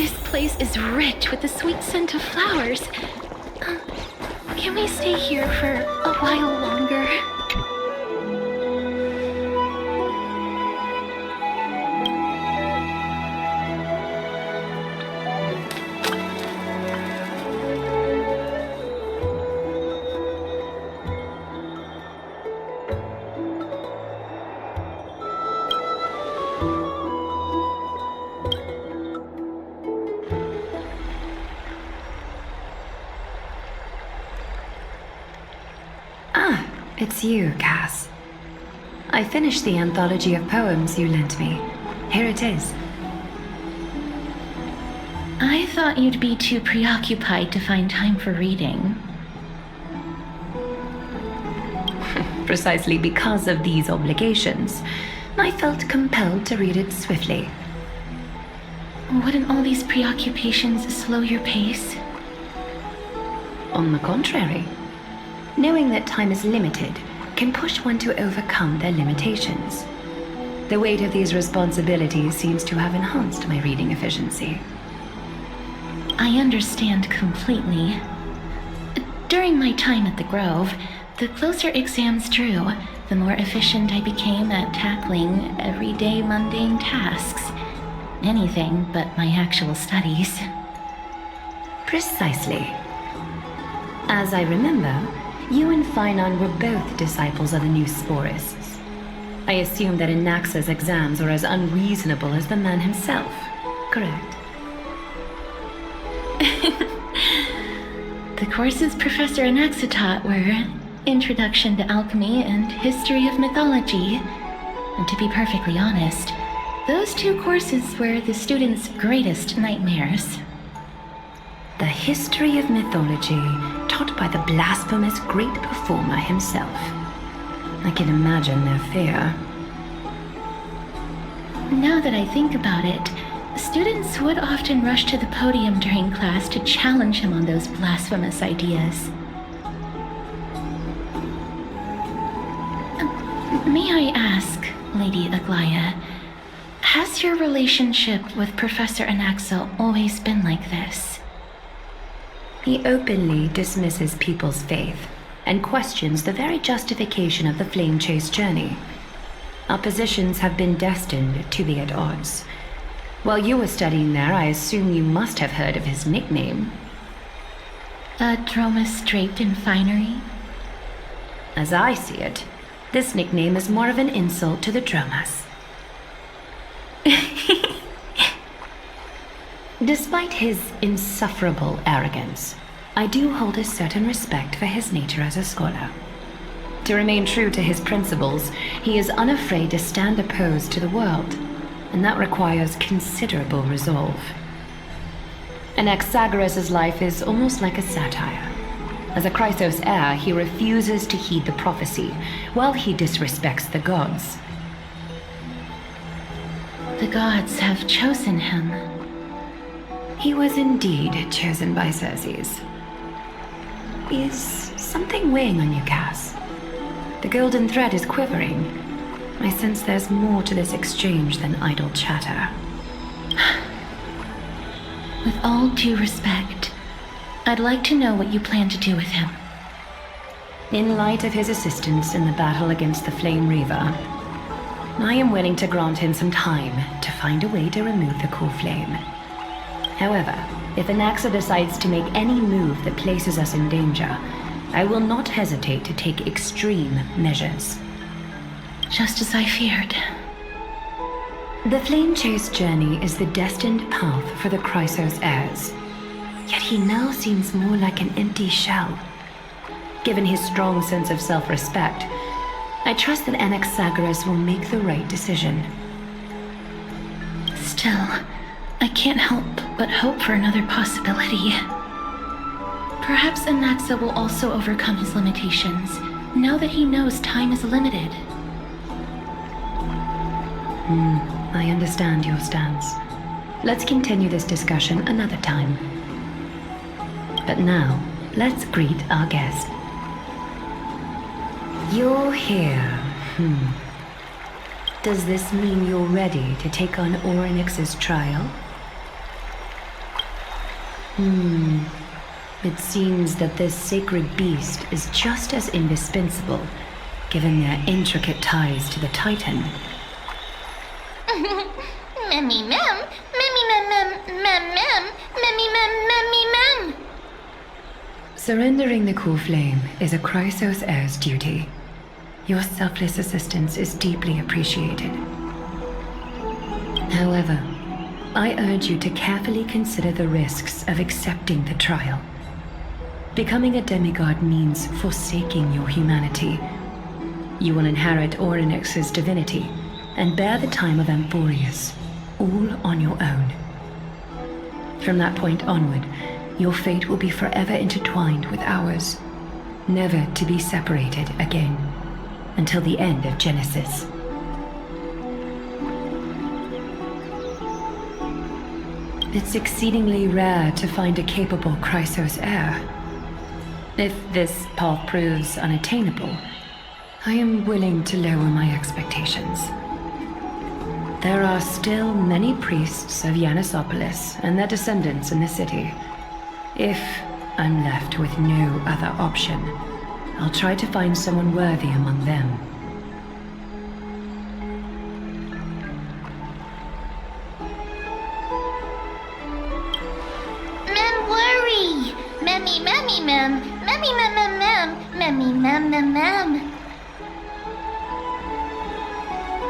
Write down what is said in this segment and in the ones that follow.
This place is rich with the sweet scent of flowers. Can we stay here for a while longer? It's you, Cass. I finished the anthology of poems you lent me. Here it is. I thought you'd be too preoccupied to find time for reading. Precisely because of these obligations, I felt compelled to read it swiftly. Wouldn't all these preoccupations slow your pace? On the contrary, knowing that time is limited can push one to overcome their limitations. The weight of these responsibilities seems to have enhanced my reading efficiency. I understand completely. During my time at the Grove, the closer exams drew, the more efficient I became at tackling everyday mundane tasks. Anything but my actual studies. Precisely. As I remember, you and Finon were both disciples of the new Sporists. I assume that Anaxa's exams were as unreasonable as the man himself, correct? The courses Professor Anaxa taught were Introduction to Alchemy and History of Mythology. And to be perfectly honest, those two courses were the students' greatest nightmares. The history of mythology, taught by the blasphemous great performer himself. I can imagine their fear. Now that I think about it, students would often rush to the podium during class to challenge him on those blasphemous ideas. May I ask, Lady Aglaya, has your relationship with Professor Anaxa always been like this? He openly dismisses people's faith and questions the very justification of the Flame Chase journey. Our positions have been destined to be at odds. While you were studying there, I assume you must have heard of his nickname. A Dromus draped in finery? As I see it, this nickname is more of an insult to the Dromas. Despite his insufferable arrogance, I do hold a certain respect for his nature as a scholar. To remain true to his principles, he is unafraid to stand opposed to the world, and that requires considerable resolve. Anaxagoras' life is almost like a satire. As a Chrysos heir, he refuses to heed the prophecy, while he disrespects the gods. The gods have chosen him. He was indeed chosen by Circes. Is something weighing on you, Cass? The golden thread is quivering. I sense there's more to this exchange than idle chatter. With all due respect, I'd like to know what you plan to do with him. In light of his assistance in the battle against the Flame Reaver, I am willing to grant him some time to find a way to remove the core flame. However, if Anaxa decides to make any move that places us in danger, I will not hesitate to take extreme measures. Just as I feared. The Flame Chase journey is the destined path for the Chrysos heirs. Yet he now seems more like an empty shell. Given his strong sense of self-respect, I trust that Anaxagoras will make the right decision. Still, I can't help but hope for another possibility. Perhaps Anaxa will also overcome his limitations, now that he knows time is limited. I understand your stance. Let's continue this discussion another time. But now, let's greet our guest. You're here. Does this mean you're ready to take on Orynyx's trial? It seems that this sacred beast is just as indispensable, given their intricate ties to the Titan. Memmy mem, memmy mem mem mem mem, memmy mem memmy mem. Surrendering the core flame is a Chrysos heir's duty. Your selfless assistance is deeply appreciated. However, I urge you to carefully consider the risks of accepting the trial. Becoming a demigod means forsaking your humanity. You will inherit Orynyx's divinity and bear the time of Amphorius, all on your own. From that point onward, your fate will be forever intertwined with ours, never to be separated again, until the end of Genesis. It's exceedingly rare to find a capable Chrysos heir. If this path proves unattainable, I am willing to lower my expectations. There are still many priests of Yanissopolis and their descendants in the city. If I'm left with no other option, I'll try to find someone worthy among them. Mem worry. Memmy memmy mem, memmy mem mem mem, memmy mem mem mem.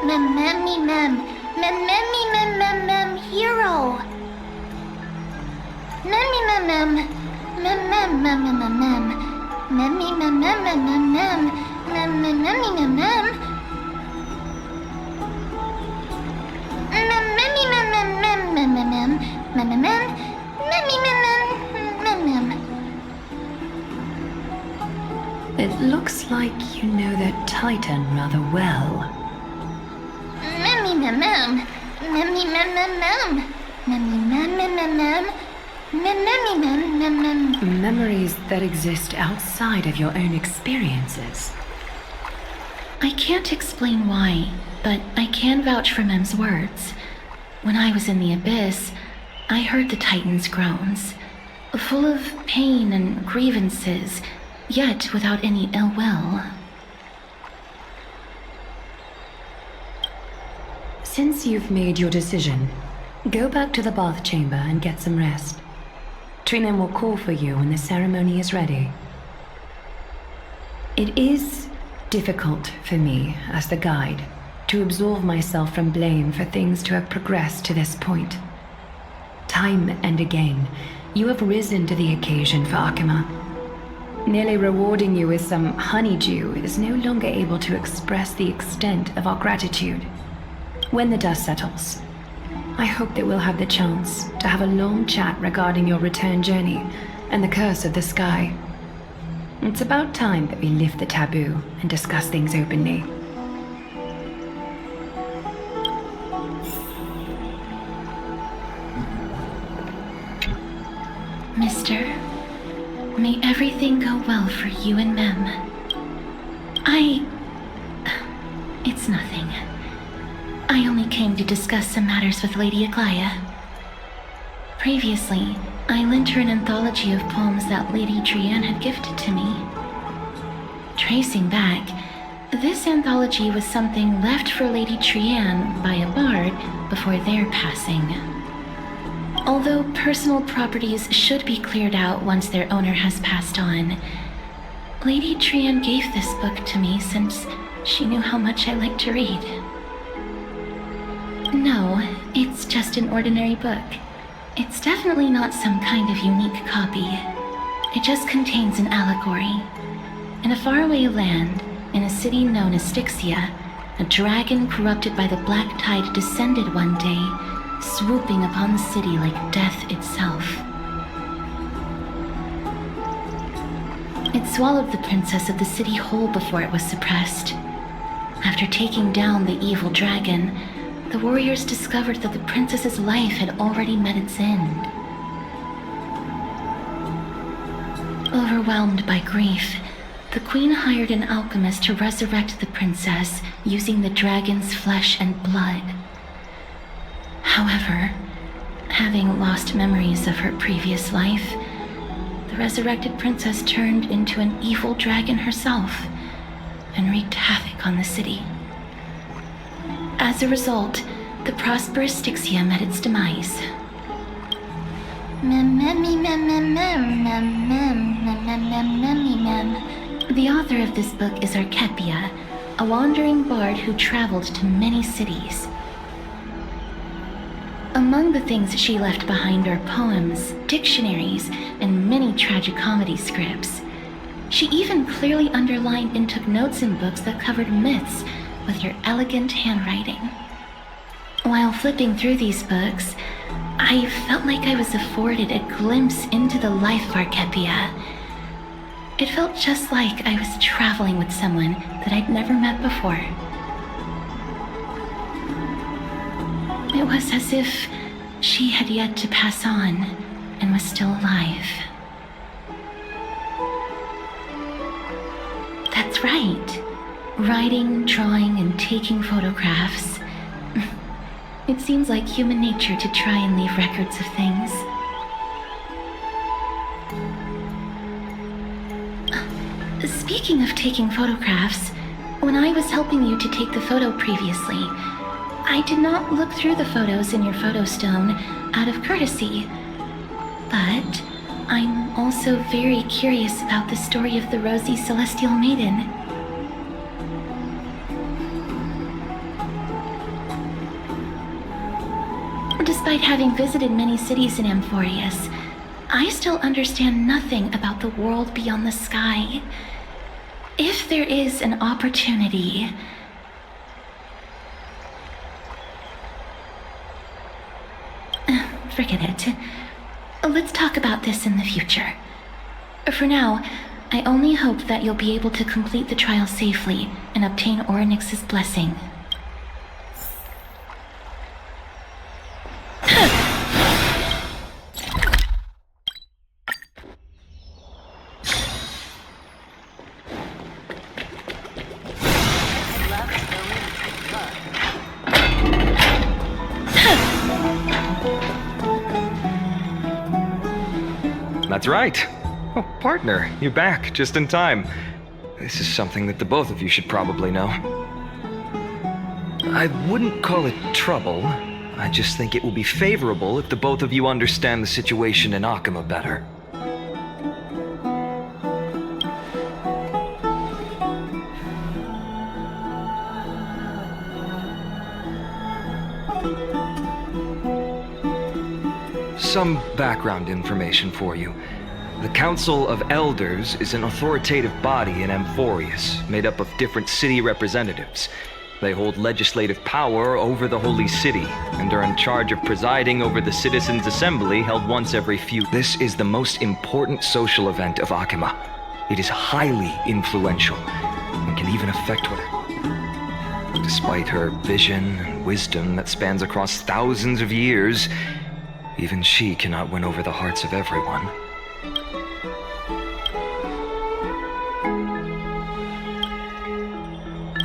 Mem memmy mem, mem memmy mem mem mem hero. Memmy mem mem, mem mem mem mem mem mem. Memmy mem mem mem mem mem, mem mem memmy mem mem. Mem memmy mem mem mem mem mem mem, mem mem mem, memmy mem mem mem mem. It looks like you know that Titan rather well. Memmy mem mem, memmy mem mem mem, memmy mem mem mem mem, memmy mem mem mem. Memories that exist outside of your own experiences. I can't explain why, but I can vouch for Mem's words. When I was in the abyss, I heard the Titan's groans, full of pain and grievances, yet without any ill will. Since you've made your decision, go back to the bath chamber and get some rest. Trinan will call for you when the ceremony is ready. It is difficult for me, as the guide, to absolve myself from blame for things to have progressed to this point. Time and again, you have risen to the occasion for Akima. Merely rewarding you with some honeydew is no longer able to express the extent of our gratitude. When the dust settles, I hope that we'll have the chance to have a long chat regarding your return journey and the curse of the sky. It's about time that we lift the taboo and discuss things openly. Mister, may everything go well for you and Mem. It's nothing. I only came to discuss some matters with Lady Aglaia. Previously, I lent her an anthology of poems that Lady Trian had gifted to me. Tracing back, this anthology was something left for Lady Trian by a bard before their passing. Although personal properties should be cleared out once their owner has passed on, Lady Trian gave this book to me since she knew how much I liked to read. No, it's just an ordinary book. It's definitely not some kind of unique copy. It just contains an allegory. In a faraway land, in a city known as Styxia, a dragon corrupted by the black tide descended one day, swooping upon the city like death itself. It swallowed the princess of the city whole before it was suppressed. After taking down the evil dragon, the warriors discovered that the princess's life had already met its end. Overwhelmed by grief, the queen hired an alchemist to resurrect the princess using the dragon's flesh and blood. However, Having lost memories of her previous life, the resurrected princess turned into an evil dragon herself and wreaked havoc on the city. As a result, the prosperous Styxia met its demise. The author of this book is Archepia, a wandering bard who traveled to many cities. Among the things she left behind are poems, dictionaries, and many tragicomedy scripts. She even clearly underlined and took notes in books that covered myths with her elegant handwriting. While flipping through these books, I felt like I was afforded a glimpse into the life of Archepia. It felt just like I was traveling with someone that I'd never met before. It was as if she had yet to pass on and was still alive. That's right. Writing, drawing, and taking photographs. It seems like human nature to try and leave records of things. Speaking of taking photographs, when I was helping you to take the photo previously, I did not look through the photos in your photo stone out of courtesy. But I'm also very curious about the story of the rosy celestial maiden. Despite having visited many cities in Amphorius, I still understand nothing about the world beyond the sky. If there is an opportunity... Forget it. Let's talk about this in the future. For now, I only hope that you'll be able to complete the trial safely and obtain Orynyx's blessing. That's right. Oh, partner, you're back just in time. This is something that the both of you should probably know. I wouldn't call it trouble. I just think it will be favorable if the both of you understand the situation in Akima better. Some background information for you. The Council of Elders is an authoritative body in Amphorius, made up of different city representatives. They hold legislative power over the Holy City, and are in charge of presiding over the Citizens' Assembly held once every few... This is the most important social event of Akima. It is highly influential, and can even affect what... Despite her vision and wisdom that spans across thousands of years, even she cannot win over the hearts of everyone.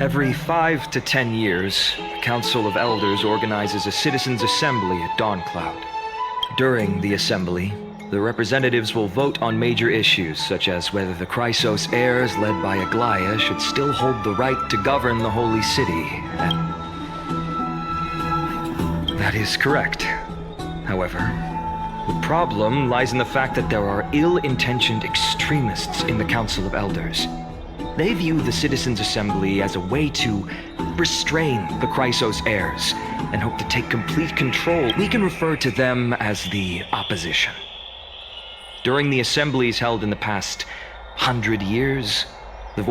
Every 5 to 10 years, the Council of Elders organizes a citizens' assembly at Dawncloud. During the assembly, the representatives will vote on major issues, such as whether the Chrysos heirs led by Aglaia should still hold the right to govern the Holy City, and... That is correct. However, the problem lies in the fact that there are ill-intentioned extremists in the Council of Elders. They view the Citizens' Assembly as a way to restrain the Chrysos heirs and hope to take complete control. We can refer to them as the opposition. During the assemblies held in the past 100 years, the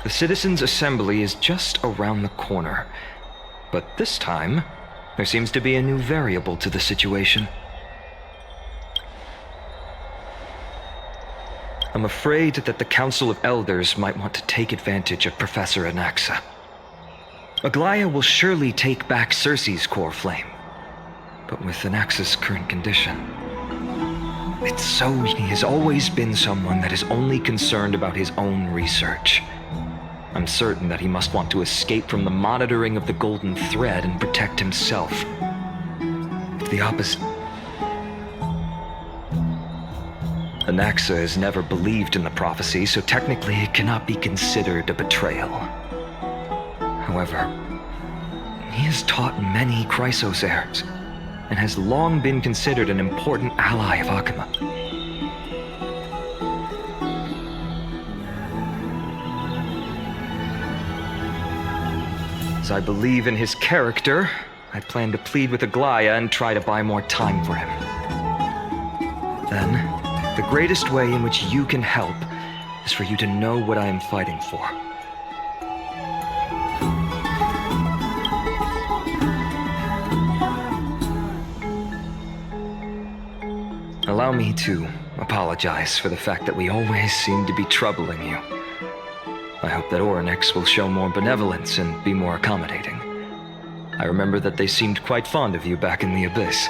Citizens' Assembly is just around the corner. But this time, there seems to be a new variable to the situation. I'm afraid that the Council of Elders might want to take advantage of Professor Anaxa. Aglaia will surely take back Circe's core flame, but with Anaxa's current condition, it's so he has always been someone that is only concerned about his own research. I'm certain that he must want to escape from the monitoring of the Golden Thread and protect himself. If the Anaxa has never believed in the prophecy, so technically it cannot be considered a betrayal. However, he has taught many Chrysos heirs, and has long been considered an important ally of Akima. As I believe in his character, I plan to plead with Aglaya and try to buy more time for him. Then, the greatest way in which you can help is for you to know what I am fighting for. Allow me to apologize for the fact that we always seem to be troubling you. I hope that Orynyx will show more benevolence and be more accommodating. I remember that they seemed quite fond of you back in the Abyss.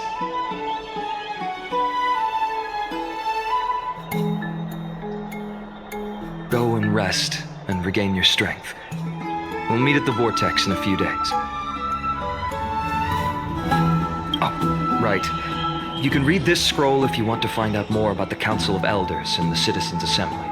Go and rest and regain your strength. We'll meet at the Vortex in a few days. Oh, right. You can read this scroll if you want to find out more about the Council of Elders and the Citizens' Assembly.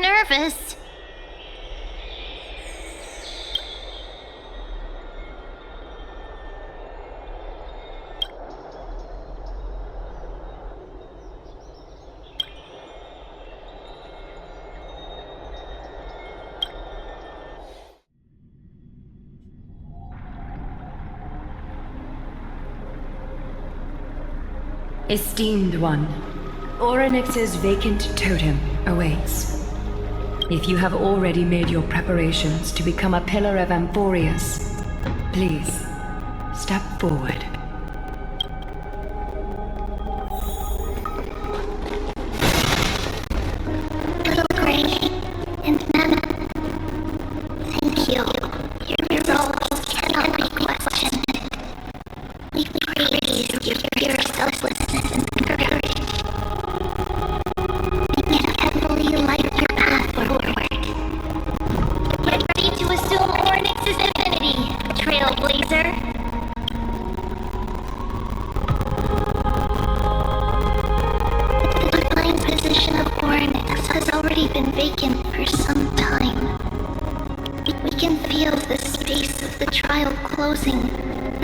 Nervous. Esteemed one, Orynyx's vacant totem awaits. If you have already made your preparations to become a pillar of Amphorius, please, step forward. Little Gray and Nana, thank you. Your results cannot be questioned. We praise your selflessness and courage. We heavily light your path forward. Get ready to assume Orynyx's divinity, Trailblazer. The divine position of Orynyx has already been vacant for some time. We can feel the space of the trial closing.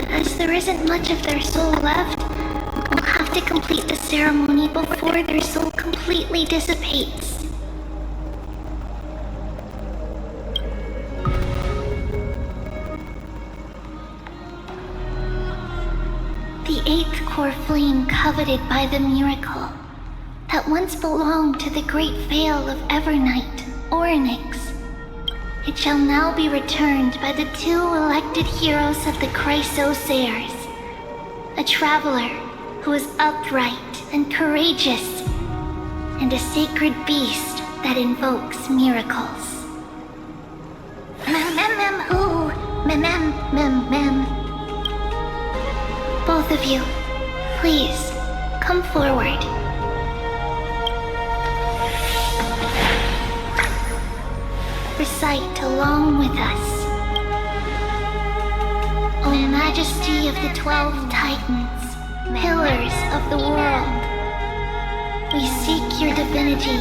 As there isn't much of their soul left, we'll have to complete the ceremony before their soul completely dissipates. The eighth core flame coveted by the miracle that once belonged to the great Veil of Evernight, Orynyx. It shall now be returned by the two elected heroes of the Chrysos heirs. A traveler who is upright and courageous, and a sacred beast that invokes miracles. Both of you, please, come forward. Recite along with us. O Majesty of the 12 Titans, pillars of the world, we seek your divinity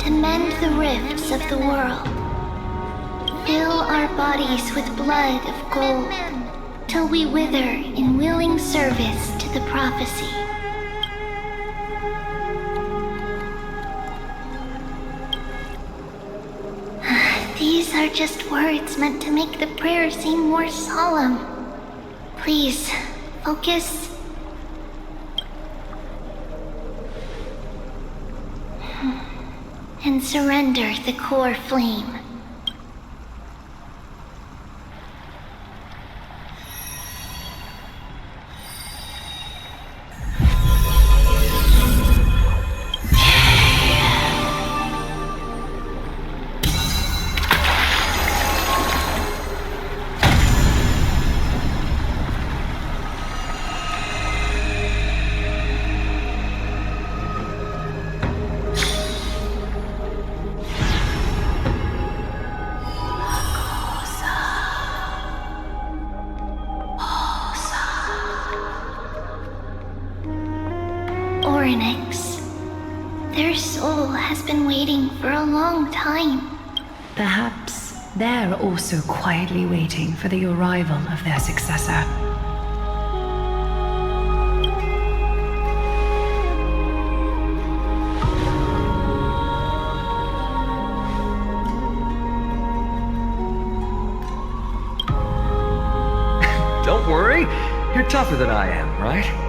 to mend the rifts of the world. Fill our bodies with blood of gold, till we wither in willing service to the prophecy. These are just words meant to make the prayer seem more solemn. Please, focus. And surrender the core flame. Orynyx. Their soul has been waiting for a long time. Perhaps they're also quietly waiting for the arrival of their successor. Don't worry, you're tougher than I am, right?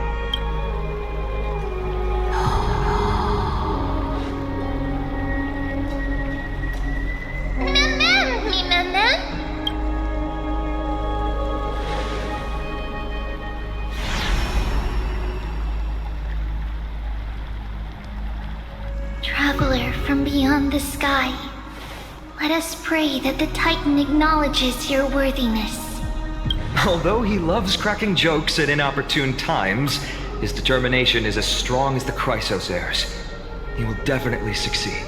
Traveler from beyond the sky, let us pray that the Titan acknowledges your worthiness. Although he loves cracking jokes at inopportune times, his determination is as strong as the Chrysos heirs. He will definitely succeed.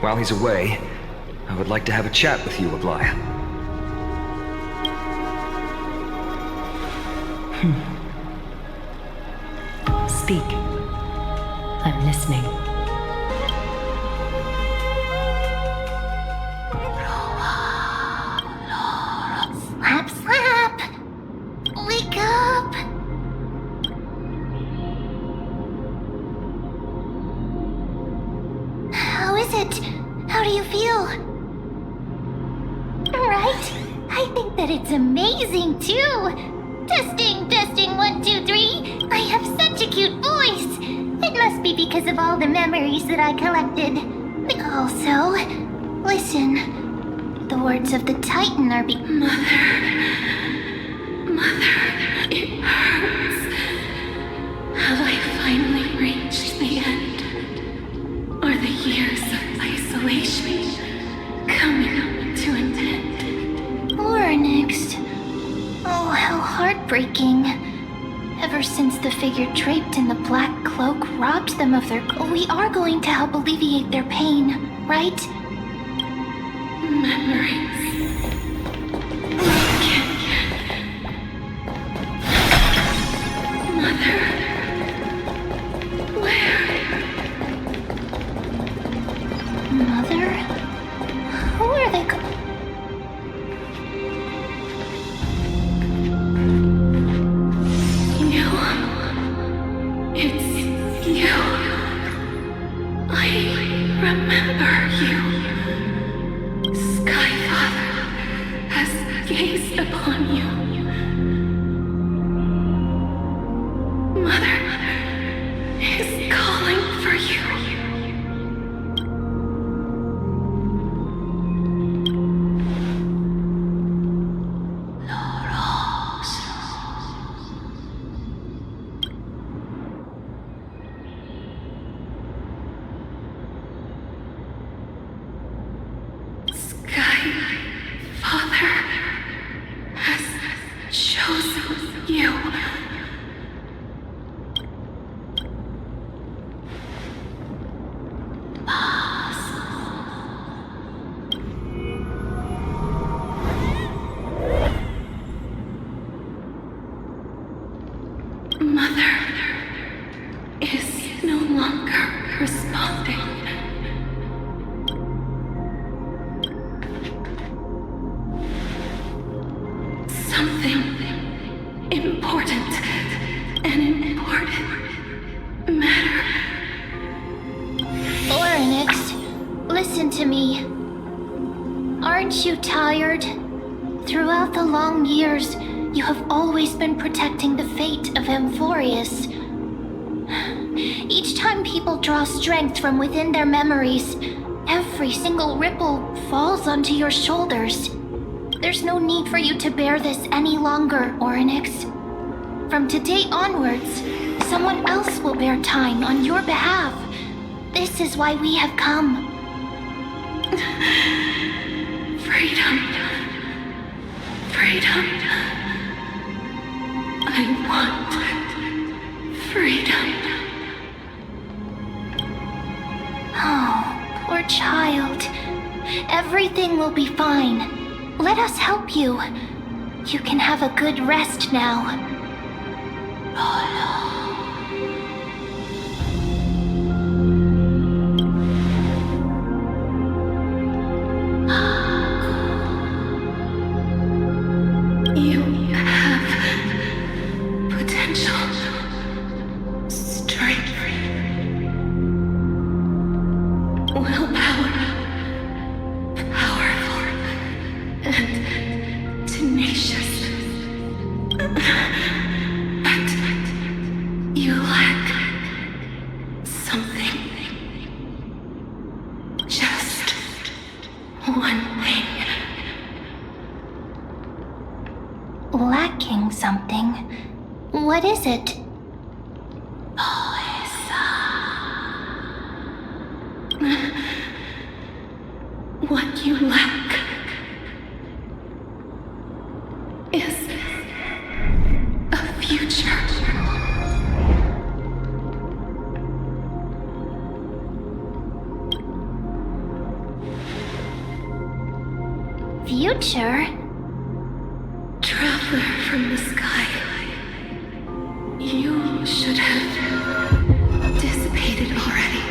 While he's away, I would like to have a chat with you, Aglaya. Speak. I'm listening. Slap, slap! Wake up! How is it? How do you feel? Right? I think that it's amazing too! Testing, 1, 2, 3. I have such a cute voice. It must be because of all the memories that I collected. Also, listen. The words of the Titan are Mother, it hurts. Have I finally reached the end? Are the years of isolation coming to an end? Orynyx. Oh, how heartbreaking. Ever since the figure draped in the black cloak robbed them of their... We are going to help alleviate their pain, right? Memories. Mother. Where? Mother? Who are they? It's you. I remember you. Skyfather has gazed upon you. Mother is calling for you. Father has chosen you. Mother is no longer responding. Something important, an important matter. Orynyx, listen to me. Aren't you tired? Throughout the long years, you have always been protecting the fate of Amphorius. Each time people draw strength from within their memories, every single ripple falls onto your shoulders. There's no need for you to bear this any longer, Orynyx. From today onwards, someone else will bear time on your behalf. This is why we have come. Freedom. Freedom. I want freedom. Oh, poor child. Everything will be fine. Let us help you. You can have a good rest now. You have potential, strength, willpower, powerful, and tenacious. But you lack something. Just one thing. Lacking something? What is it? What you lack is a future. Future? Traveler from the sky, you should have dissipated already.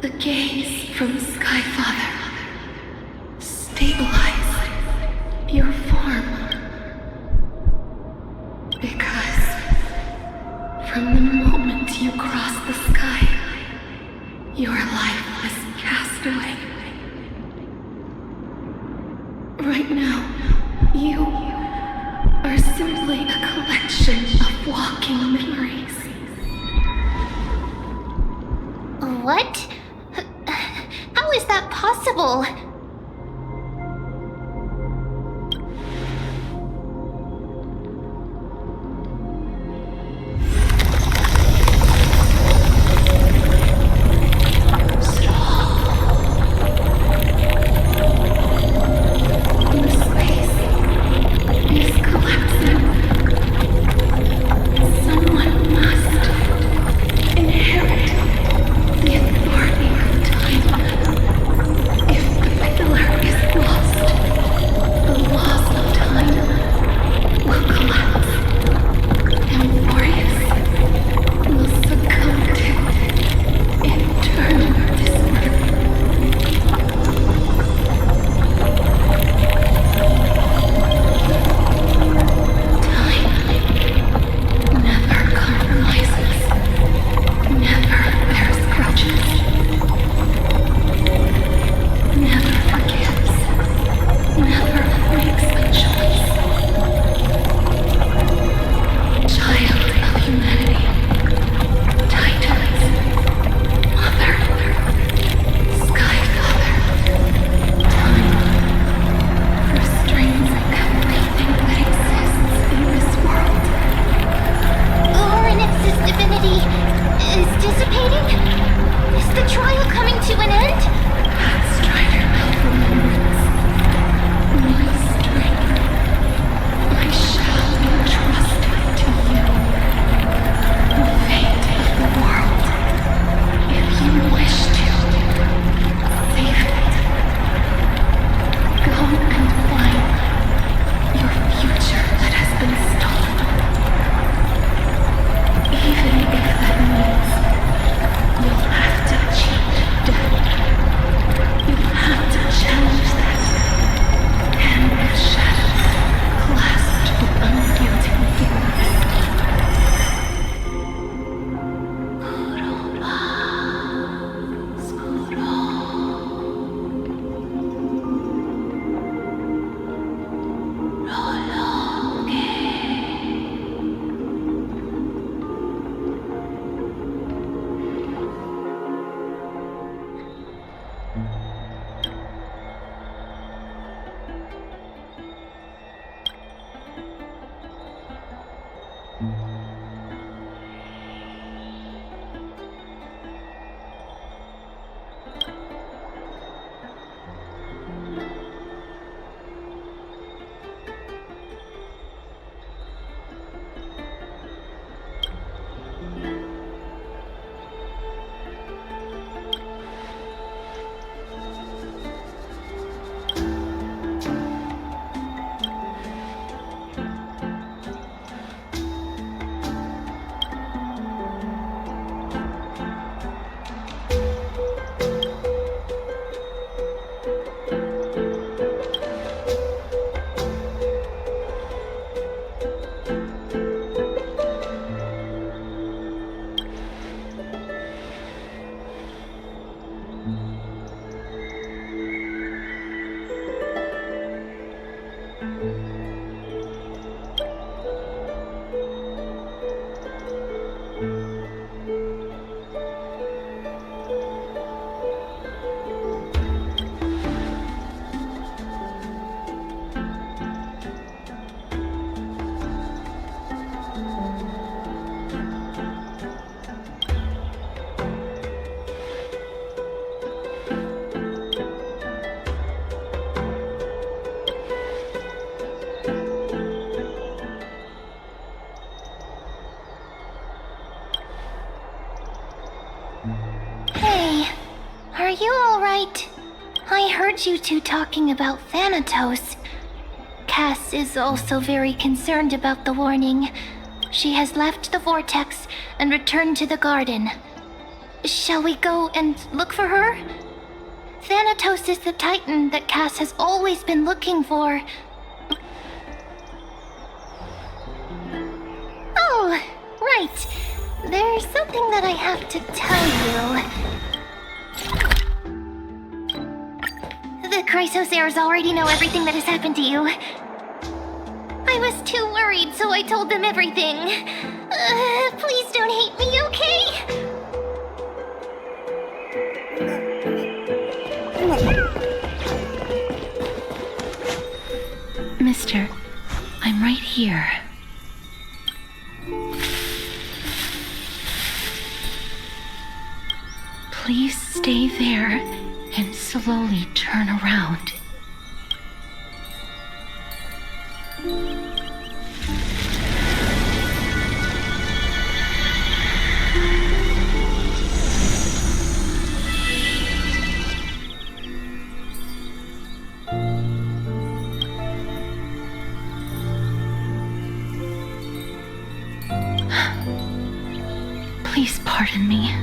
The gaze from Skyfather stabilized your form. Because from the moment you crossed the sky, your life was cast away. Right now, you are simply a collection of walking memories. What? How is that possible? Inherit the authority of time if the Hey, are you alright? I heard you two talking about Thanatos. Cass is also very concerned about the warning. She has left the vortex and returned to the garden. Shall we go and look for her? Thanatos is the Titan that Cass has always been looking for. Oh, right. There's something that I have to tell you. The Chrysosairs already know everything that has happened to you. I was too worried, so I told them everything. Please don't hate me, okay? Mister, I'm right here. Please stay there and slowly turn around. Please pardon me.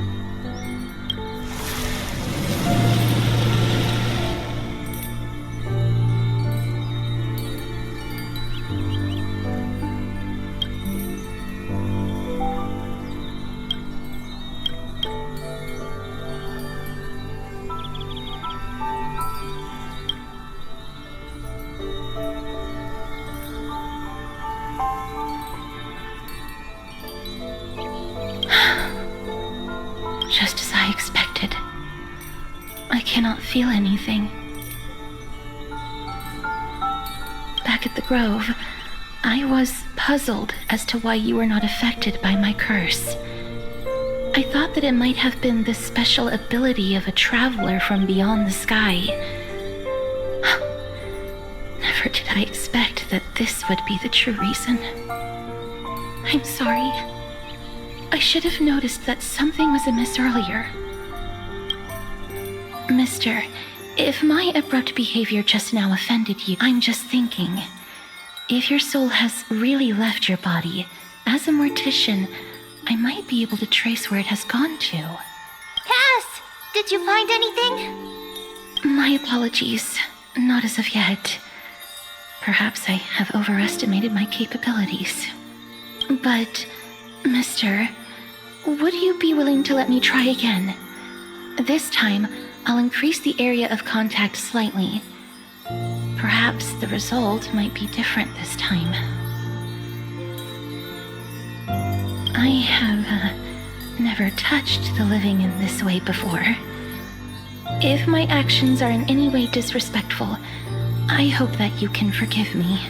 Just as I expected. I cannot feel anything. Back at the Grove, I was puzzled as to why you were not affected by my curse. I thought that it might have been the special ability of a traveler from beyond the sky. Never did I expect that this would be the true reason. I'm sorry. I should have noticed that something was amiss earlier. Mister, if my abrupt behavior just now offended you, I'm just thinking. If your soul has really left your body, as a mortician, I might be able to trace where it has gone to. Cass, did you find anything? My apologies. Not as of yet. Perhaps I have overestimated my capabilities. But, Mister, would you be willing to let me try again? This time, I'll increase the area of contact slightly. Perhaps the result might be different this time. I have never touched the living in this way before. If my actions are in any way disrespectful, I hope that you can forgive me.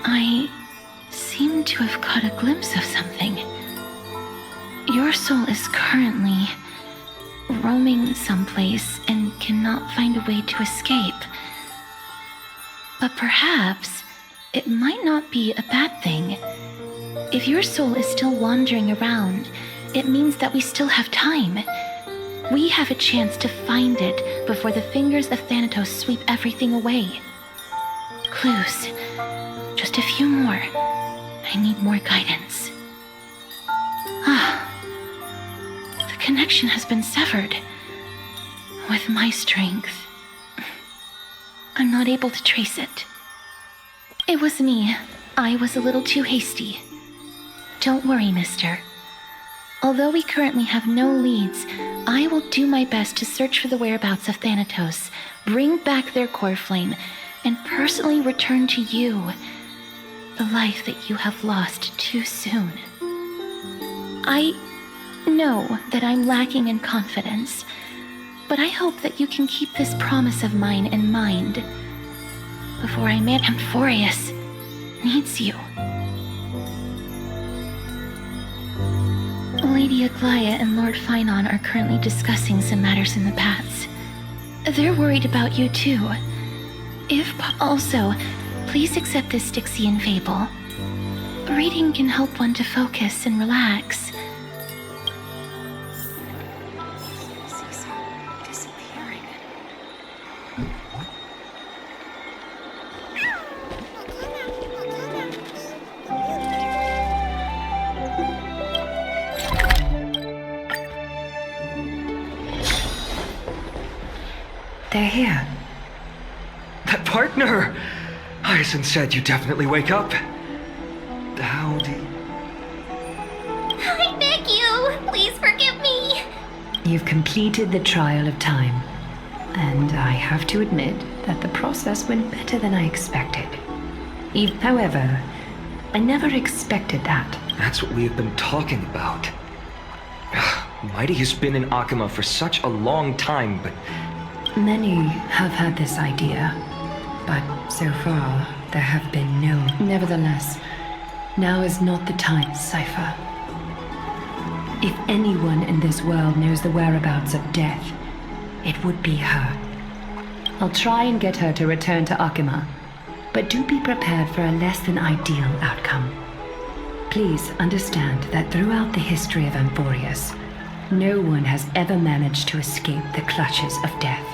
I seem to have caught a glimpse of something. Your soul is currently roaming someplace and cannot find a way to escape. But perhaps it might not be a bad thing. If your soul is still wandering around, it means that we still have time. We have a chance to find it before the fingers of Thanatos sweep everything away. Clues. Just a few more. I need more guidance. The connection has been severed. With my strength, I'm not able to trace it. It was me. I was a little too hasty. Don't worry, mister. Although we currently have no leads, I will do my best to search for the whereabouts of Thanatos, bring back their core flame, and personally return to you the life that you have lost too soon. I know that I'm lacking in confidence, but I hope that you can keep this promise of mine in mind before I met Lady Aglaya and Lord Finon are currently discussing some matters in the paths. They're worried about you too. Also, please accept this Styxian fable. Reading can help one to focus and relax. They're here. That partner! Hyacinth said you definitely wake up. Howdy. I beg you, please forgive me. You've completed the trial of time. And I have to admit that the process went better than I expected. However, I never expected that. That's what we have been talking about. Mighty has been in Akima for such a long time, but... Many have had this idea, but so far there have been no. Nevertheless, now is not the time, Cypher. If anyone in this world knows the whereabouts of death, it would be her. I'll try and get her to return to Akima, but do be prepared for a less than ideal outcome. Please understand that throughout the history of Amphorius, no one has ever managed to escape the clutches of death.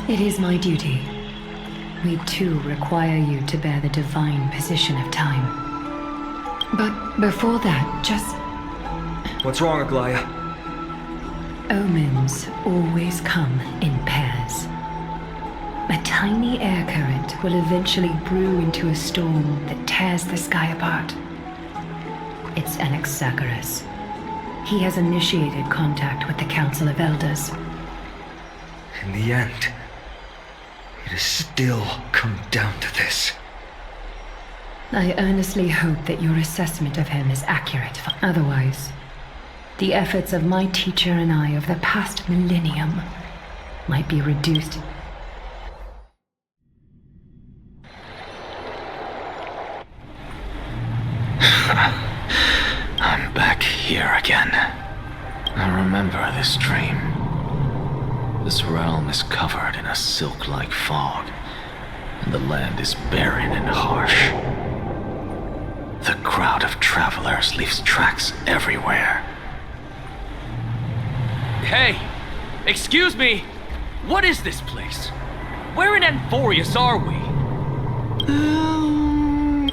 It is my duty. We too require you to bear the divine position of time. But before that, just... What's wrong, Aglaya? Omens always come in pairs. A tiny air current will eventually brew into a storm that tears the sky apart. It's Anaxagoras. He has initiated contact with the Council of Elders. In the end, it has still come down to this. I earnestly hope that your assessment of him is accurate. Otherwise, the efforts of my teacher and I of the past millennium might be reduced. I'm back here again. I remember this dream. This realm is covered in a silk-like fog, and the land is barren and harsh. The crowd of travelers leaves tracks everywhere. Hey! Excuse me! What is this place? Where in Amphorius are we?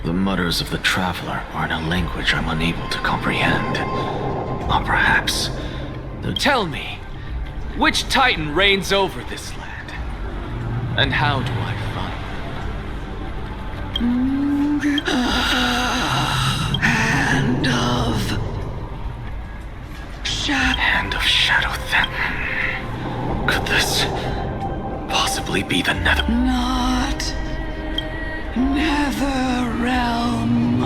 The mutters of the traveler are in a language I'm unable to comprehend. Or perhaps... Tell me, which Titan reigns over this land? And how do I find Hand of Shadow then. Could this possibly be the Nether? Not Nether Realm.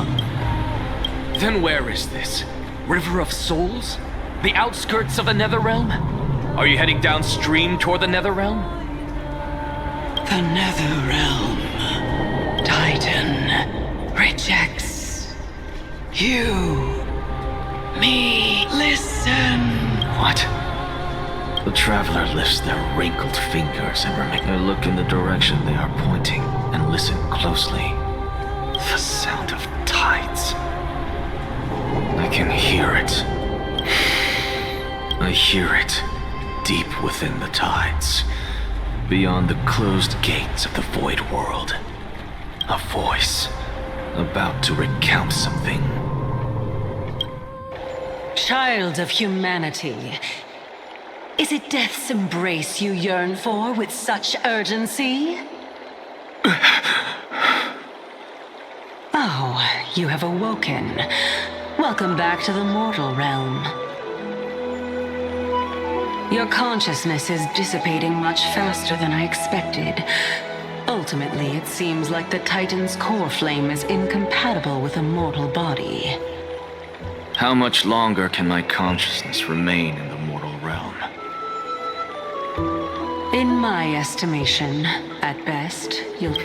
Then where is this? River of Souls? The outskirts of the Netherrealm? Are you heading downstream toward the Netherrealm? The Nether Realm, Titan, rejects you. Me, listen. What? The traveler lifts their wrinkled fingers and I look in the direction they are pointing and listen closely. The sound of tides. I can hear it. I hear it deep within the tides, beyond the closed gates of the void world. A voice about to recount something. Child of humanity, is it death's embrace you yearn for with such urgency? Oh, you have awoken. Welcome back to the mortal realm. Your consciousness is dissipating much faster than I expected. Ultimately, it seems like the Titan's core flame is incompatible with a mortal body. How much longer can my consciousness remain in the mortal realm? In my estimation, at best, you'll...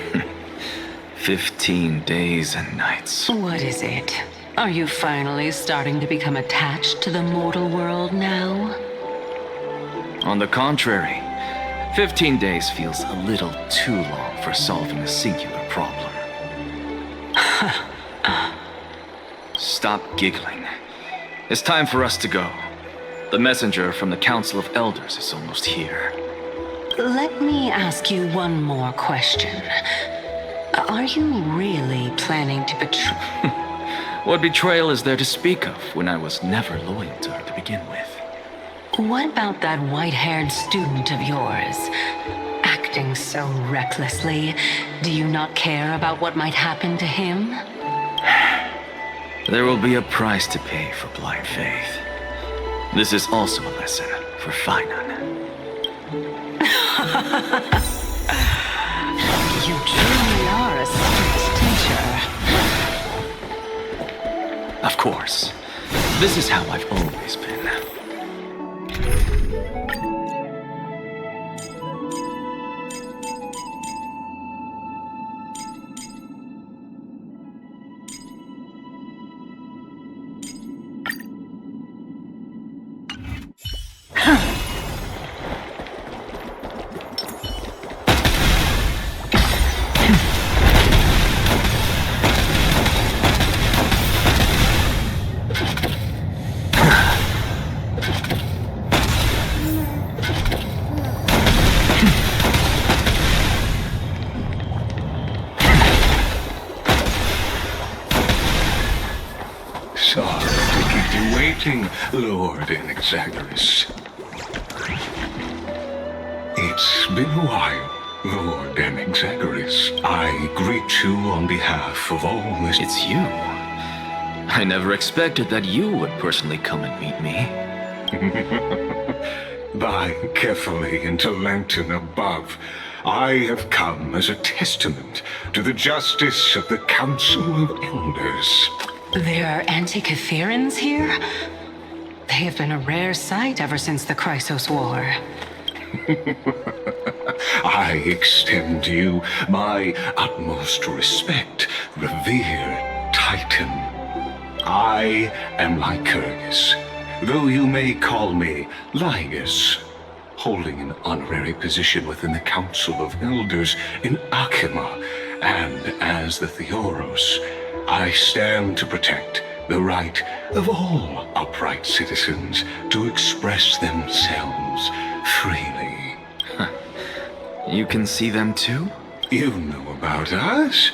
15 days and nights. What is it? Are you finally starting to become attached to the mortal world now? On the contrary, 15 days feels a little too long for solving a singular problem. Stop giggling. It's time for us to go. The messenger from the Council of Elders is almost here. Let me ask you one more question. Are you really planning to betray... What betrayal is there to speak of when I was never loyal to her to begin with? What about that white-haired student of yours? Acting so recklessly, do you not care about what might happen to him? There will be a price to pay for blind faith. This is also a lesson for Finan. You truly are a strict teacher. Of course. This is how I've always been. Sorry to keep you waiting, Lord Enexagoras. It's been a while, Lord Enexagoras. I greet you on behalf of all this... It's you. I never expected that you would personally come and meet me. By carefully into Lantern above, I have come as a testament to the justice of the Council of Elders. There are Antikytherans here? They have been a rare sight ever since the Chrysos War. I extend to you my utmost respect, revered Titan. I am Lycurgus, though you may call me Lygus, holding an honorary position within the Council of Elders in Akima, and as the Theoros, I stand to protect the right of all upright citizens to express themselves freely. You can see them too? You know about us.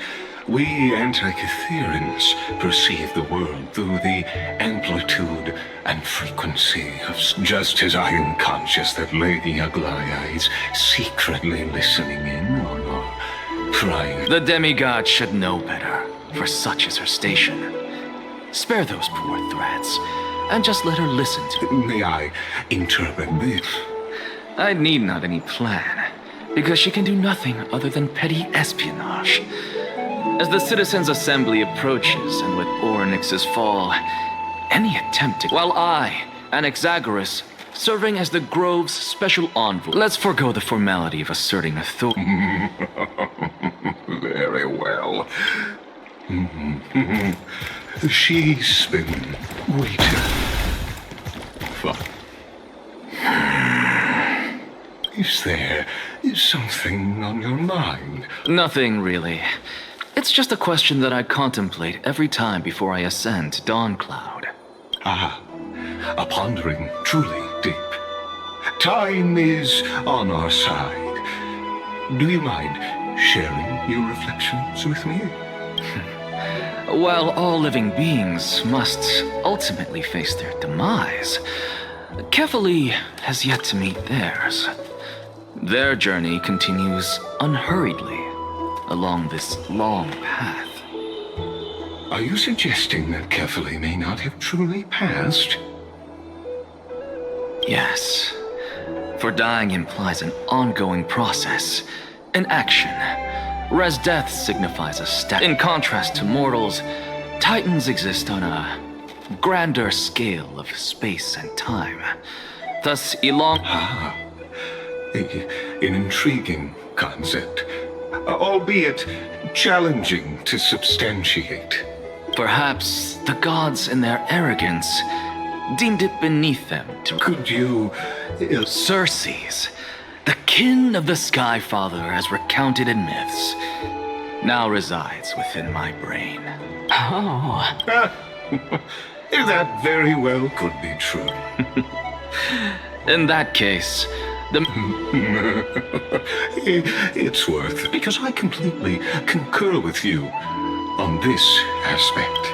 We Antikytherans perceive the world through the amplitude and frequency of just as I am conscious that Lady Aglaia is secretly listening in on our private... The demigod should know better, for such is her station. Spare those poor threats, and just let her listen to... May I interpret this? I need not any plan, because she can do nothing other than petty espionage. As the Citizens' Assembly approaches, and with Orynyx's fall, any attempt to... While I, Enexagoras, serving as the Grove's special envoy... Let's forego the formality of asserting authority. Very well. She's been waiting for... Is there something on your mind? Nothing, really. It's just a question that I contemplate every time before I ascend to Dawncloud. Ah, a pondering truly deep. Time is on our side. Do you mind sharing your reflections with me? While all living beings must ultimately face their demise, Kefali has yet to meet theirs. Their journey continues unhurriedly along this long path. Are you suggesting that Kefali may not have truly passed? Yes. For dying implies an ongoing process, an action. Res death signifies a step. In contrast to mortals, Titans exist on a grander scale of space and time. Thus, An intriguing concept, albeit challenging to substantiate. Perhaps the gods, in their arrogance, deemed it beneath them to... Could you... Circes, the kin of the Sky Father as recounted in myths, now resides within my brain. Oh. That very well could be true. In that case, It's worth, because I completely concur with you on this aspect.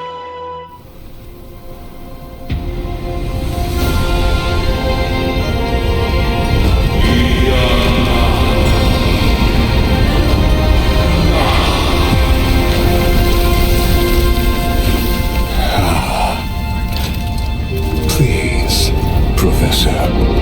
Please, Professor.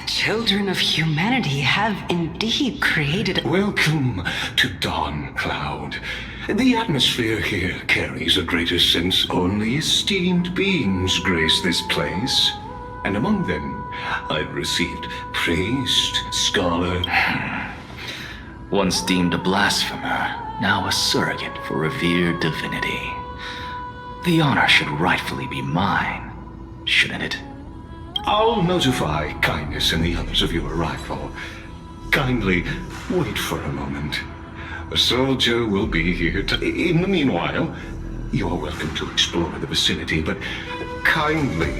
Children of humanity have indeed created... Welcome to Dawn Cloud. The atmosphere here carries a greater sense. Only esteemed beings grace this place. And among them, I've received priest, scholar... Once deemed a blasphemer, now a surrogate for revered divinity. The honor should rightfully be mine, shouldn't it? I'll notify Kindness and the others of your arrival. Kindly wait for a moment. A soldier will be here to... In the meanwhile, you are welcome to explore the vicinity, but kindly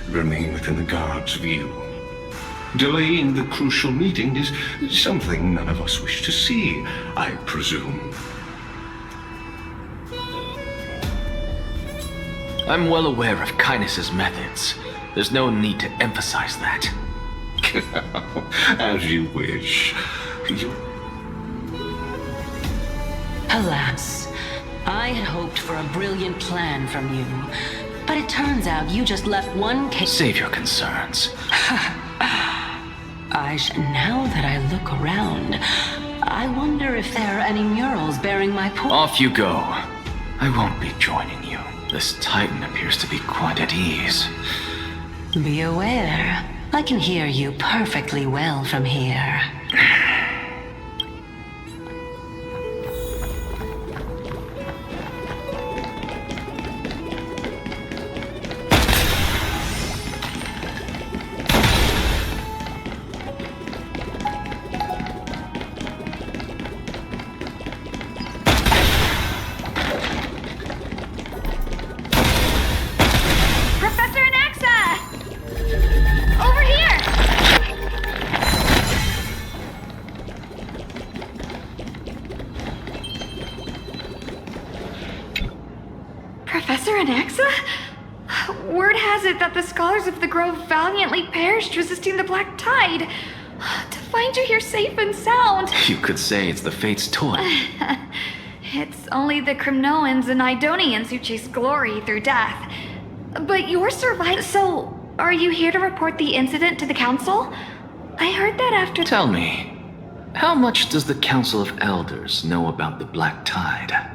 remain within the guard's view. Delaying the crucial meeting is something none of us wish to see, I presume. I'm well aware of Kindness's methods. There's no need to emphasize that. As you wish. Alas, I had hoped for a brilliant plan from you. But it turns out you just left one case. Save your concerns. Now that I look around, I wonder if there are any murals bearing my Off you go. I won't be joining you. This Titan appears to be quite at ease. Be aware. I can hear you perfectly well from here. Professor Anaxa? Word has it that the scholars of the Grove valiantly perished resisting the Black Tide. To find you here safe and sound. You could say it's the Fate's toy. It's only the Cremnoans and Idonians who chase glory through death. But you're surviving. So, are you here to report the incident to the Council? I heard that after... Tell me, how much does the Council of Elders know about the Black Tide?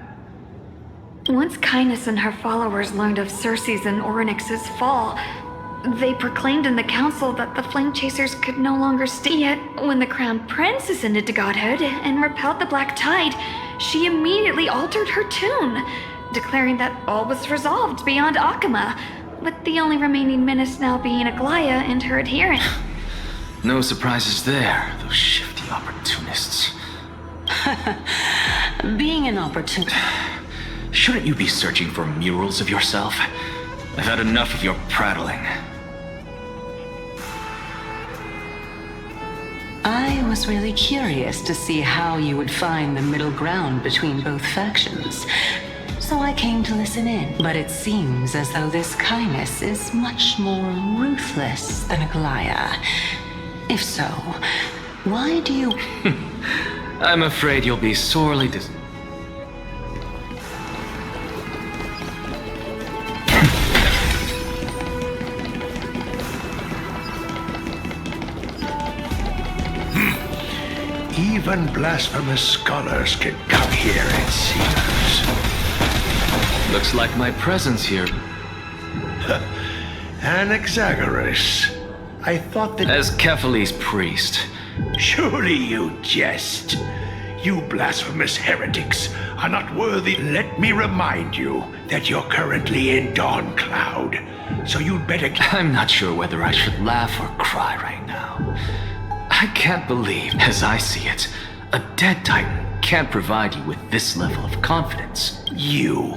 Once Kindness and her followers learned of Circe's and Orynyx's fall, they proclaimed in the council that the Flame Chasers could no longer stay. Yet, when the Crown Prince ascended to godhood and repelled the Black Tide, she immediately altered her tune, declaring that all was resolved beyond Akama, with the only remaining menace now being Aglaya and her adherents. No surprises there, those shifty opportunists. Being an opportunist... Shouldn't you be searching for murals of yourself? I've had enough of your prattling. I was really curious to see how you would find the middle ground between both factions. So I came to listen in. But it seems as though this Kindness is much more ruthless than Aglaya. If so, why do you... I'm afraid you'll be sorely Even blasphemous scholars can come here, it seems. Looks like my presence here. Anaxagoras. I thought that... As Kefali's priest, Surely you jest. You blasphemous heretics are not worthy. Let me remind you that you're currently in Dawn Cloud. So you'd better... I'm not sure whether I should laugh or cry right now. I can't believe, as I see it, a dead Titan can't provide you with this level of confidence. You.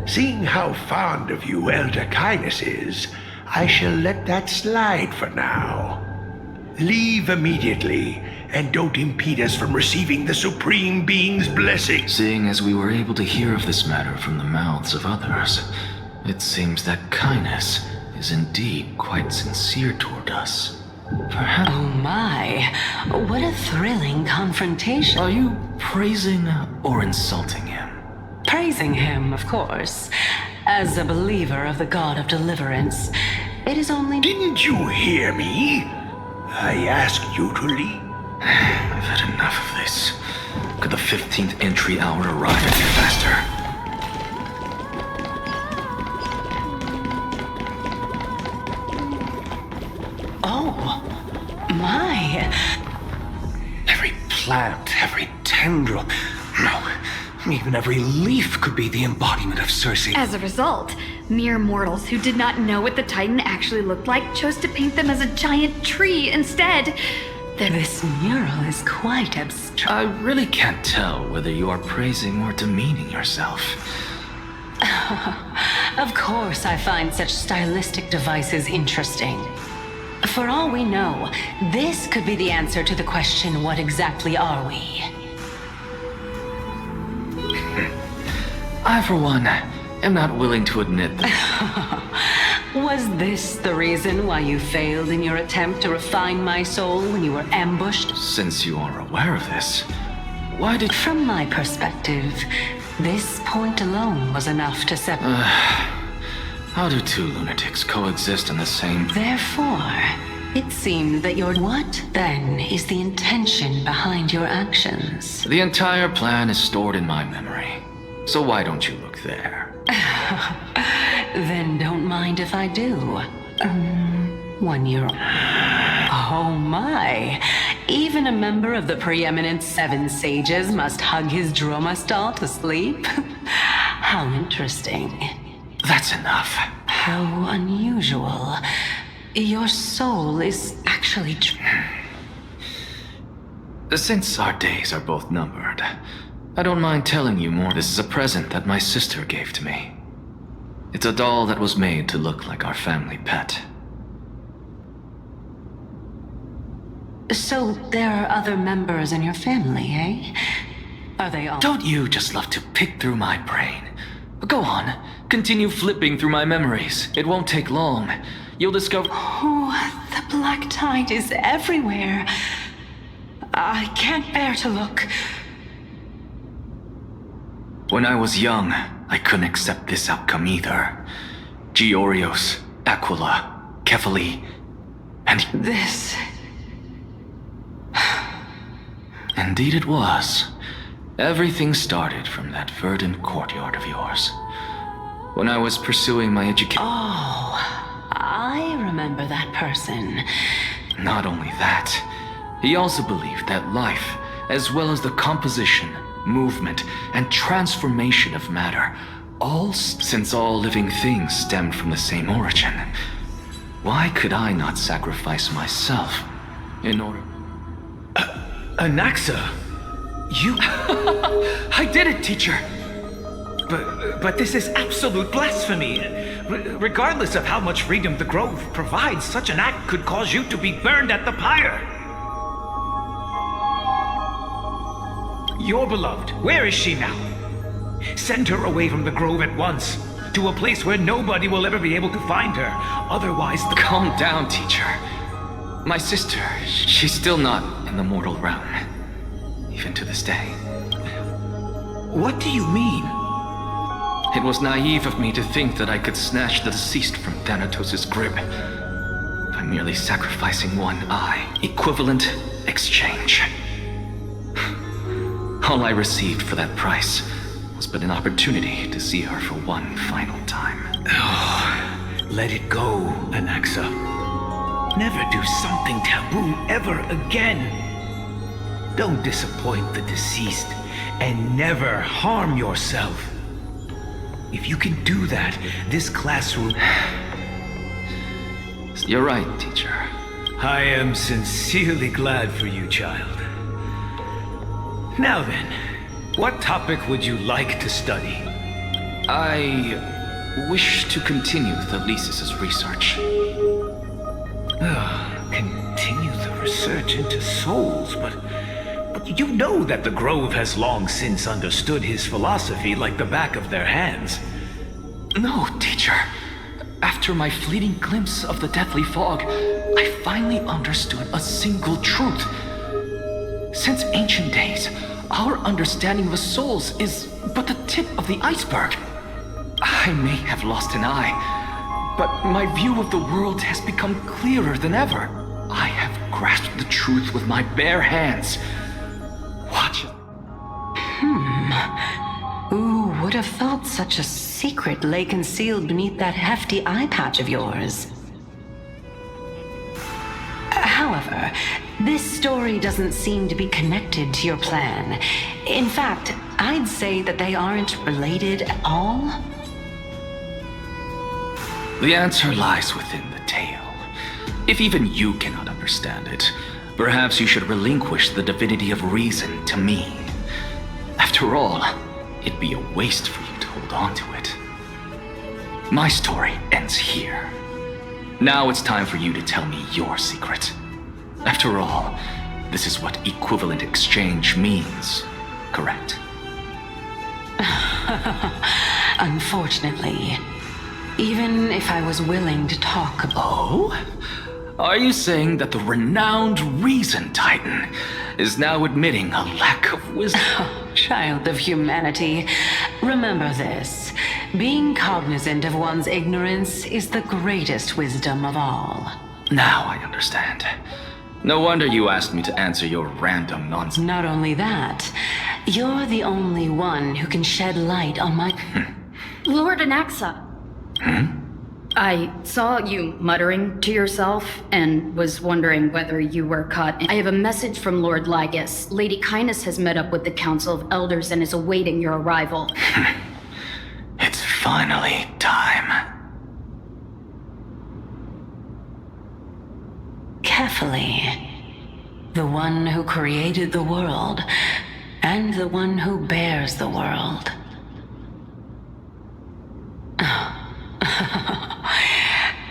Seeing how fond of you Elder Kindness is, I shall let that slide for now. Leave immediately, and don't impede us from receiving the Supreme Being's blessing. Seeing as we were able to hear of this matter from the mouths of others, it seems that Kindness is indeed quite sincere toward us. Perhaps... Oh my, what a thrilling confrontation. Are you praising or insulting him? Praising him, of course. As a believer of the God of Deliverance, it is only... Didn't you hear me? I asked you to leave. I've had enough of this. Could the 15th entry hour arrive any faster? Oh, my. Every plant, every tendril, no, even every leaf could be the embodiment of Circe. As a result, mere mortals who did not know what the Titan actually looked like chose to paint them as a giant tree instead. This mural is quite abstract. I really can't tell whether you are praising or demeaning yourself. Of course I find such stylistic devices interesting. For all we know, this could be the answer to the question, what exactly are we? I, for one, am not willing to admit that. Was this the reason why you failed in your attempt to refine my soul when you were ambushed? Since you are aware of this, why did... From my perspective, this point alone was enough to separate... How do two lunatics coexist in the same... Therefore, it seemed that your... What, then, is the intention behind your actions? The entire plan is stored in my memory. So why don't you look there? Then don't mind if I do. 1 year old. Oh my. Even a member of the preeminent Seven Sages must hug his Dromastal to sleep? How interesting. That's enough. How unusual. Your soul is actually... Since our days are both numbered, I don't mind telling you more. This is a present that my sister gave to me. It's a doll that was made to look like our family pet. So there are other members in your family, eh? Are they all... Don't you just love to pick through my brain? Go on, continue flipping through my memories. It won't take long. You'll discover... Oh, the black tide is everywhere. I can't bear to look. When I was young, I couldn't accept this outcome either. Georios, Aquila, Kefali, and... This... Indeed it was. Everything started from that verdant courtyard of yours. When I was pursuing my education... Oh, I remember that person. Not only that, he also believed that life, as well as the composition, movement, and transformation of matter, since all living things stemmed from the same origin, why could I not sacrifice myself in order... Anaxa, you... I did it, teacher! But this is absolute blasphemy. Regardless of how much freedom the Grove provides, such an act could cause you to be burned at the pyre. Your beloved, where is she now? Send her away from the Grove at once, to a place where nobody will ever be able to find her. Otherwise the... Calm down, teacher. My sister, she's still not in the mortal realm. Even to this day. What do you mean? It was naive of me to think that I could snatch the deceased from Thanatos' grip by merely sacrificing one eye. Equivalent exchange. All I received for that price was but an opportunity to see her for one final time. Oh, Let it go, Anaxa. Never do something taboo ever again. Don't disappoint the deceased, and never harm yourself. If you can do that, this classroom... You're right, teacher. I am sincerely glad for you, child. Now then, what topic would you like to study? I wish to continue Thalesis' research. Continue the research into souls, but you know that the Grove has long since understood his philosophy like the back of their hands. No, teacher. After my fleeting glimpse of the deathly fog, I finally understood a single truth. Since ancient days, our understanding of the souls is but the tip of the iceberg. I may have lost an eye, but my view of the world has become clearer than ever. I have grasped the truth with my bare hands. Watch it. Who would have thought such a secret lay concealed beneath that hefty eye patch of yours? However, this story doesn't seem to be connected to your plan. In fact, I'd say that they aren't related at all. The answer lies within the tale. If even you cannot understand it, perhaps you should relinquish the divinity of reason to me. After all, it'd be a waste for you to hold on to it. My story ends here. Now it's time for you to tell me your secret. After all, this is what equivalent exchange means, correct? Unfortunately, even if I was willing to talk about... Oh? Are you saying that the renowned Reason Titan is now admitting a lack of wisdom? Child of humanity, remember this. Being cognizant of one's ignorance is the greatest wisdom of all. Now I understand. No wonder you asked me to answer your random nonsense. Not only that, you're the only one who can shed light on my... Lord Anaxa. I saw you muttering to yourself and was wondering whether you were caught. I have a message from Lord Lygus. Lady Kindness has met up with the Council of Elders and is awaiting your arrival. It's finally time. Carefully. The one who created the world, and the one who bears the world.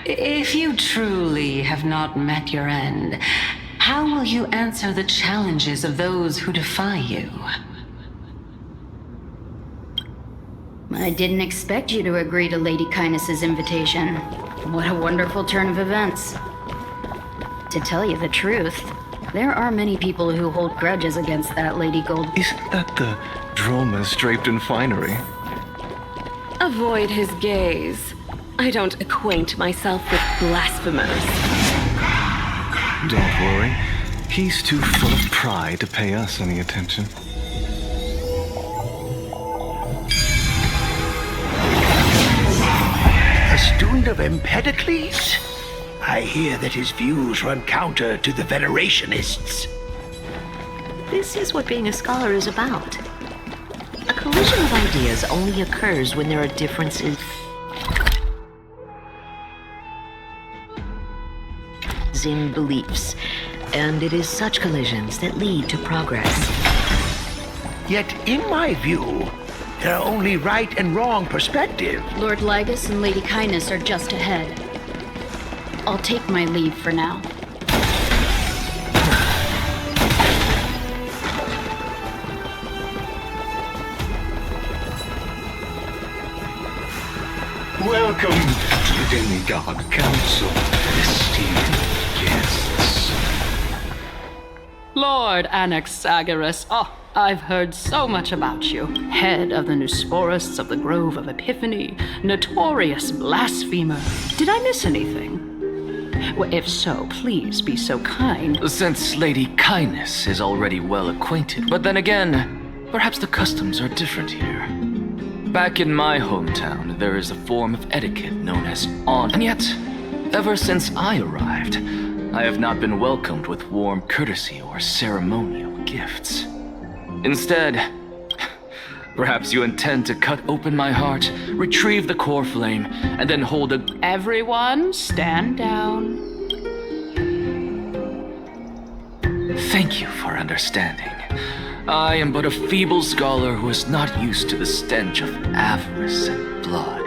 If you truly have not met your end, how will you answer the challenges of those who defy you? I didn't expect you to agree to Lady Kindness's invitation. What a wonderful turn of events. To tell you the truth, there are many people who hold grudges against that Lady Gold. Isn't that the dromas draped in finery? Avoid his gaze. I don't acquaint myself with blasphemers. Don't worry. He's too full of pride to pay us any attention. A student of Empedocles? I hear that his views run counter to the Venerationists. This is what being a scholar is about. A collision of ideas only occurs when there are differences in beliefs, and it is such collisions that lead to progress. Yet, in my view, there are only right and wrong perspectives. Lord Lygus and Lady Kindness are just ahead. I'll take my leave for now. Welcome to the Demigod Council, esteemed guests. Lord Anaxagoras, I've heard so much about you. Head of the Nusporists of the Grove of Epiphany, notorious blasphemer. Did I miss anything? Well, if so, please be so kind. Since Lady Kindness is already well acquainted, but then again, perhaps the customs are different here. Back in my hometown, there is a form of etiquette known as honor. And yet, ever since I arrived, I have not been welcomed with warm courtesy or ceremonial gifts. Instead, perhaps you intend to cut open my heart, retrieve the core flame, and then hold a... Everyone, stand down. Thank you for understanding. I am but a feeble scholar who is not used to the stench of avarice and blood.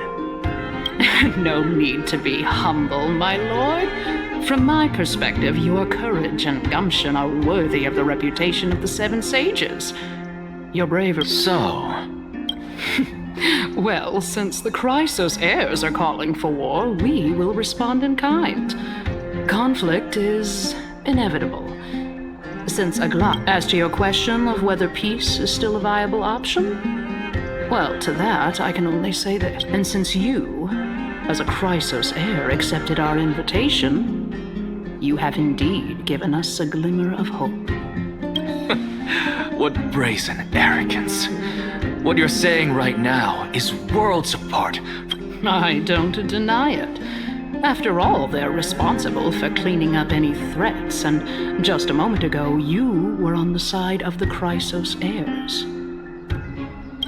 No need to be humble, my lord. From my perspective, your courage and gumption are worthy of the reputation of the Seven Sages. Your bravery... So... Well, since the Chrysos heirs are calling for war, we will respond in kind. Conflict is inevitable. Since as to your question of whether peace is still a viable option, well, to that I can only say that. And since you, as a Chrysos heir, accepted our invitation, you have indeed given us a glimmer of hope. What brazen arrogance. What you're saying right now is worlds apart. I don't deny it. After all, they're responsible for cleaning up any threats, and just a moment ago, you were on the side of the Chrysos heirs.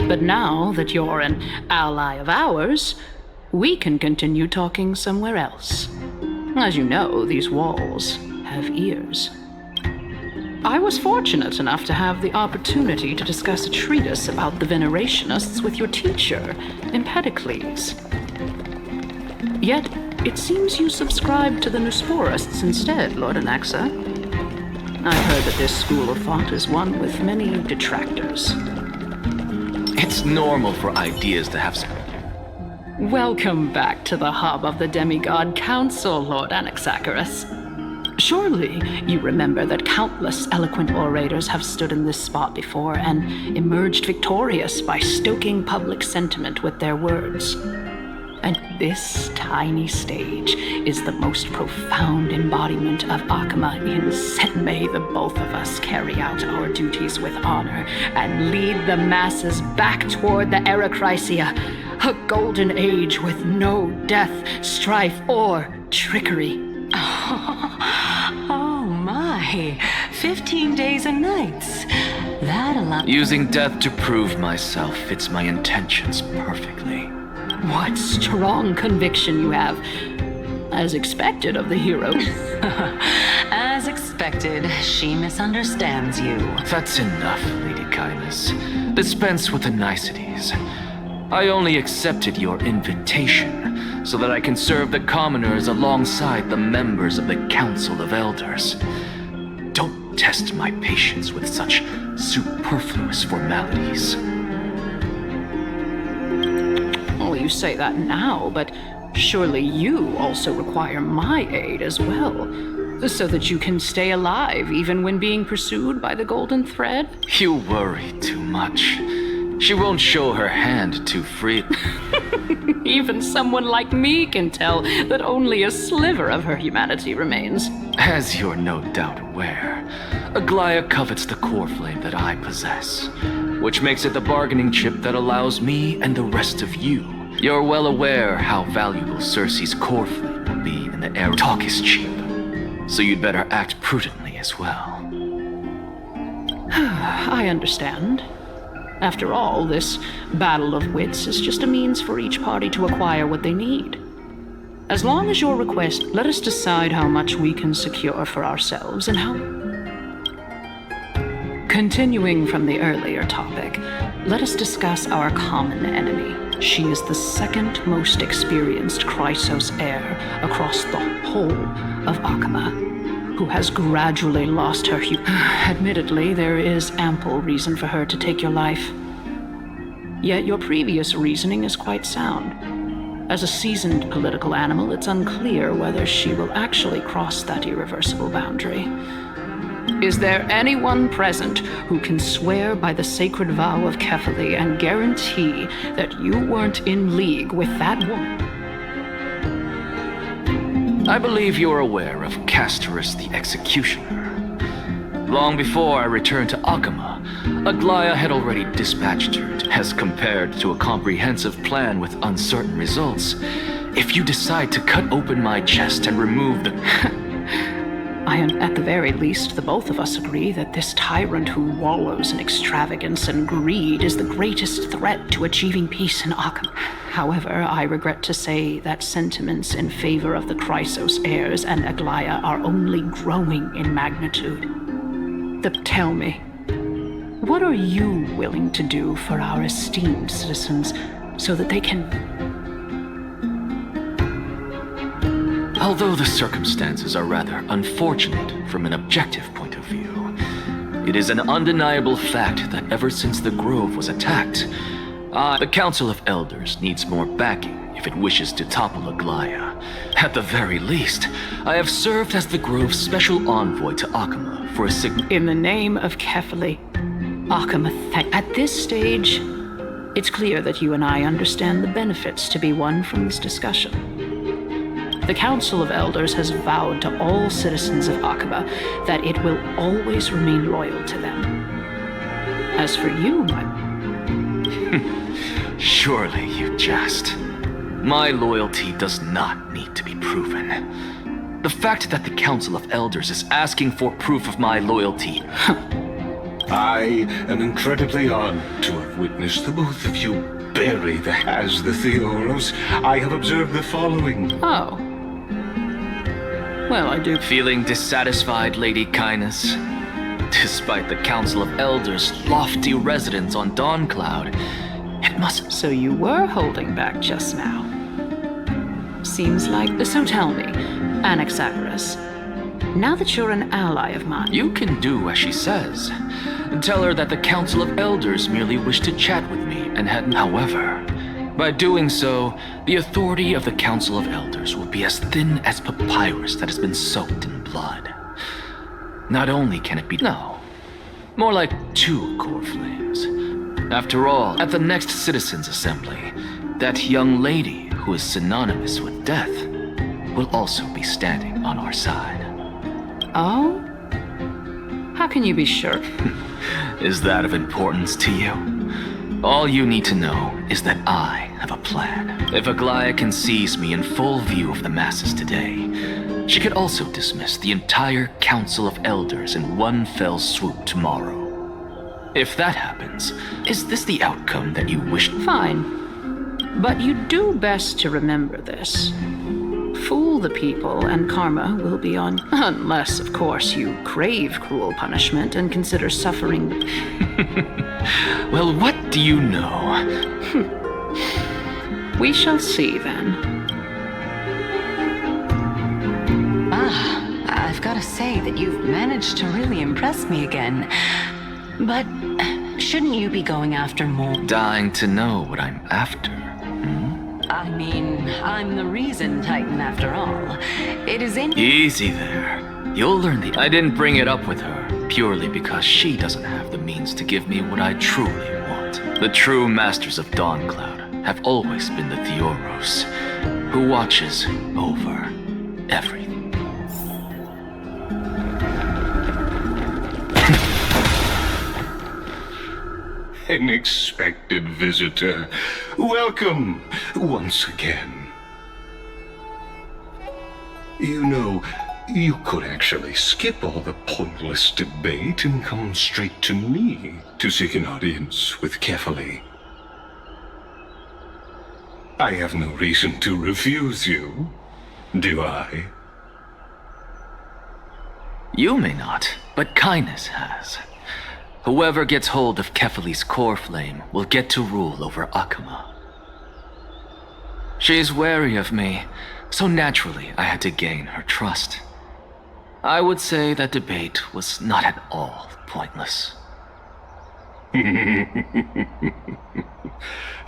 But now that you're an ally of ours, we can continue talking somewhere else. As you know, these walls have ears. I was fortunate enough to have the opportunity to discuss a treatise about the Venerationists with your teacher, Empedocles. Yet, it seems you subscribe to the Nusporists instead, Lord Anaxa. I've heard that this school of thought is one with many detractors. It's normal for ideas to have some... Welcome back to the hub of the Demigod Council, Lord Anaxagoras. Surely you remember that countless eloquent orators have stood in this spot before and emerged victorious by stoking public sentiment with their words. And this tiny stage is the most profound embodiment of Akama in set. May the both of us carry out our duties with honor and lead the masses back toward the Erechrysia, a golden age with no death, strife, or trickery. Oh my, 15 days and nights. That allows... Using death to prove myself fits my intentions perfectly. What strong conviction you have. As expected of the hero. As expected, she misunderstands you. That's enough, Lady Kindness. Dispense with the niceties. I only accepted your invitation so that I can serve the commoners alongside the members of the Council of Elders. Don't test my patience with such superfluous formalities. Well, you say that now, but surely you also require my aid as well, so that you can stay alive even when being pursued by the Golden Thread? You worry too much. She won't show her hand too freely. Even someone like me can tell that only a sliver of her humanity remains. As you're no doubt aware, Aglaya covets the core flame that I possess, which makes it the bargaining chip that allows me and the rest of you. You're well aware how valuable Cersei's core flame will be in the air. Talk is cheap, so you'd better act prudently as well. I understand. After all, this battle of wits is just a means for each party to acquire what they need. As long as your request, let us decide how much we can secure for ourselves and how... Continuing from the earlier topic, let us discuss our common enemy. She is the second most experienced Chrysos heir across the whole of Akama, who has gradually lost her Admittedly, there is ample reason for her to take your life. Yet your previous reasoning is quite sound. As a seasoned political animal, it's unclear whether she will actually cross that irreversible boundary. Is there anyone present who can swear by the sacred vow of Kefali and guarantee that you weren't in league with that woman? I believe you're aware of Castorus the Executioner. Long before I returned to Akama, Aglaya had already dispatched her, as compared to a comprehensive plan with uncertain results. If you decide to cut open my chest and remove the... At the very least, the both of us agree that this tyrant who wallows in extravagance and greed is the greatest threat to achieving peace in Arkham. However, I regret to say that sentiments in favor of the Chrysos heirs and Aglaya are only growing in magnitude. Tell me, what are you willing to do for our esteemed citizens so that they can... Although the circumstances are rather unfortunate from an objective point of view, it is an undeniable fact that ever since the Grove was attacked, the Council of Elders needs more backing if it wishes to topple Aglaya. At the very least, I have served as the Grove's special envoy to Akama for a In the name of Kefali, Akama, at this stage, it's clear that you and I understand the benefits to be won from this discussion. The Council of Elders has vowed to all citizens of Akaba that it will always remain loyal to them. As for you, Surely you jest. My loyalty does not need to be proven. The fact that the Council of Elders is asking for proof of my loyalty... I am incredibly honored to have witnessed the both of you bury the Theoros. I have observed the following. Oh. Well, I do. Feeling dissatisfied, Lady Kindness? Despite the Council of Elders' lofty residence on Dawncloud, it must... So you were holding back just now. Seems like... So tell me, Anaxagoras, now that you're an ally of mine... You can do as she says. Tell her that the Council of Elders merely wished to chat with me and had... However, by doing so, the authority of the Council of Elders will be as thin as papyrus that has been soaked in blood. Not only can it be... No. More like 2 core flames. After all, at the next Citizens' Assembly, that young lady who is synonymous with death will also be standing on our side. Oh? How can you be sure? Is that of importance to you? All you need to know is that I have a plan. If Aglaya can seize me in full view of the masses today, she could also dismiss the entire Council of Elders in one fell swoop tomorrow. If that happens, is this the outcome that you wished? Fine. But you do best to remember this. Fool the people and karma will be on... Unless, of course, you crave cruel punishment and consider suffering... Well, what do you know? We shall see, then. I've got to say that you've managed to really impress me again. But shouldn't you be going after more? Dying to know what I'm after. I mean, I'm the reason Titan after all. It is in... Easy there. You'll learn the... I didn't bring it up with her, purely because she doesn't have the means to give me what I truly want. The true masters of Dawncloud have always been the Theoros, who watches over everything. An expected visitor. Welcome once again. You know, you could actually skip all the pointless debate and come straight to me to seek an audience with Kefali. I have no reason to refuse you, do I? You may not, but Kindness has. Whoever gets hold of Kefali's core flame will get to rule over Akama. She's wary of me, so naturally I had to gain her trust. I would say that debate was not at all pointless.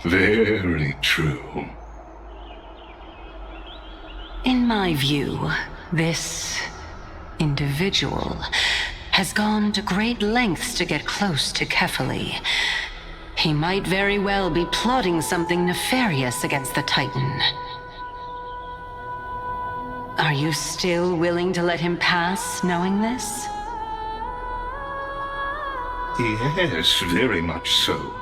Very true. In my view, this individual has gone to great lengths to get close to Kefali. He might very well be plotting something nefarious against the Titan. Are you still willing to let him pass, knowing this? Yes, very much so.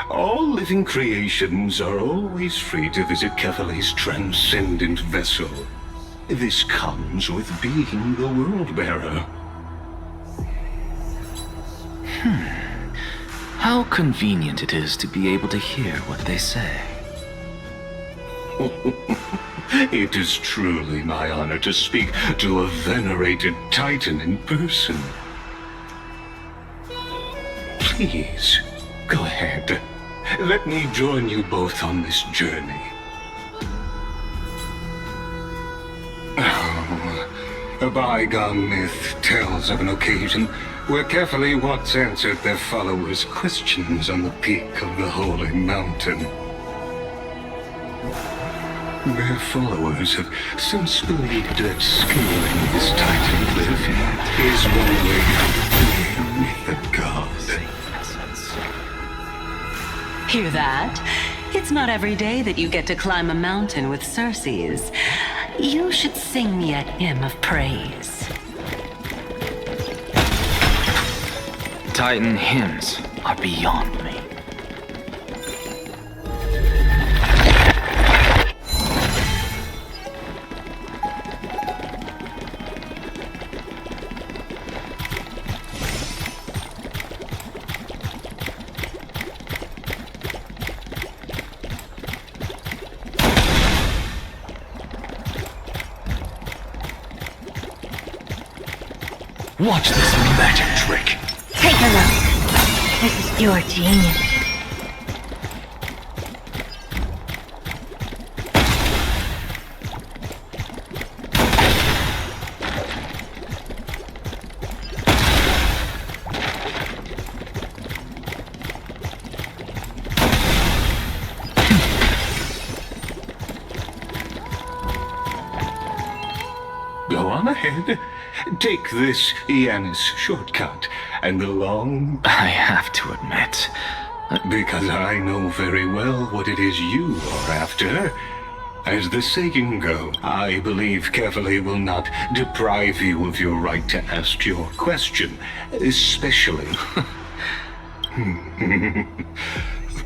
All living creations are always free to visit Kefale's transcendent vessel. This comes with being the world-bearer. How convenient it is to be able to hear what they say. It is truly my honor to speak to a venerated Titan in person. Please, go ahead. Let me join you both on this journey. Oh, a bygone myth tells of an occasion where Kefale once answered their followers' questions on the peak of the holy mountain. Their followers have since believed that scaling this Titan cliff is one way of being with the god. Hear that? It's not every day that you get to climb a mountain with Circes. You should sing me a hymn of praise. Titan hymns are beyond me. Watch this magic trick. Take a look. This is your genius. Go on ahead. Take this Iannis shortcut, and the long... I have to admit... Because I know very well what it is you are after. As the saying goes, I believe Kefale will not deprive you of your right to ask your question, especially...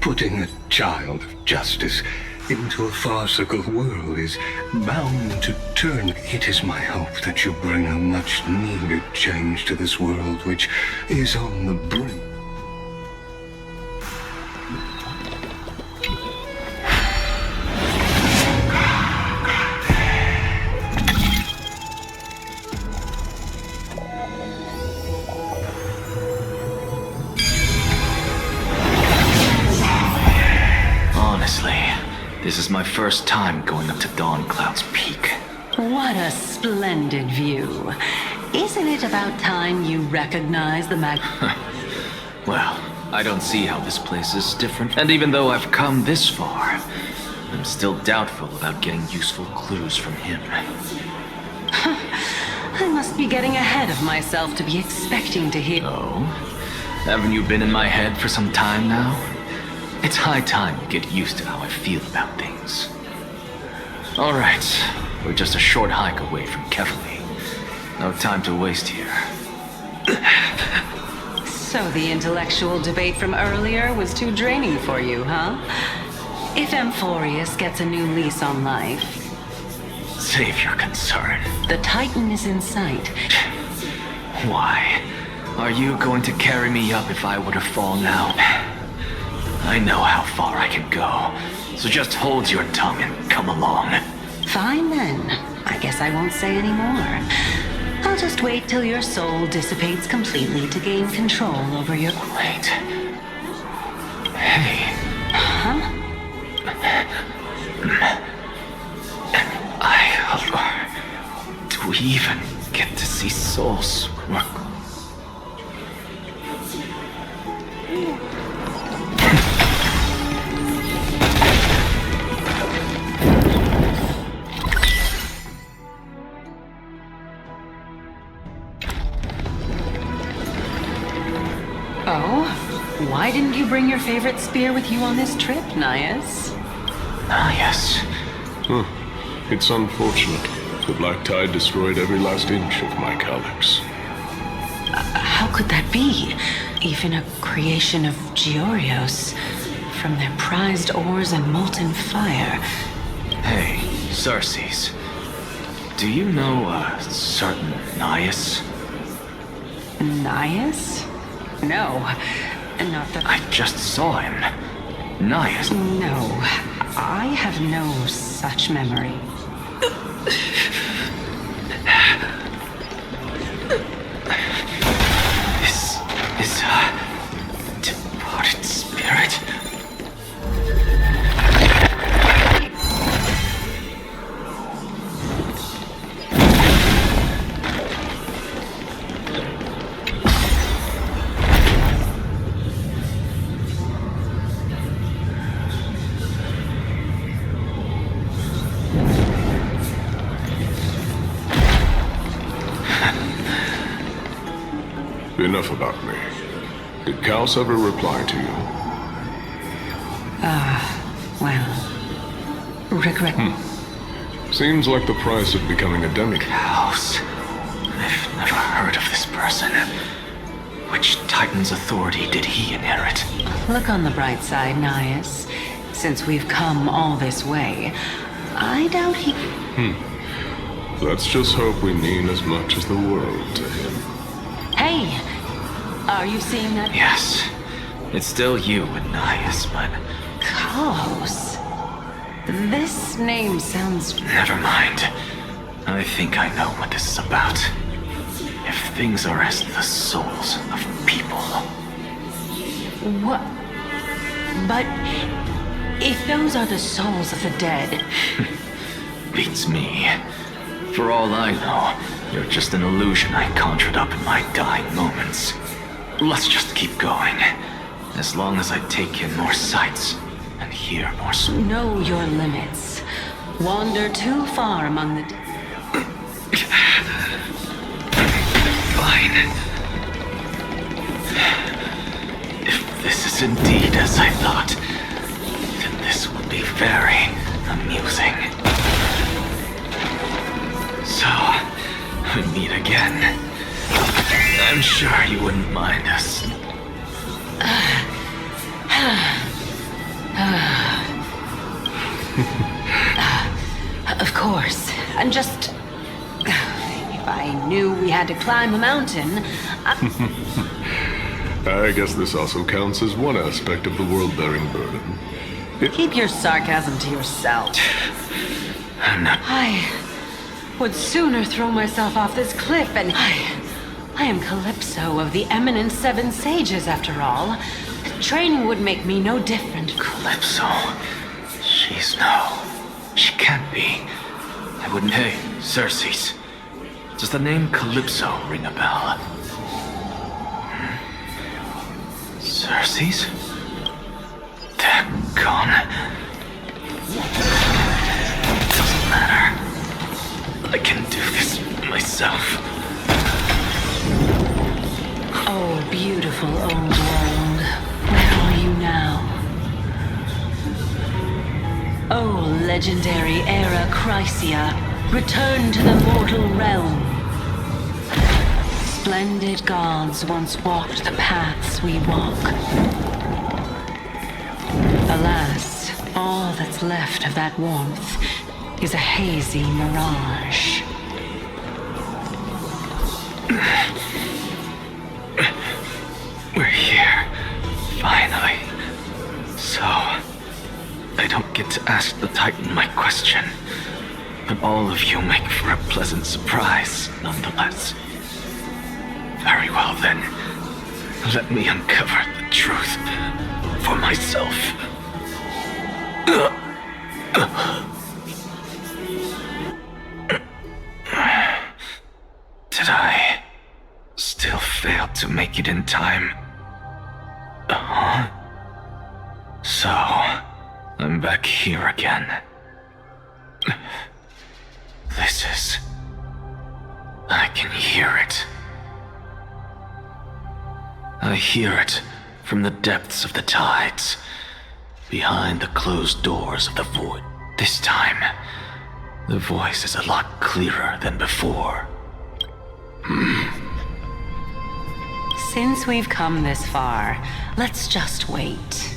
Putting a child of justice into a farcical world is bound to turn. It is my hope that you bring a much-needed change to this world, which is on the brink. This is my first time going up to Dawn Cloud's peak. What a splendid view. Isn't it about time you recognize the Well, I don't see how this place is different. And even though I've come this far, I'm still doubtful about getting useful clues from him. I must be getting ahead of myself to be expecting to hear... Oh? Haven't you been in my head for some time now? It's high time you get used to how I feel about things. Alright, we're just a short hike away from Kefale. No time to waste here. So the intellectual debate from earlier was too draining for you, huh? If Amphorius gets a new lease on life... Save your concern. The Titan is in sight. Why? Are you going to carry me up if I were to fall now? I know how far I can go, so just hold your tongue and come along. Fine then. I guess I won't say any more. I'll just wait till your soul dissipates completely to gain control over your... Wait. Hey. Huh? Do we even get to see souls work? Oh? Why didn't you bring your favorite spear with you on this trip, Nias? Nias? It's unfortunate. The black tide destroyed every last inch of my calyx. How How could that be? Even a creation of Georios, from their prized ores and molten fire. Hey, Xerxes. Do you know a certain Nias? Nias? No, not that... I just saw him. Nias. No, I have no such memory. This is a departed spirit. Enough about me. Did Kaos ever reply to you? Well, regret... Seems like the price of becoming a demigod. Kaos. I've never heard of this person. Which Titan's authority did he inherit? Look on the bright side, Nias. Since we've come all this way, I doubt he... Let's just hope we mean as much as the world to him. Hey! Are you seeing that? Yes. It's still you and Nias, but... Kaos. This name sounds... Never mind. I think I know what this is about. If things are as the souls of people... What? But... if those are the souls of the dead... Beats me. For all I know, you're just an illusion I conjured up in my dying moments. Let's just keep going. As long as I take in more sights and hear more... Know your limits. Wander too far among the... Fine. If this is indeed as I thought, then this will be very amusing. So, we meet again. I'm sure you wouldn't mind us. Of course. And just... if I knew we had to climb a mountain... I guess this also counts as one aspect of the world-bearing burden. Keep your sarcasm to yourself. I'm not... I would sooner throw myself off this cliff and... I am Calypso of the eminent Seven Sages, after all. Training would make me no different. Calypso? She's no... She can't be. I wouldn't... Hey, Xerxes. Does the name Calypso ring a bell? Xerxes? Daggone. Doesn't matter. I can do this myself. Oh, beautiful old world. Where are you now? Oh, legendary era Chrysia, return to the mortal realm. Splendid gods once walked the paths we walk. Alas, all that's left of that warmth is a hazy mirage. We're here, finally. So, I don't get to ask the Titan my question, but all of you make for a pleasant surprise, nonetheless. Very well then, let me uncover the truth for myself. Did I still fail to make it in time? So, I'm back here again. This is... I can hear it. I hear it from the depths of the tides, behind the closed doors of the void. This time, the voice is a lot clearer than before. Since we've come this far, let's just wait.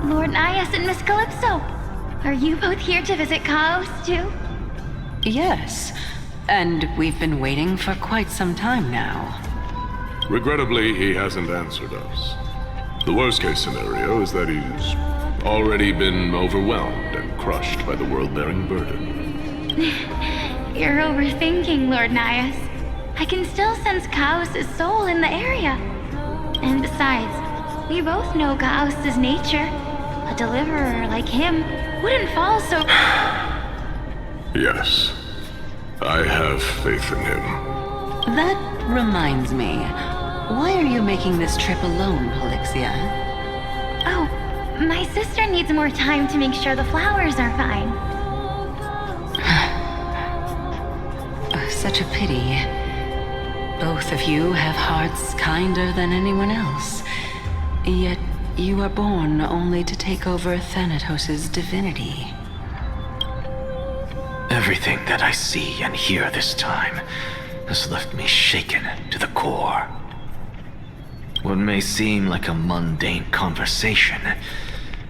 Lord Nias and Miss Calypso, are you both here to visit Chaos too? Yes, and we've been waiting for quite some time now. Regrettably, he hasn't answered us. The worst case scenario is that he's already been overwhelmed and crushed by the world-bearing burden. You're overthinking, Lord Nias. I can still sense Chaos' soul in the area. And besides, we both know Chaos' nature. A deliverer like him wouldn't fall so... Yes, I have faith in him. That reminds me. Why are you making this trip alone, Helixia? Oh, my sister needs more time to make sure the flowers are fine. Such a pity. Both of you have hearts kinder than anyone else. Yet you are born only to take over Thanatos' divinity. Everything that I see and hear this time has left me shaken to the core. What may seem like a mundane conversation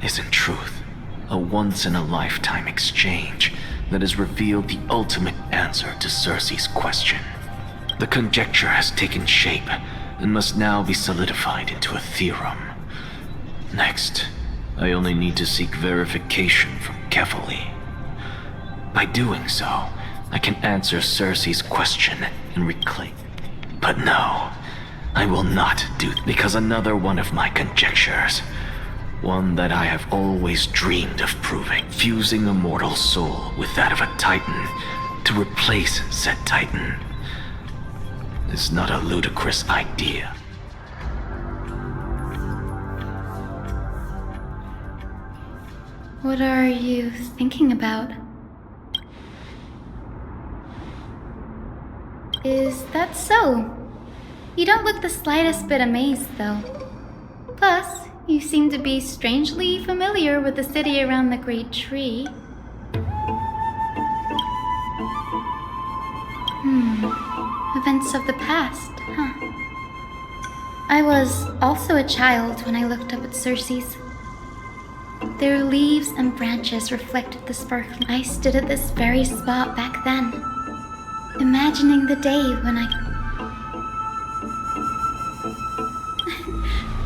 is in truth a once-in-a-lifetime exchange that has revealed the ultimate answer to Circe's question. The conjecture has taken shape and must now be solidified into a theorem. Next, I only need to seek verification from Kefali. By doing so, I can answer Circe's question and reclaim. But no, I will not do because another one of my conjectures, one that I have always dreamed of proving, fusing a mortal soul with that of a Titan to replace said Titan, is not a ludicrous idea. What are you thinking about? Is that so? You don't look the slightest bit amazed, though. Plus, you seem to be strangely familiar with the city around the Great Tree. Events of the past, huh? I was also a child when I looked up at Circe's. Their leaves and branches reflected the sparkling. I stood at this very spot back then, imagining the day when I...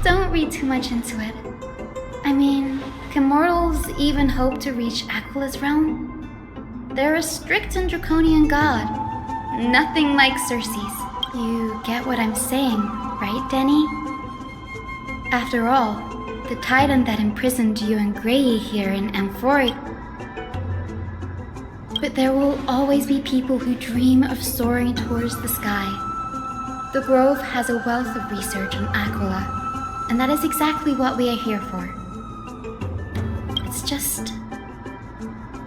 Don't read too much into it. I mean, can mortals even hope to reach Aquila's realm? They're a strict and draconian god. Nothing like Circe's. You get what I'm saying, right, Denny? After all, the titan that imprisoned you and Grey here in Amphoria. But there will always be people who dream of soaring towards the sky. The Grove has a wealth of research on Aquila, and that is exactly what we are here for. It's just...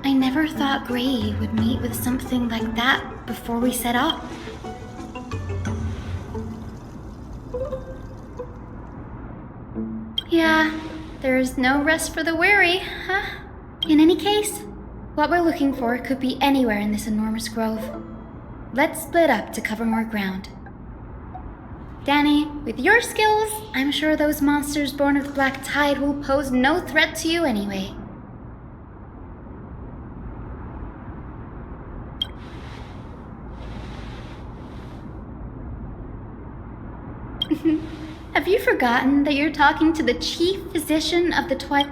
I never thought Grey would meet with something like that before we set off. Yeah, there's no rest for the weary, huh? In any case, what we're looking for could be anywhere in this enormous grove. Let's split up to cover more ground. Danny, with your skills, I'm sure those monsters born of the Black Tide will pose no threat to you anyway. Have you forgotten that you're talking to the chief physician of the Twilight?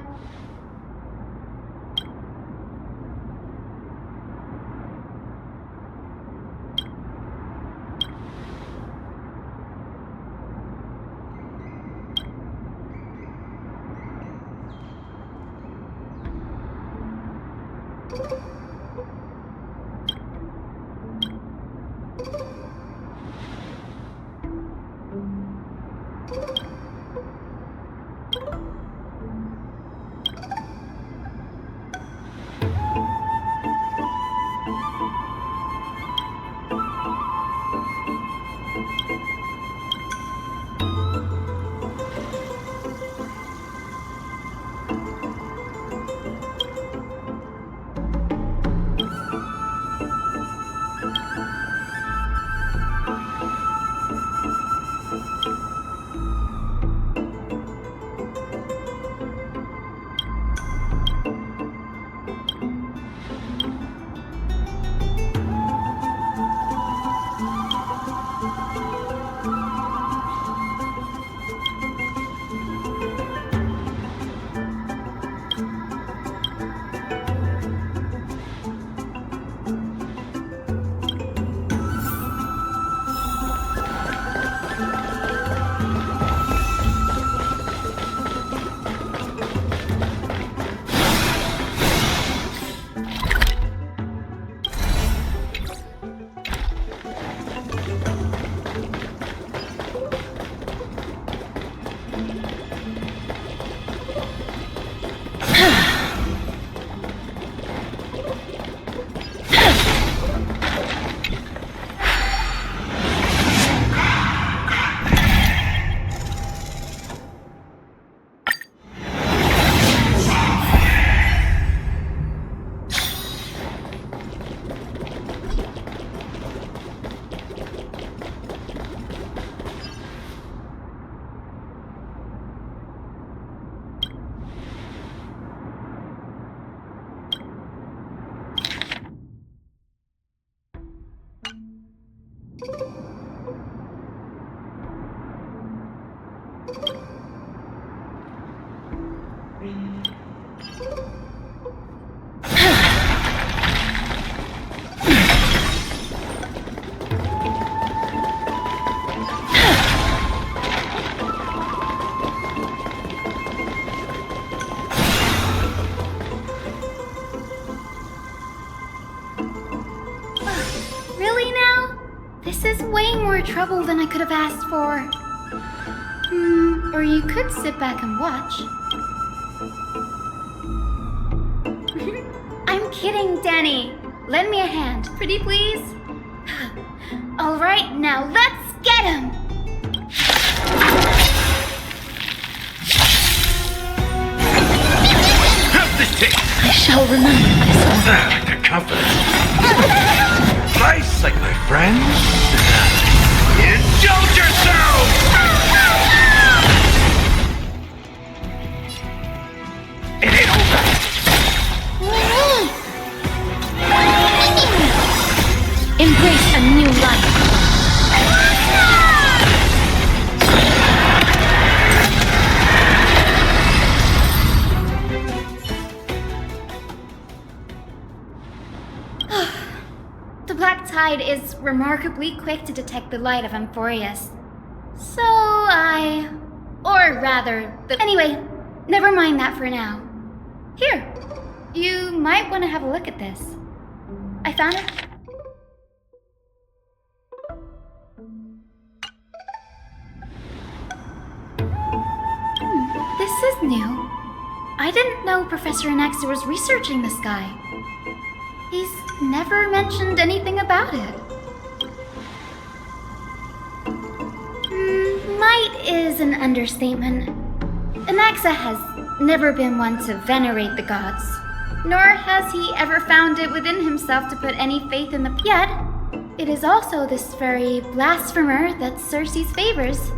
Really now? This is way more trouble than I could have asked for. Or you could sit back and watch. I'm kidding, Danny. Lend me a hand, pretty please. All right, now let's get him. Have this tick. I shall remember this one. The confidence. Slice like my friends. Indulge yourself! It ain't over. Embrace a new life. The Black Tide is remarkably quick to detect the light of Amphorius. Anyway, never mind that for now. Here, you might want to have a look at this. I found it. This is new. I didn't know Professor Anaxa was researching the sky. He's never mentioned anything about it. Might is an understatement. Anaxa has never been one to venerate the gods, nor has he ever found it within himself to put any faith in the... Yet, it is also this very blasphemer that Circe's favors.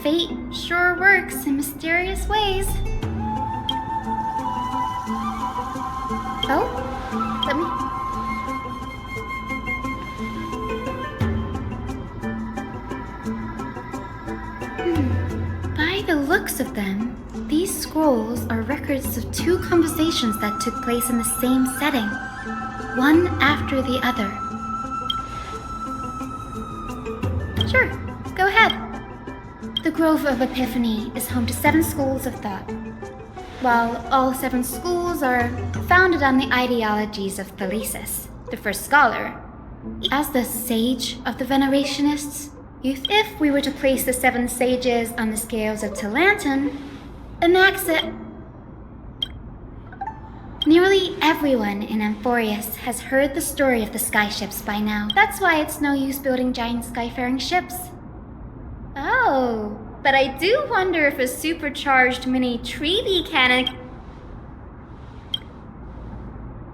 Fate sure works in mysterious ways. Oh? Let me... By the looks of them, these scrolls are records of two conversations that took place in the same setting, one after the other. Sure, go ahead. The Grove of Epiphany is home to 7 schools of thought. While all 7 schools are founded on the ideologies of Thalesis, the first scholar, as the sage of the Venerationists, if we were to place the 7 sages on the scales of Talanton, Anaxa... Nearly everyone in Amphorius has heard the story of the skyships by now. That's why it's no use building giant skyfaring ships. Oh, but I do wonder if a supercharged mini Trevi cannon...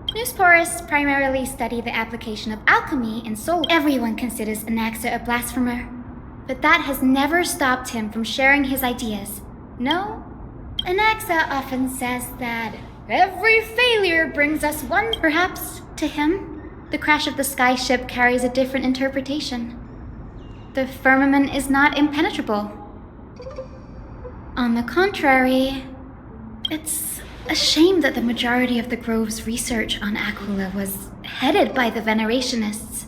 Newsporists primarily study the application of alchemy in soul. Everyone considers Anaxa a blasphemer, but that has never stopped him from sharing his ideas. No, Anaxa often says that every failure brings us one. Perhaps, to him, the crash of the skyship carries a different interpretation. The firmament is not impenetrable. On the contrary, it's a shame that the majority of the Grove's research on Aquila was headed by the Venerationists,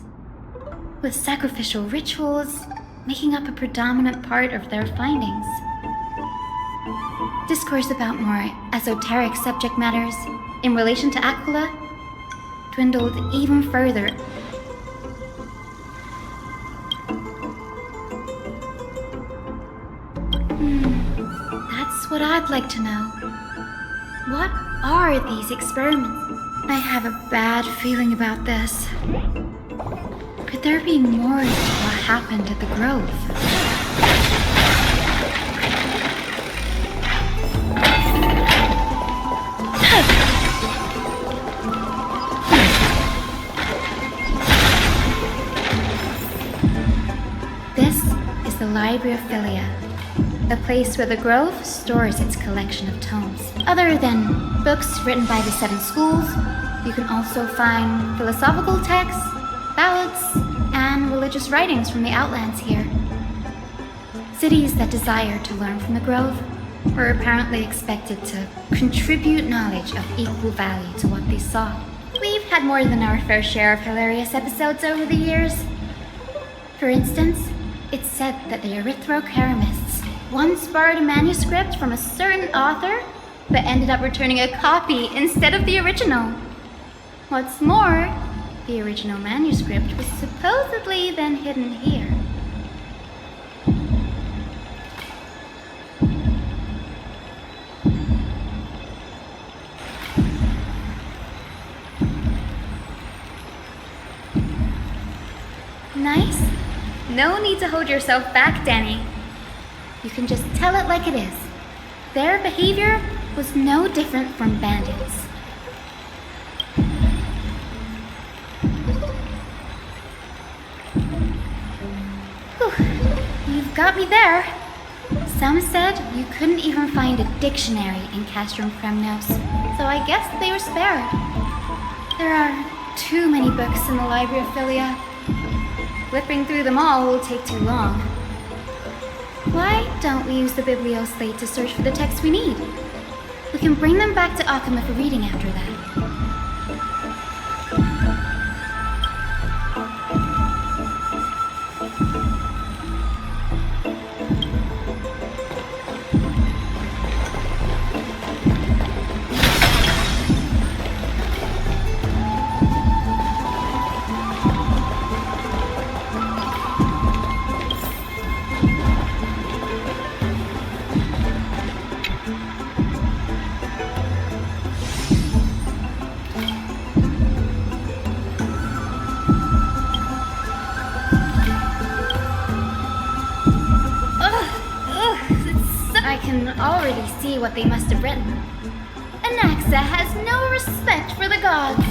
with sacrificial rituals making up a predominant part of their findings. Discourse about more esoteric subject matters in relation to Aquila dwindled even further. That's what I'd like to know. What are these experiments? I have a bad feeling about this. Could there be more to what happened at the Grove? This is the Library of Philia, a place where the Grove stores its collection of tomes. Other than books written by the 7 schools, you can also find philosophical texts, ballads, and religious writings from the Outlands here. Cities that desired to learn from the Grove were apparently expected to contribute knowledge of equal value to what they saw. We've had more than our fair share of hilarious episodes over the years. For instance, it's said that the Erythrocheramists once borrowed a manuscript from a certain author, but ended up returning a copy instead of the original. What's more, the original manuscript was supposedly then hidden here. Nice. No need to hold yourself back, Danny. You can just tell it like it is. Their behavior was no different from bandits. Whew. You've got me there. Some said you couldn't even find a dictionary in Castrum Kremnos, so I guess they were spared. There are too many books in the Library of Philia. Flipping through them all will take too long. Why don't we use the Biblioslate to search for the texts we need? We can bring them back to Akama for reading after that. Already see what they must have written. Anaxa has no respect for the gods.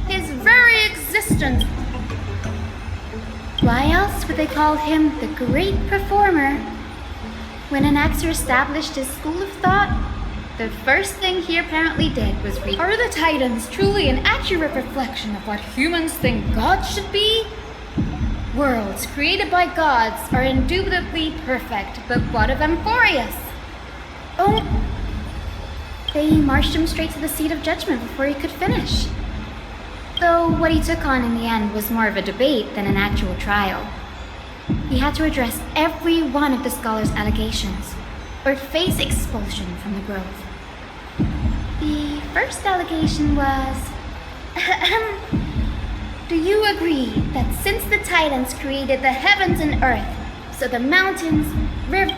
His very existence. Why else would they call him the Great Performer? When Anaxa established his school of thought, the first thing he apparently did was read, "Are the Titans truly an accurate reflection of what humans think gods should be? Worlds created by gods are indubitably perfect, but what of Amphorius? Oh, they marched him straight to the seat of judgment before he could finish. Though what he took on in the end was more of a debate than an actual trial. He had to address every one of the scholar's allegations, or face expulsion from the Grove. The first allegation was... Do you agree that since the Titans created the heavens and earth, so the mountains, rivers...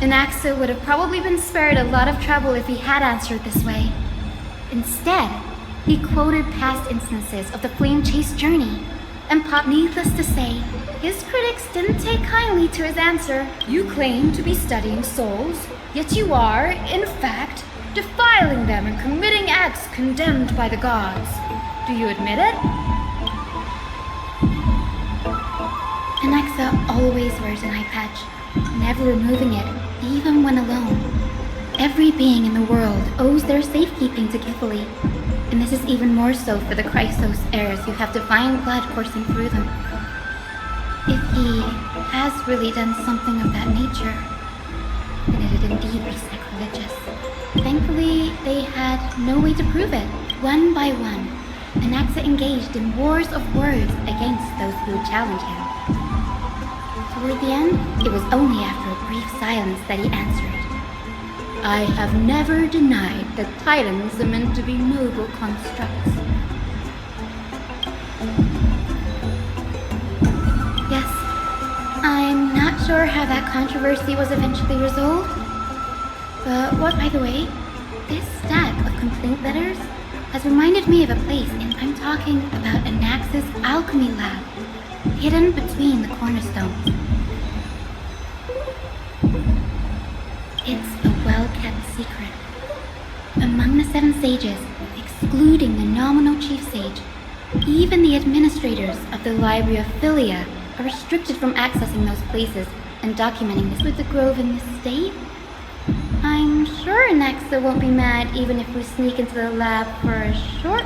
Anaxa would have probably been spared a lot of trouble if he had answered this way. Instead, he quoted past instances of the Flame Chase journey, and needless to say, his critics didn't take kindly to his answer. You claim to be studying souls, yet you are, in fact, defiling them and committing acts condemned by the gods. Do you admit it? Anaxa always wears an eye patch, never removing it, even when alone. Every being in the world owes their safekeeping to Kifili, and this is even more so for the Chrysos heirs who have divine blood coursing through them. If he has really done something of that nature, then it'd indeed be sacrilegious. Thankfully, they had no way to prove it. One by one, Anaxa engaged in wars of words against those who would challenge him. Toward the end, it was only after a brief silence that he answered. I have never denied that Titans are meant to be noble constructs. Yes, I'm not sure how that controversy was eventually resolved. But what, by the way, this stack of complaint letters has reminded me of a place, and I'm talking about Anaxa's alchemy lab, hidden between the cornerstones. It's a well-kept secret. Among the 7 sages, excluding the nominal chief sage, even the administrators of the Library of Philia are restricted from accessing those places and documenting this. With the Grove in this state, I'm sure Anaxa won't be mad even if we sneak into the lab for a short...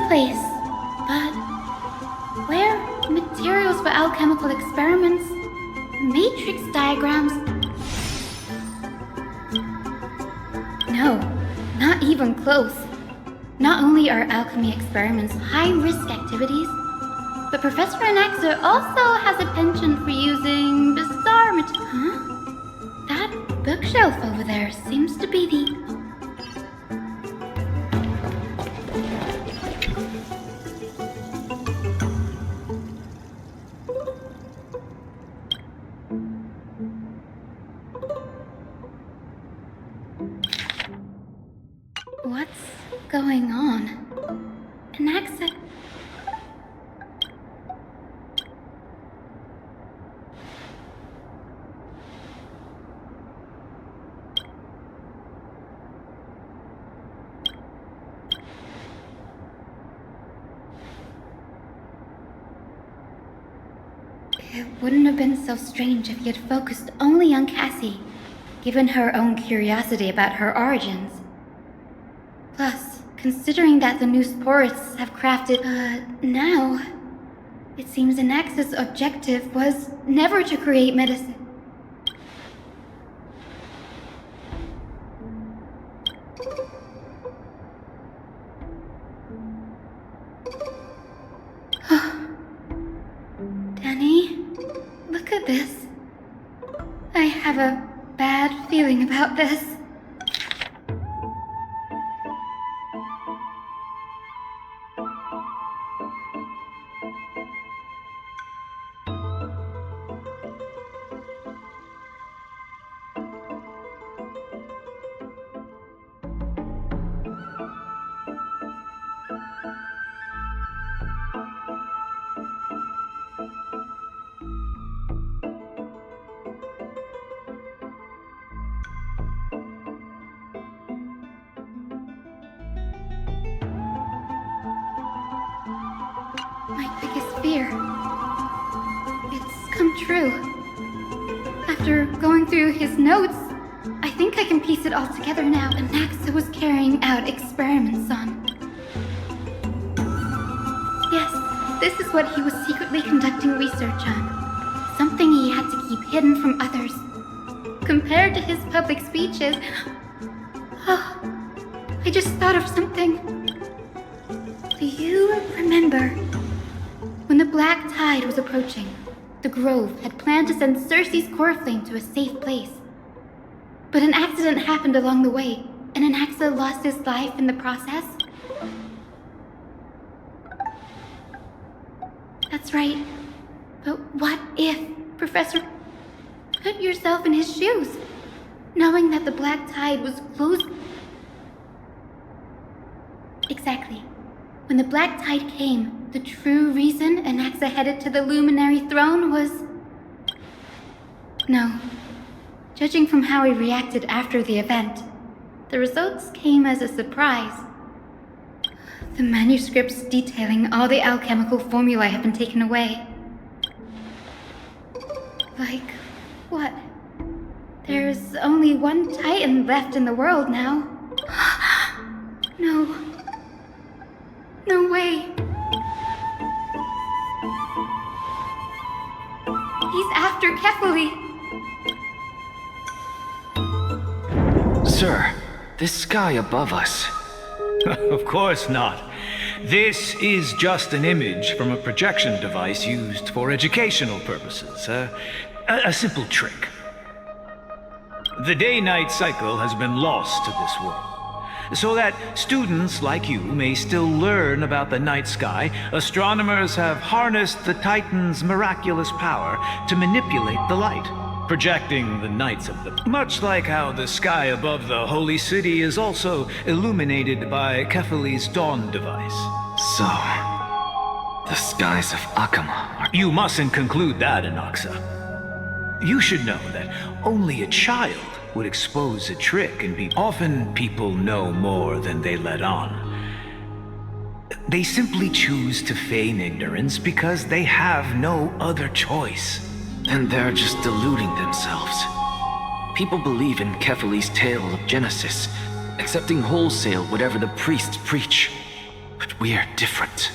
place, but where materials for alchemical experiments, matrix diagrams? No, not even close. Not only are alchemy experiments high-risk activities, but Professor Anaxa also has a penchant for using bizarre materials. Huh? That bookshelf over there seems to be the... What's going on? Anaxa... It wouldn't have been so strange if he had focused only on Cassie, given her own curiosity about her origins. Plus, considering that the new sporists have crafted, now, it seems Anaxa's objective was never to create medicine. Danny, look at this. I have a bad feeling about this. My biggest fear. It's come true. After going through his notes, I think I can piece it all together now. Anaxa was carrying out experiments on. Yes, this is what he was secretly conducting research on. Something he had to keep hidden from others. Compared to his public speeches... Oh, I just thought of something. Do you remember? When the black tide was approaching, the Grove had planned to send Cersei's core flame to a safe place. But an accident happened along the way, and Anaxa lost his life in the process. That's right. But what if, Professor... Put yourself in his shoes, knowing that the black tide was close... Exactly. When the black tide came, the true reason Anaxa headed to the Luminary Throne was... No. Judging from how he reacted after the event, the results came as a surprise. The manuscripts detailing all the alchemical formulae have been taken away. Like, what? There's only one Titan left in the world now. No. No way. He's after Kefali. Sir, this sky above us. Of course not. This is just an image from a projection device used for educational purposes. A simple trick. The day-night cycle has been lost to this world. So that students like you may still learn about the night sky, astronomers have harnessed the Titan's miraculous power to manipulate the light, projecting the nights of the... Much like how the sky above the Holy City is also illuminated by Kefali's dawn device. So, the skies of Akama are... You mustn't conclude that, Anaxa. You should know that only a child would expose a trick and be... Often people know more than they let on. They simply choose to feign ignorance because they have no other choice. And they're just deluding themselves. People believe in Kefali's tale of Genesis, accepting wholesale whatever the priests preach. But we're different.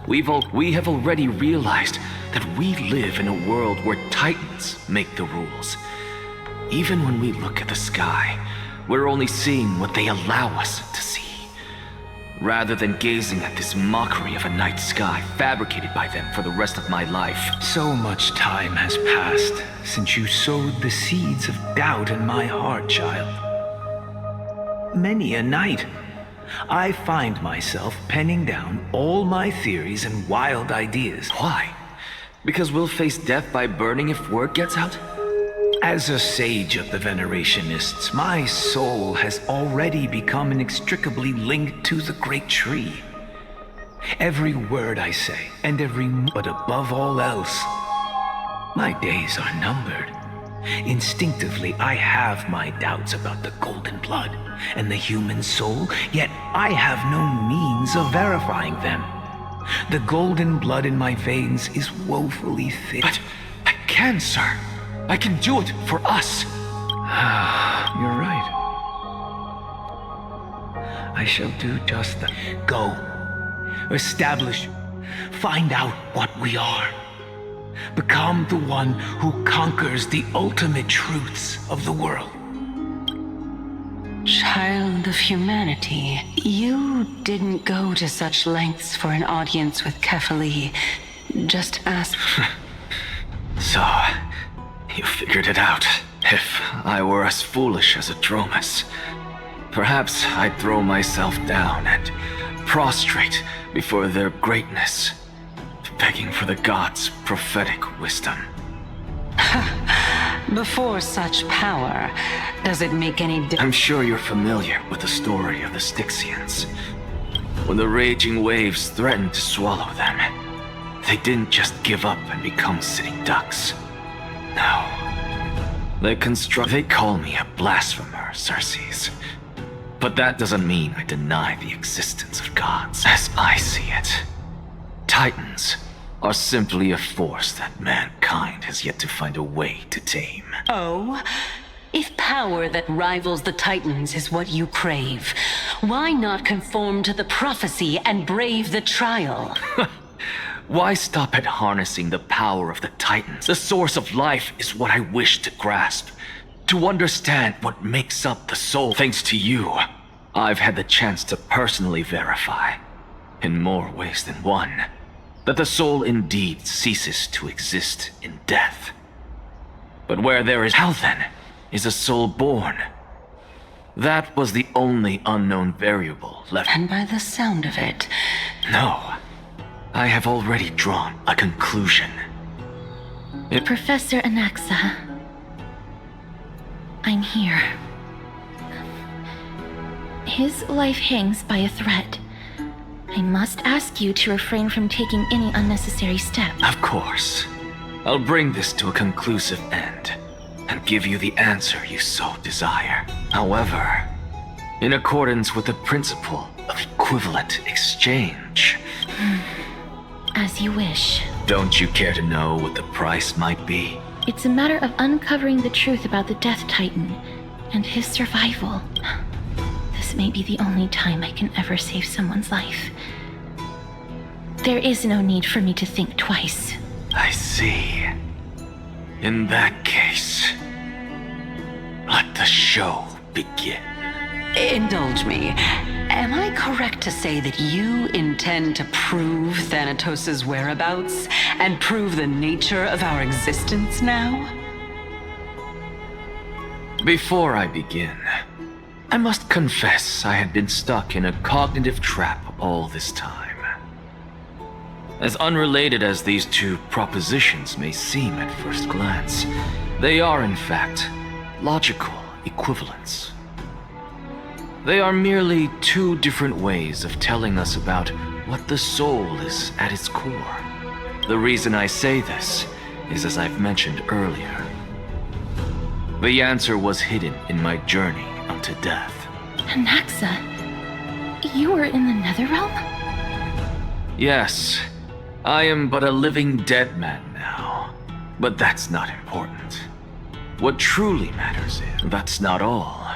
We have already realized that we live in a world where Titans make the rules. Even when we look at the sky, we're only seeing what they allow us to see, rather than gazing at this mockery of a night sky fabricated by them for the rest of my life. So much time has passed since you sowed the seeds of doubt in my heart, child. Many a night, I find myself penning down all my theories and wild ideas. Why? Because we'll face death by burning if word gets out? As a sage of the Venerationists, my soul has already become inextricably linked to the great tree. Every word I say, and but above all else, my days are numbered. Instinctively, I have my doubts about the golden blood and the human soul, yet I have no means of verifying them. The golden blood in my veins is woefully thick. But I can, sir. I can do it for us. You're right. I shall do just that. Go. Establish. Find out what we are. Become the one who conquers the ultimate truths of the world. Child of humanity, you didn't go to such lengths for an audience with Kefali. Just ask... So, you figured it out. If I were as foolish as a Dromus, perhaps I'd throw myself down and prostrate before their greatness, begging for the gods' prophetic wisdom. Before such power, does it make any difference? I'm sure you're familiar with the story of the Styxians. When the raging waves threatened to swallow them, they didn't just give up and become sitting ducks. No. They call me a blasphemer, Circes. But that doesn't mean I deny the existence of gods. As I see it, Titans are simply a force that mankind has yet to find a way to tame. Oh? If power that rivals the Titans is what you crave, why not conform to the prophecy and brave the trial? Why stop at harnessing the power of the Titans? The source of life is what I wish to grasp. To understand what makes up the soul. Thanks to you, I've had the chance to personally verify, in more ways than one, that the soul indeed ceases to exist in death. But where there is... How then is a soul born? That was the only unknown variable left. And by the sound of it... No. I have already drawn a conclusion. Professor Anaxa, I'm here. His life hangs by a thread. I must ask you to refrain from taking any unnecessary steps. Of course. I'll bring this to a conclusive end, and give you the answer you so desire. However, in accordance with the principle of equivalent exchange... As you wish. Don't you care to know what the price might be? It's a matter of uncovering the truth about the Death Titan and his survival. This may be the only time I can ever save someone's life. There is no need for me to think twice. I see. In that case, let the show begin. Indulge me. Am I correct to say that you intend to prove Thanatos' whereabouts and prove the nature of our existence now? Before I begin, I must confess I had been stuck in a cognitive trap all this time. As unrelated as these two propositions may seem at first glance, they are in fact logical equivalents. They are merely two different ways of telling us about what the soul is at its core. The reason I say this is, as I've mentioned earlier, the answer was hidden in my journey unto death. Anaxa, you were in the Netherrealm? Yes, I am but a living dead man now, but that's not important. What truly matters is, that's not all.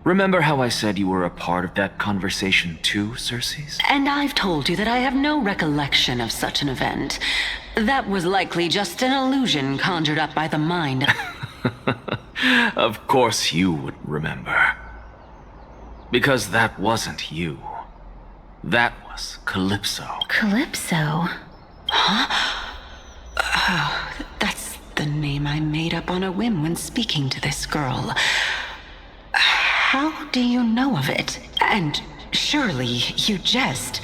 Remember how I said you were a part of that conversation too, Circes? And I've told you that I have no recollection of such an event. That was likely just an illusion conjured up by the mind. Of course you would remember. Because that wasn't you. That was Calypso. Calypso? Huh? Oh, that's the name I made up on a whim when speaking to this girl. How do you know of it? And surely you jest.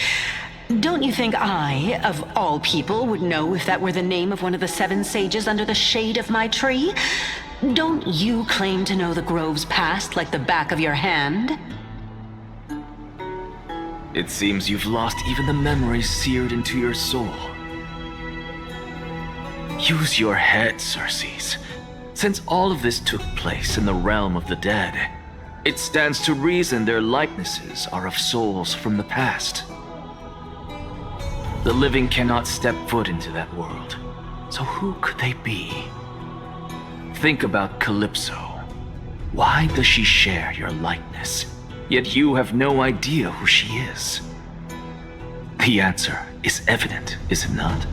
Don't you think I, of all people, would know if that were the name of one of the 7 sages under the shade of my tree? Don't you claim to know the Grove's past like the back of your hand? It seems you've lost even the memories seared into your soul. Use your head, Circes. Since all of this took place in the realm of the dead, it stands to reason their likenesses are of souls from the past. The living cannot step foot into that world, so who could they be? Think about Calypso. Why does she share your likeness, yet you have no idea who she is? The answer is evident, is it not?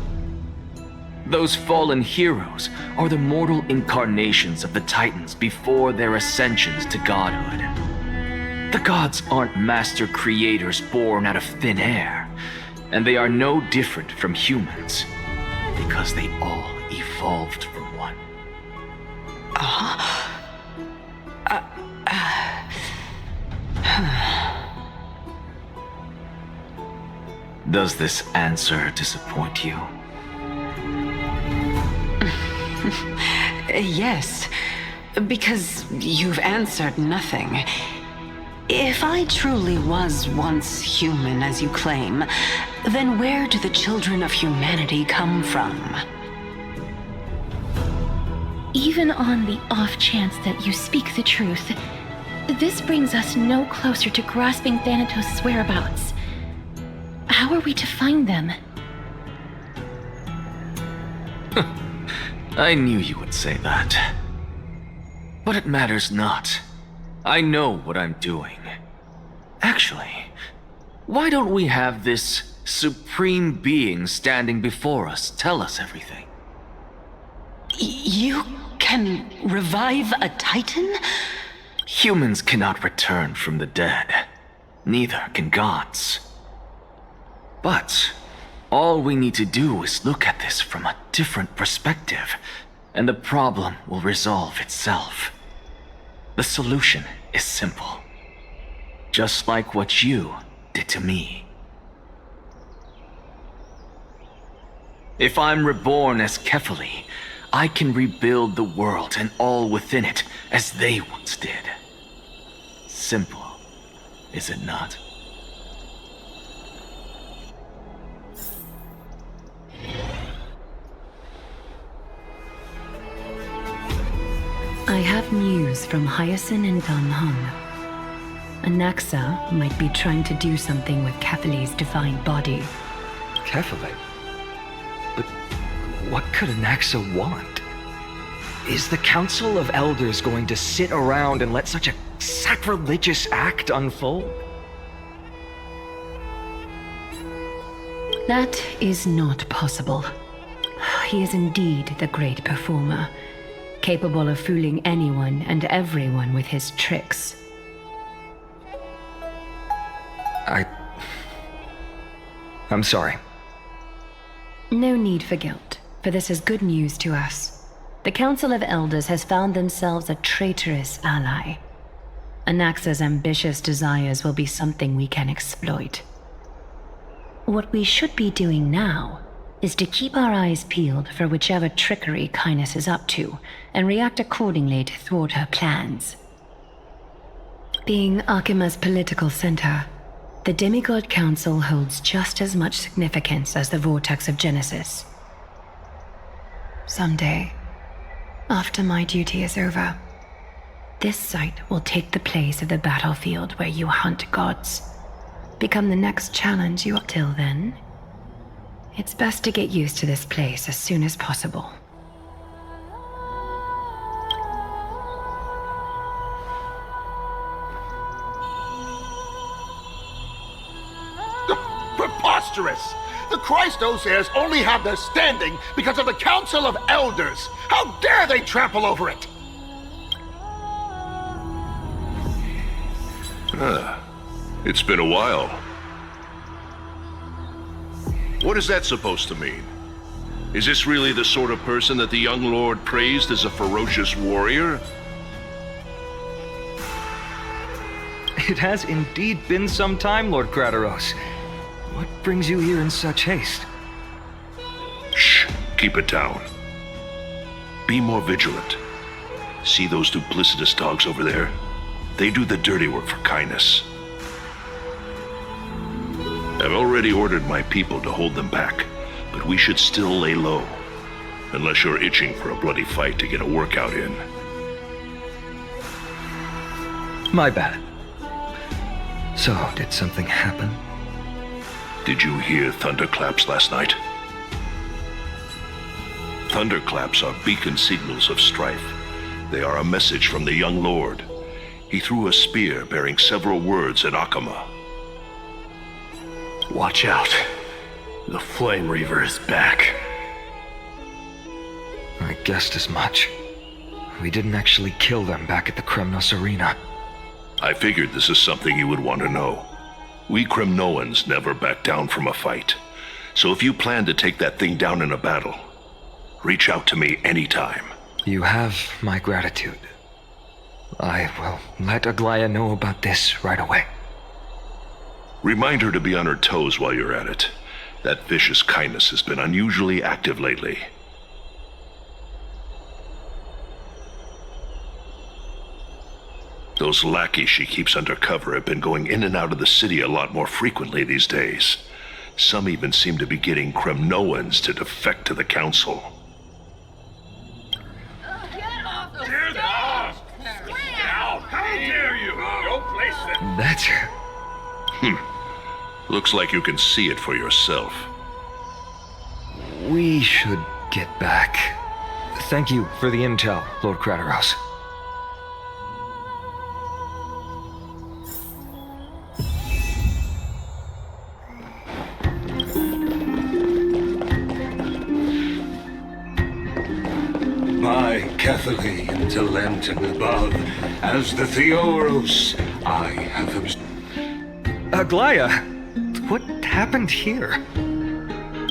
Those fallen heroes are the mortal incarnations of the Titans before their ascensions to godhood. The gods aren't master creators born out of thin air, and they are no different from humans, because they all evolved from one. Does this answer disappoint you? Yes, because you've answered nothing. If I truly was once human, as you claim, then where do the children of humanity come from? Even on the off chance that you speak the truth, this brings us no closer to grasping Thanatos' whereabouts. How are we to find them? I knew you would say that. But it matters not. I know what I'm doing. Actually, why don't we have this supreme being standing before us tell us everything? You can revive a Titan? Humans cannot return from the dead. Neither can gods. But all we need to do is look at this from a different perspective, and the problem will resolve itself. The solution is simple. Just like what you did to me. If I'm reborn as Kefali, I can rebuild the world and all within it as they once did. Simple, is it not? I have news from Hyacinth and Damhung. Anaxa might be trying to do something with Kefali's divine body. Kefali? But what could Anaxa want? Is the Council of Elders going to sit around and let such a sacrilegious act unfold? That is not possible. He is indeed the great performer, capable of fooling anyone and everyone with his tricks. I'm sorry. No need for guilt, for this is good news to us. The Council of Elders has found themselves a traitorous ally. Anaxa's ambitious desires will be something we can exploit. What we should be doing now is to keep our eyes peeled for whichever trickery Kynus is up to, and react accordingly to thwart her plans. Being Akima's political center, the Demigod Council holds just as much significance as the Vortex of Genesis. Someday, after my duty is over, this site will take the place of the battlefield where you hunt gods. Become the next challenge you... Till then, it's best to get used to this place as soon as possible. Preposterous! The Christos-heirs only have their standing because of the Council of Elders! How dare they trample over it! It's been a while. What is that supposed to mean? Is this really the sort of person that the young lord praised as a ferocious warrior? It has indeed been some time, Lord Kratos. What brings you here in such haste? Shh, keep it down. Be more vigilant. See those duplicitous dogs over there? They do the dirty work for Kynus. I've already ordered my people to hold them back, but we should still lay low. Unless you're itching for a bloody fight to get a workout in. My bad. So, did something happen? Did you hear thunderclaps last night? Thunderclaps are beacon signals of strife. They are a message from the young lord. He threw a spear bearing several words at Akama. Watch out. The Flame Reaver is back. I guessed as much. We didn't actually kill them back at the Kremnos Arena. I figured this is something you would want to know. We Kremnoans never back down from a fight. So if you plan to take that thing down in a battle, reach out to me anytime. You have my gratitude. I will let Aglaya know about this right away. Remind her to be on her toes while you're at it. That vicious Kynus has been unusually active lately. Those lackeys she keeps undercover have been going in and out of the city a lot more frequently these days. Some even seem to be getting Kremnoans to defect to the council. How dare you! Don't place them! That's her. Looks like you can see it for yourself. We should get back. Thank you for the intel, Lord Kratos. My Catherine to lantern above, as the Theoros, I have Aglaya, what happened here?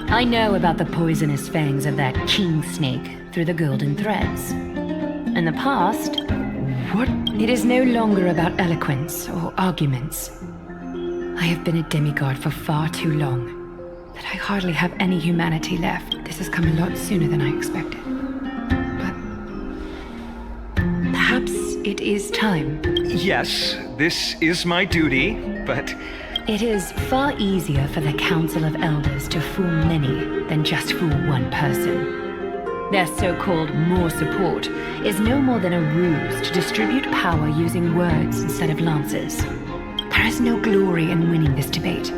I know about the poisonous fangs of that king snake through the golden threads. In the past, it is no longer about eloquence or arguments. I have been a demigod for far too long that I hardly have any humanity left. This has come a lot sooner than I expected. Perhaps it is time. Yes, this is my duty, but... It is far easier for the Council of Elders to fool many than just fool one person. Their so-called more support is no more than a ruse to distribute power using words instead of lances. There is no glory in winning this debate,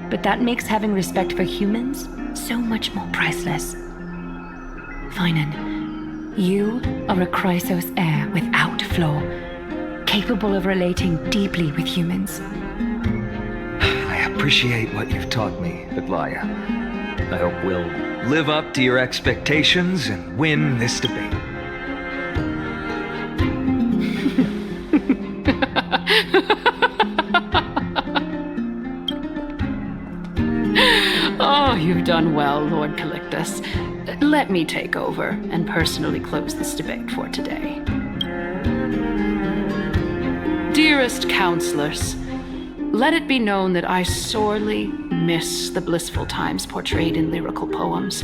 but that makes having respect for humans so much more priceless. Finan, you are a Chrysos heir without flaw, capable of relating deeply with humans. I appreciate what you've taught me, Aglaya. I hope we'll live up to your expectations and win this debate. Oh, you've done well, Lord Calictus. let me take over and personally close this debate for today. Dearest counselors, let it be known that I sorely miss the blissful times portrayed in lyrical poems.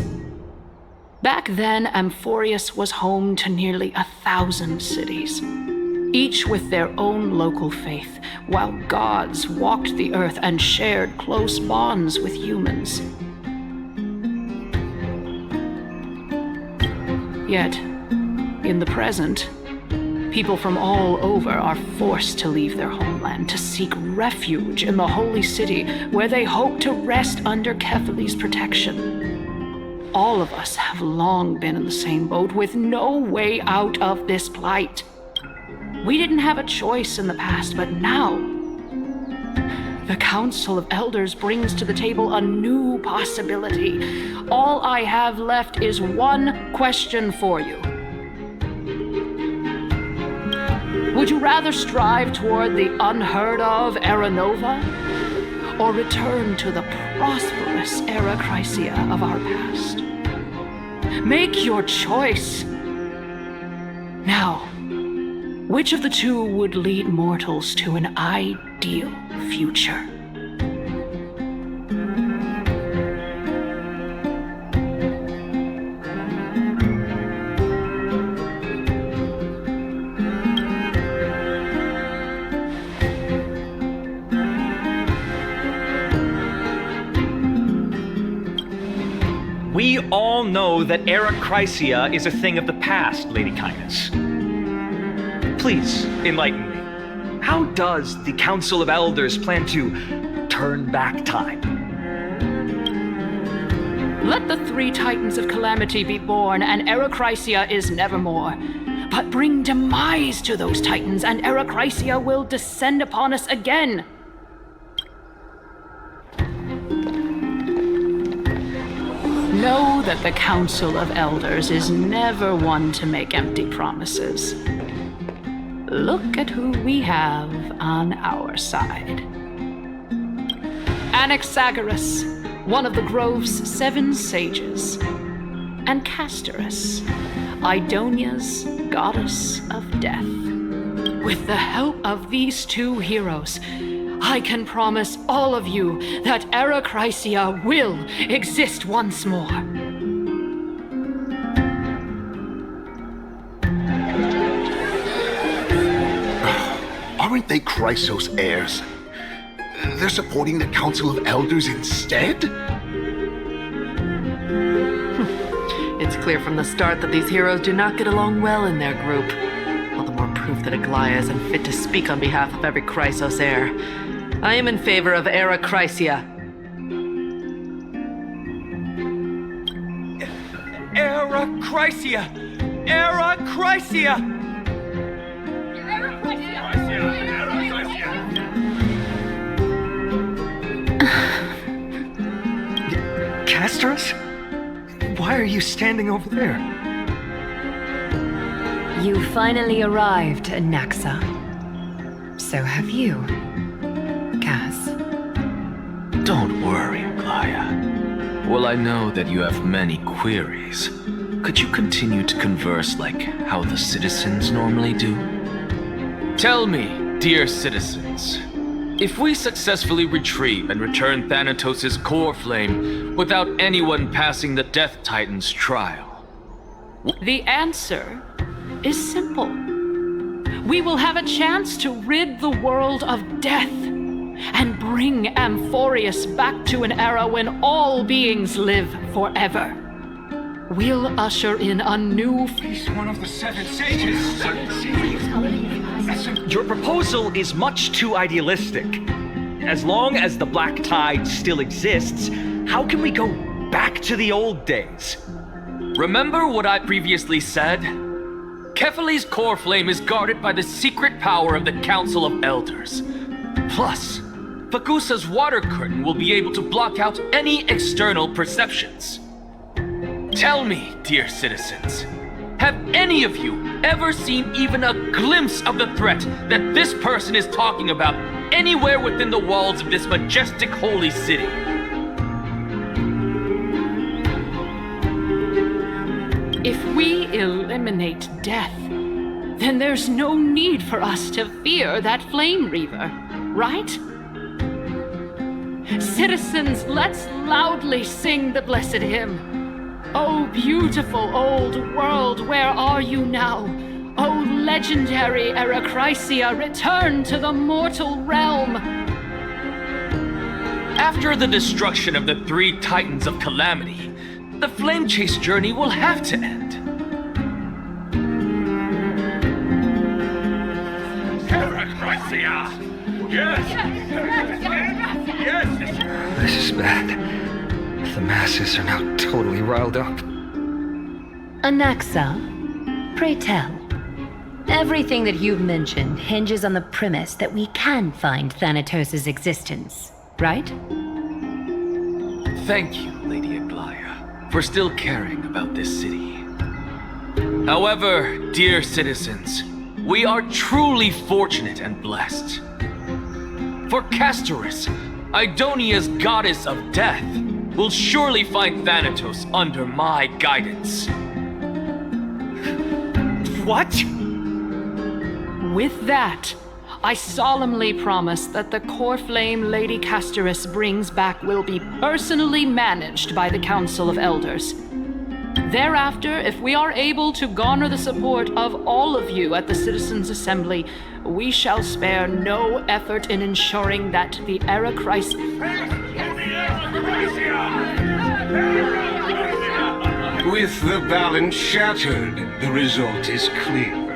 Back then, Amphorius was home to nearly 1,000 cities, each with their own local faith, while gods walked the earth and shared close bonds with humans. Yet, in the present, people from all over are forced to leave their homeland to seek refuge in the holy city where they hope to rest under Kefali's protection. All of us have long been in the same boat with no way out of this plight. We didn't have a choice in the past, but now the Council of Elders brings to the table a new possibility. All I have left is one question for you. Would you rather strive toward the unheard of Era Nova, or return to the prosperous Era Chrysia of our past? Make your choice. Now, which of the two would lead mortals to an ideal future? We all know that Era Chrysia is a thing of the past, Lady Kindness. Please, enlighten me. How does the Council of Elders plan to turn back time? Let the 3 Titans of Calamity be born, and Era Chrysia is nevermore. But bring demise to those Titans, and Era Chrysia will descend upon us again. Know that the Council of Elders is never one to make empty promises. Look at who we have on our side. Anaxagoras, one of the Grove's 7 sages, and Castorus, Idonia's goddess of death. With the help of these 2 heroes, I can promise all of you that Era Chrysia will exist once more. Aren't they Chrysos heirs? They're supporting the Council of Elders instead? It's clear from the start that these heroes do not get along well in their group. All the more proof that Aglaya is unfit to speak on behalf of every Chrysos heir. I am in favor of Era Chrysia. Era Chrysia! Era Chrysia! Castorus? Why are you standing over there? You finally arrived, Anaxa. So have you, Kaz. Don't worry, Aglaya. Well, I know that you have many queries. Could you continue to converse like how the citizens normally do? Tell me, dear citizens, if we successfully retrieve and return Thanatos' core flame without anyone passing the Death Titan's trial... The answer is simple. We will have a chance to rid the world of death and bring Amphorius back to an era when all beings live forever. We'll usher in a new... He's one of the 7 sages. Your proposal is much too idealistic. As long as the Black Tide still exists, how can we go back to the old days? Remember what I previously said? Kefali's core flame is guarded by the secret power of the Council of Elders. Plus, Fagusa's water curtain will be able to block out any external perceptions. Tell me, dear citizens, have any of you ever seen even a glimpse of the threat that this person is talking about anywhere within the walls of this majestic holy city? If we eliminate death, then there's no need for us to fear that Flame Reaver, right? Citizens, let's loudly sing the blessed hymn. Oh, beautiful old world, where are you now? Oh, legendary Erechrysia, return to the mortal realm. After the destruction of the 3 Titans of Calamity, the Flame Chase journey will have to end. Erechrysia! Yes! Yes! This is bad. The masses are now totally riled up. Anaxa, pray tell. Everything that you've mentioned hinges on the premise that we can find Thanatos' existence, right? Thank you, Lady Aglaya, for still caring about this city. However, dear citizens, we are truly fortunate and blessed. For Castorus, Idonia's goddess of death, will surely find Thanatos under my guidance. What? With that, I solemnly promise that the core flame Lady Castorus brings back will be personally managed by the Council of Elders. Thereafter, if we are able to garner the support of all of you at the Citizens' Assembly, we shall spare no effort in ensuring that the Erechrysia... With the balance shattered, the result is clear.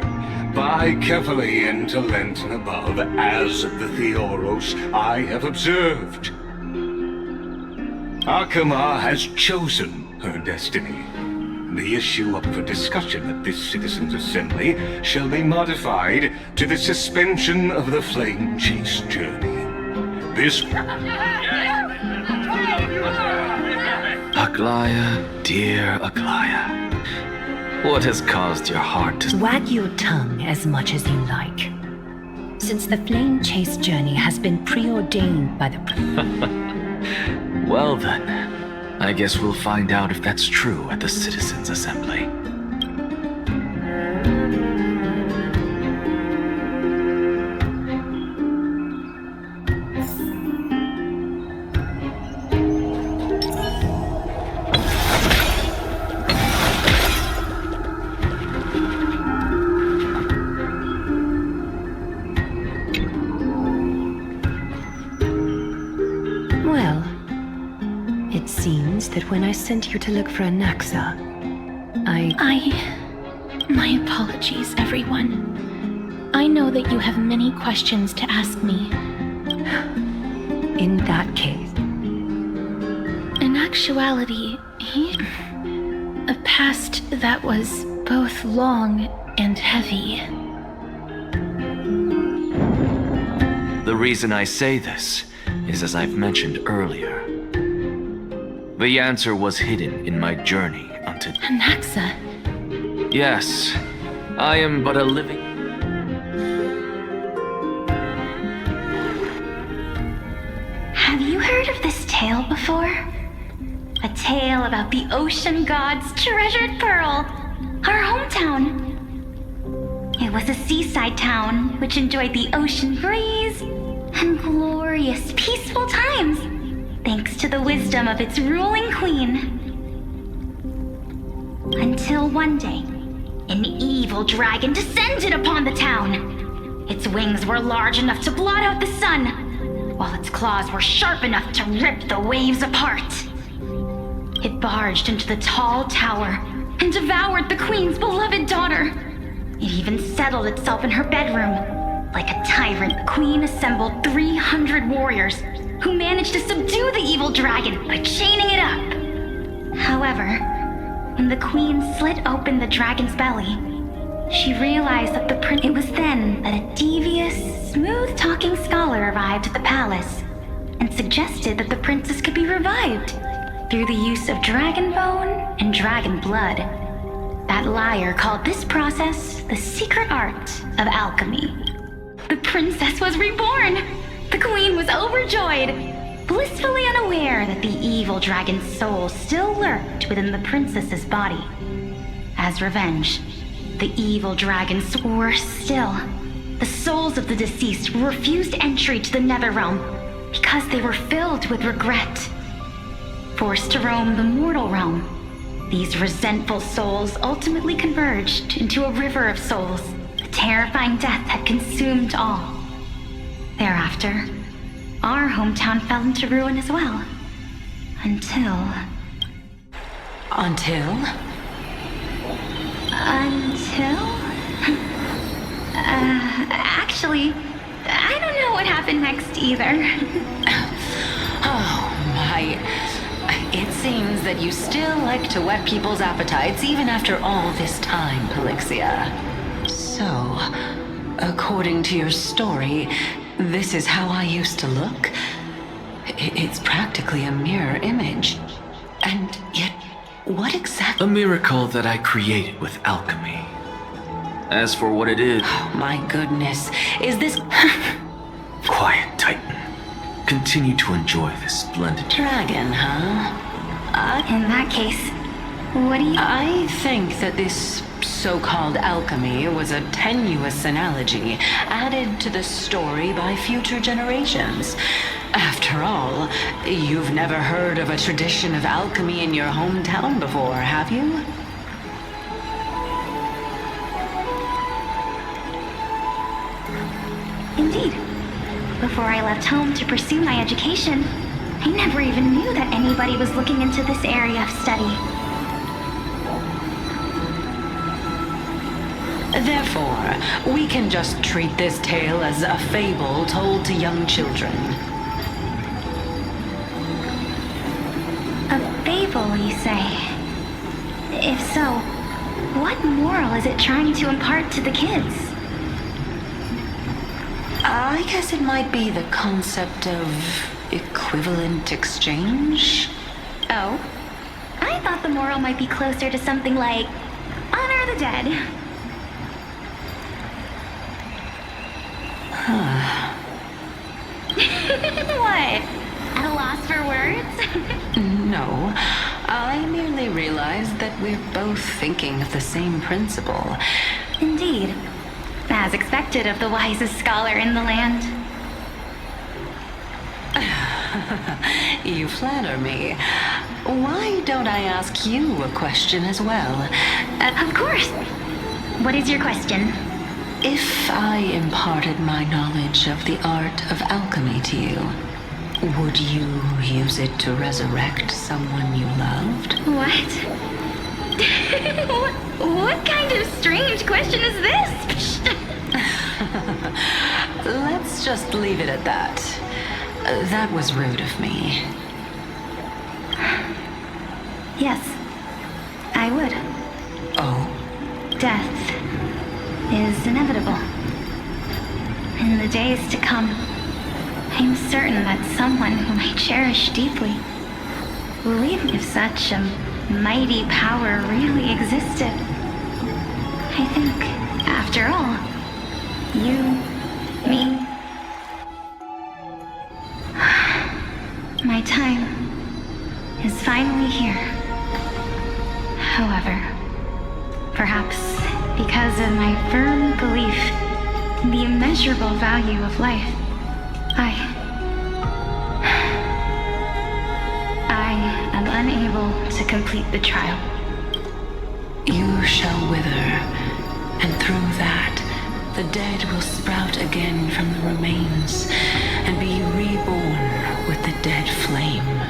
Buy carefully into Lent and above, as the Theoros I have observed. Akama has chosen her destiny. The issue up for discussion at this Citizens' Assembly shall be modified to the suspension of the Flame Chase journey. This... Aglaya, dear Aglaya, what has caused your heart to... Wag your tongue as much as you like. Since the Flame Chase journey has been preordained by the... Well then, I guess we'll find out if that's true at the Citizens' Assembly. That when I sent you to look for Anaxa, My apologies, everyone. I know that you have many questions to ask me. In that case... In actuality, a past that was both long and heavy. The reason I say this is as I've mentioned earlier. The answer was hidden in my journey unto... Anaxa? Yes, I am but a living... Have you heard of this tale before? A tale about the ocean god's treasured pearl, our hometown. It was a seaside town which enjoyed the ocean breeze and glorious, peaceful times, thanks to the wisdom of its ruling queen. Until one day, an evil dragon descended upon the town. Its wings were large enough to blot out the sun, while its claws were sharp enough to rip the waves apart. It barged into the tall tower and devoured the queen's beloved daughter. It even settled itself in her bedroom. Like a tyrant, the queen assembled 300 warriors who managed to subdue the evil dragon by chaining it up. However, when the queen slit open the dragon's belly, she realized that it was then that a devious, smooth-talking scholar arrived at the palace and suggested that the princess could be revived through the use of dragon bone and dragon blood. That liar called this process the secret art of alchemy. The princess was reborn! The queen was overjoyed, blissfully unaware that the evil dragon's soul still lurked within the princess's body. As revenge, the evil dragons were still. The souls of the deceased refused entry to the Netherrealm because they were filled with regret. Forced to roam the mortal realm, these resentful souls ultimately converged into a river of souls. A terrifying death had consumed all. Thereafter, our hometown fell into ruin as well. Until... Actually, I don't know what happened next either. Oh my... It seems that you still like to whet people's appetites even after all this time, Pelixia. So, according to your story, this is how I used to look? It's practically a mirror image. And yet, what exactly... A miracle that I created with alchemy. As for what it is... Oh my goodness, is this... Quiet, Titan. Continue to enjoy this splendid... Dragon, huh? In that case, what do you... I think that this so-called alchemy was a tenuous analogy added to the story by future generations. After all, you've never heard of a tradition of alchemy in your hometown before, have you? Indeed. Before I left home to pursue my education, I never even knew that anybody was looking into this area of study. Therefore, we can just treat this tale as a fable told to young children. A fable, you say? If so, what moral is it trying to impart to the kids? I guess it might be the concept of equivalent exchange? Oh? I thought the moral might be closer to something like honor the dead. Huh. What? At a loss for words? No, I merely realized that we're both thinking of the same principle. Indeed. As expected of the wisest scholar in the land. You flatter me. Why don't I ask you a question as well? Of course. What is your question? If I imparted my knowledge of the art of alchemy to you, would you use it to resurrect someone you loved? What? What kind of strange question is this? Let's just leave it at that. That was rude of me. Yes, I would. Oh? Death is inevitable. In the days to come, I'm certain that someone whom I cherish deeply will leave me if such a mighty power really existed. I think, after all, you, me, my time is finally here. However, perhaps because of my firm belief in the immeasurable value of life, I am unable to complete the trial. You shall wither, and through that, the dead will sprout again from the remains and be reborn with the dead flame.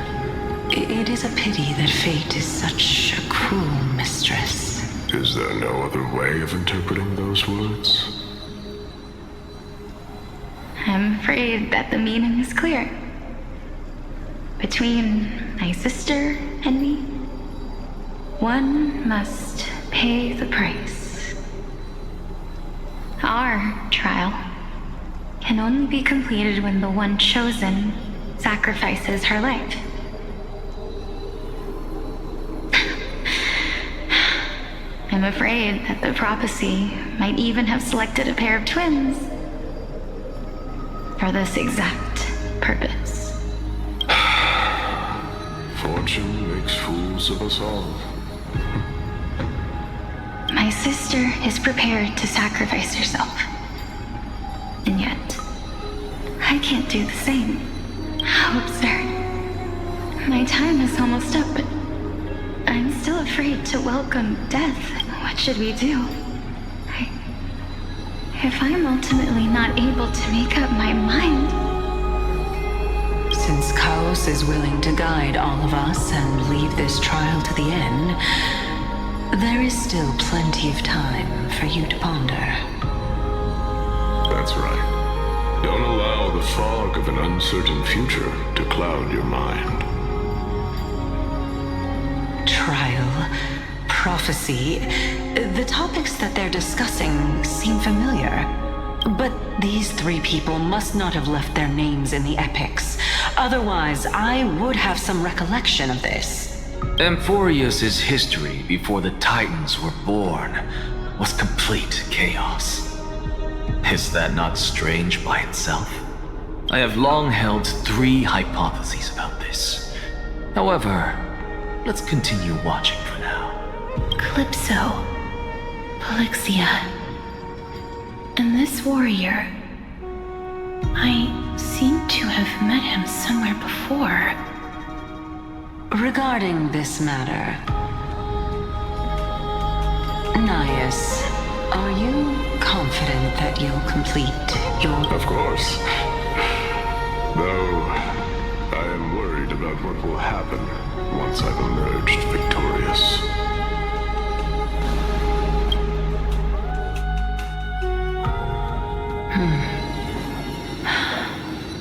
It is a pity that fate is such a cruel mistress. Is there no other way of interpreting those words? I'm afraid that the meaning is clear. Between my sister and me, one must pay the price. Our trial can only be completed when the one chosen sacrifices her life. I'm afraid that the prophecy might even have selected a pair of twins for this exact purpose. Fortune makes fools of us all. My sister is prepared to sacrifice herself. And yet, I can't do the same. How absurd. My time is almost up, but I'm still afraid to welcome death. What should we do? If I'm ultimately not able to make up my mind... Since Chaos is willing to guide all of us and lead this trial to the end, there is still plenty of time for you to ponder. That's right. Don't allow the fog of an uncertain future to cloud your mind. Trial, prophecy, the topics that they're discussing seem familiar. But these three people must not have left their names in the epics. Otherwise, I would have some recollection of this. Amphorius' history before the Titans were born was complete chaos. Is that not strange by itself? I have long held 3 hypotheses about this. However, let's continue watching for now. Calypso, Polixia, and this warrior. I seem to have met him somewhere before. Regarding this matter, Nias, are you confident that you'll complete your... Of course. Though, I am worried about what will happen once I've emerged victorious.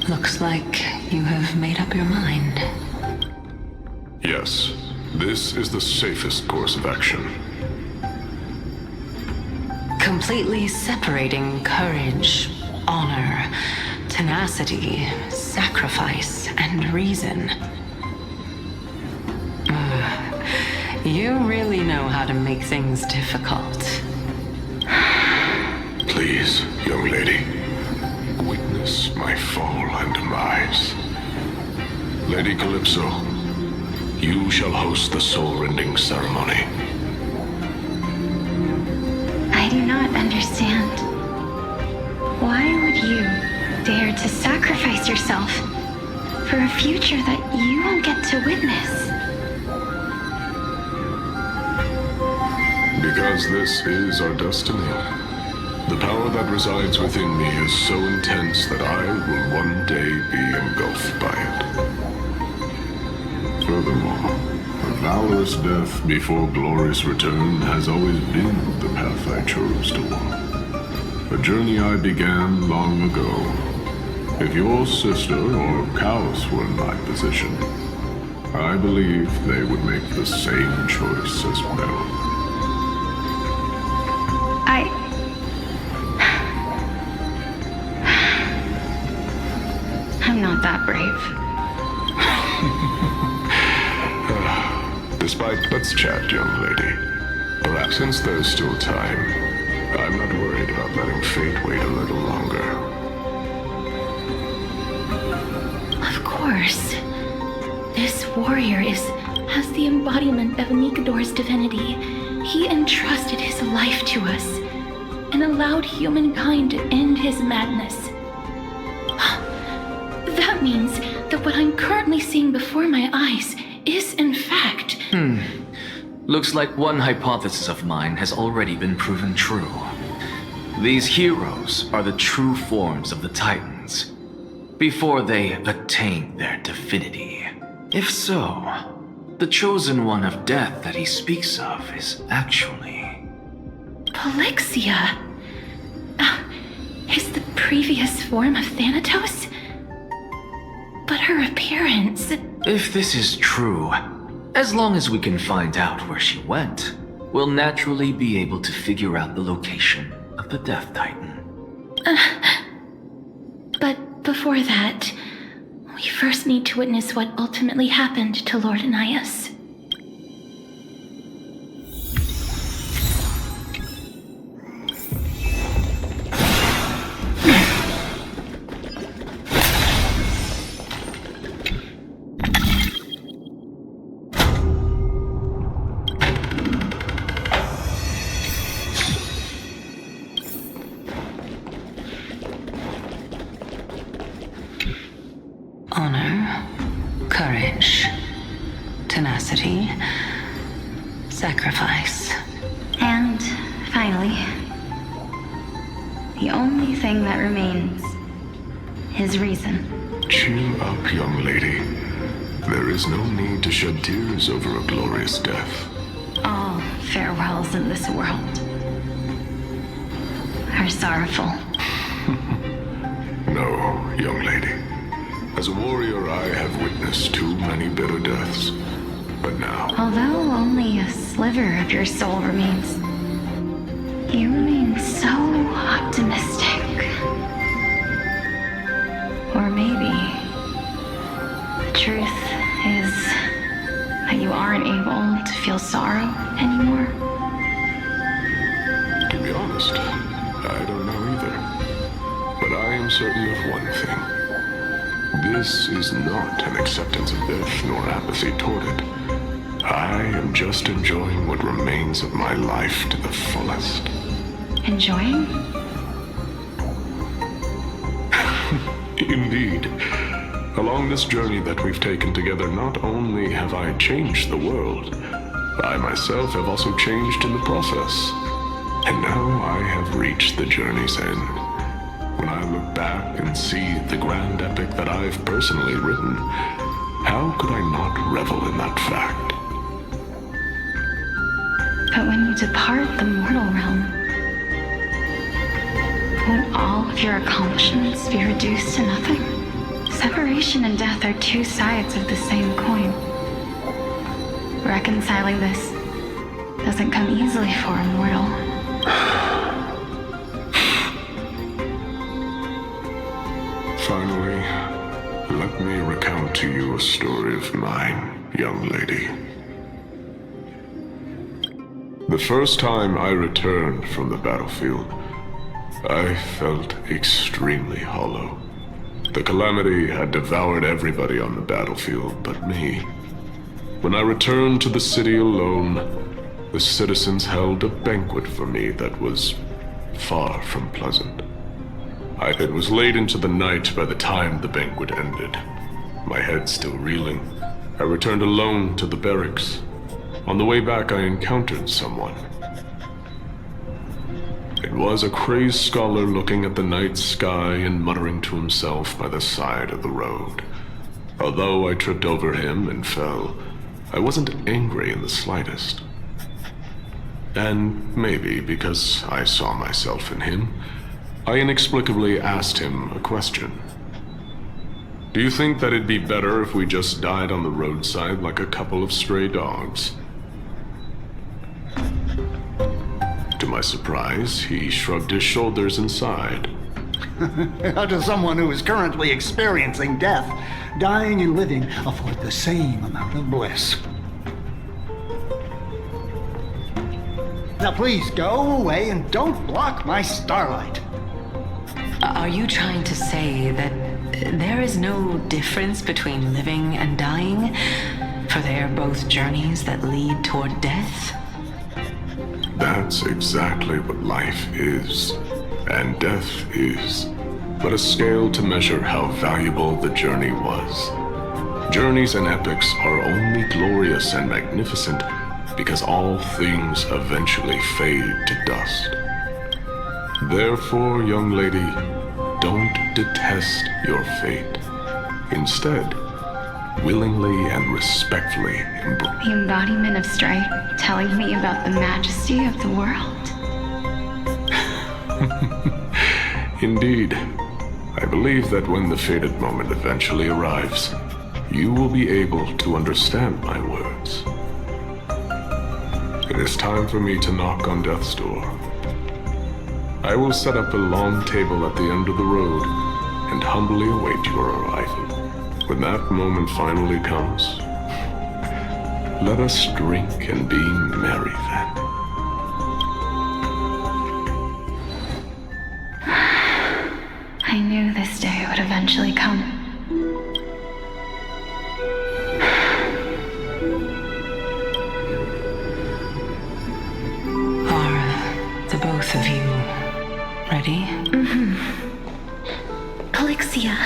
Looks like you have made up your mind. Yes, this is the safest course of action. Completely separating courage, honor, tenacity, sacrifice, and reason. You really know how to make things difficult. Please, young lady, witness my fall and demise. Lady Calypso, you shall host the soul-rending ceremony. I do not understand. Why would you dare to sacrifice yourself for a future that you won't get to witness? Because this is our destiny. The power that resides within me is so intense that I will one day be engulfed by it. Furthermore, a valorous death before glorious return has always been the path I chose to walk. A journey I began long ago. If your sister or Chaos were in my position, I believe they would make the same choice as well. I'm not that brave. Let's chat, young lady. Perhaps since there's still time, I'm not worried about letting fate wait a little longer. Of course. This warrior has the embodiment of Nikador's divinity. He entrusted his life to us and allowed humankind to end his madness. That means that what I'm currently seeing before my eyes is in fact... Looks like one hypothesis of mine has already been proven true. These heroes are the true forms of the Titans, before they attain their divinity. If so, the chosen one of death that he speaks of is actually... Polixia? Is the previous form of Thanatos? But her appearance... If this is true, as long as we can find out where she went, we'll naturally be able to figure out the location of the Death Titan. But before that, we first need to witness what ultimately happened to Lord Anias. Finally, the only thing that remains is reason. Cheer up, young lady. There is no need to shed tears over a glorious death. All farewells in this world are sorrowful. No, young lady. As a warrior, I have witnessed too many bitter deaths. But now, Although only a sliver of your soul remains, you remain so optimistic. Or maybe the truth is that you aren't able to feel sorrow anymore. to be honest, I don't know either. But I am certain of one thing. This is not an acceptance of death nor apathy toward it. I am just enjoying what remains of my life to the fullest. Enjoying? Indeed. Along this journey that we've taken together, not only have I changed the world, I myself have also changed in the process. And now I have reached the journey's end. When I look back and see the grand epic that I've personally written, how could I not revel in that fact? But when you depart the mortal realm, won't all of your accomplishments be reduced to nothing? Separation and death are two sides of the same coin. Reconciling this doesn't come easily for a mortal. Finally, let me recount to you a story of mine, young lady. The first time I returned from the battlefield, I felt extremely hollow. The calamity had devoured everybody on the battlefield but me. When I returned to the city alone, the citizens held a banquet for me that was far from pleasant. It was late into the night by the time the banquet ended. My head still reeling, I returned alone to the barracks. On the way back, I encountered someone. It was a crazed scholar looking at the night sky and muttering to himself by the side of the road. Although I tripped over him and fell, I wasn't angry in the slightest. And maybe because I saw myself in him, I inexplicably asked him a question. Do you think that it'd be better if we just died on the roadside like a couple of stray dogs? To my surprise, he shrugged his shoulders and sighed. To someone who is currently experiencing death, dying and living afford the same amount of bliss. Now please go away and don't block my starlight. Are you trying to say that there is no difference between living and dying? For they are both journeys that lead toward death? That's exactly what life is, and death is, but a scale to measure how valuable the journey was. Journeys and epics are only glorious and magnificent because all things eventually fade to dust. Therefore, young lady, don't detest your fate. Instead, willingly and respectfully embrace. The embodiment of strife telling me about the majesty of the world. Indeed, I believe that when the fated moment eventually arrives, you will be able to understand my words. It is time for me to knock on death's door. I will set up a long table at the end of the road and humbly await your arrival. When that moment finally comes, let us drink and be merry then. I knew this day would eventually come. Are the both of you ready? Mm-hmm. Calixia,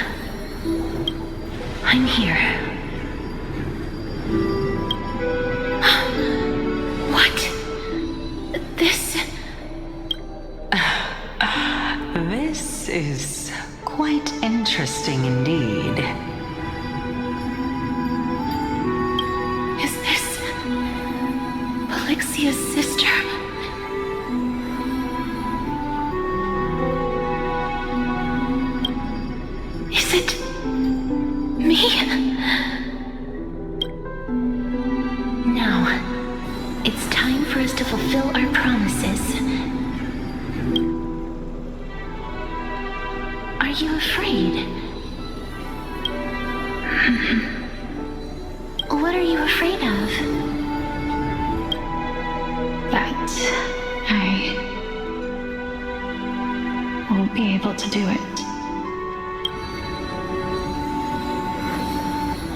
I'm here. What? is quite interesting indeed. Is this Polyxia's sister? Is it me? Now, it's time for us to fulfill our promises. Are you afraid? What are you afraid of? That I won't be able to do it.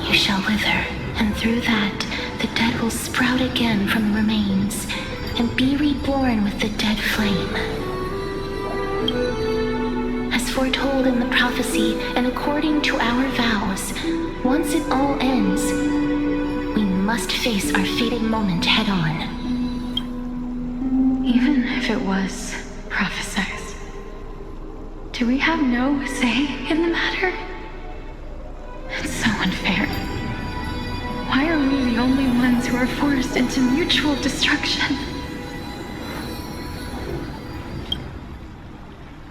You shall wither, and through that, the dead will sprout again from the remains, and be reborn with the dead flame. As foretold in the prophecy, and according to our vows, once it all ends, we must face our fated moment head on. Even if it was prophesied, do we have no say in the matter? It's so unfair. Why are we the only ones who are forced into mutual destruction?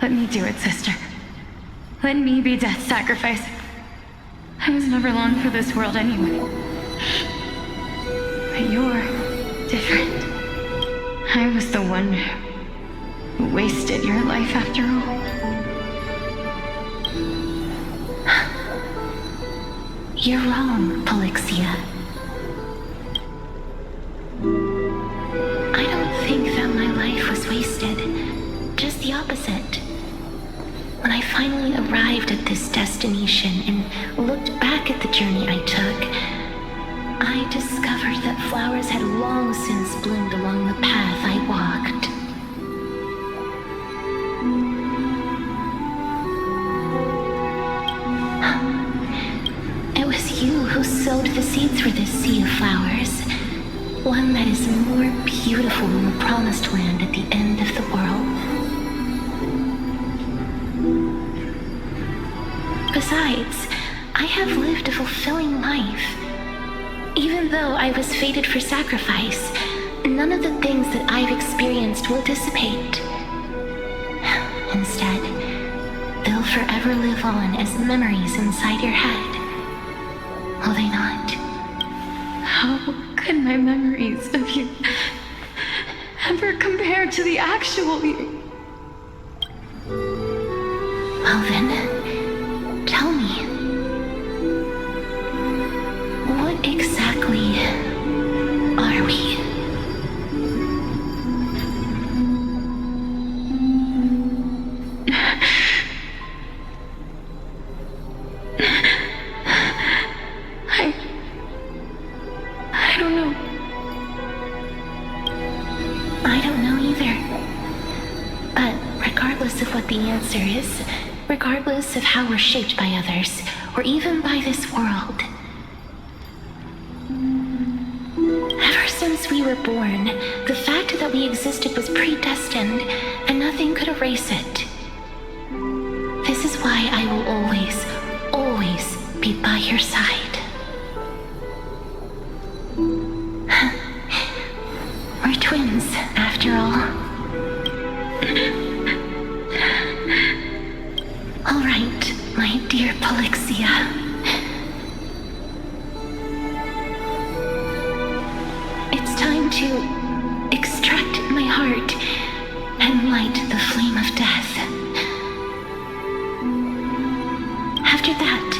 Let me do it, sister. Let me be death's sacrifice. I was never long for this world anyway. But you're different. I was the one who wasted your life after all. You're wrong, Polyxia. I don't think that my life was wasted. Just the opposite. When I finally arrived at this destination and looked back at the journey I took, I discovered that flowers had long since bloomed along the path I walked. It was you who sowed the seeds for this sea of flowers, one that is more beautiful than the promised land at the end of the world. Besides, I have lived a fulfilling life. Even though I was fated for sacrifice, none of the things that I've experienced will dissipate. Instead, they'll forever live on as memories inside your head. Will they not? How could my memories of you ever compare to the actual you? Well then, tell me. What exactly are we? I don't know. I don't know either. But regardless of what the answer is, regardless of how we're shaped by others, or even by this world, ever since we were born, the fact that we existed was predestined, and nothing could erase it. This is why I will always, always be by your side. We're twins, after all. All right, my dear Polyxia. It's time to extract my heart and light the flame of death. After that,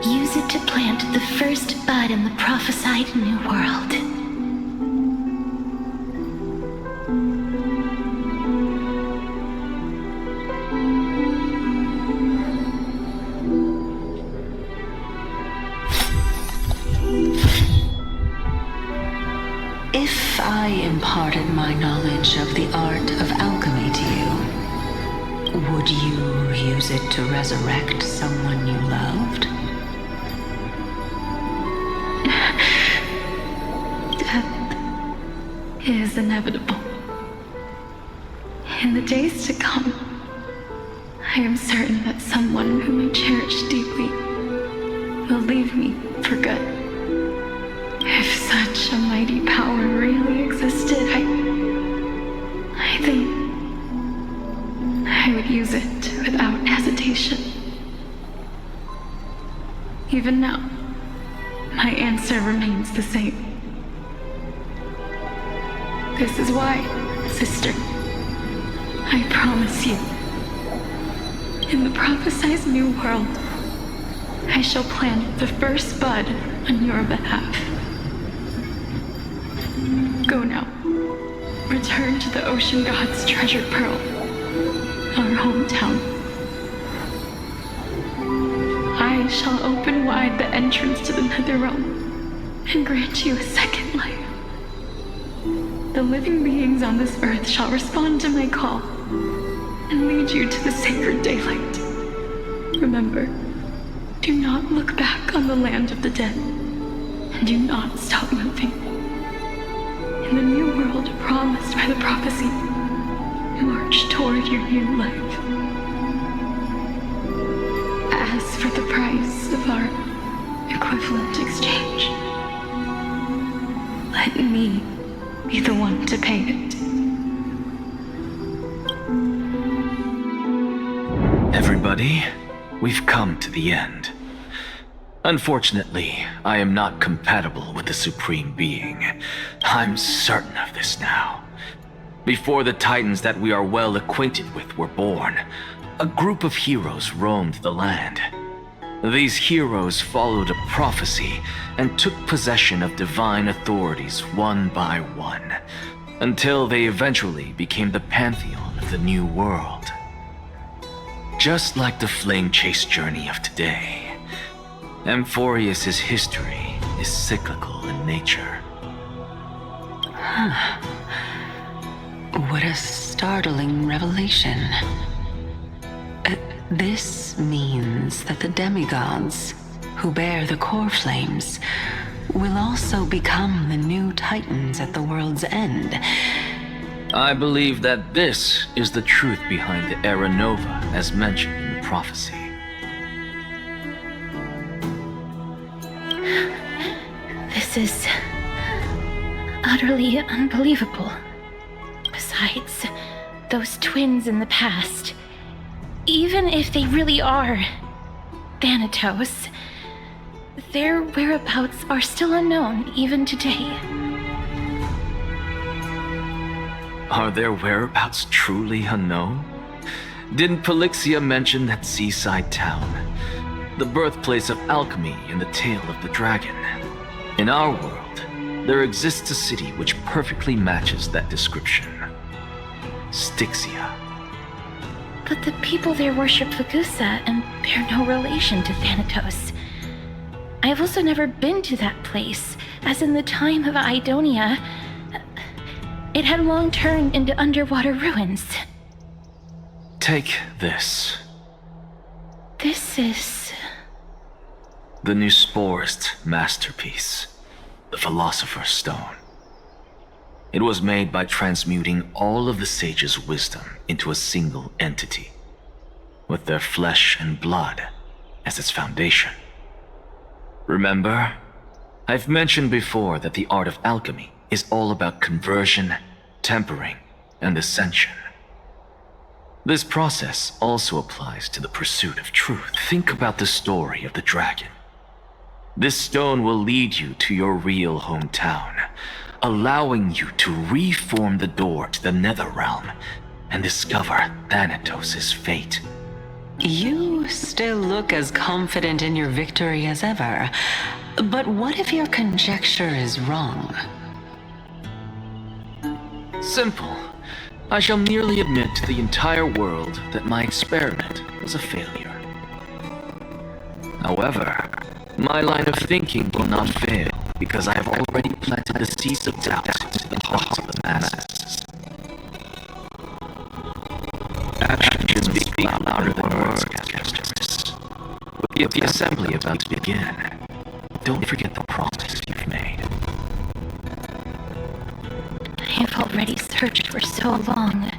use it to plant the first bud in the prophesied new world. If I imparted my knowledge of the art of alchemy to you, would you use it to resurrect someone you loved? Death is inevitable. In the days to come, I am certain that someone whom I cherish deeply will leave me for good. If such a mighty power really existed, I think I would use it without hesitation. Even now, my answer remains the same. This is why, sister, I promise you, in the prophesized new world, I shall plant the first bud on your behalf. Go now. Return to the ocean god's treasured pearl, our hometown. I shall open wide the entrance to the Netherrealm and grant you a second life. The living beings on this earth shall respond to my call and lead you to the sacred daylight. Remember, do not look back on the land of the dead, and do not stop moving. In the new world promised by the prophecy, march toward your new life. As for the price of our equivalent exchange, let me be the one to pay it. Everybody, we've come to the end. Unfortunately, I am not compatible with the Supreme Being. I'm certain of this now. Before the Titans that we are well acquainted with were born, a group of heroes roamed the land. These heroes followed a prophecy and took possession of divine authorities one by one, until they eventually became the pantheon of the New World. Just like the flame chase journey of today, Amphorius' history is cyclical in nature. What a startling revelation. This means that the demigods, who bear the core flames, will also become the new Titans at the world's end. I believe that this is the truth behind the Era Nova, as mentioned in the prophecy. This is utterly unbelievable. Besides, those twins in the past, even if they really are Thanatos, their whereabouts are still unknown even today. Are their whereabouts truly unknown? Didn't Polixia mention that seaside town, the birthplace of alchemy and the tale of the dragon? In our world, there exists a city which perfectly matches that description. Styxia. But the people there worship Vagusa and bear no relation to Thanatos. I have also never been to that place, as in the time of Idonia, it had long turned into underwater ruins. Take this. This is... the Nusporist masterpiece, the Philosopher's Stone. It was made by transmuting all of the sages' wisdom into a single entity, with their flesh and blood as its foundation. Remember, I've mentioned before that the art of alchemy is all about conversion, tempering, and ascension. This process also applies to the pursuit of truth. Think about the story of the dragon. This stone will lead you to your real hometown, allowing you to reform the door to the Netherrealm and discover Thanatos' fate. You still look as confident in your victory as ever. But what if your conjecture is wrong? Simple. I shall merely admit to the entire world that my experiment was a failure. However, my line of thinking will not fail, because I have already planted the seeds of doubt into the hearts of the masses. Actions speak louder than words, Mistress. With the assembly about to begin, don't forget the promise you've made. I have already searched for so long.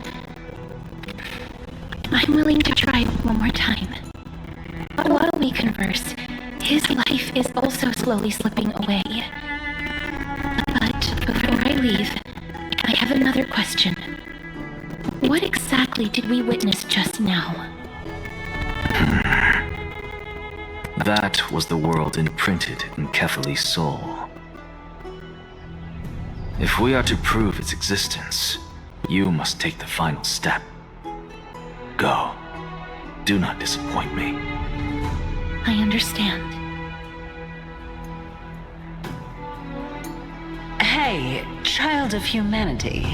I'm willing to try one more time. While we converse, his life is also slowly slipping away. But before I leave, I have another question. What exactly did we witness just now? That was the world imprinted in Kefali's soul. If we are to prove its existence, you must take the final step. Go. Do not disappoint me. I understand. Hey, child of humanity.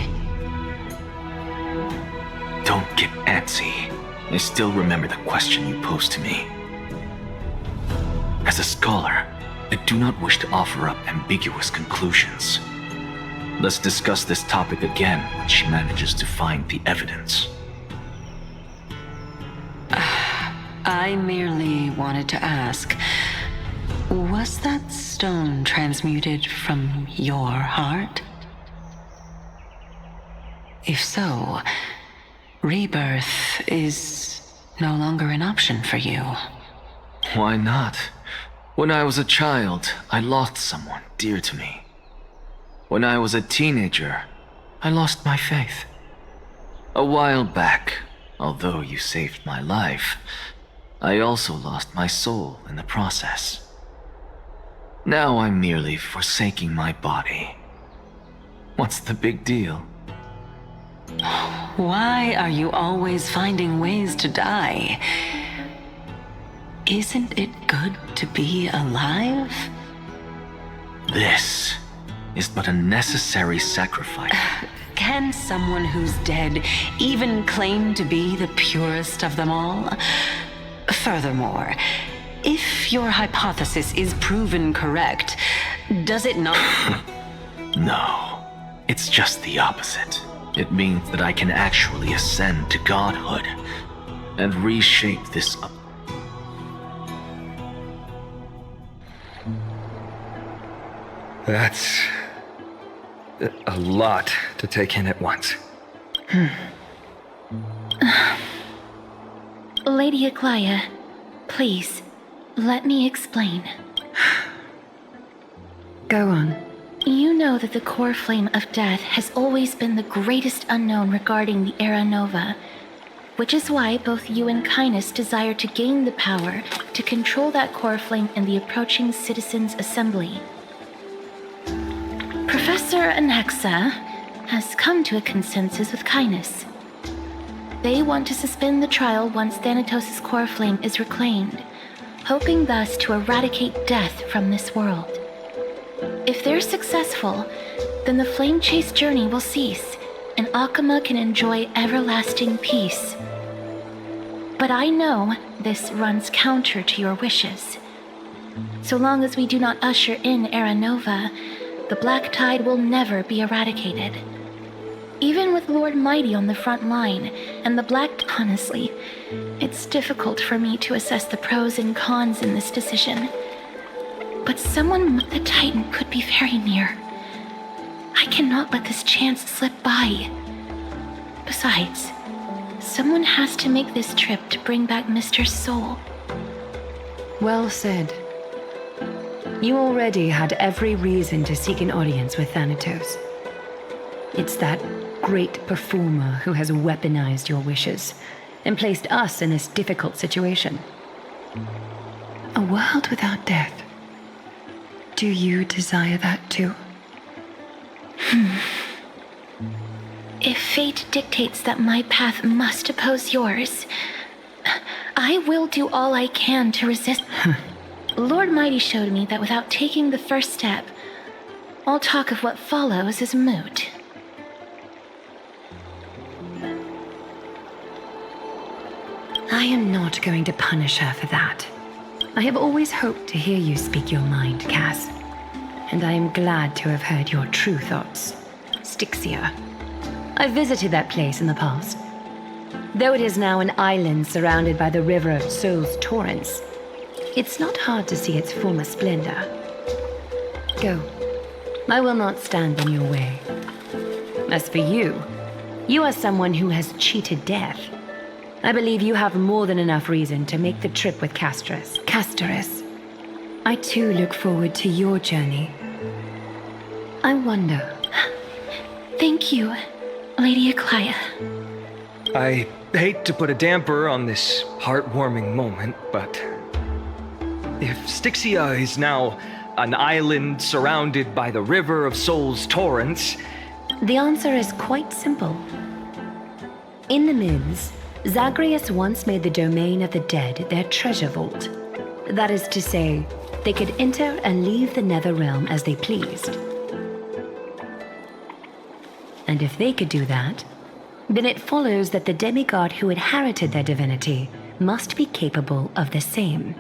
Don't get antsy. I still remember the question you posed to me. As a scholar, I do not wish to offer up ambiguous conclusions. Let's discuss this topic again when she manages to find the evidence. I merely wanted to ask, was that stone transmuted from your heart? If so, rebirth is no longer an option for you. Why not? When I was a child, I lost someone dear to me. When I was a teenager, I lost my faith. A while back, although you saved my life, I also lost my soul in the process. Now I'm merely forsaking my body. What's the big deal? Why are you always finding ways to die? Isn't it good to be alive? This is but a necessary sacrifice. Can someone who's dead even claim to be the purest of them all? Furthermore, if your hypothesis is proven correct, does it not... No, it's just the opposite. It means that I can actually ascend to godhood and reshape this up. That's a lot to take in at once. Lady Aglaya, please, let me explain. Go on. You know that the core flame of death has always been the greatest unknown regarding the Era Nova, which is why both you and Kindness desire to gain the power to control that core flame in the approaching Citizens' Assembly. Professor Anaxa has come to a consensus with Kindness. They want to suspend the trial once Thanatos' core flame is reclaimed, hoping thus to eradicate death from this world. If they're successful, then the flame chase journey will cease, and Akama can enjoy everlasting peace. But I know this runs counter to your wishes. So long as we do not usher in Era Nova, the Black Tide will never be eradicated. Even with Lord Mighty on the front line, and the Black... Honestly, it's difficult for me to assess the pros and cons in this decision. But someone with the Titan could be very near. I cannot let this chance slip by. Besides, someone has to make this trip to bring back Mr. Soul. Well said. You already had every reason to seek an audience with Thanatos. It's that great performer who has weaponized your wishes and placed us in this difficult situation. A world without death. Do you desire that too? If fate dictates that my path must oppose yours, I will do all I can to resist. Lord Mighty showed me that without taking the first step, all talk of what follows is moot. I am not going to punish her for that. I have always hoped to hear you speak your mind, Cass. And I am glad to have heard your true thoughts. Styxia. I visited that place in the past. Though it is now an island surrounded by the river of Soul's torrents, it's not hard to see its former splendor. Go. I will not stand in your way. As for you, you are someone who has cheated death. I believe you have more than enough reason to make the trip with Castorus. I too look forward to your journey. I wonder... Thank you, Lady Aklaya. I hate to put a damper on this heartwarming moment, but if Styxia is now an island surrounded by the River of Souls torrents... The answer is quite simple. In the Mids, Zagreus once made the domain of the dead their treasure vault. That is to say, they could enter and leave the Nether Realm as they pleased. And if they could do that, then it follows that the demigod who inherited their divinity must be capable of the same.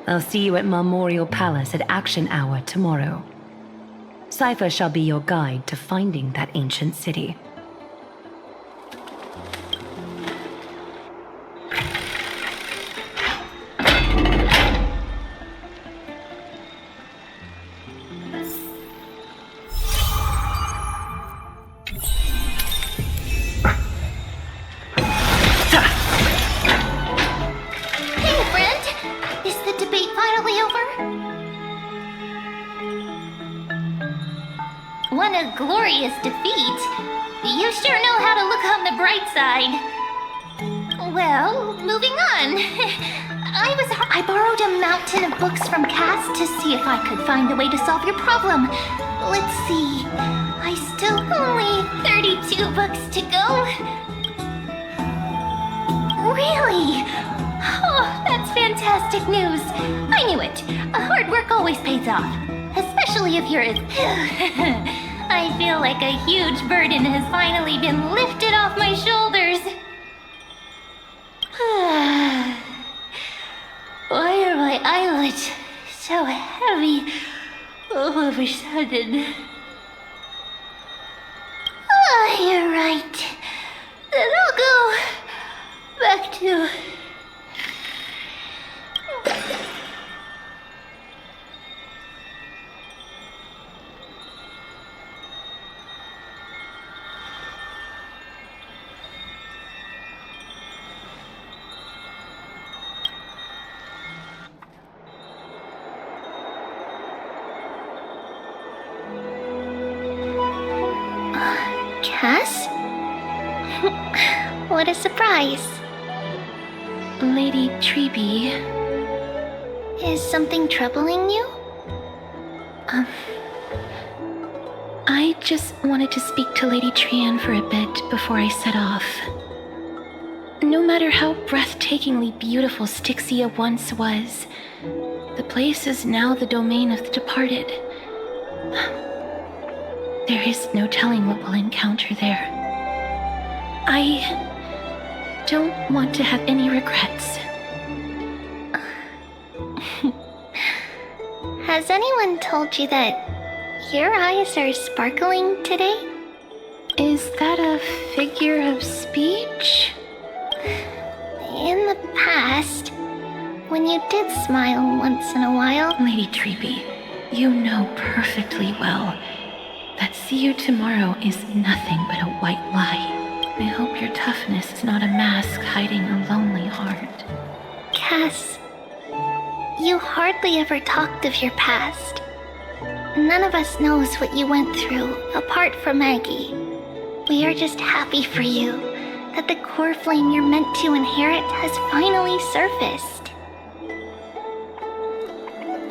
I'll see you at Marmorial Palace at Action Hour tomorrow. Cypher shall be your guide to finding that ancient city. What a glorious defeat. You sure know how to look on the bright side. Well, moving on. I borrowed a mountain of books from Cass to see if I could find a way to solve your problem. Let's see. I still only 32 books to go. Really? Oh, that's fantastic news. I knew it. Hard work always pays off. Especially if you're as... I feel like a huge burden has finally been lifted off my shoulders. Why are my eyelids so heavy all of a sudden? You're right. Then I'll go back to... Cass? What a surprise. Lady Treeby. Is something troubling you? I just wanted to speak to Lady Trian for a bit before I set off. No matter how breathtakingly beautiful Styxia once was, the place is now the domain of the departed. There is no telling what we'll encounter there. I don't want to have any regrets. Has anyone told you that your eyes are sparkling today? Is that a figure of speech? In the past, when you did smile once in a while... Lady Treeby, you know perfectly well that see you tomorrow is nothing but a white lie. I hope your toughness is not a mask hiding a lonely heart. Cass, you hardly ever talked of your past. None of us knows what you went through, apart from Maggie. We are just happy for you that the core flame you're meant to inherit has finally surfaced.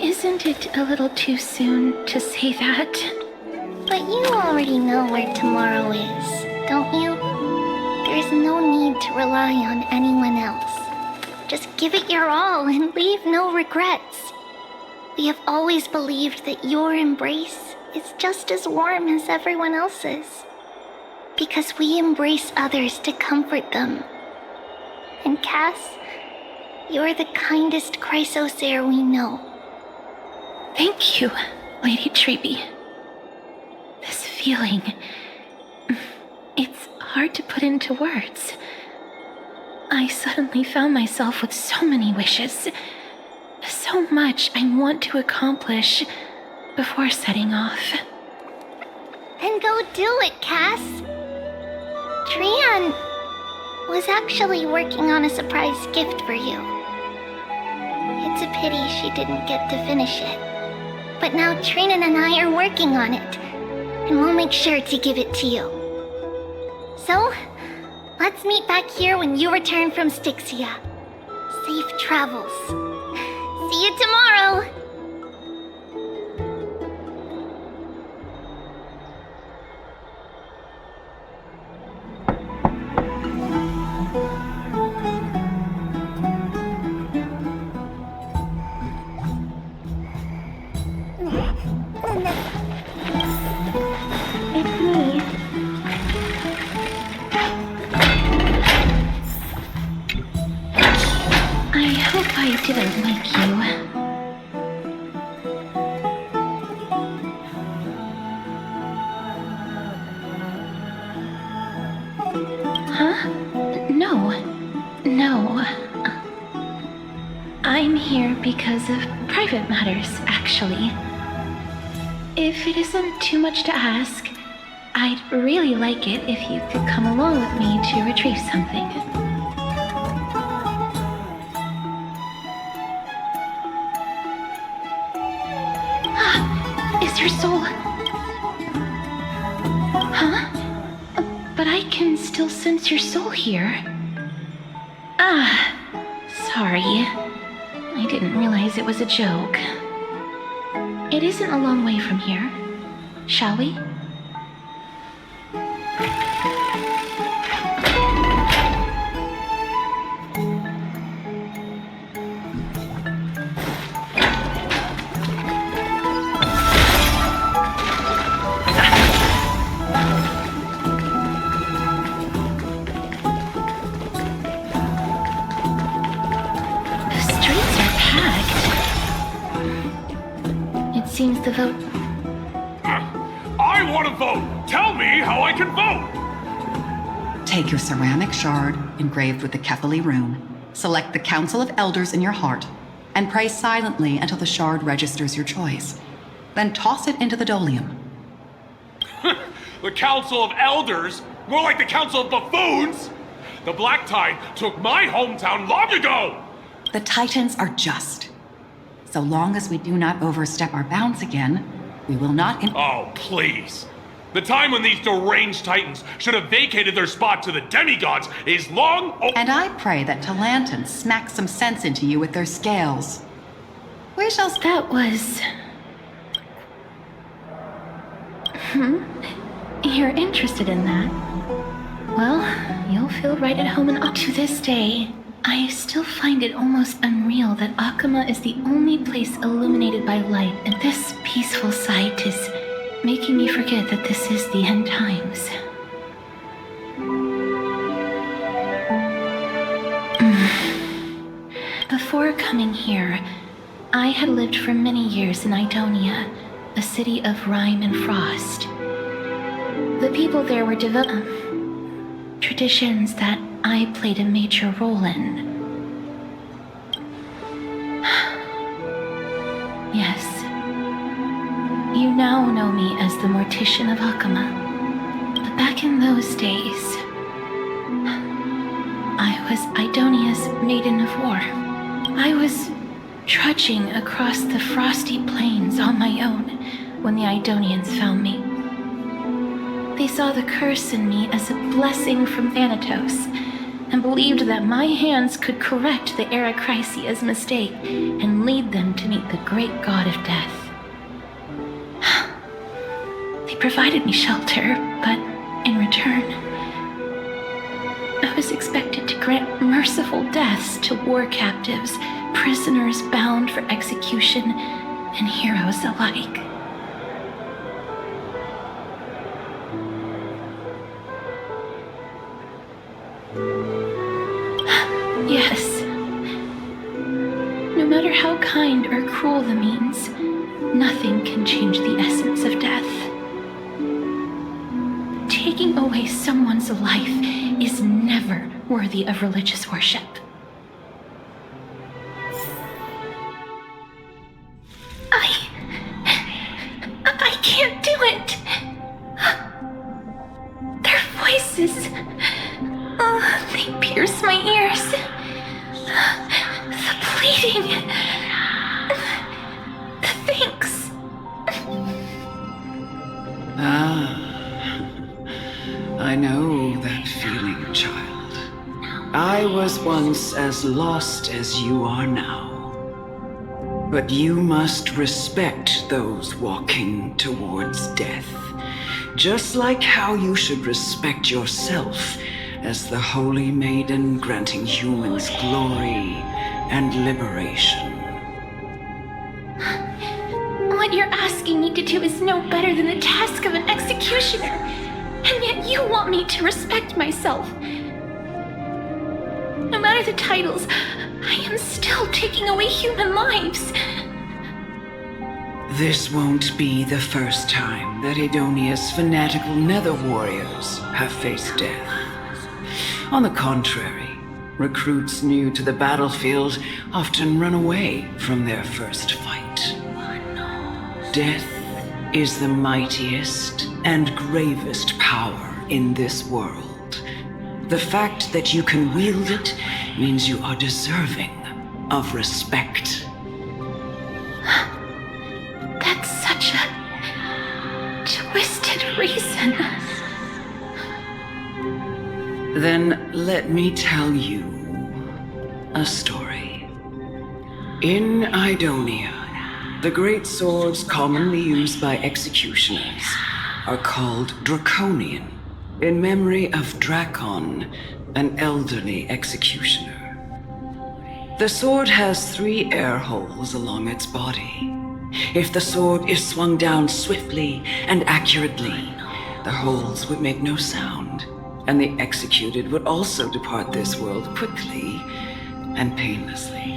Isn't it a little too soon to say that? But you already know where tomorrow is, don't you? There's no need to rely on anyone else. Just give it your all and leave no regrets. We have always believed that your embrace is just as warm as everyone else's. Because we embrace others to comfort them. And Cass, you're the kindest Chrysosaur we know. Thank you, Lady Treeby. This feeling... it's hard to put into words. I suddenly found myself with so many wishes. So much I want to accomplish before setting off. Then go do it, Cass. Trian was actually working on a surprise gift for you. It's a pity she didn't get to finish it. But now Trinan and I are working on it, and we'll make sure to give it to you. So, let's meet back here when you return from Styxia. Safe travels. See you tomorrow! It's me. I hope I didn't wake you. Huh? No. No. I'm here because of private matters, actually. If it isn't too much to ask, I'd really like it if you could come along with me to retrieve something. Is your soul... Huh? But I can still sense your soul here. Sorry. I didn't realize it was a joke. It isn't a long way from here. Shall we? Seems the vote. I want to vote! Tell me how I can vote! Take your ceramic shard, engraved with the Kephili rune, select the Council of Elders in your heart, and pray silently until the shard registers your choice. Then toss it into the Dolium. The Council of Elders? More like the Council of Buffoons! The Black Tide took my hometown long ago! The Titans are just. So long as we do not overstep our bounds again, we will not... Oh, please. The time when these deranged Titans should have vacated their spot to the demigods is long... And I pray that Talanton smacks some sense into you with their scales. We shall... That was... You're interested in that? Well, you'll feel right at home, and up to this day, I still find it almost unreal that Akama is the only place illuminated by light, and this peaceful sight is making me forget that this is the end times. Before coming here, I had lived for many years in Idonia, a city of rime and frost. The people there were traditions that I played a major role in. Yes. You now know me as the Mortician of Akama. But back in those days, I was Idonia's Maiden of War. I was trudging across the frosty plains on my own when the Idonians found me. They saw the curse in me as a blessing from Thanatos, and believed that my hands could correct the Arachrysia's mistake and lead them to meet the great god of death. They provided me shelter, but in return, I was expected to grant merciful deaths to war captives, prisoners bound for execution, and heroes alike. Yes. No matter how kind or cruel the means, nothing can change the essence of death. Taking away someone's life is never worthy of religious worship. I can't do it. Their voices... They pierce my ears. The bleeding. The thanks. I know that feeling, child. I was once as lost as you are now. But you must respect those walking towards death, just like how you should respect yourself as the Holy Maiden granting humans glory and liberation. What you're asking me to do is no better than the task of an executioner, and yet you want me to respect myself. No matter the titles, I am still taking away human lives. This won't be the first time that Edonia's fanatical nether warriors have faced death. On the contrary, recruits new to the battlefield often run away from their first fight. Death is the mightiest and gravest power in this world. The fact that you can wield it means you are deserving of respect. That's such a twisted reason. Then let me tell you a story. In Idonia, the great swords commonly used by executioners are called Draconian, in memory of Drakon, an elderly executioner. The sword has 3 air holes along its body. If the sword is swung down swiftly and accurately, the holes would make no sound, and the executed would also depart this world quickly and painlessly.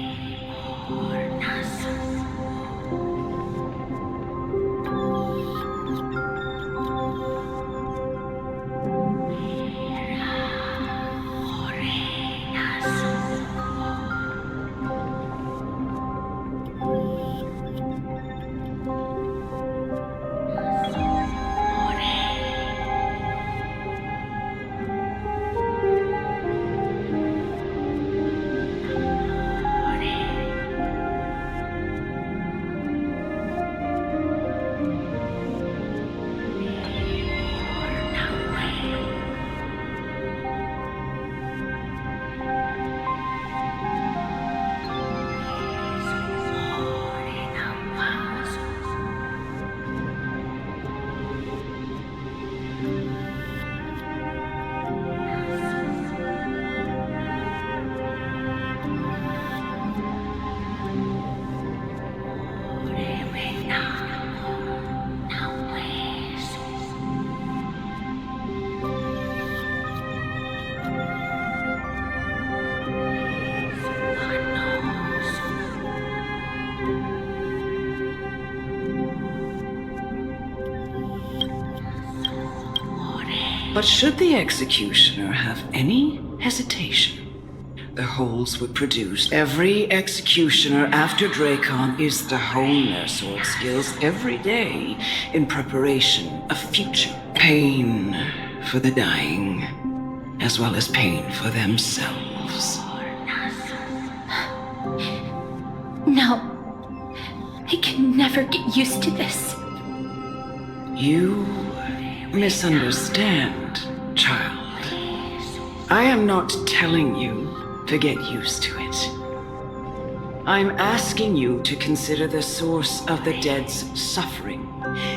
But should the executioner have any hesitation, the holes would produce. Every executioner after Drakon is to hone their sword skills every day in preparation of future pain for the dying, as well as pain for themselves. No. I can never get used to this. You misunderstand, child. I am not telling you to get used to it. I'm asking you to consider the source of the dead's suffering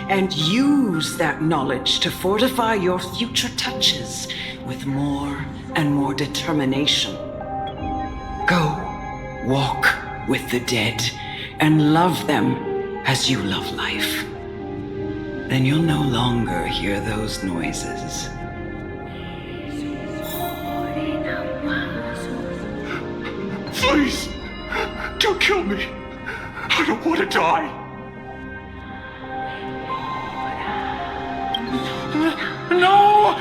and use that knowledge to fortify your future touches with more and more determination. Go, walk with the dead and love them as you love life. Then you'll no longer hear those noises. Please, don't kill me. I don't want to die. No!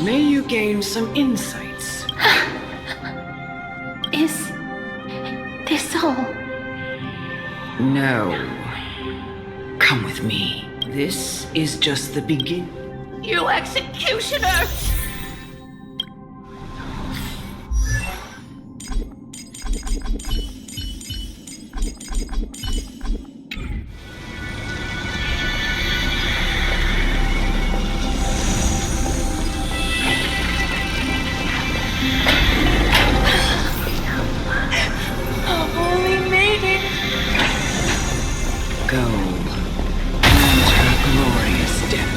may you gain some insights. Is this all? No. Come with me. This is just the beginning. You executioner! Holy maiden! Go. And her glorious death.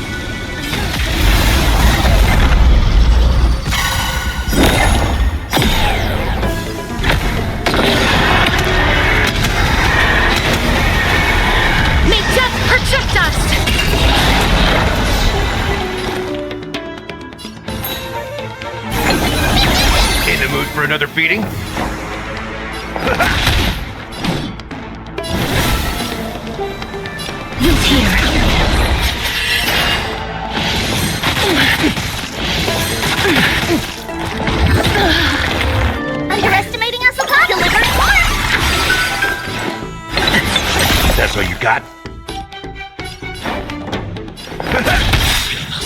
May death protect us! In the mood for another beating? Root here. Underestimating us a lot. Delivering more. That's all you got?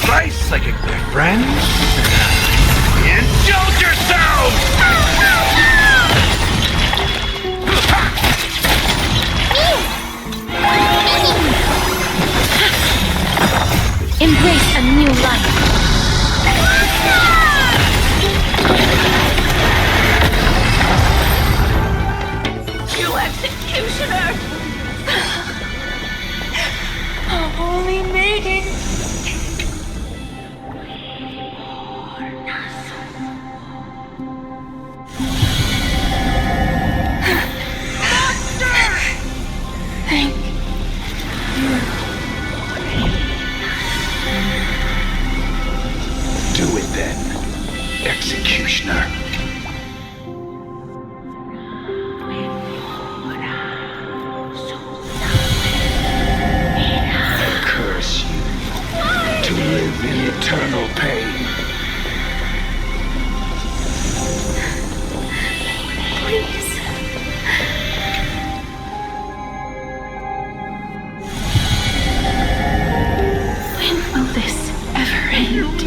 Slice like a good friend. Indulge yourselves! Embrace a new life. You executioner! Holy maiden! Thank you. Do it then, executioner. I curse you to live in eternal pain. Please. When will this ever end?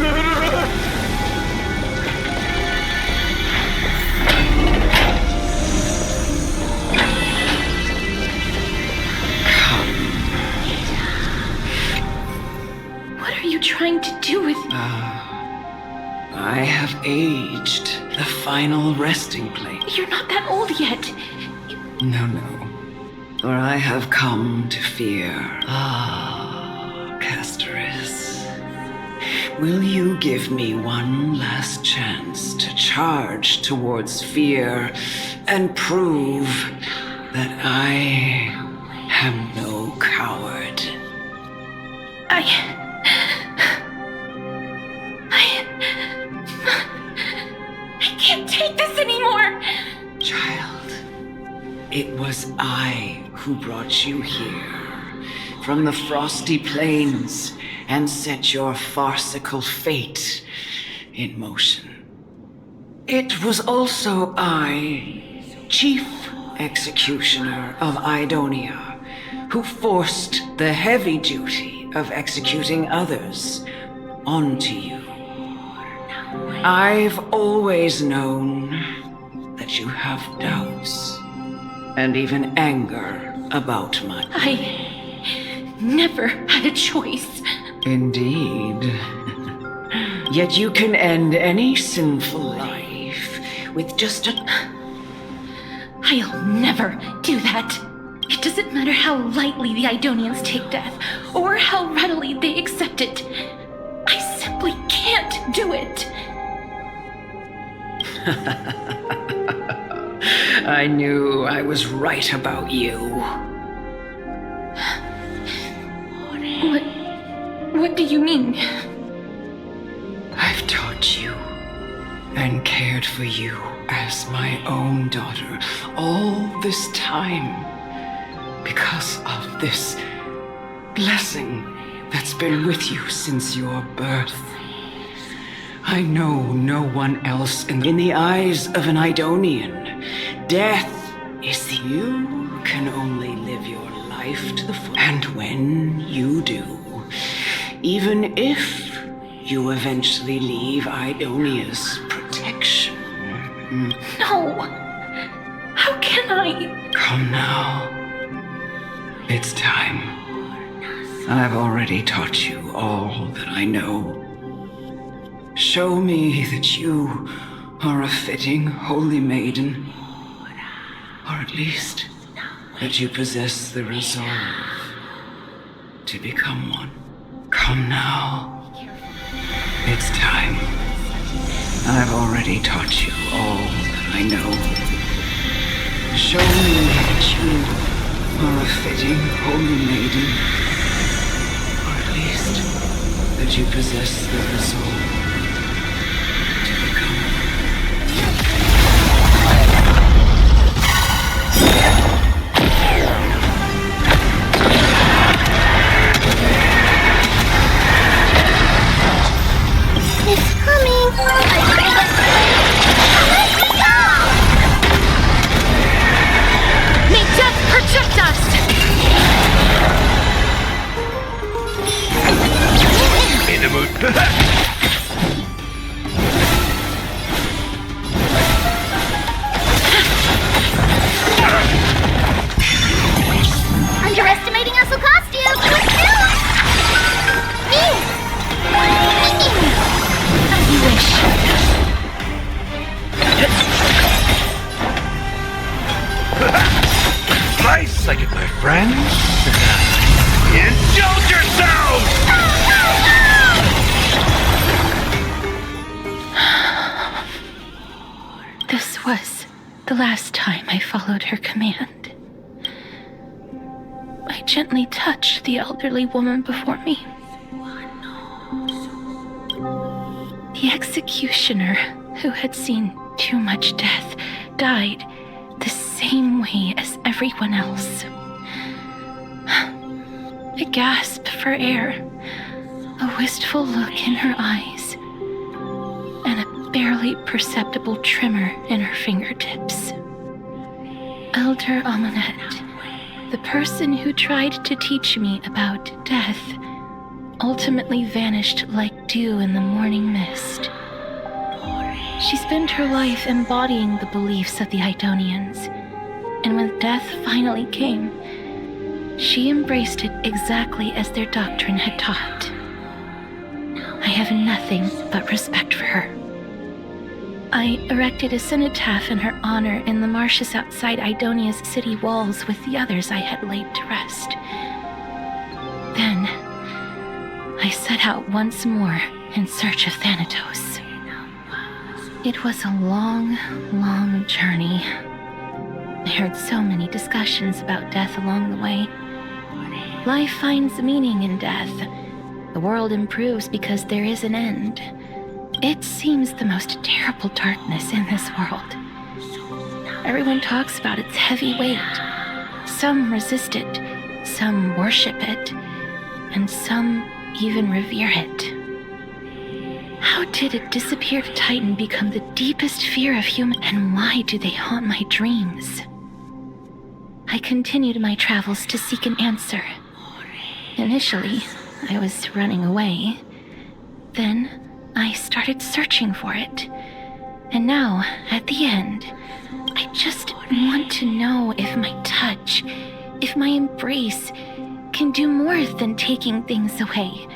What are you trying to do with me? I have aged. The final resting place. You're not that old yet. No. For I have come to fear. Castorus. Will you give me one last chance to charge towards fear and prove that I am no coward? I can't take this anymore! Child, it was I who brought you here from the frosty plains and set your farcical fate in motion. It was also I, Chief Executioner of Idonia, who forced the heavy duty of executing others onto you. I've always known that you have doubts and even anger about my... I never had a choice. Indeed. Yet you can end any sinful life with just a... I'll never do that. It doesn't matter how lightly the Idonians take death, or how readily they accept it. I simply can't do it. I knew I was right about you. What do you mean? I've taught you and cared for you as my own daughter all this time because of this blessing that's been with you since your birth. I know no one else in the eyes of an Idonian. Death is you can only live your life to the full. And when you do, even if you eventually leave Idonia's protection. No! How can I? Come now. It's time. I've already taught you all that I know. Show me that you are a fitting holy maiden. Or at least that you possess the resolve to become one. Come now. It's time. I've already taught you all that I know. Show me that you are a fitting holy maiden. Or at least that you possess the resolve to become It's coming! May death protect us! In the mood. Underestimating us will cost you! As you wish. Nice second, my friends. Indulge yourselves! This was the last time I followed her command. I gently touched the elderly woman before me. The executioner, who had seen too much death, died the same way as everyone else. A gasp for air, a wistful look in her eyes, and a barely perceptible tremor in her fingertips. Elder Amonette, the person who tried to teach me about death, ultimately vanished like dew in the morning mist. She spent her life embodying the beliefs of the Idonians, and when death finally came, she embraced it exactly as their doctrine had taught. I have nothing but respect for her. I erected a cenotaph in her honor in the marshes outside Idonia's city walls with the others I had laid to rest. Then, I set out once more in search of Thanatos. It was a long, long journey. I heard so many discussions about death along the way. Life finds meaning in death. The world improves because there is an end. It seems the most terrible darkness in this world. Everyone talks about its heavy weight. Some resist it, some worship it, and some even revere it. How did a disappeared titan become the deepest fear of human, and why do they haunt my dreams? I continued my travels to seek an answer. Initially, I was running away. Then, I started searching for it. And now, at the end, I just want to know if my touch, if my embrace, can do more than taking things away.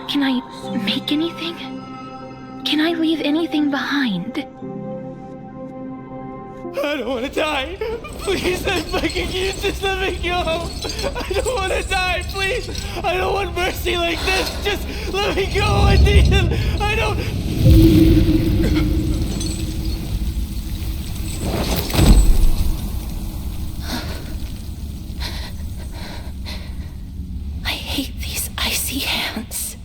Can I make anything? Can I leave anything behind? I don't want to die. Please, I'm begging you, just let me go. I don't want to die, please. I don't want mercy like this. Just let me go. I need it. I don't. I hate these icy hands.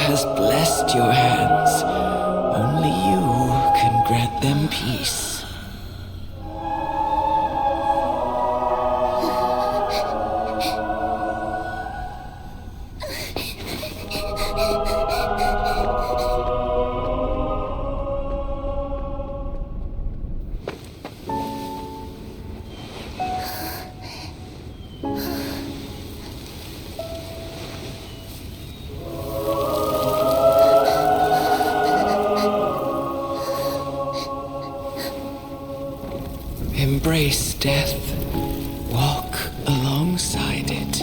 has blessed your hands. Only you can grant them peace. Embrace death. Walk alongside it.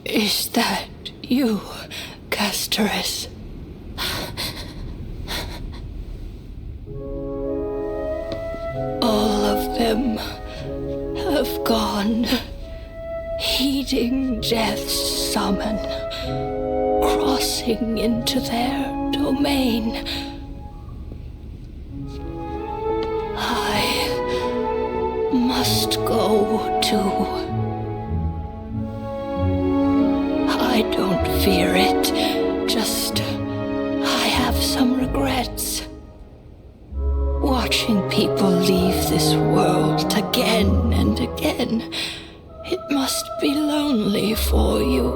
Is that you, Castorus? All of them have gone, heeding death's summon, crossing into their domain. I must go too. I don't fear it, just I have some regrets. Watching people leave this world again and again, it must be lonely for you.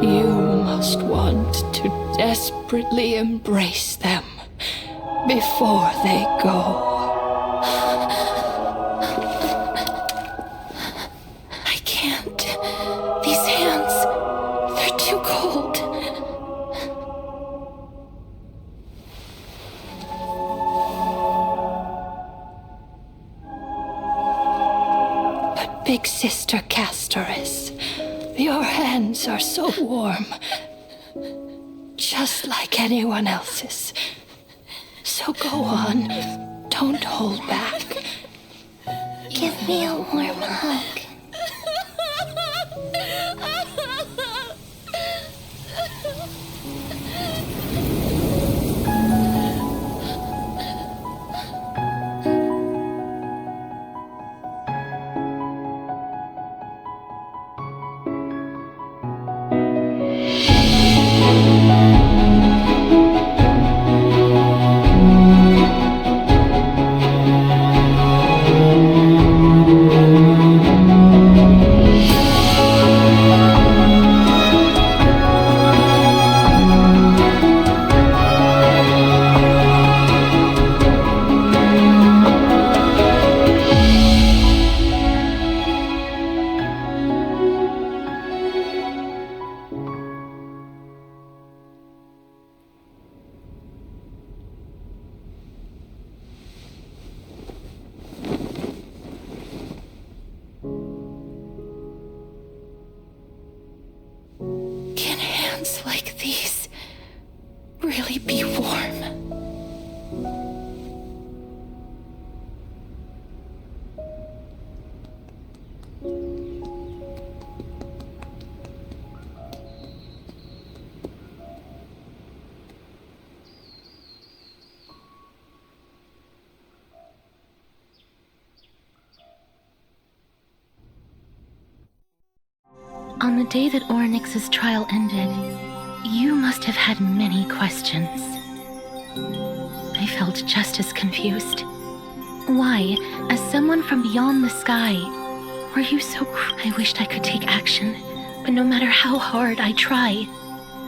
You must want to desperately embrace them before they go. I can't. These hands, they're too cold. But Big Sister Castorus, your hands are so warm. Just like anyone else's. So go on. Don't hold back. Give me a warm hug. hands like these really be warm? On the day that Ornyx's trial ended, you must have had many questions. I felt just as confused. Why, as someone from beyond the sky, were you so I wished I could take action, but no matter how hard I try,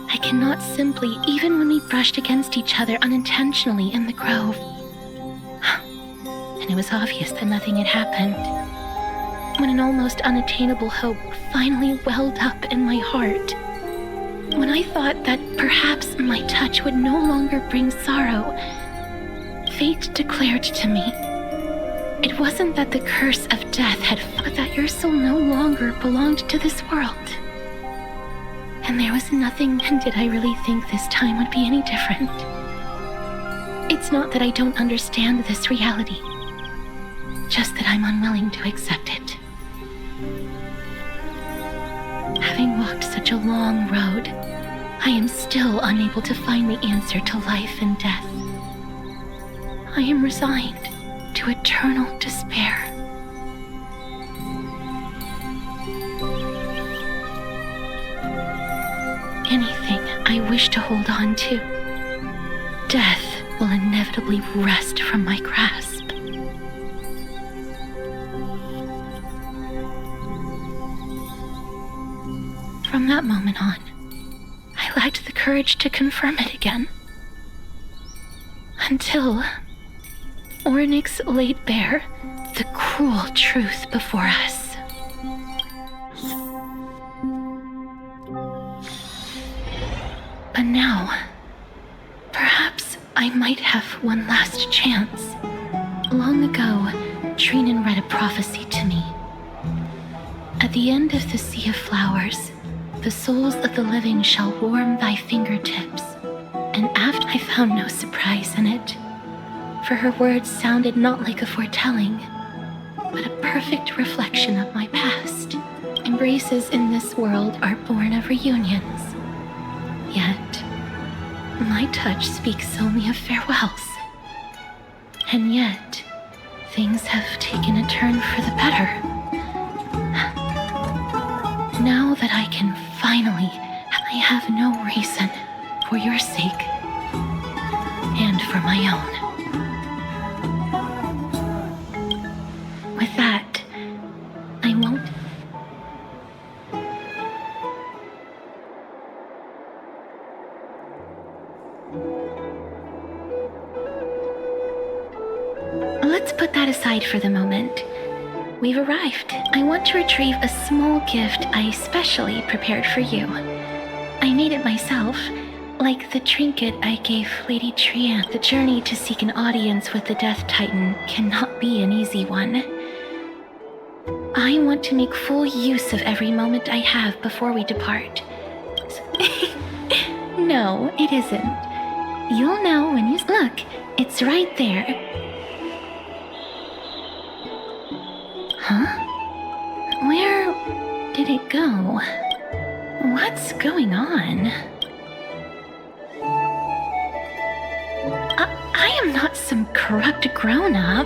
I cannot simply, even when we brushed against each other unintentionally in the grove. And it was obvious that nothing had happened. When an almost unattainable hope finally welled up in my heart. When I thought that perhaps my touch would no longer bring sorrow, fate declared to me, it wasn't that the curse of death had but that your soul no longer belonged to this world. And there was nothing, and did I really think this time would be any different? It's not that I don't understand this reality, just that I'm unwilling to accept it. Having walked such a long road, I am still unable to find the answer to life and death. I am resigned to eternal despair. Anything I wish to hold on to, death will inevitably wrest from my grasp. From that moment on, I lacked the courage to confirm it again. Until Ornyx laid bare the cruel truth before us. But now, perhaps I might have one last chance. Long ago, Trinan read a prophecy to me. At the end of the Sea of Flowers, the souls of the living shall warm thy fingertips. And after I found no surprise in it, for her words sounded not like a foretelling, but a perfect reflection of my past. Embraces in this world are born of reunions. Yet, my touch speaks only of farewells. And yet, things have taken a turn for the better. Now that I can finally, I have no reason, for your sake, and for my own. With that, I won't. Let's put that aside for the moment. We've arrived. I want to retrieve a small gift I specially prepared for you. I made it myself, like the trinket I gave Lady Trian. The journey to seek an audience with the Death Titan cannot be an easy one. I want to make full use of every moment I have before we depart. No, it isn't. You'll know when you look. It's right there. Huh? Where did it go? What's going on? I am not some corrupt grown-up.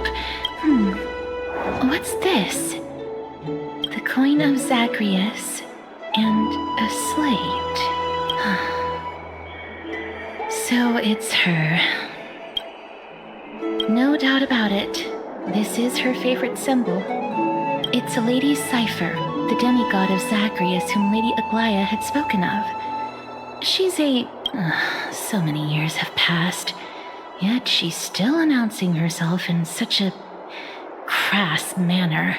What's this? The coin of Zagreus and a slate. So it's her. No doubt about it. This is her favorite symbol. It's a lady's cipher, the demigod of Zagreus whom Lady Aglaia had spoken of. She's a... so many years have passed, yet she's still announcing herself in such a crass manner.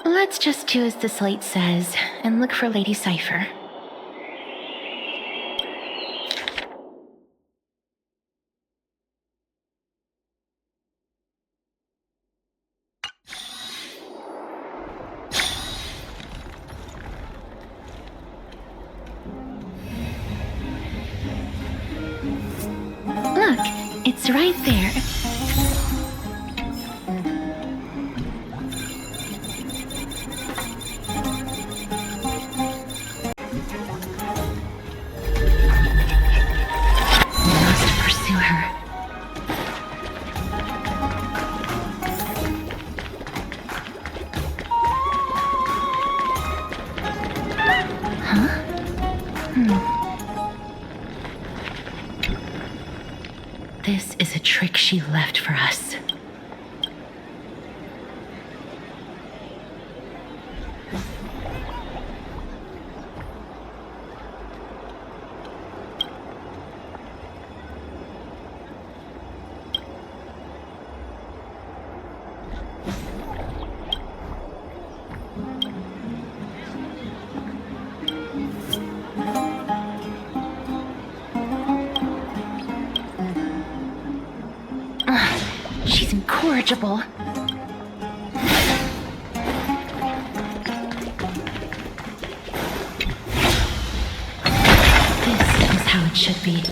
Let's just do as the slate says, and look for Lady Cipher. It's right there. We must pursue her. This is a trick she left for us. She's incorrigible. This is how it should be.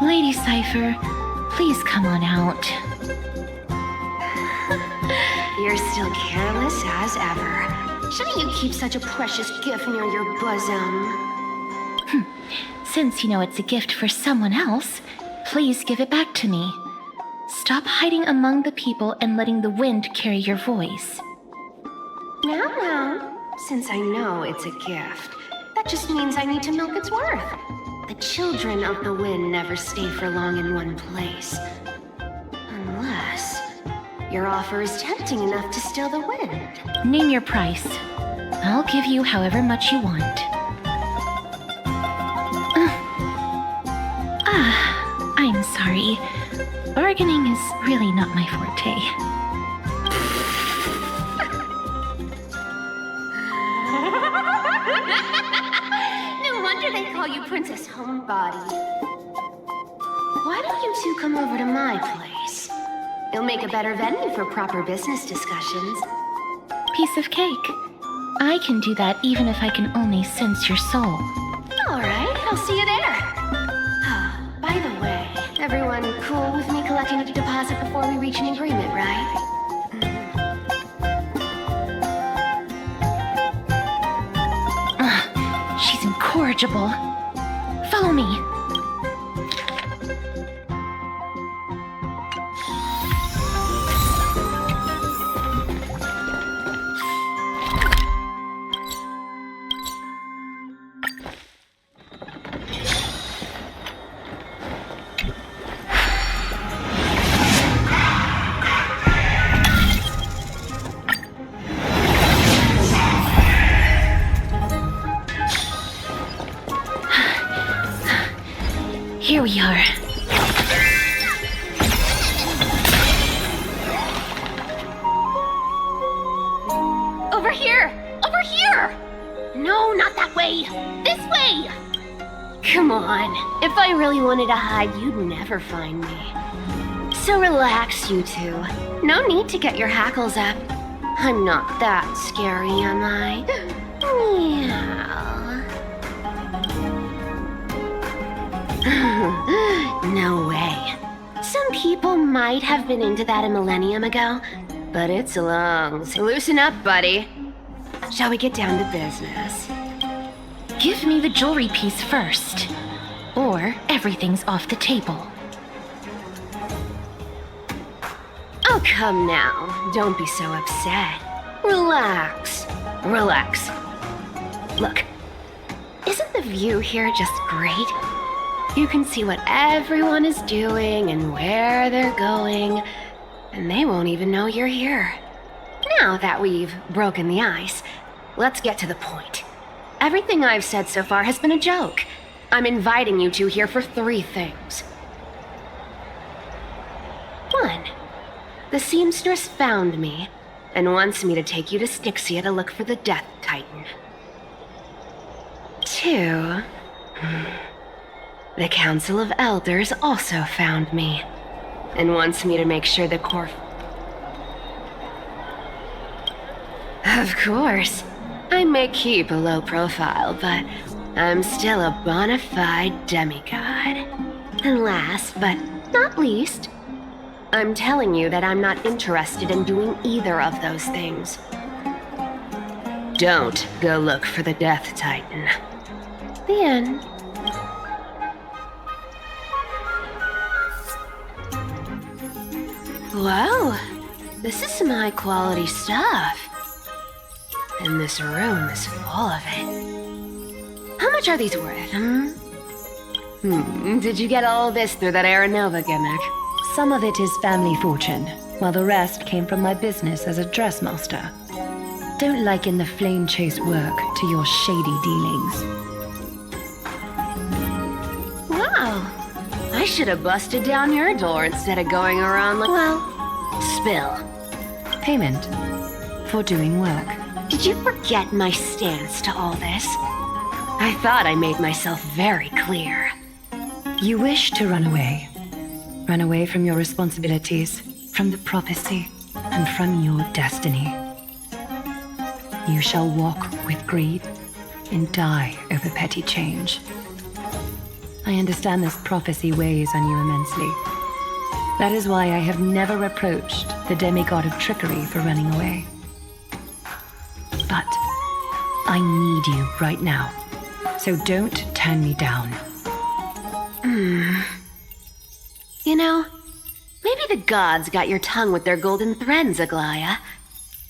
Lady Cypher, please come on out. You're still careless as ever. Shouldn't you keep such a precious gift near your bosom? Since you know it's a gift for someone else, please give it back to me. Stop hiding among the people and letting the wind carry your voice. Now, since I know it's a gift, that just means I need to milk its worth. The children of the wind never stay for long in one place. Unless your offer is tempting enough to steal the wind. Name your price. I'll give you however much you want. I'm sorry. Bargaining is really not my forte. No wonder they call you Princess Homebody. Why don't you two come over to my place? It'll make a better venue for proper business discussions. Piece of cake. I can do that even if I can only sense your soul. All right, I'll see you there. By the way, everyone cool with me collecting a deposit before we reach an agreement, right? She's incorrigible. Follow me. Here we are. Over here! Over here! No, not that way! This way! Come on. If I really wanted to hide, you'd never find me. So relax, you two. No need to get your hackles up. I'm not that scary, am I? Meow. No way. Some people might have been into that a millennium ago, but it's long. So loosen up, buddy. Shall we get down to business? Give me the jewelry piece first, or everything's off the table. Oh, come now. Don't be so upset. Relax. Relax. Look, isn't the view here just great? You can see what everyone is doing and where they're going, and they won't even know you're here. Now that we've broken the ice, let's get to the point. Everything I've said so far has been a joke. I'm inviting you two here for 3 things. 1. The seamstress found me and wants me to take you to Styxia to look for the Death Titan. 2. The Council of Elders also found me and wants me to make sure the core... Of course, I may keep a low profile, but I'm still a bona fide demigod. And last but not least, I'm telling you that I'm not interested in doing either of those things. Don't go look for the Death Titan. The end. Whoa, this is some high-quality stuff. And this room is full of it. How much are these worth, Did you get all this through that Aranova gimmick? Some of it is family fortune, while the rest came from my business as a dressmaster. Don't liken the flame chase work to your shady dealings. Wow, I should have busted down your door instead of going around like... Well, spill. Payment for doing work. Did you forget my stance to all this? I thought I made myself very clear. You wish to run away. Run away from your responsibilities, from the prophecy, and from your destiny. You shall walk with greed and die over petty change. I understand this prophecy weighs on you immensely. That is why I have never approached the demigod of trickery for running away. But I need you right now, so don't turn me down. You know, maybe the gods got your tongue with their golden threads, Aglaya.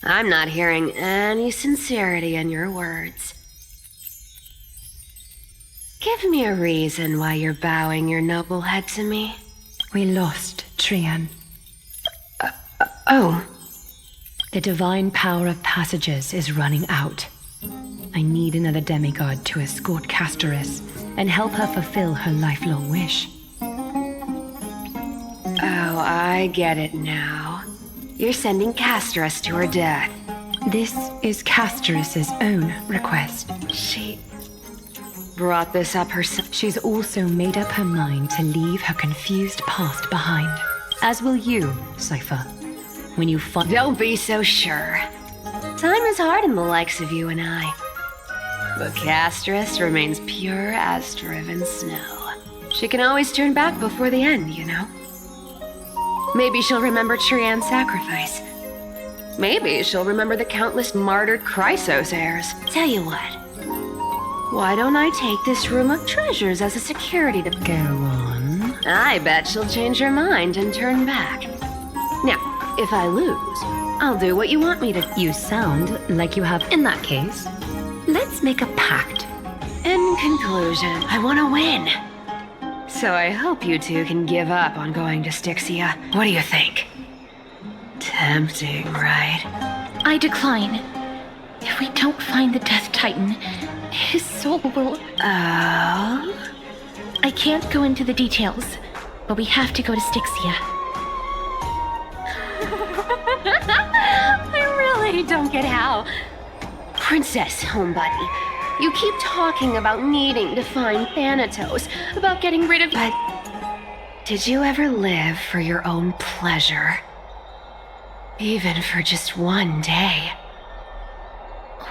I'm not hearing any sincerity in your words. Give me a reason why you're bowing your noble head to me. We lost Trian. Oh. The divine power of passages is running out. I need another demigod to escort Castoris and help her fulfill her lifelong wish. Oh, I get it now. You're sending Castoris to her death. This is Castoris's own request. She brought this up herself. She's also made up her mind to leave her confused past behind. As will you, Cypher. When you find... Don't be so sure. Time is hard in the likes of you and I. But Castoris remains pure as driven snow. She can always turn back before the end, you know? Maybe she'll remember Trian's sacrifice. Maybe she'll remember the countless martyred Chrysos heirs. Tell you what. Why don't I take this room of treasures as a security to... Go on. I bet she'll change her mind and turn back. Now, if I lose, I'll do what you want me to. You sound like you have... In that case, let's make a pact. In conclusion, I want to win. So I hope you two can give up on going to Styxia. What do you think? Tempting, right? I decline. If we don't find the Death Titan, his soul will... Oh? I can't go into the details, but we have to go to Styxia. I really don't get how. Princess, homebuddy, you keep talking about needing to find Thanatos, about getting rid of... But did you ever live for your own pleasure? Even for just one day?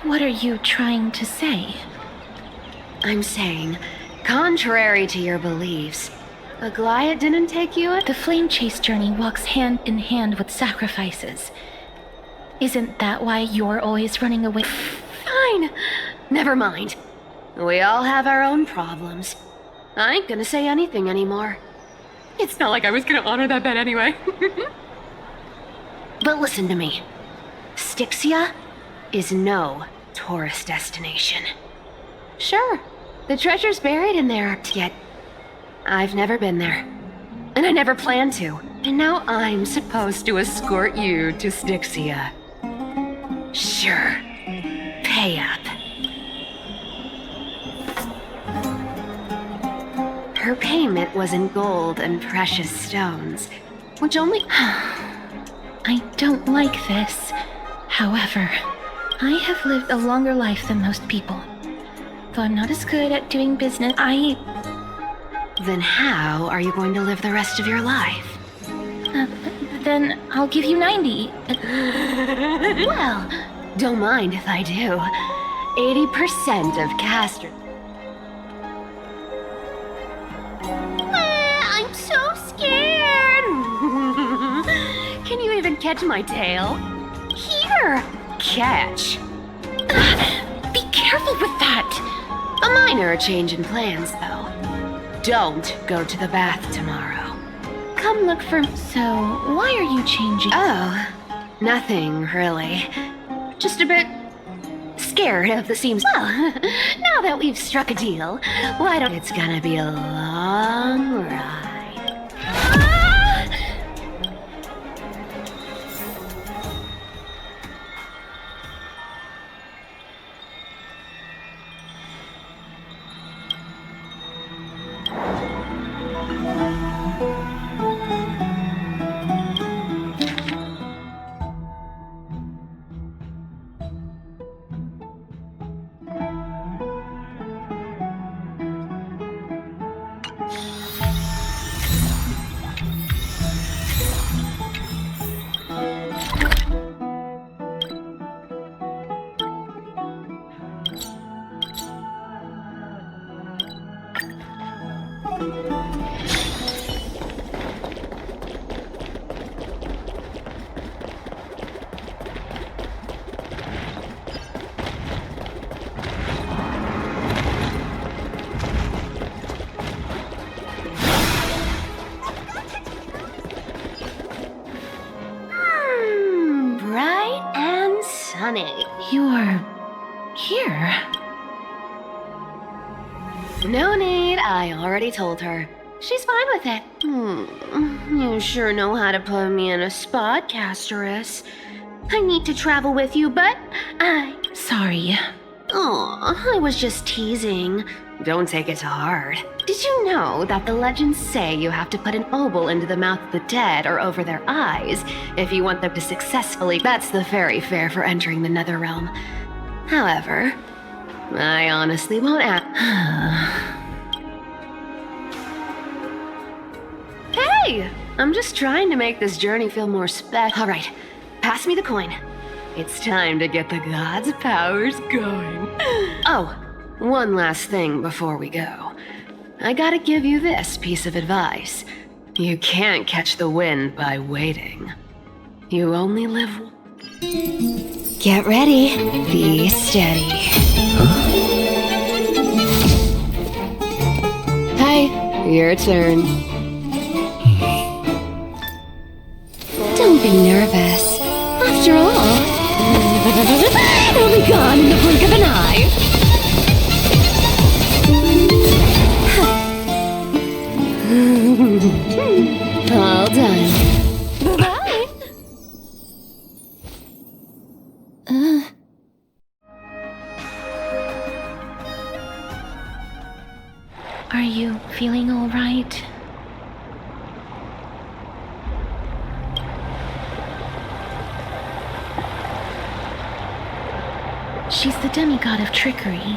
What are you trying to say? I'm saying, contrary to your beliefs, Aglaya didn't take you... The flame chase journey walks hand in hand with sacrifices. Isn't that why you're always running away? Fine. Never mind. We all have our own problems. I ain't gonna say anything anymore. It's not like I was gonna honor that bet anyway. But listen to me. Styxia is no tourist destination. Sure, the treasure's buried in there, yet I've never been there. And I never planned to. And now I'm supposed to escort you to Styxia. Sure. Pay up. Her payment was in gold and precious stones, which only... I don't like this. However, I have lived a longer life than most people. Though I'm not as good at doing business, Then how are you going to live the rest of your life? Then I'll give you 90. Well, don't mind if I do. 80% of Castor. I'm so scared. Can you even catch my tail? Here! Catch. Be careful with that! A minor change in plans, though. Don't go to the bath tomorrow. Come look for... So, why are you changing? Oh, nothing, really. Just a bit scared of the seams. Well, now that we've struck a deal, why don't... It's gonna be a long ride. Bright and sunny. You're... here? No need, I already told her. She's fine with it. You sure know how to put me in a spot, Castorus. I need to travel with you, but Sorry. Aw, I was just teasing. Don't take it to heart. Did you know that the legends say you have to put an obol into the mouth of the dead or over their eyes if you want them to successfully... That's the fairy fare for entering the nether realm. However, I honestly won't ask. Hey! I'm just trying to make this journey feel more special. Alright, pass me the coin. It's time to get the gods' powers going. Oh, one last thing before we go. I gotta give you this piece of advice. You can't catch the wind by waiting. You only live... Get ready. Be steady. Hi, your turn. Don't be nervous. After all, it'll be gone in the blink of an eye. All done. Bye. Are you feeling all right? She's the demigod of trickery.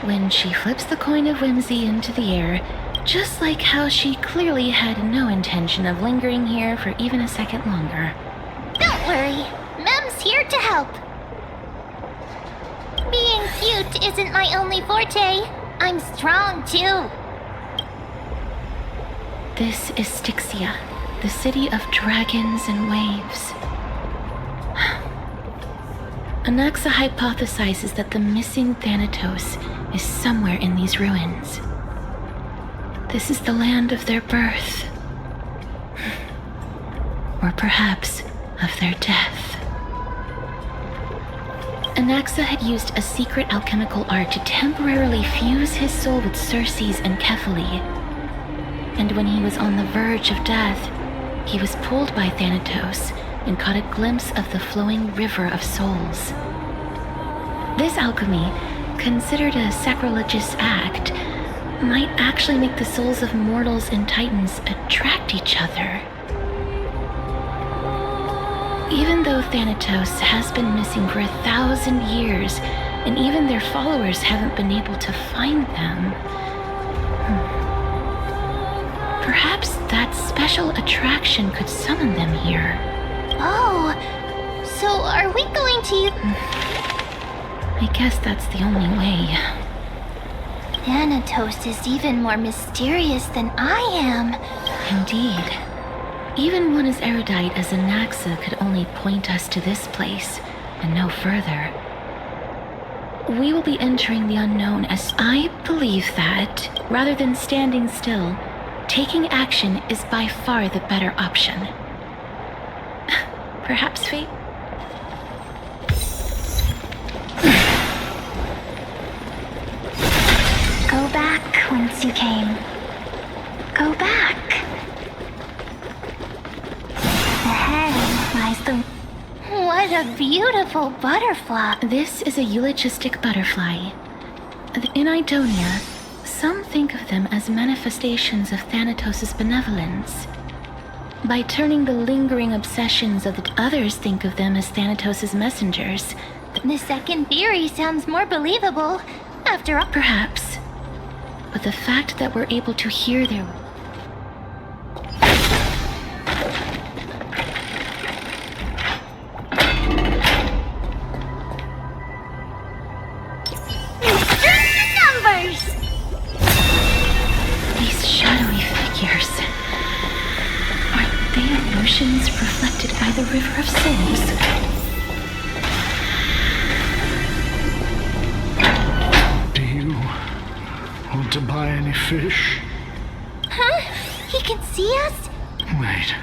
When she flips the coin of whimsy into the air, just like how she clearly had no intention of lingering here for even a second longer. Don't worry, Mem's here to help. Being cute isn't my only forte. I'm strong too. This is Styxia, the city of dragons and waves. Anaxa hypothesizes that the missing Thanatos is somewhere in these ruins. This is the land of their birth. Or perhaps of their death. Anaxa had used a secret alchemical art to temporarily fuse his soul with Circe's and Kephae. And when he was on the verge of death, he was pulled by Thanatos and caught a glimpse of the flowing river of souls. This alchemy, considered a sacrilegious act, might actually make the souls of mortals and titans attract each other. Even though Thanatos has been missing for 1,000 years, and even their followers haven't been able to find them, perhaps that special attraction could summon them here. Oh, so are we going to... I guess that's the only way. Thanatos is even more mysterious than I am. Indeed. Even one as erudite as Anaxa could only point us to this place, and no further. We will be entering the unknown as I believe that, rather than standing still, taking action is by far the better option. Perhaps fate? Go back whence you came. Go back. Ahead lies the... What a beautiful butterfly. This is a eulogistic butterfly. In Idonia, some think of them as manifestations of Thanatos' benevolence. By turning the lingering obsessions of the others think of them as Thanatos' messengers. The second theory sounds more believable. After all... Perhaps. But the fact that we're able to hear their... numbers! These shadowy figures... Are they illusions reflected by the River of Souls? Want to buy any fish? Huh? He can see us? Wait.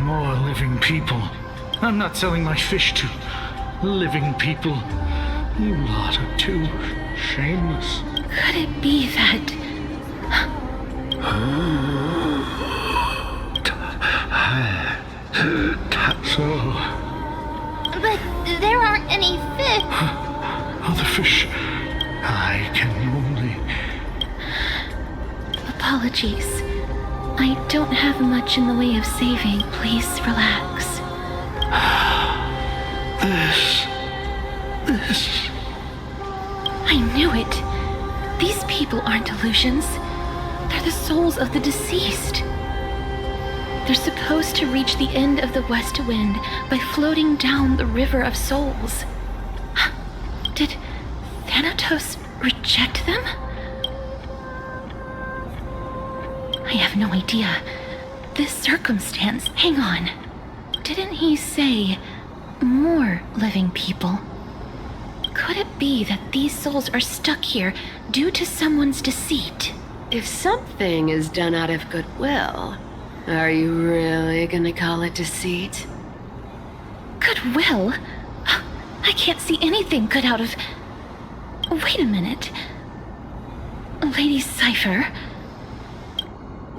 More living people. I'm not selling my fish to living people. You lot are too shameless. Could it be that... So... But there aren't any fish. Other fish... I can only... Apologies. I don't have much in the way of saving. Please relax. This... I knew it. These people aren't illusions. They're the souls of the deceased. They're supposed to reach the end of the west wind by floating down the River of Souls. Did Thanatos reject them? I have no idea. This circumstance... Hang on. Didn't he say more living people? Could it be that these souls are stuck here due to someone's deceit? If something is done out of goodwill, are you really gonna call it deceit? Goodwill? I can't see anything good out of... Wait a minute. Lady Cypher?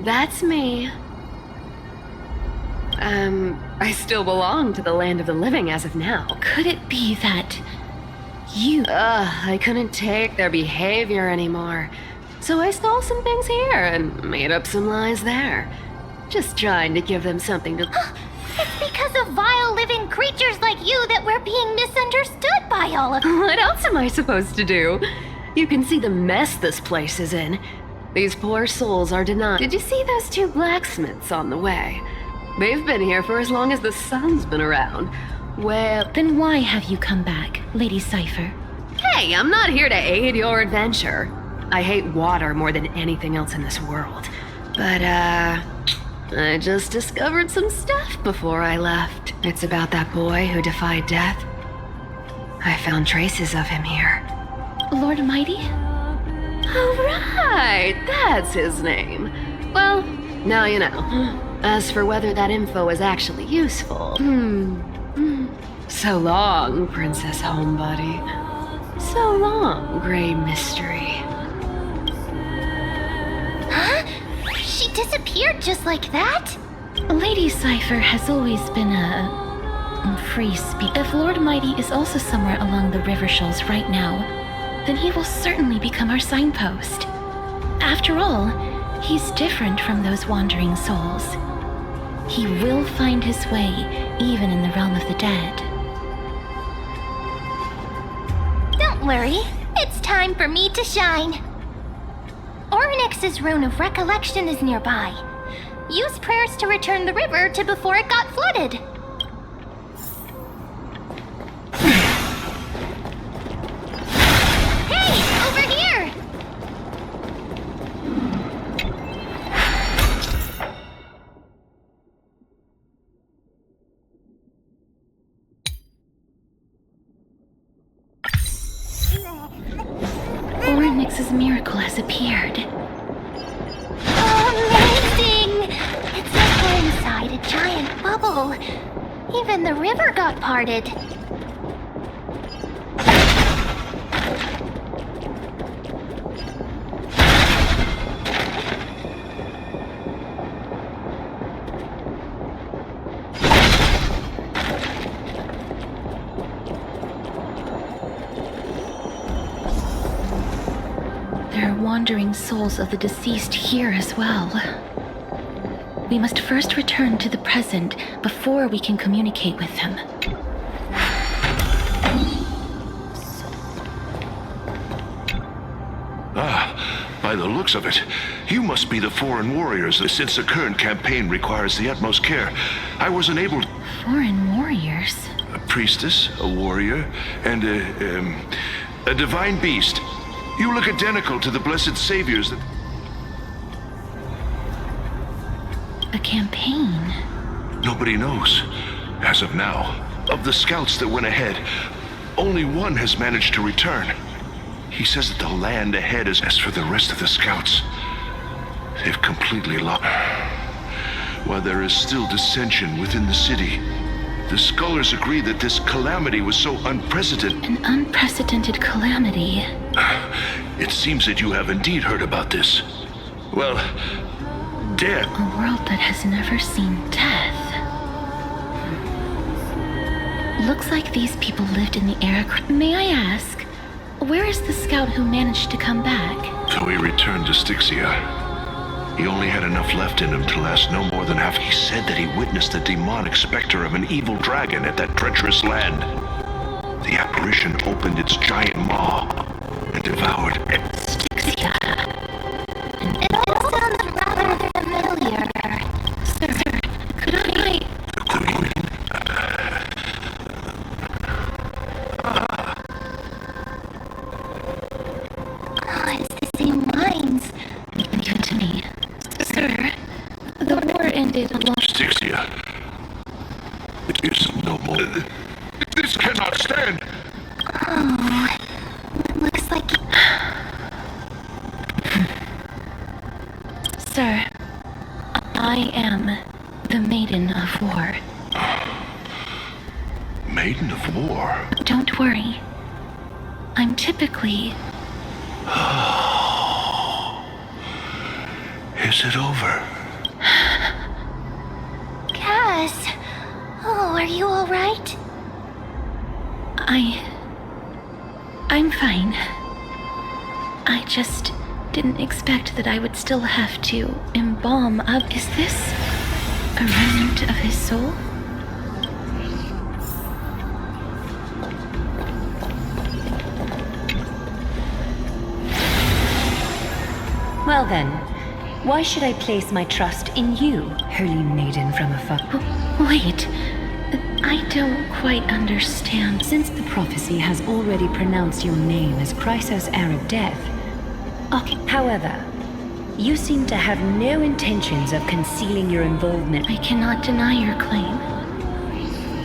That's me. I still belong to the land of the living as of now. Could it be that you... I couldn't take their behavior anymore. So I stole some things here and made up some lies there. Just trying to give them something to... It's because of vile living creatures like you that we're being misunderstood by all of... What else am I supposed to do? You can see the mess this place is in. These poor souls are denied. Did you see those two blacksmiths on the way? They've been here for as long as the sun's been around. Well... Then why have you come back, Lady Cypher? Hey, I'm not here to aid your adventure. I hate water more than anything else in this world. But, I just discovered some stuff before I left. It's about that boy who defied death. I found traces of him here. Lord Mighty? Oh, right, that's his name. Well, now you know. As for whether that info is actually useful, so long, Princess Homebody. So long, Grey Mystery. Huh? She disappeared just like that? Lady Cypher has always been a free speech. If Lord Mighty is also somewhere along the river shoals right now, then he will certainly become our signpost. After all, he's different from those wandering souls. He will find his way, even in the realm of the dead. Don't worry, it's time for me to shine. Orynyx's Rune of Recollection is nearby. Use prayers to return the river to before it got flooded. Hey, over here! Orynyx's miracle has appeared. Amazing! It's like we're inside a giant bubble. Even the river got parted. There are wandering souls of the deceased here as well. We must first return to the present before we can communicate with them. By the looks of it, you must be the foreign warriors, since the current campaign requires the utmost care. I wasn't able to... Foreign warriors? A priestess, a warrior, and a divine beast. You look identical to the blessed saviors that... A campaign? Nobody knows, as of now. Of the scouts that went ahead, only one has managed to return. He says that the land ahead is as for the rest of the scouts. They've completely lost. While there is still dissension within the city, the scholars agree that this calamity was so unprecedented. An unprecedented calamity. It seems that you have indeed heard about this. Well, death. A world that has never seen death. Looks like these people lived in the era. May I ask, where is the scout who managed to come back? So he returned to Styxia. He only had enough left in him to last no more than half. He said that he witnessed the demonic specter of an evil dragon at that treacherous land. The apparition opened its giant maw and devoured Styxia. It all sounds rather familiar. Sir, could I... The queen. Oh, it's the same lines. Give it to me. Sir, the war ended a long... Styxia. It is no more. This cannot stand. Oh, looks like... Sir, I am the Maiden of War. Maiden of War? Don't worry. I'm typically... Is it over? Cass! Oh, are you alright? I'm fine. I just didn't expect that I would still have to embalm up. Is this a remnant of his soul? Well then, why should I place my trust in you, holy maiden from afar? Wait, I don't quite understand. Since the prophecy has already pronounced your name as Chrysos heir of death. However, you seem to have no intentions of concealing your involvement. I cannot deny your claim.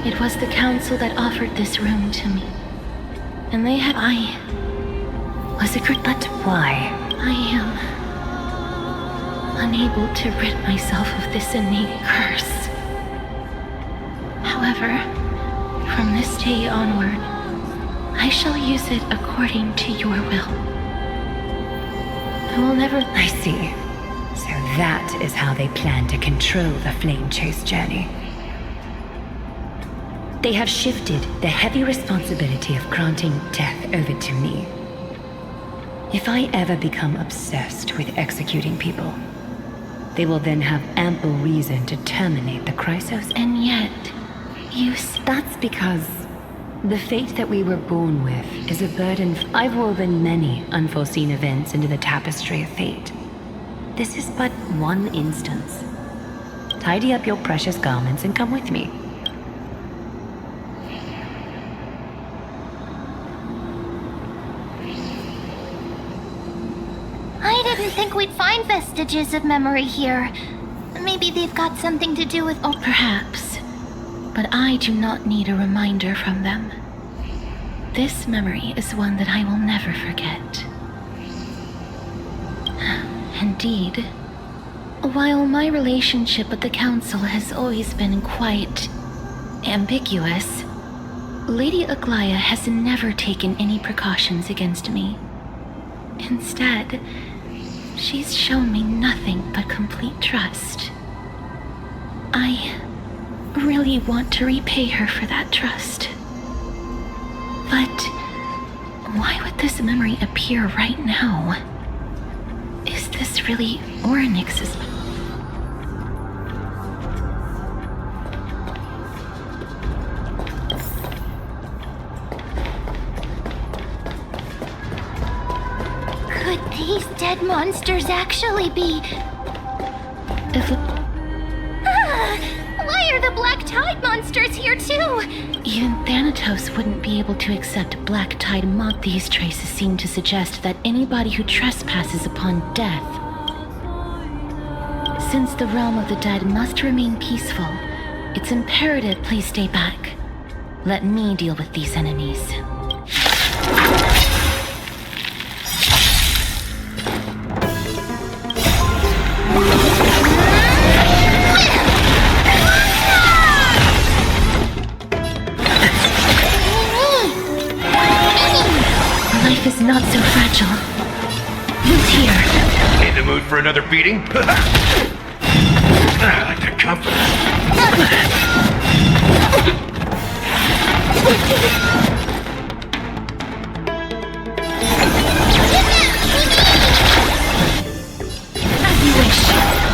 It was the council that offered this room to me. And they had... I was a good... But why? I am unable to rid myself of this innate curse. However, from this day onward, I shall use it according to your will. I will never... I see. So that is how they plan to control the Flame Chase journey. They have shifted the heavy responsibility of granting death over to me. If I ever become obsessed with executing people, they will then have ample reason to terminate the Chrysos. And yet, That's because the fate that we were born with is a burden. I've woven many unforeseen events into the tapestry of fate. This is but one instance. Tidy up your precious garments and come with me. I didn't think we'd find vestiges of memory here. Maybe they've got something to do with... Oh, perhaps. But I do not need a reminder from them. This memory is one that I will never forget. Indeed, while my relationship with the Council has always been quite ambiguous, Lady Aglaya has never taken any precautions against me. Instead, she's shown me nothing but complete trust. I really want to repay her for that trust. But why would this memory appear right now? Is this really Orynyx's? Could these dead monsters actually be... Why are the Black Tide monsters here too? Even Thanatos wouldn't be able to accept Black Tide mock. These traces seem to suggest that anybody who trespasses upon death. Since the realm of the dead must remain peaceful, it's imperative please stay back. Let me deal with these enemies. Life is not so fragile. Who's here? In the mood for another beating? I like that confidence. As you wish.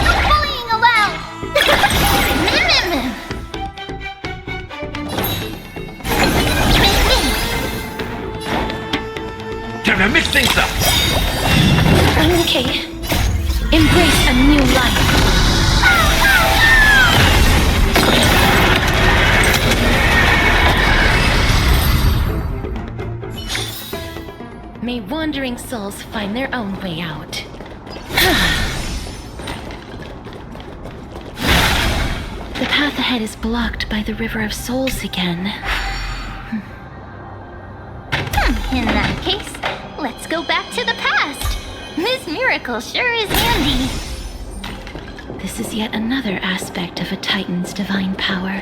No bullying allowed! Time to mix things up! I'm okay. Embrace a new life. May wandering souls find their own way out. The path ahead is blocked by the River of Souls again. In that case, let's go back to the past. This miracle sure is handy. This is yet another aspect of a Titan's divine power.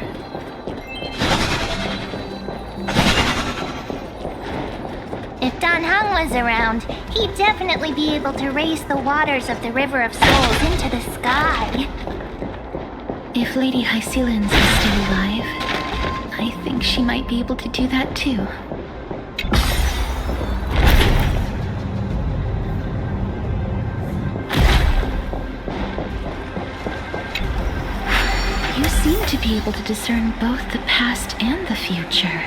If Dan Heng was around, he'd definitely be able to raise the waters of the River of Souls into the sky. If Lady Hycelens is still alive, I think she might be able to do that too. You seem to be able to discern both the past and the future.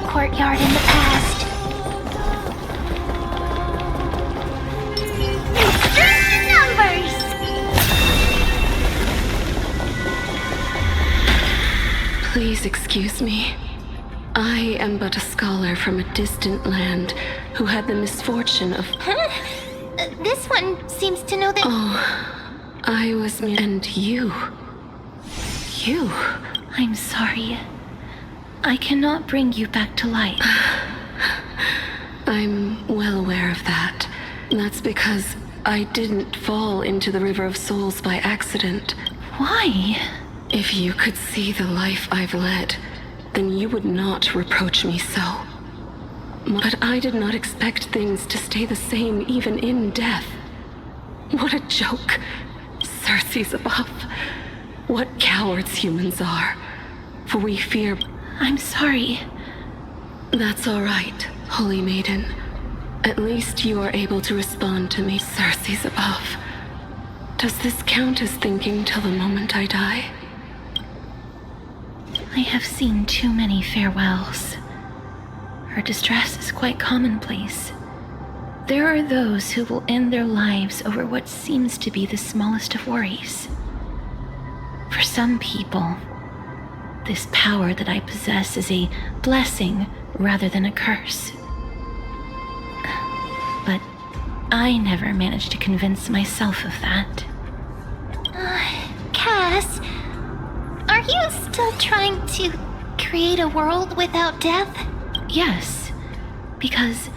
Courtyard in the past. Numbers! Please excuse me. I am but a scholar from a distant land who had the misfortune of... This one seems to know that... Oh, I was... And you... You... I'm sorry. I cannot bring you back to life. I'm well aware of that. That's because I didn't fall into the River of Souls by accident. Why? If you could see the life I've led, then you would not reproach me so. But I did not expect things to stay the same even in death. What a joke. Circe's above. What cowards humans are. For we fear... I'm sorry. That's all right, Holy Maiden. At least you are able to respond to me, Circe's above. Does this count as thinking till the moment I die? I have seen too many farewells. Her distress is quite commonplace. There are those who will end their lives over what seems to be the smallest of worries. For some people, this power that I possess is a blessing rather than a curse. But I never managed to convince myself of that. Cass, are you still trying to create a world without death? Yes, because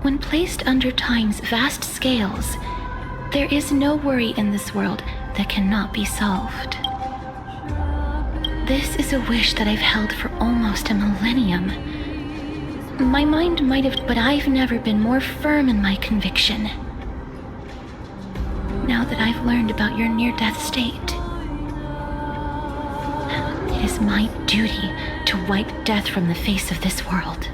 when placed under time's vast scales, there is no worry in this world that cannot be solved. This is a wish that I've held for almost a millennium. My mind might have, but I've never been more firm in my conviction. Now that I've learned about your near-death state, it is my duty to wipe death from the face of this world.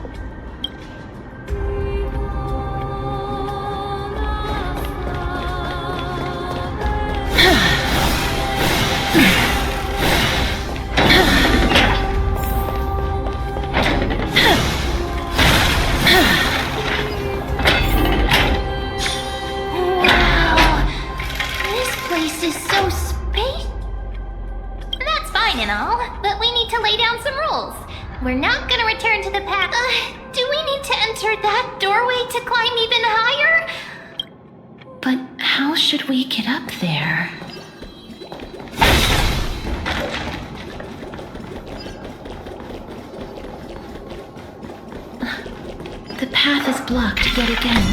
We're not gonna return to the path. Do we need to enter that doorway to climb even higher? But how should we get up there? The path is blocked yet again.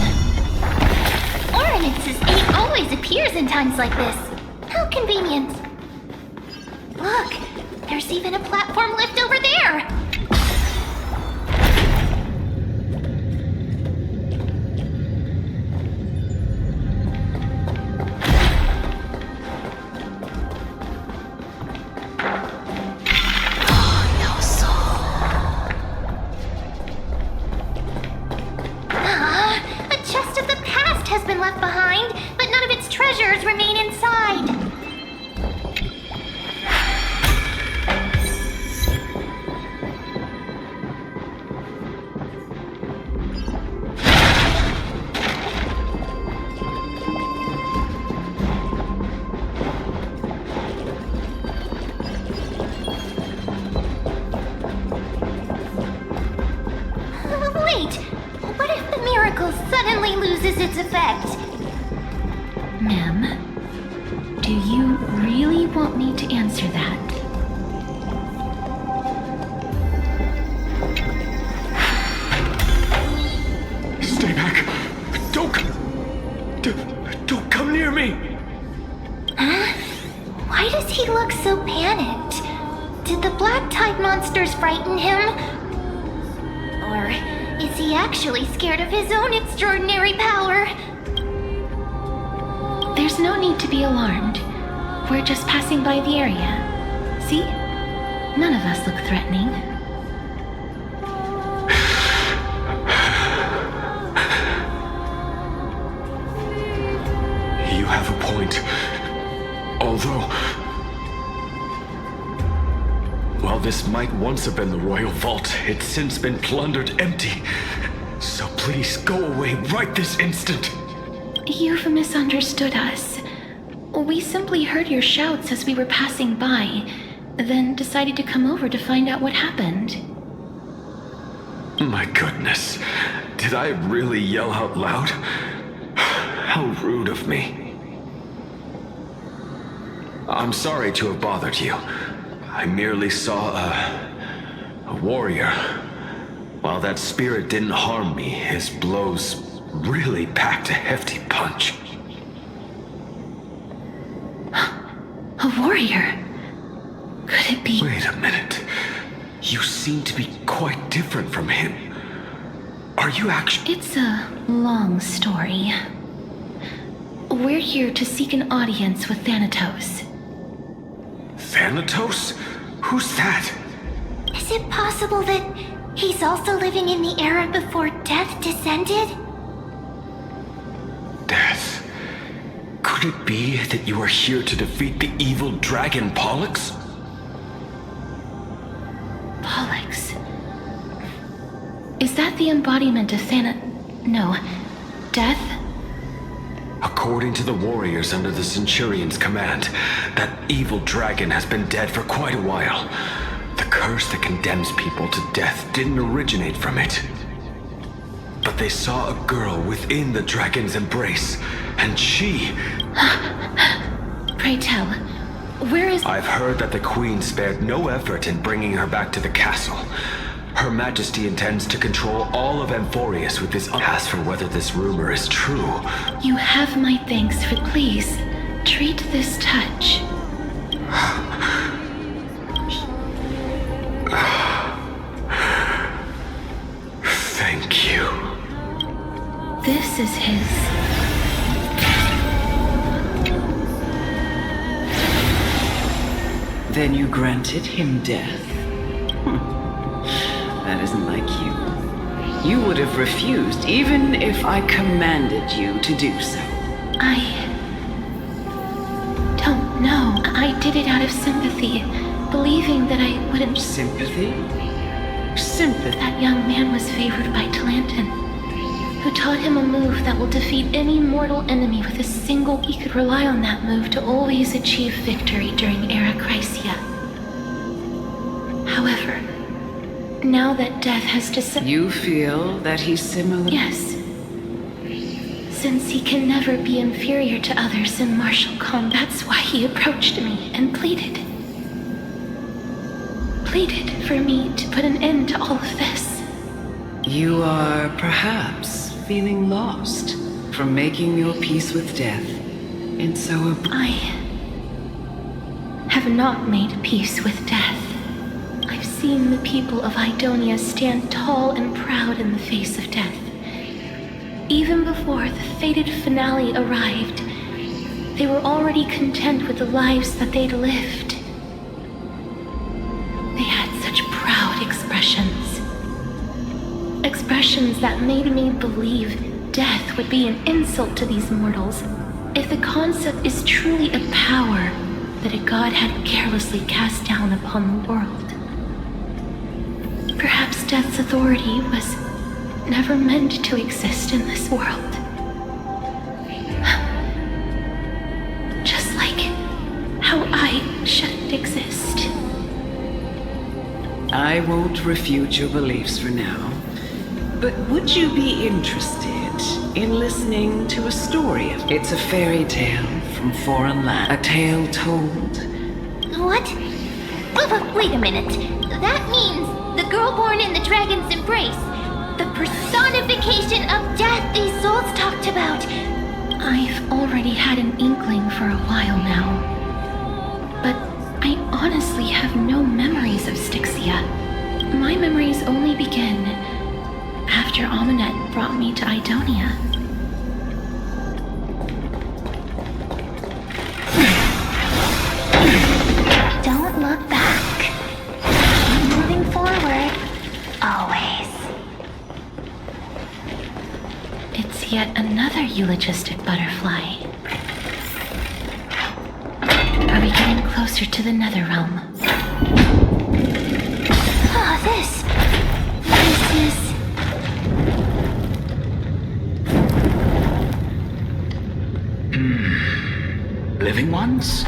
Ornaments's 8 always appears in times like this. How convenient. Look, there's even a platform lift over there. Remain inside. Wait, what if the miracle suddenly loses its effect? Ma'am, do you really want me to answer that? Stay back! Don't come near me! Huh? Why does he look so panicked? Did the black tide monsters frighten him? Or is he actually scared of his own extraordinary power? There's no need to be alarmed. We're just passing by the area. See? None of us look threatening. You have a point. Although... while this might once have been the royal vault, it's since been plundered empty. So please go away right this instant. You've misunderstood us. We simply heard your shouts as we were passing by, then decided to come over to find out what happened. My goodness. Did I really yell out loud? How rude of me. I'm sorry to have bothered you. I merely saw a warrior. While that spirit didn't harm me, his blows really packed a hefty punch. A warrior? Could it be? Wait a minute. You seem to be quite different from him. Are you actually? It's a long story. We're here to seek an audience with Thanatos. Thanatos? Who's that? Is it possible that he's also living in the era before death descended? Death? Could it be that you are here to defeat the evil dragon Pollux? Pollux? Is that the embodiment of No. Death? According to the warriors under the Centurion's command, that evil dragon has been dead for quite a while. The curse that condemns people to death didn't originate from it. But they saw a girl within the dragon's embrace, and she... Pray tell, where is... I've heard that the Queen spared no effort in bringing her back to the castle. Her Majesty intends to control all of Amphorius with this... As for whether this rumor is true... You have my thanks, but please, treat this touch. Thank you. This is his... Then you granted him death? That isn't like you. You would have refused even if I commanded you to do so. I don't know. I did it out of sympathy, believing that I wouldn't... Sympathy? Sympathy? That young man was favored by Talantin, who taught him a move that will defeat any mortal enemy with a single... He could rely on that move to always achieve victory during Era Chrysia. However, now that death has descended... You feel that he's similar? Yes. Since he can never be inferior to others in martial combat, that's why he approached me and pleaded. Pleaded for me to put an end to all of this. You are perhaps feeling lost from making your peace with death. And so... I have not made peace with death. I've seen the people of Idonia stand tall and proud in the face of death. Even before the fated finale arrived, they were already content with the lives that they'd lived. They had such proud expressions. Expressions that made me believe death would be an insult to these mortals if the concept is truly a power that a god had carelessly cast down upon the world. Perhaps death's authority was never meant to exist in this world. Just like how I shouldn't exist. I won't refute your beliefs for now, but would you be interested in listening to a story? It's a fairy tale from foreign land. A tale told. What? Wait a minute. That means the girl born in the dragon's embrace. The personification of death these souls talked about. I've already had an inkling for a while now. But I honestly have no memories of Styxia. My memories only begin after Amunet brought me to Idonia. Don't look back. Keep moving forward. Always. It's yet another eulogistic butterfly. Are we getting closer to the nether realm? Ah, this is... Living ones?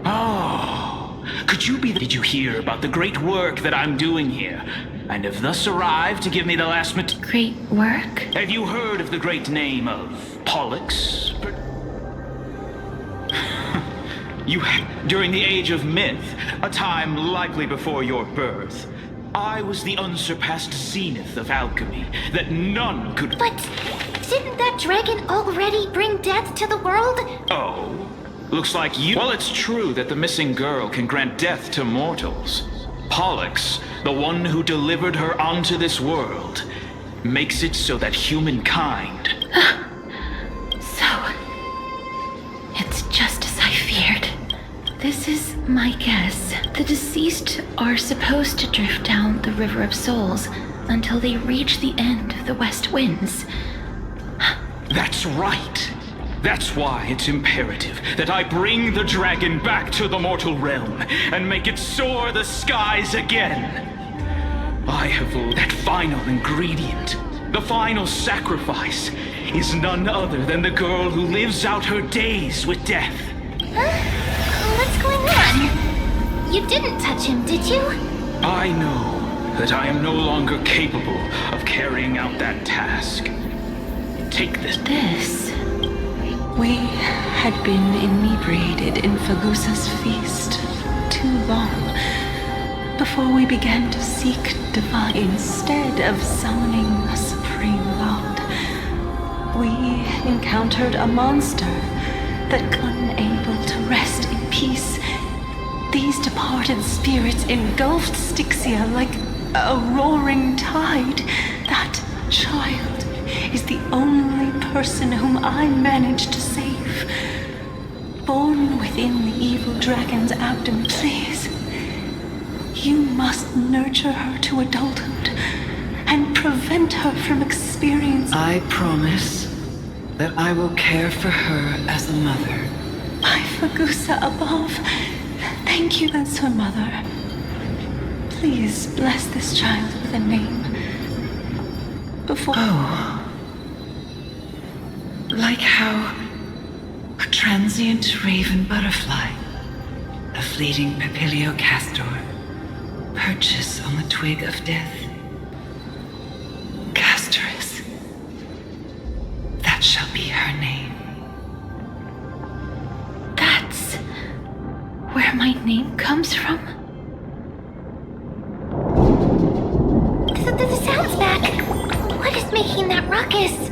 Oh, could Did you hear about the great work that I'm doing here? And have thus arrived to give me the last Great work? Have you heard of the great name of Pollux? During the age of myth, a time likely before your birth, I was the unsurpassed zenith of alchemy that none could. But didn't that dragon already bring death to the world? Oh, looks like you. Well, it's true that the missing girl can grant death to mortals. Pollux, the one who delivered her onto this world, makes it so that humankind. So, it's just as I feared. This is my guess. The deceased are supposed to drift down the River of Souls until they reach the end of the West Winds. That's right. That's why it's imperative that I bring the dragon back to the mortal realm and make it soar the skies again. I have that final ingredient. The final sacrifice is none other than the girl who lives out her days with death. What's going on? You didn't touch him, did you? I know that I am no longer capable of carrying out that task. Take this. We had been inebriated in Fagusa's feast too long before we began to seek divine. Instead of summoning a supreme god, we encountered a monster that, unable to rest in peace, these departed spirits engulfed Styxia like a roaring tide. That child is the only person whom I managed to save. Born within the evil dragon's abdomen, please. You must nurture her to adulthood and prevent her from experiencing. I promise that I will care for her as a mother. My Fagusa above, thank you as her mother. Please bless this child with a name. Before. Oh. Like how a transient raven butterfly, a fleeting papilio castor, perches on the twig of death. Castorus. That shall be her name. That's where my name comes from? The sound's back. What is making that ruckus?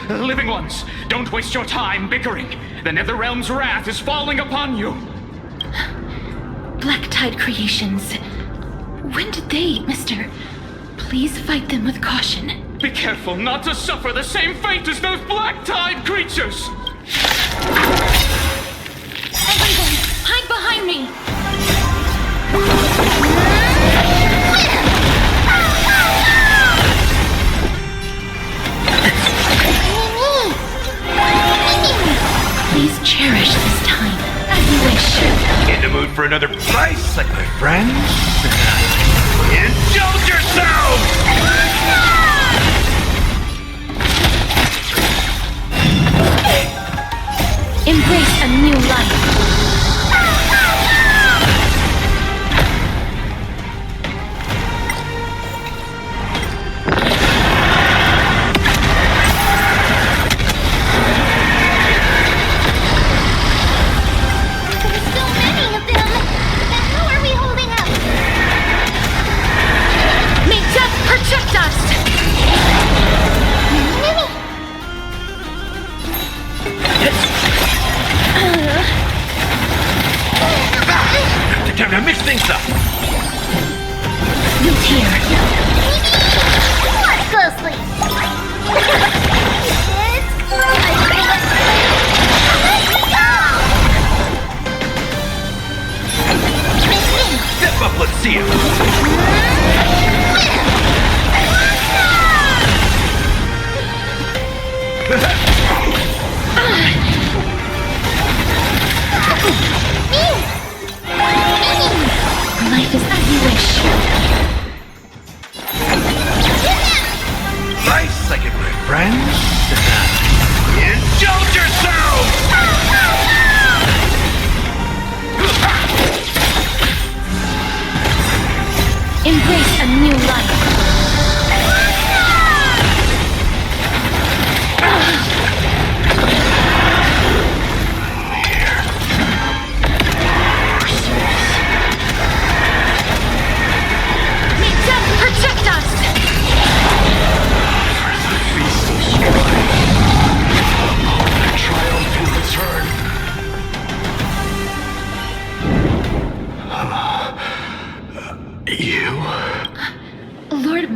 Living ones, don't waste your time bickering. The Netherrealm's wrath is falling upon you. Black Tide creations. When did they, mister? Please fight them with caution. Be careful not to suffer the same fate as those Black Tide creatures! Everyone, hide behind me! Please cherish this time, as you wish. In the mood for another bicycle, my friend? Indulge yourself! Embrace a new life. Time to mix things up. Look here. Watch closely. Step up, let's see it. Life is as you wish.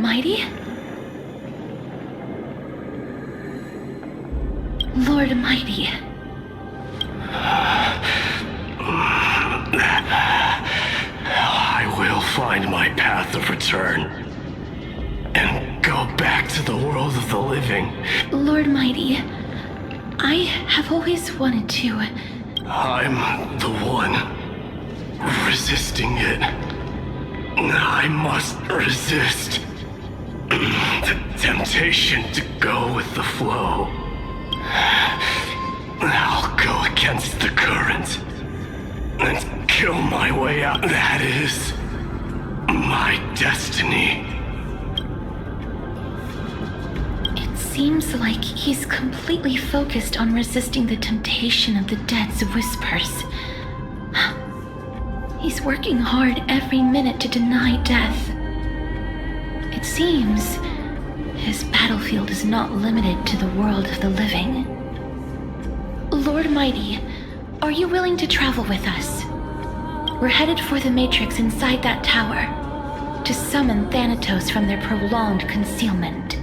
Mighty? Lord Mighty. I will find my path of return and go back to the world of the living. Lord Mighty, I have always wanted to. I'm the one resisting it. I must resist the temptation to go with the flow. I'll go against the current and kill my way out. That is my destiny. It seems like he's completely focused on resisting the temptation of the dead's whispers. He's working hard every minute to deny death. It seems his battlefield is not limited to the world of the living. Lord Mighty, are you willing to travel with us? We're headed for the Matrix inside that tower to summon Thanatos from their prolonged concealment.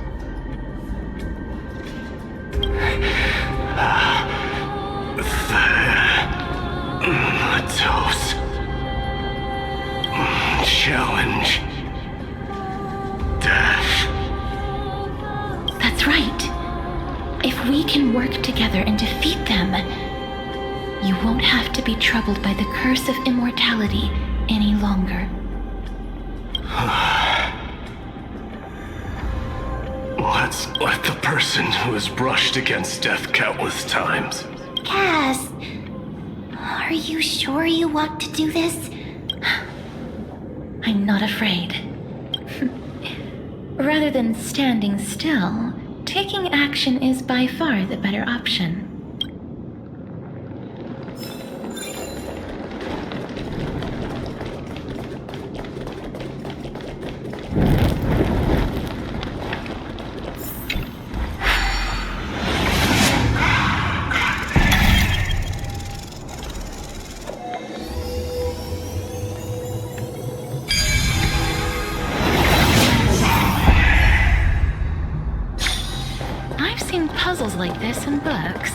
Thanatos. Challenge. Death. That's right. If we can work together and defeat them, you won't have to be troubled by the curse of immortality any longer. Let's let the person who has brushed against death countless times. Cass, are you sure you want to do this? I'm not afraid. Rather than standing still, taking action is by far the better option. Puzzles like this in books.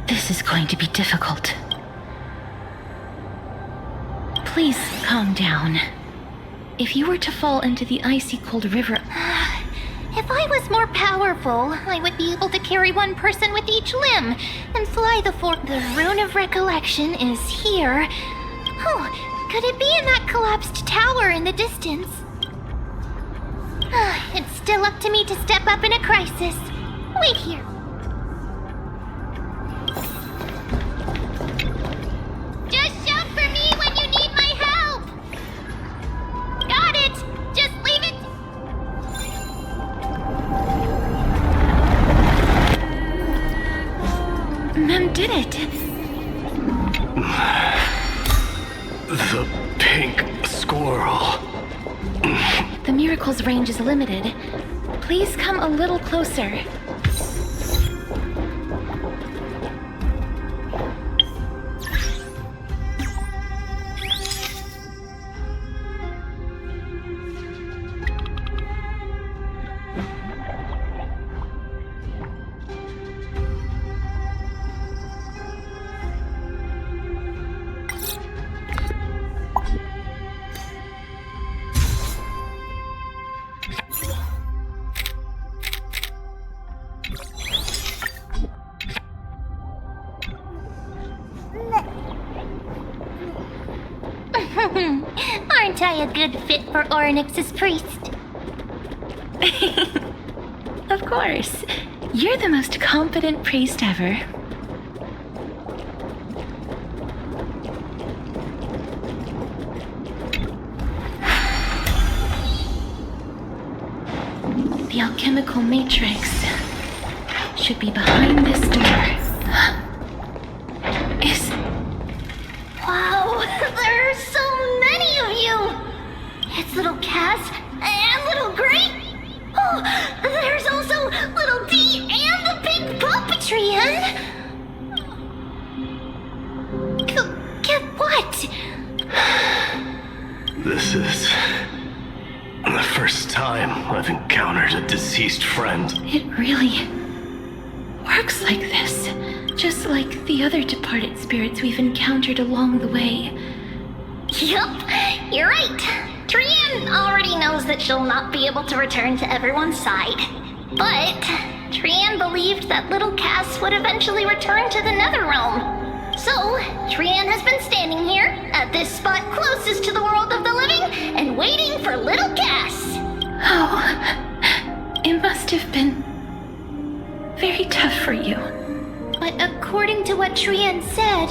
This is going to be difficult. Please calm down. If you were to fall into the icy cold river... If I was more powerful, I would be able to carry one person with each limb and fly the The Rune of Recollection is here. Oh, could it be in that collapsed tower in the distance? It's still up to me to step up in a crisis. Wait here. Just shout for me when you need my help! Got it! Just leave it! Mem did it! The pink squirrel. The miracle's range is limited. Please come a little closer. Aren't I a good fit for Orynyx's priest? Of course. You're the most competent priest ever. The alchemical matrix should be behind this door. Wow, there are so many of you! It's little Cass and little Grape. Oh, there's also little D and the big puppetry and... I've encountered a deceased friend. It really works like this. Just like the other departed spirits we've encountered along the way. Yup, you're right. Trian already knows that she'll not be able to return to everyone's side. But Trian believed that little Cass would eventually return to the Netherrealm. So, Trian has been standing here, at this spot closest to the world of the living, and waiting for little Cass. Oh, it must have been very tough for you. But according to what Trian said,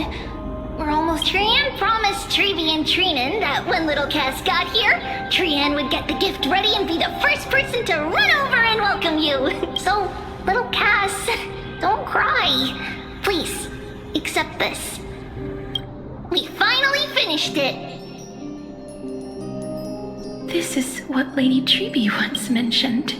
Trian promised Trevi and Trinan that when little Cass got here, Trian would get the gift ready and be the first person to run over and welcome you. So, little Cass, don't cry. Please, accept this. We finally finished it. This is what Lady Trevi once mentioned.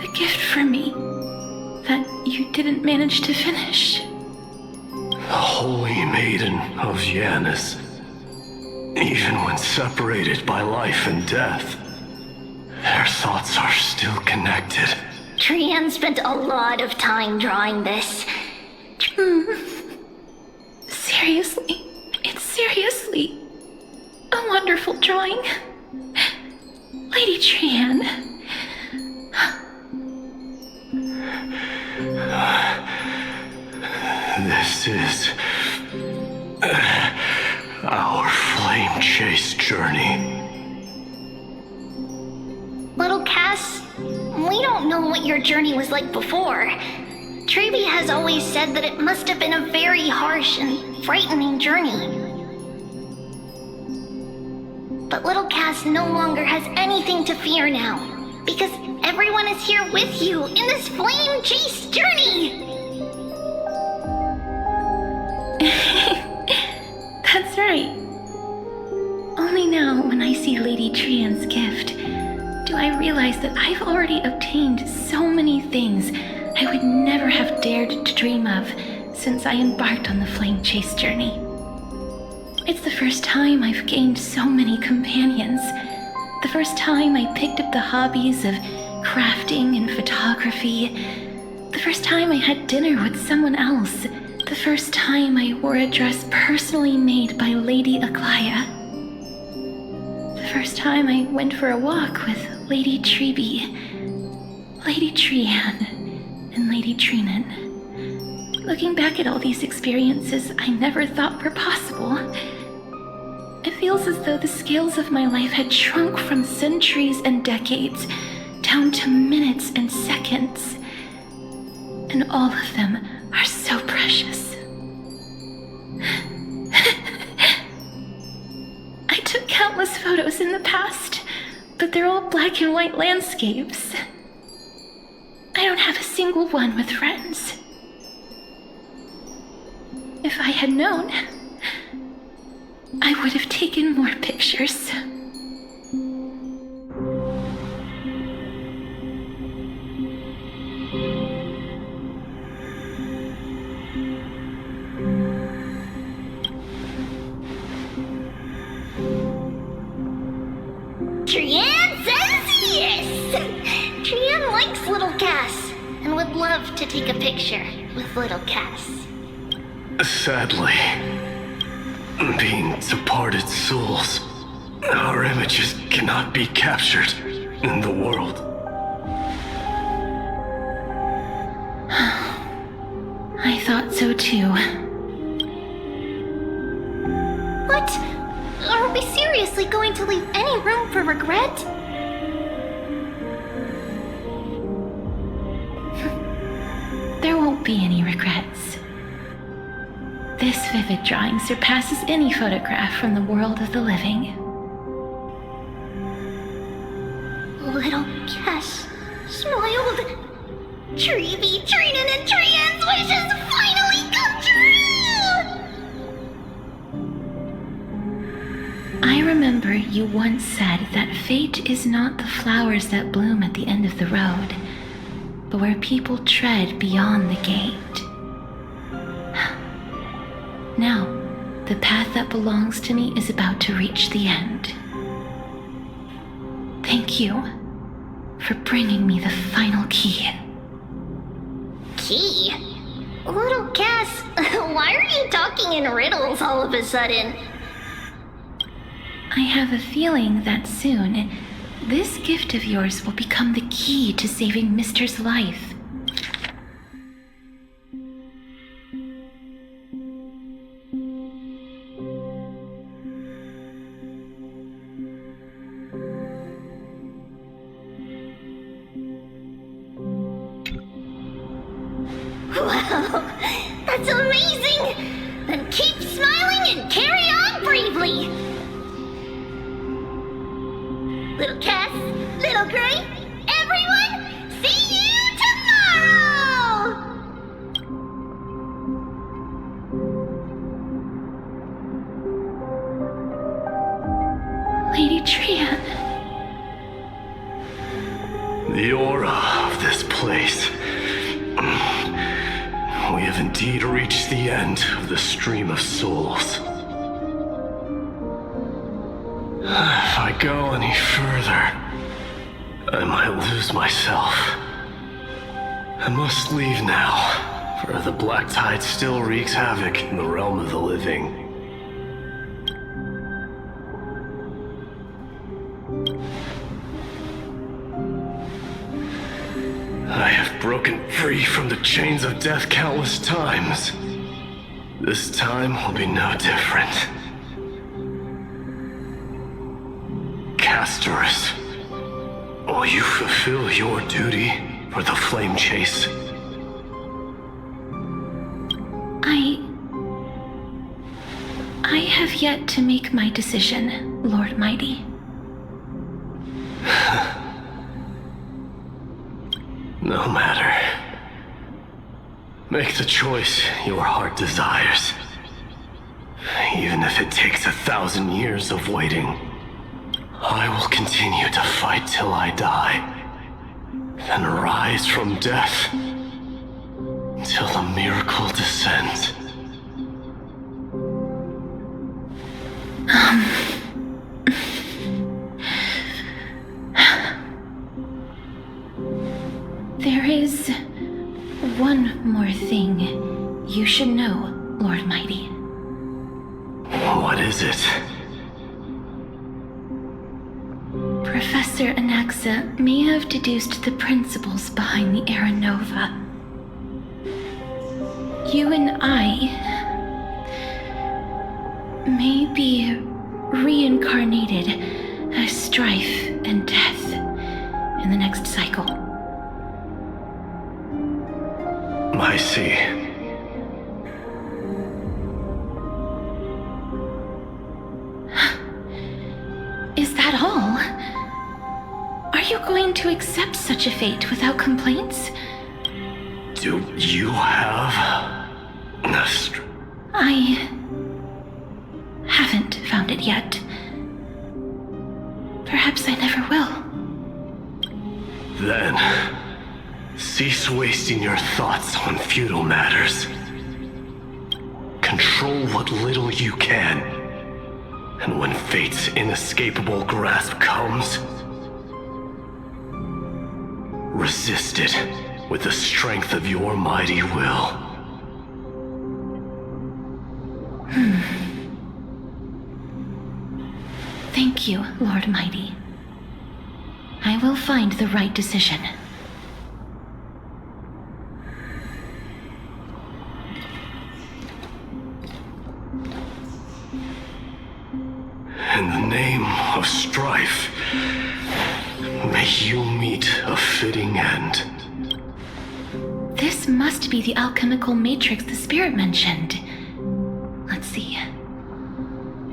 The gift for me that you didn't manage to finish. The Holy Maiden of Yanis. Even when separated by life and death, their thoughts are still connected. Trian spent a lot of time drawing this. Seriously, it's seriously a wonderful drawing. Lady Trian. This is our flame chase journey. Little Cass, we don't know what your journey was like before. Trevi has always said that it must have been a very harsh and frightening journey. But little Cass no longer has anything to fear now, because everyone is here with you in this flame chase journey! That's right. Only now, when I see Lady Trian's gift, do I realize that I've already obtained so many things I would never have dared to dream of since I embarked on the flame chase journey. It's the first time I've gained so many companions. The first time I picked up the hobbies of crafting and photography. The first time I had dinner with someone else. The first time I wore a dress personally made by Lady Aglaya. The first time I went for a walk with Lady Trevi, Lady Trian, and Lady Trinan. Looking back at all these experiences I never thought were possible, it feels as though the scales of my life had shrunk from centuries and decades down to minutes and seconds. And all of them are so precious. I took countless photos in the past, but they're all black and white landscapes. I don't have a single one with friends. If I had known, I would have taken more pictures. Trian says yes! Trian likes little Cass and would love to take a picture with little Cass. Sadly, being departed souls, our images cannot be captured in the world. I thought so too. What? Are we seriously going to leave any room for regret? There won't be any regrets. This vivid drawing surpasses any photograph from the world of the living. Little Cass smiled. Trevi, Trinan, and Trian's wishes finally come true! I remember you once said that fate is not the flowers that bloom at the end of the road, but where people tread beyond the gate. The path that belongs to me is about to reach the end. Thank you for bringing me the final key. Key? Little Cass, why are you talking in riddles all of a sudden? I have a feeling that soon, this gift of yours will become the key to saving Mister's life. Wow, that's amazing! Then keep smiling and carry on bravely! Little Cass, Little Gray, everyone, see you tomorrow! Lady Trian. The aura of this place. We have indeed reached the end of the stream of souls. If I go any further, I might lose myself. I must leave now, for the black tide still wreaks havoc in the realm of the living. I have broken free from the chains of death countless times. This time will be no different. Castorus, will you fulfill your duty for the flame chase? I have yet to make my decision, Lord Mighty. No matter. Make the choice your heart desires. Even if it takes 1,000 years of waiting, I will continue to fight till I die, then rise from death till the miracle descends. There is one more thing you should know, Lord Mighty. What is it? Professor Anaxa may have deduced the principles behind the Era Nova. You and I may be reincarnated as strife and death in the next cycle. I see. Is that all? Are you going to accept such a fate without complaints? Do you have I haven't found it yet. Perhaps I never will. Then, cease wasting your thoughts on futile matters. Control what little you can. And when fate's inescapable grasp comes, resist it with the strength of your mighty will. Thank you, Lord Mighty. I will find the right decision. In the name of strife, may you meet a fitting end. This must be the alchemical matrix the spirit mentioned. Let's see.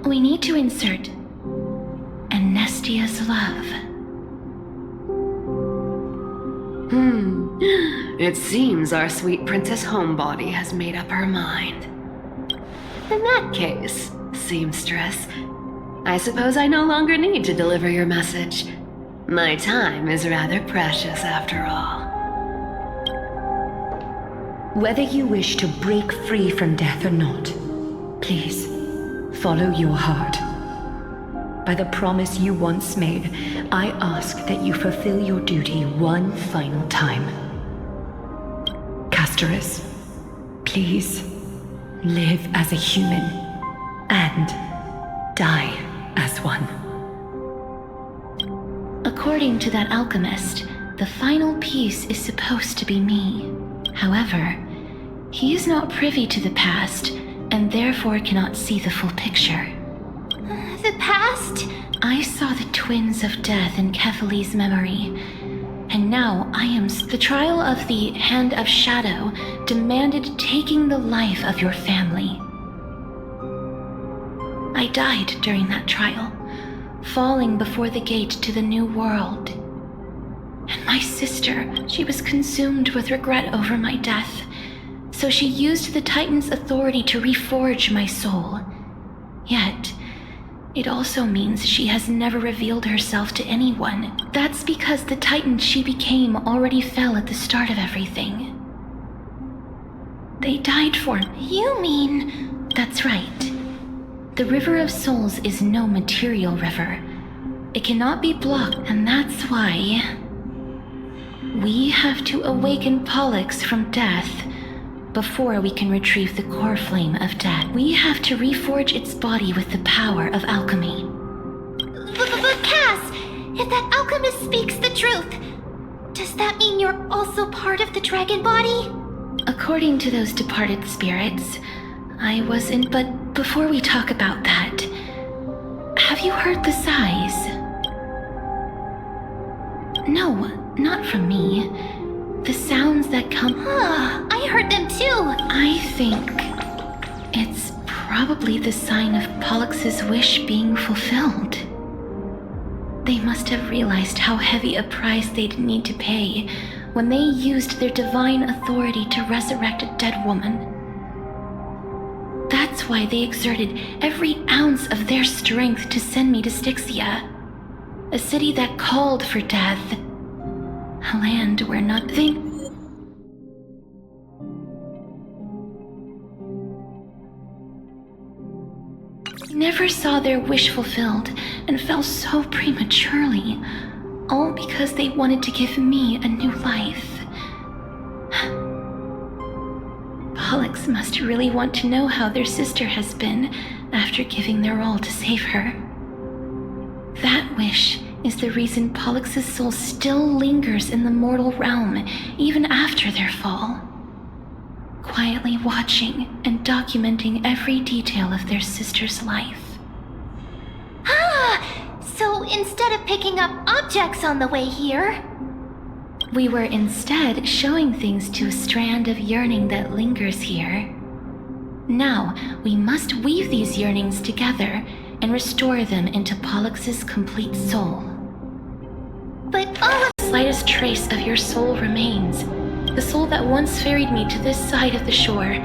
We need to insert Anestia's love. It seems our sweet Princess Homebody has made up her mind. In that case, seamstress, I suppose I no longer need to deliver your message. My time is rather precious after all. Whether you wish to break free from death or not, please, Follow your heart. By the promise you once made, I ask that you fulfill your duty one final time. Castorus, please live as a human and die as one. According to that alchemist, the final piece is supposed to be me. However, he is not privy to the past and therefore cannot see the full picture. The past? I saw the twins of death in Kefali's memory, and now I am. The trial of the Hand of Shadow demanded taking the life of your family. I died during that trial, falling before the gate to the new world. And my sister, she was consumed with regret over my death, so she used the Titan's authority to reforge my soul. Yet, it also means she has never revealed herself to anyone. That's because the Titan she became already fell at the start of everything. They died for me. You mean... That's right. The River of Souls is no material river. It cannot be blocked, and that's why we have to awaken Pollux from death before we can retrieve the core flame of death. We have to reforge its body with the power of alchemy. But Cass, if that alchemist speaks the truth, does that mean you're also part of the dragon body? According to those departed spirits, I wasn't, but before we talk about that, have you heard the sighs? No, not from me. The sounds that come... I heard them too! I think it's probably the sign of Pollux's wish being fulfilled. They must have realized how heavy a price they'd need to pay when they used their divine authority to resurrect a dead woman. That's why they exerted every ounce of their strength to send me to Styxia, a city that called for death, a land where nothing... Never saw their wish fulfilled and fell so prematurely, all because they wanted to give me a new life. Pollux must really want to know how their sister has been after giving their all to save her. That wish is the reason Pollux's soul still lingers in the mortal realm even after their fall, quietly watching and documenting every detail of their sister's life. So instead of picking up objects on the way here, we were instead showing things to a strand of yearning that lingers here. Now, we must weave these yearnings together and restore them into Pollux's complete soul. But all of the slightest trace of your soul remains, the soul that once ferried me to this side of the shore,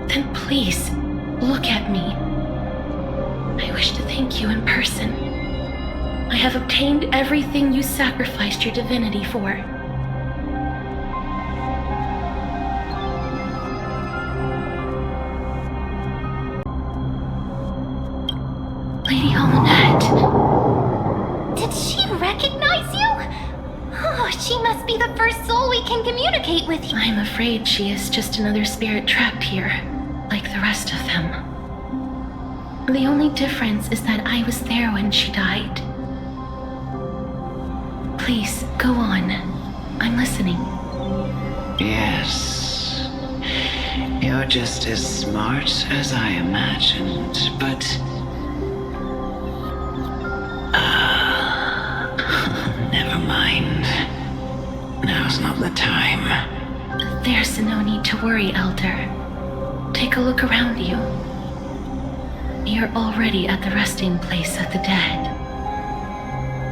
then please, look at me. I wish to thank you in person. I have obtained everything you sacrificed your divinity for. Lady Almanette. Did she recognize you? Oh, she must be the first soul we can communicate with. I'm afraid she is just another spirit trapped here, like the rest of them. The only difference is that I was there when she died. Please, go on. I'm listening. Yes. You're just as smart as I imagined, but... never mind. Now's not the time. There's no need to worry, Elder. Take a look around you. You're already at the resting place of the dead.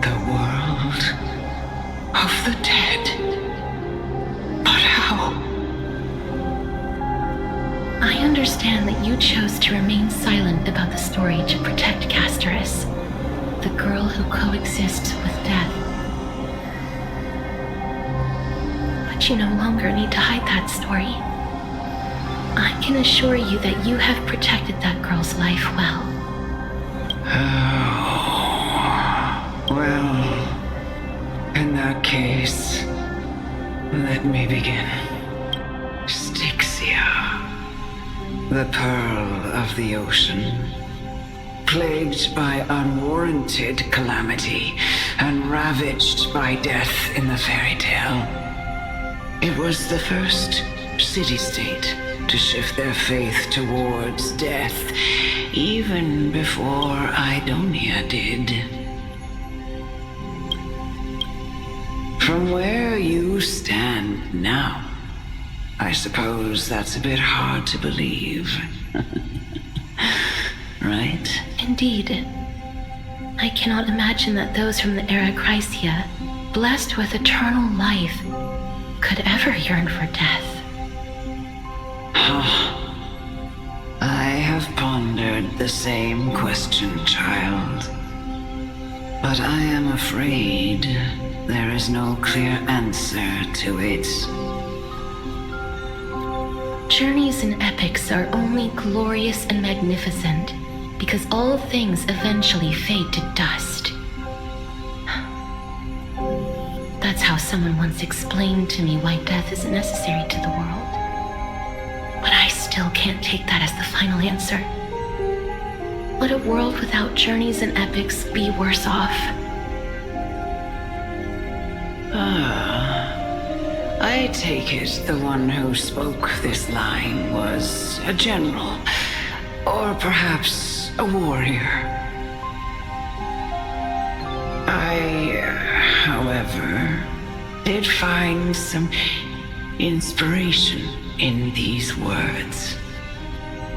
The world of the dead? But how? I understand that you chose to remain silent about the story to protect Castorus, the girl who coexists with death. But you no longer need to hide that story. I can assure you that you have protected that girl's life well. Well, in that case, let me begin. Styxia, the pearl of the ocean, plagued by unwarranted calamity and ravaged by death in the fairy tale. It was the first city-state to shift their faith towards death, even before Idonia did. From where you stand now, I suppose that's a bit hard to believe. Right? Indeed. I cannot imagine that those from the era Chrysia, blessed with eternal life, could ever yearn for death. I have pondered the same question, child. But I am afraid there is no clear answer to it. Journeys and epics are only glorious and magnificent because all things eventually fade to dust. That's how someone once explained to me why death is necessary to the world. But I still can't take that as the final answer. Would a world without journeys and epics be worse off? I take it the one who spoke this line was a general, or perhaps a warrior. I, however, did find some inspiration in these words.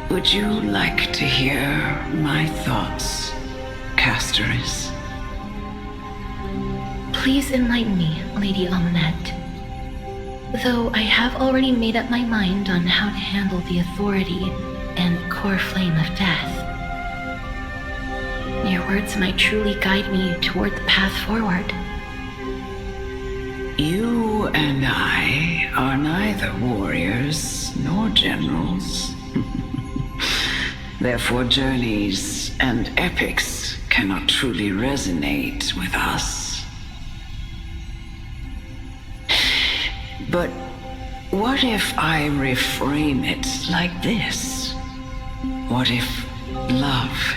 Would you like to hear my thoughts, Castoris? Please enlighten me, Lady Amunet. Though I have already made up my mind on how to handle the authority and core flame of death. Your words might truly guide me toward the path forward. You and I are neither warriors nor generals. Therefore, journeys and epics cannot truly resonate with us. But what if I reframe it like this? What if love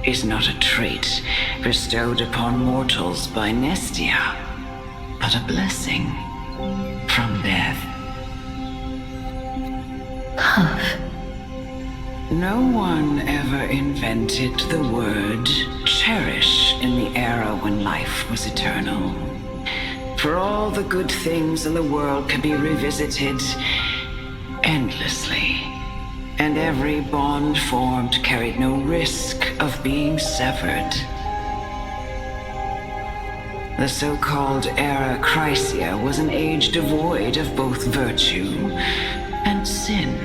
is not a trait bestowed upon mortals by Nestia, but a blessing from death? Love. No one ever invented the word cherish in the era when life was eternal. For all the good things in the world can be revisited endlessly, and every bond formed carried no risk of being severed. The so-called era Chrysia was an age devoid of both virtue and sin.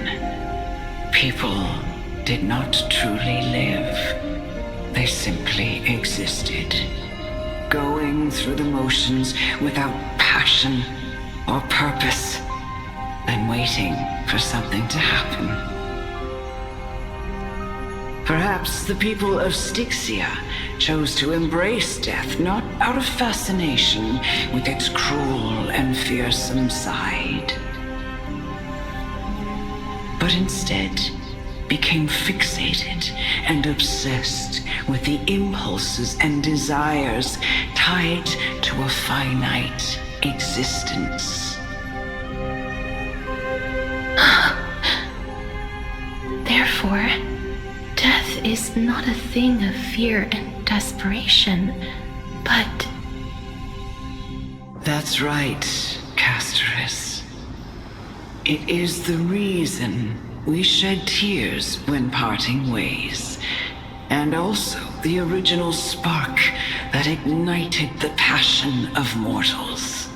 People did not truly live. They simply existed, going through the motions without passion or purpose, and waiting for something to happen. Perhaps the people of Styxia chose to embrace death not out of fascination with its cruel and fearsome side, but instead became fixated and obsessed with the impulses and desires tied to a finite existence. Therefore, death is not a thing of fear and desperation, but... That's right, Castoris. It is the reason we shed tears when parting ways, and also the original spark that ignited the passion of mortals.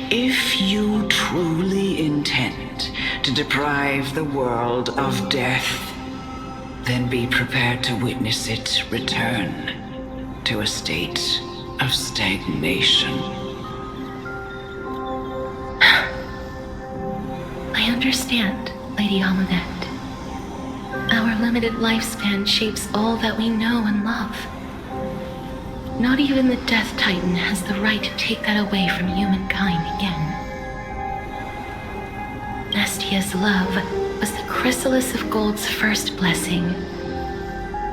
If you truly intend to deprive the world of death, then be prepared to witness it return to a state of stagnation. I understand, Lady Amunet. Our limited lifespan shapes all that we know and love. Not even the Death Titan has the right to take that away from humankind again. Nestia's love was the chrysalis of Gold's first blessing,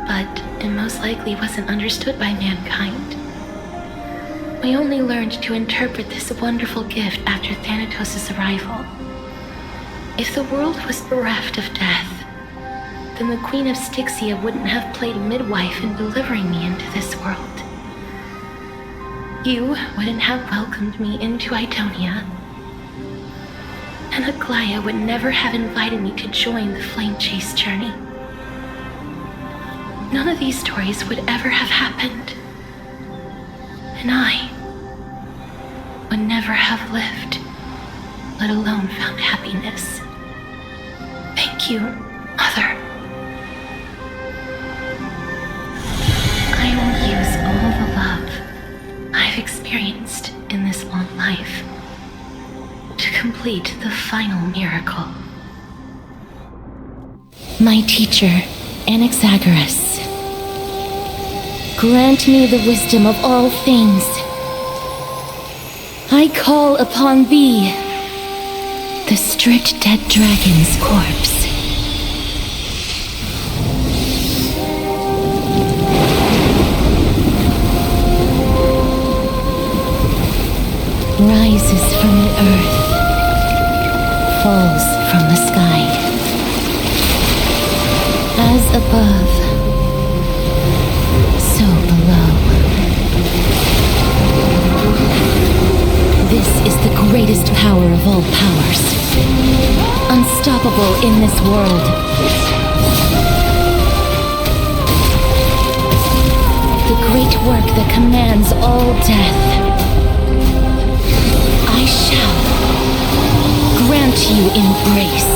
but it most likely wasn't understood by mankind. We only learned to interpret this wonderful gift after Thanatos' arrival. If the world was bereft of death, then the Queen of Styxia wouldn't have played midwife in delivering me into this world. You wouldn't have welcomed me into Idonia, and Aglaya would never have invited me to join the Flame Chase journey. None of these stories would ever have happened, and I would never have lived, let alone found happiness. Thank you, Mother. I will use all the love I've experienced in this long life to complete the final miracle. My teacher, Anaxagoras, grant me the wisdom of all things. I call upon thee, the stripped dead dragon's corpse. Rises from the earth, falls from the sky. As above, so below. This is the greatest power of all powers, unstoppable in this world. The great work that commands all death. I shall grant you embrace.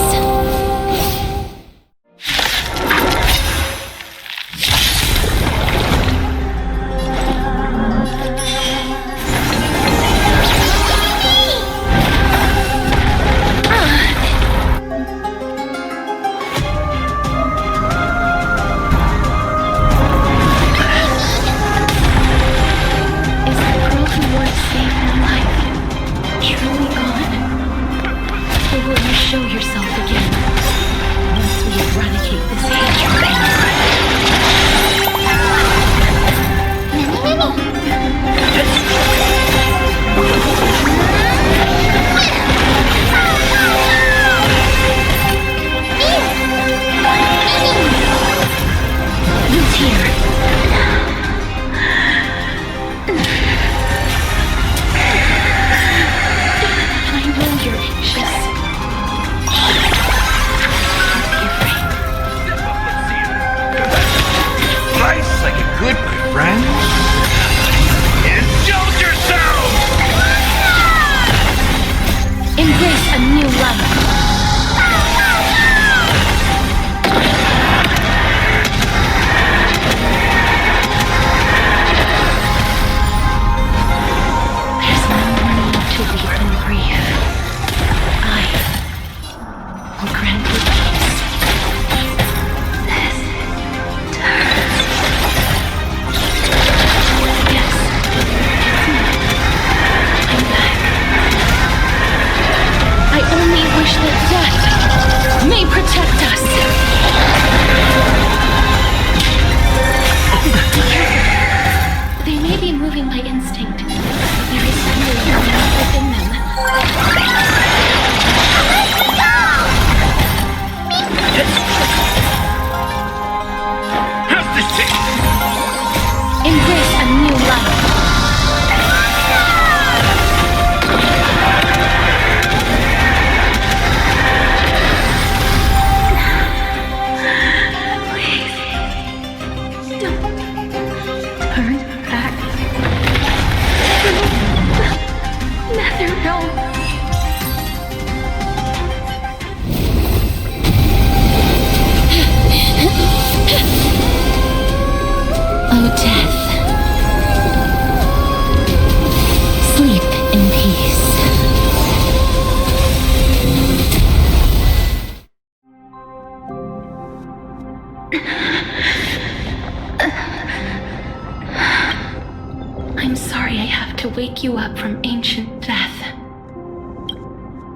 wake you up from ancient death.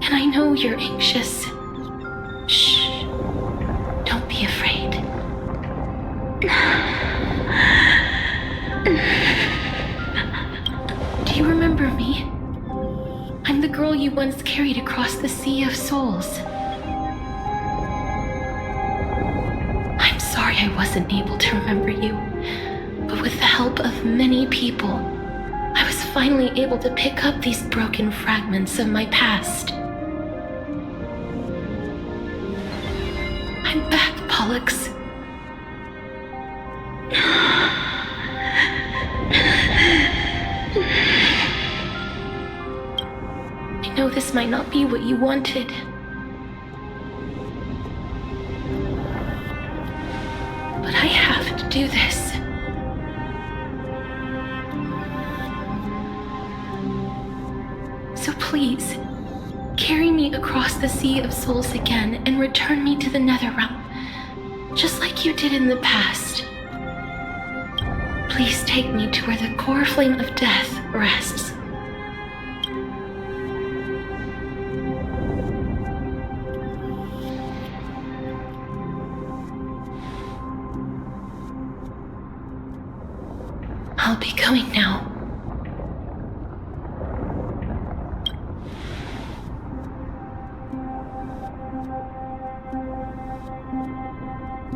And I know you're anxious. Shh. Don't be afraid. Do you remember me? I'm the girl you once carried across the Sea of Souls. I'm sorry I wasn't able to remember you, but with the help of many people, I was finally able to pick up these broken fragments of my past. I'm back, Pollux. I know this might not be what you wanted. But I have to do this. So please, carry me across the Sea of Souls again and return me to the Netherrealm, just like you did in the past. Please take me to where the core flame of death rests. I'll be going now.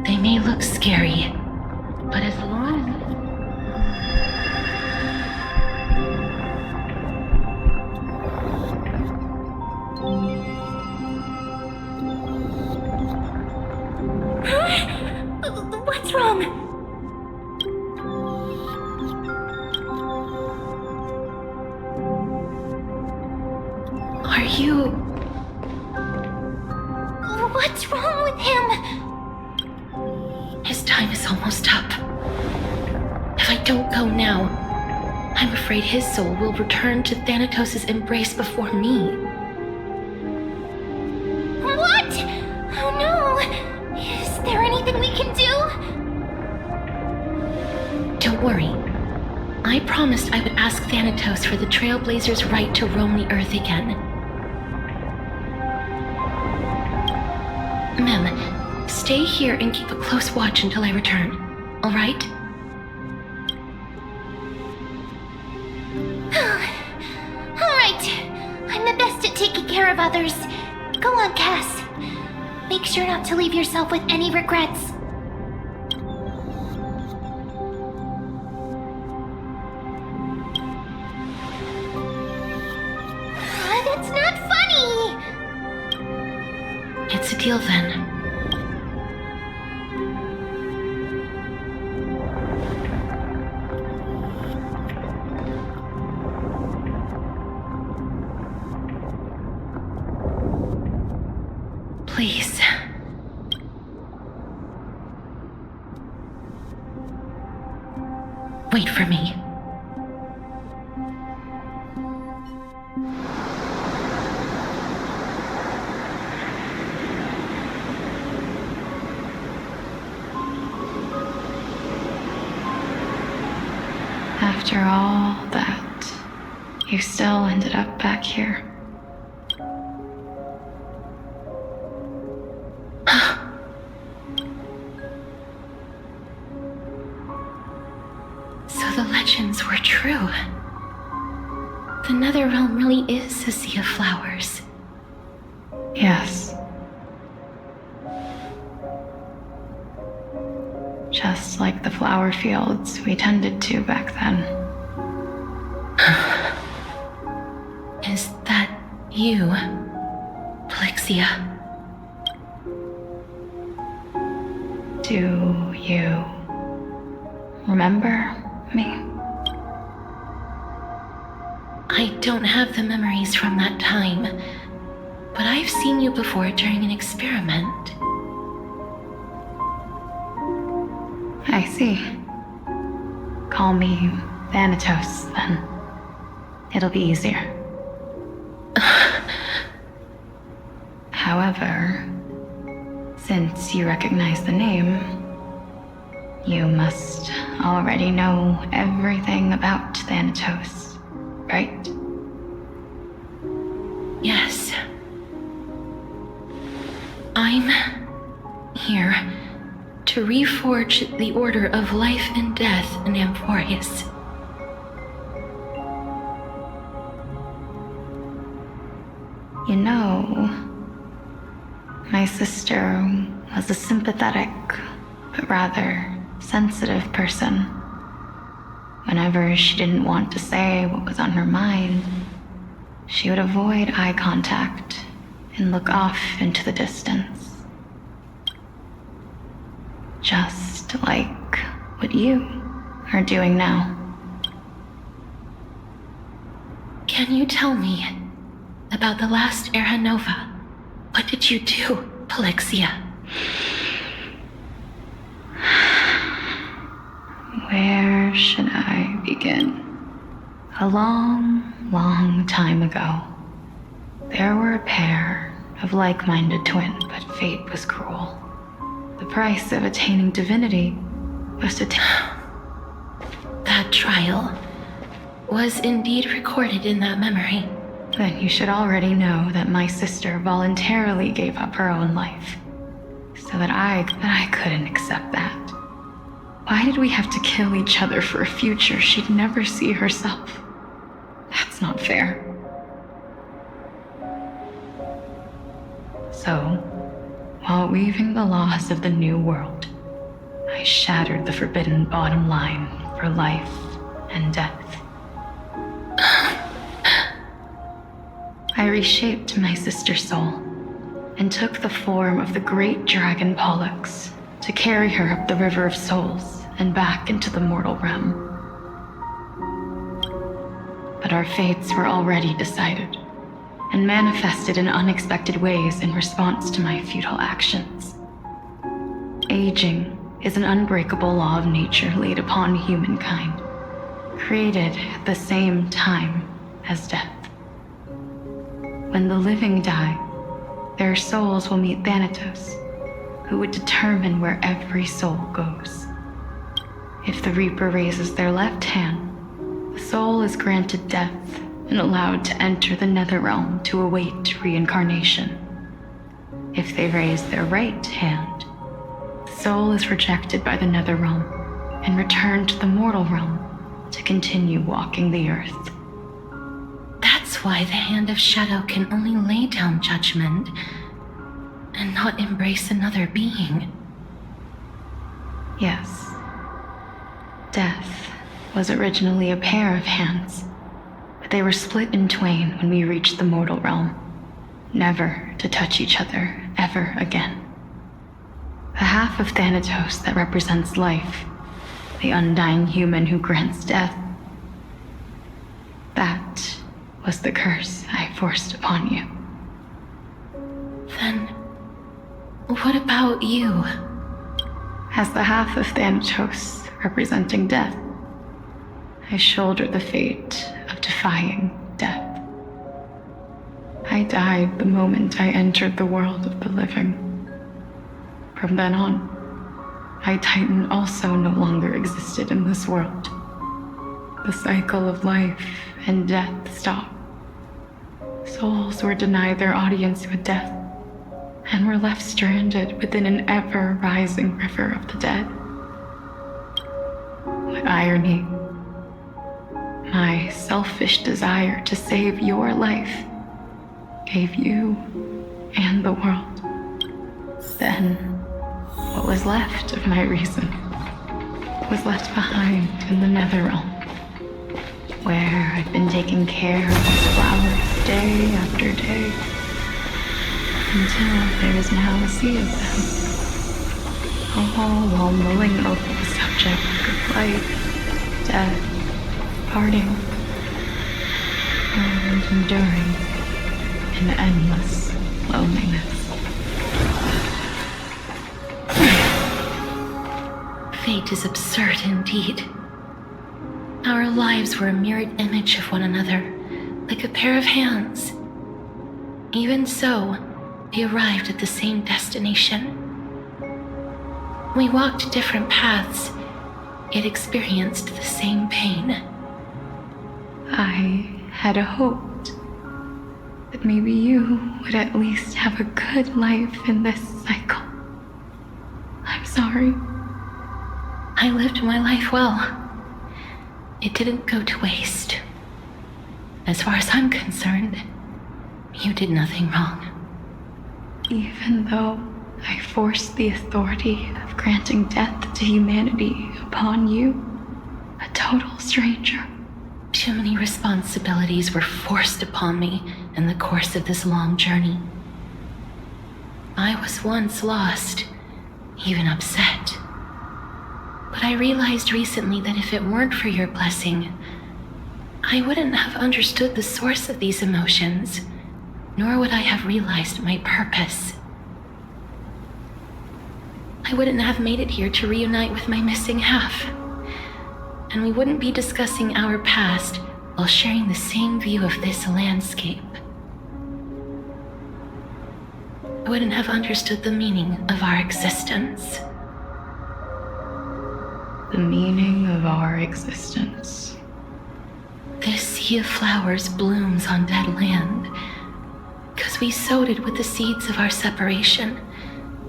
They may look scary, but as long as... What's wrong? Are you... What's wrong with him? His time is almost up. If I don't go now, I'm afraid his soul will return to Thanatos' embrace before me. What? Oh no! Is there anything we can do? Don't worry. I promised I would ask Thanatos for the Trailblazers' right to roam the Earth again. Mem, stay here and keep a close watch until I return, all right? All right. I'm the best at taking care of others. Go on, Cass. Make sure not to leave yourself with any regrets. That's not funny! It's a deal then. Please. Wait for me. After all that, you still ended up back here. So the legends were true. The Netherrealm really is a sea of flowers. Yes. Just like the flower fields we tended to back then. Is that you, Plixia? Do you remember me? I don't have the memories from that time, but I've seen you before during an experiment. I see. Call me Thanatos, then. It'll be easier. However, since you recognize the name, you must already know everything about Thanatos, right? Yes. I'm here to reforge the order of life and death in Amphorius. You know, my sister was a sympathetic, but rather sensitive person. Whenever she didn't want to say what was on her mind, she would avoid eye contact and look off into the distance. Just like what you are doing now. Can you tell me about the last Era Nova? What did you do, Polixia? Where should I begin? A long, long time ago, there were a pair of like-minded twins, but fate was cruel. The price of attaining divinity was to That trial was indeed recorded in that memory. Then you should already know that my sister voluntarily gave up her own life. So that I couldn't accept that. Why did we have to kill each other for a future she'd never see herself? That's not fair. So, while weaving the laws of the new world, I shattered the forbidden bottom line for life and death. I reshaped my sister's soul and took the form of the great dragon Pollux to carry her up the River of Souls and back into the mortal realm. But our fates were already decided and manifested in unexpected ways in response to my futile actions. Aging is an unbreakable law of nature laid upon humankind, created at the same time as death. When the living die, their souls will meet Thanatos, who would determine where every soul goes. If the Reaper raises their left hand, the soul is granted death and allowed to enter the Netherrealm to await reincarnation. If they raise their right hand, the soul is rejected by the Netherrealm and returned to the mortal realm to continue walking the earth. That's why the Hand of Shadow can only lay down judgment and not embrace another being. Yes. Death was originally a pair of hands, but they were split in twain when we reached the mortal realm, never to touch each other ever again. The half of Thanatos that represents life, the undying human who grants death, that was the curse I forced upon you. Then, what about you? As the half of Thanatos representing death, I shoulder the fate of defying death. I died the moment I entered the world of the living. From then on, my Titan also no longer existed in this world. The cycle of life and death stopped. Souls were denied their audience with death and were left stranded within an ever-rising river of the dead. What irony. My selfish desire to save your life gave you and the world. Then, what was left of my reason was left behind in the Netherrealm, where I've been taking care of these flowers day after day, until there is now a sea of them, all while mulling over the subject of life, death, parting, and enduring in endless loneliness. Fate is absurd indeed. Our lives were a mirrored image of one another, like a pair of hands. Even so, we arrived at the same destination. We walked different paths, yet experienced the same pain. I had hoped that maybe you would at least have a good life in this cycle. I'm sorry. I lived my life well. It didn't go to waste. As far as I'm concerned, you did nothing wrong. Even though I forced the authority of granting death to humanity upon you, a total stranger. Too many responsibilities were forced upon me in the course of this long journey. I was once lost, even upset. But I realized recently that if it weren't for your blessing, I wouldn't have understood the source of these emotions, nor would I have realized my purpose. I wouldn't have made it here to reunite with my missing half. And we wouldn't be discussing our past while sharing the same view of this landscape. I wouldn't have understood the meaning of our existence. The meaning of our existence. This sea of flowers blooms on dead land because we sowed it with the seeds of our separation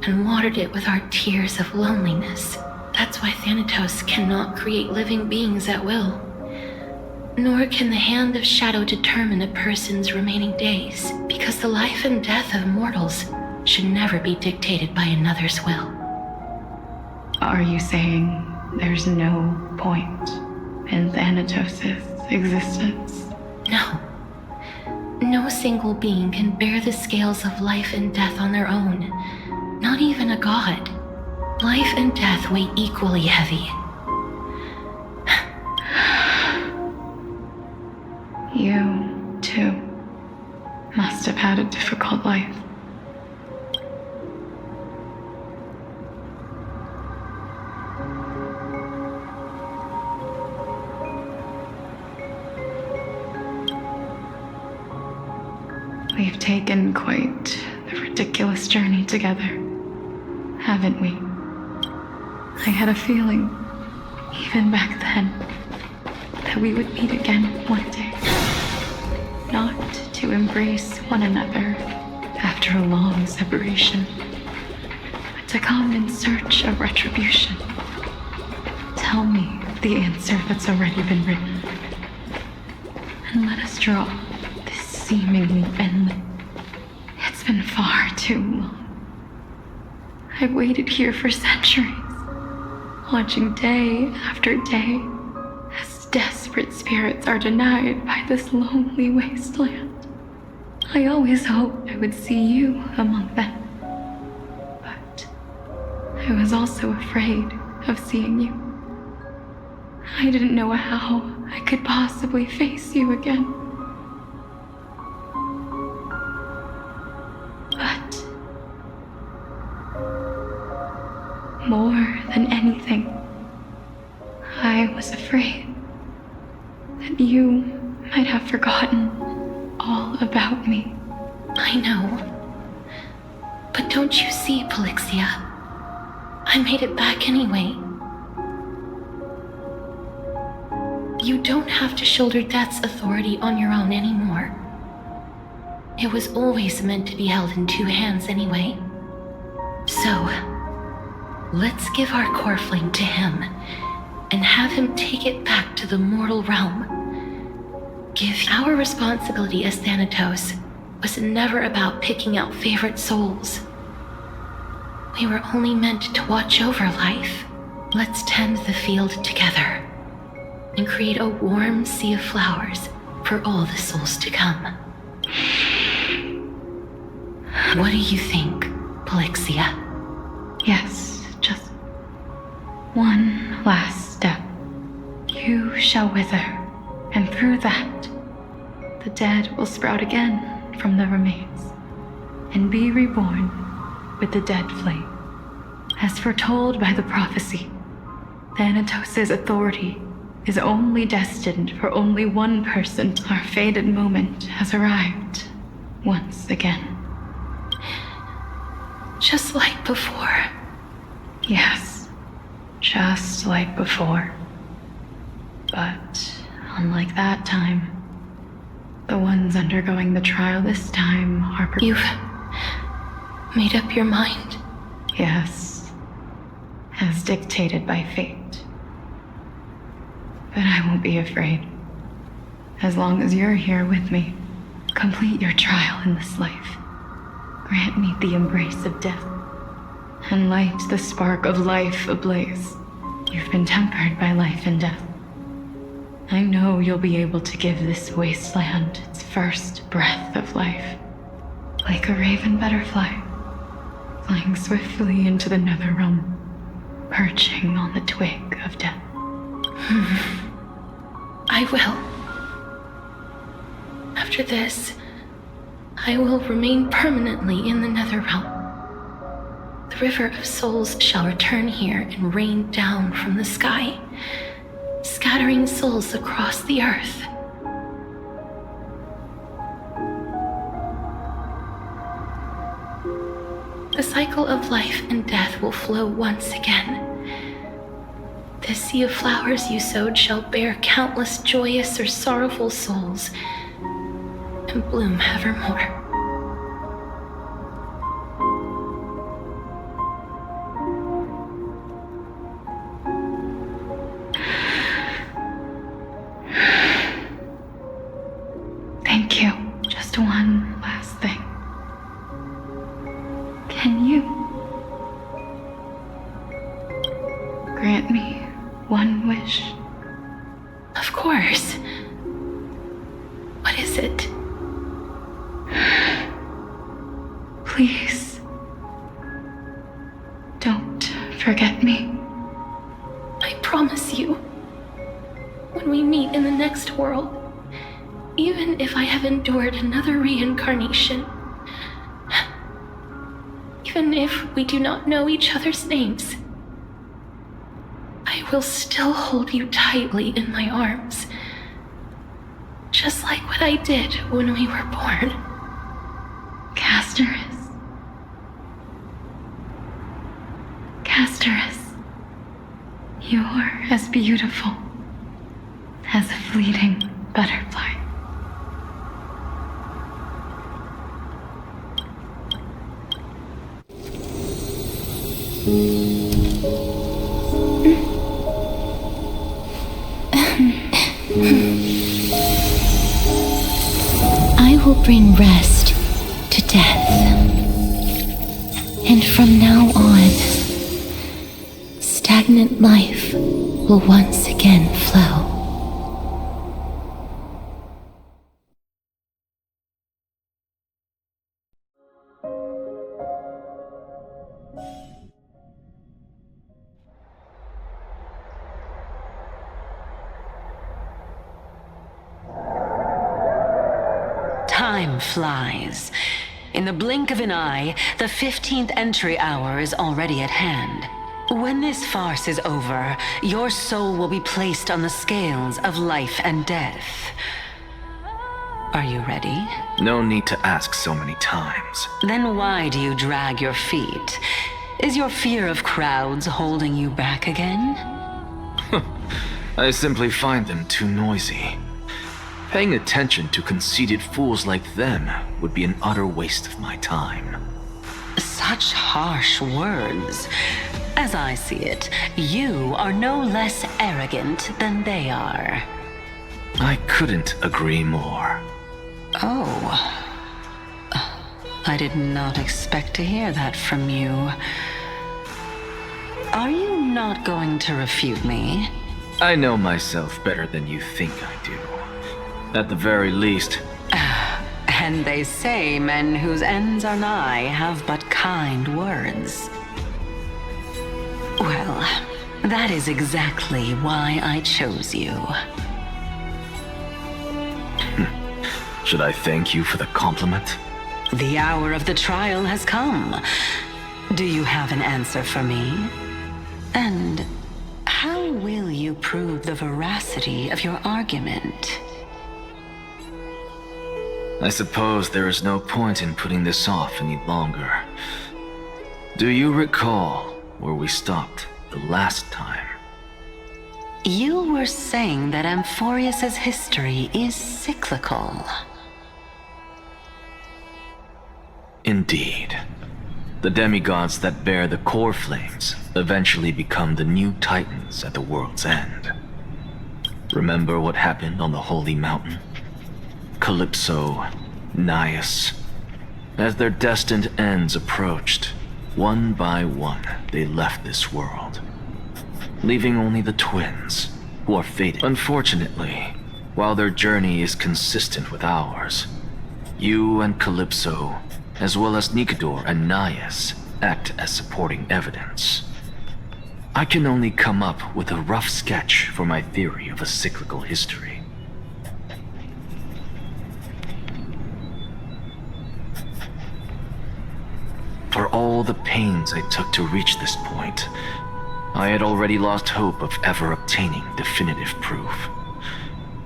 and watered it with our tears of loneliness. That's why Thanatos cannot create living beings at will. Nor can the hand of shadow determine a person's remaining days, because the life and death of mortals should never be dictated by another's will. Are you saying there's no point in Thanatos' existence? No. No single being can bear the scales of life and death on their own. Not even a god. Life and death weigh equally heavy. You, too, must have had a difficult life. We've taken quite the ridiculous journey together, haven't we? I had a feeling, even back then, that we would meet again one day. Not to embrace one another after a long separation, but to come in search of retribution. Tell me the answer that's already been written, and let us draw this seemingly endless. It's been far too long. I've waited here for centuries, watching day after day as desperate spirits are denied by this lonely wasteland. I always hoped I would see you among them, but I was also afraid of seeing you. I didn't know how I could possibly face you again. But more than anything, I was afraid that you might have forgotten all about me. I know. But don't you see, Polixia? I made it back anyway. You don't have to shoulder death's authority on your own anymore. It was always meant to be held in two hands anyway. So, let's give our core flame to him and have him take it back to the mortal realm. Give our responsibility as Thanatos was never about picking out favorite souls. We were only meant to watch over life. Let's tend the field together and create a warm sea of flowers for all the souls to come. What do you think, Polixia? Yes, just one last step. You shall wither, and through that, the dead will sprout again from the remains, and be reborn with the dead flame. As foretold by the prophecy, Thanatos' authority is only destined for only one person. Our fated moment has arrived once again. Just like before. Yes, just like before. But unlike that time, The ones undergoing the trial this time are... You've made up your mind? Yes. As dictated by fate. But I won't be afraid. As long as you're here with me, complete your trial in this life. Grant me the embrace of death, and light the spark of life ablaze. You've been tempered by life and death. I know you'll be able to give this wasteland its first breath of life. Like a raven butterfly, flying swiftly into the netherrealm, perching on the twig of death. I will. After this, I will remain permanently in the netherrealm. The river of souls shall return here and rain down from the sky, scattering souls across the earth. The cycle of life and death will flow once again. The sea of flowers you sowed shall bear countless joyous or sorrowful souls and bloom evermore. Thank you. Just one last thing. Can you grant me one wish? Of course. What is it? Please, don't forget me. I promise you, when we meet in the next world, even if I have endured another reincarnation, even if we do not know each other's names, I will still hold you tightly in my arms, just like what I did when we were born. Casterus. Casterus. You're as beautiful as a fleeting butterfly. I will bring rest to death. And from now on, stagnant life will once again flow. Time flies. In the blink of an eye, the 15th entry hour is already at hand. When this farce is over, your soul will be placed on the scales of life and death. Are you ready? No need to ask so many times. Then why do you drag your feet? Is your fear of crowds holding you back again? I simply find them too noisy. Paying attention to conceited fools like them would be an utter waste of my time. Such harsh words. As I see it, you are no less arrogant than they are. I couldn't agree more. Oh. I did not expect to hear that from you. Are you not going to refute me? I know myself better than you think I do. At the very least. And they say men whose ends are nigh have but kind words. Well, that is exactly why I chose you. Should I thank you for the compliment? The hour of the trial has come. Do you have an answer for me? And how will you prove the veracity of your argument? I suppose there is no point in putting this off any longer. Do you recall where we stopped the last time? You were saying that Amphorius's history is cyclical. Indeed. The demigods that bear the core flames eventually become the new titans at the world's end. Remember what happened on the Holy Mountain? Calypso, Naias. As their destined ends approached, one by one they left this world, leaving only the twins, who are fated. Unfortunately, while their journey is consistent with ours, you and Calypso, as well as Nikador and Naias, act as supporting evidence. I can only come up with a rough sketch for my theory of a cyclical history. For all the pains I took to reach this point, I had already lost hope of ever obtaining definitive proof.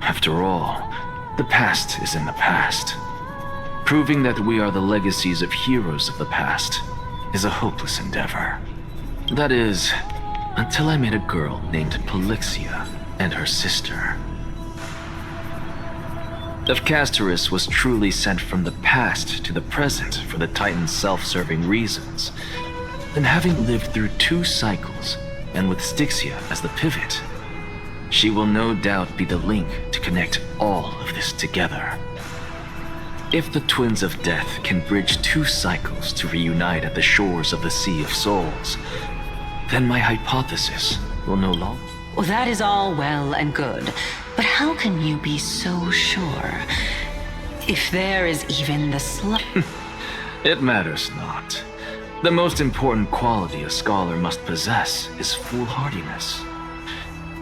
After all, the past is in the past. Proving that we are the legacies of heroes of the past is a hopeless endeavor. That is, until I met a girl named Polixia and her sister. If Castorus was truly sent from the past to the present for the Titan's self-serving reasons, then having lived through 2 cycles, and with Styxia as the pivot, she will no doubt be the link to connect all of this together. If the Twins of Death can bridge 2 cycles to reunite at the shores of the Sea of Souls, then my hypothesis will no longer... Well, that is all well and good, but how can you be so sure? If there is even the It matters not. The most important quality a scholar must possess is foolhardiness.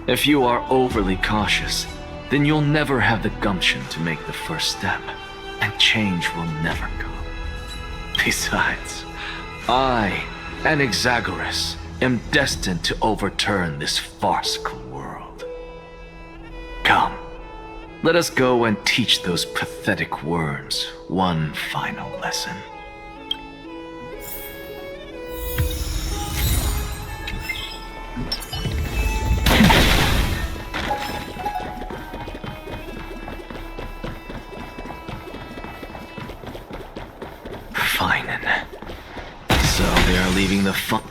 If you are overly cautious, then you'll never have the gumption to make the first step, and change will never come. Besides, I, Anaxagoras, am destined to overturn this farcical world. Come, let us go and teach those pathetic worms one final lesson. Fine. So they are leaving the fun.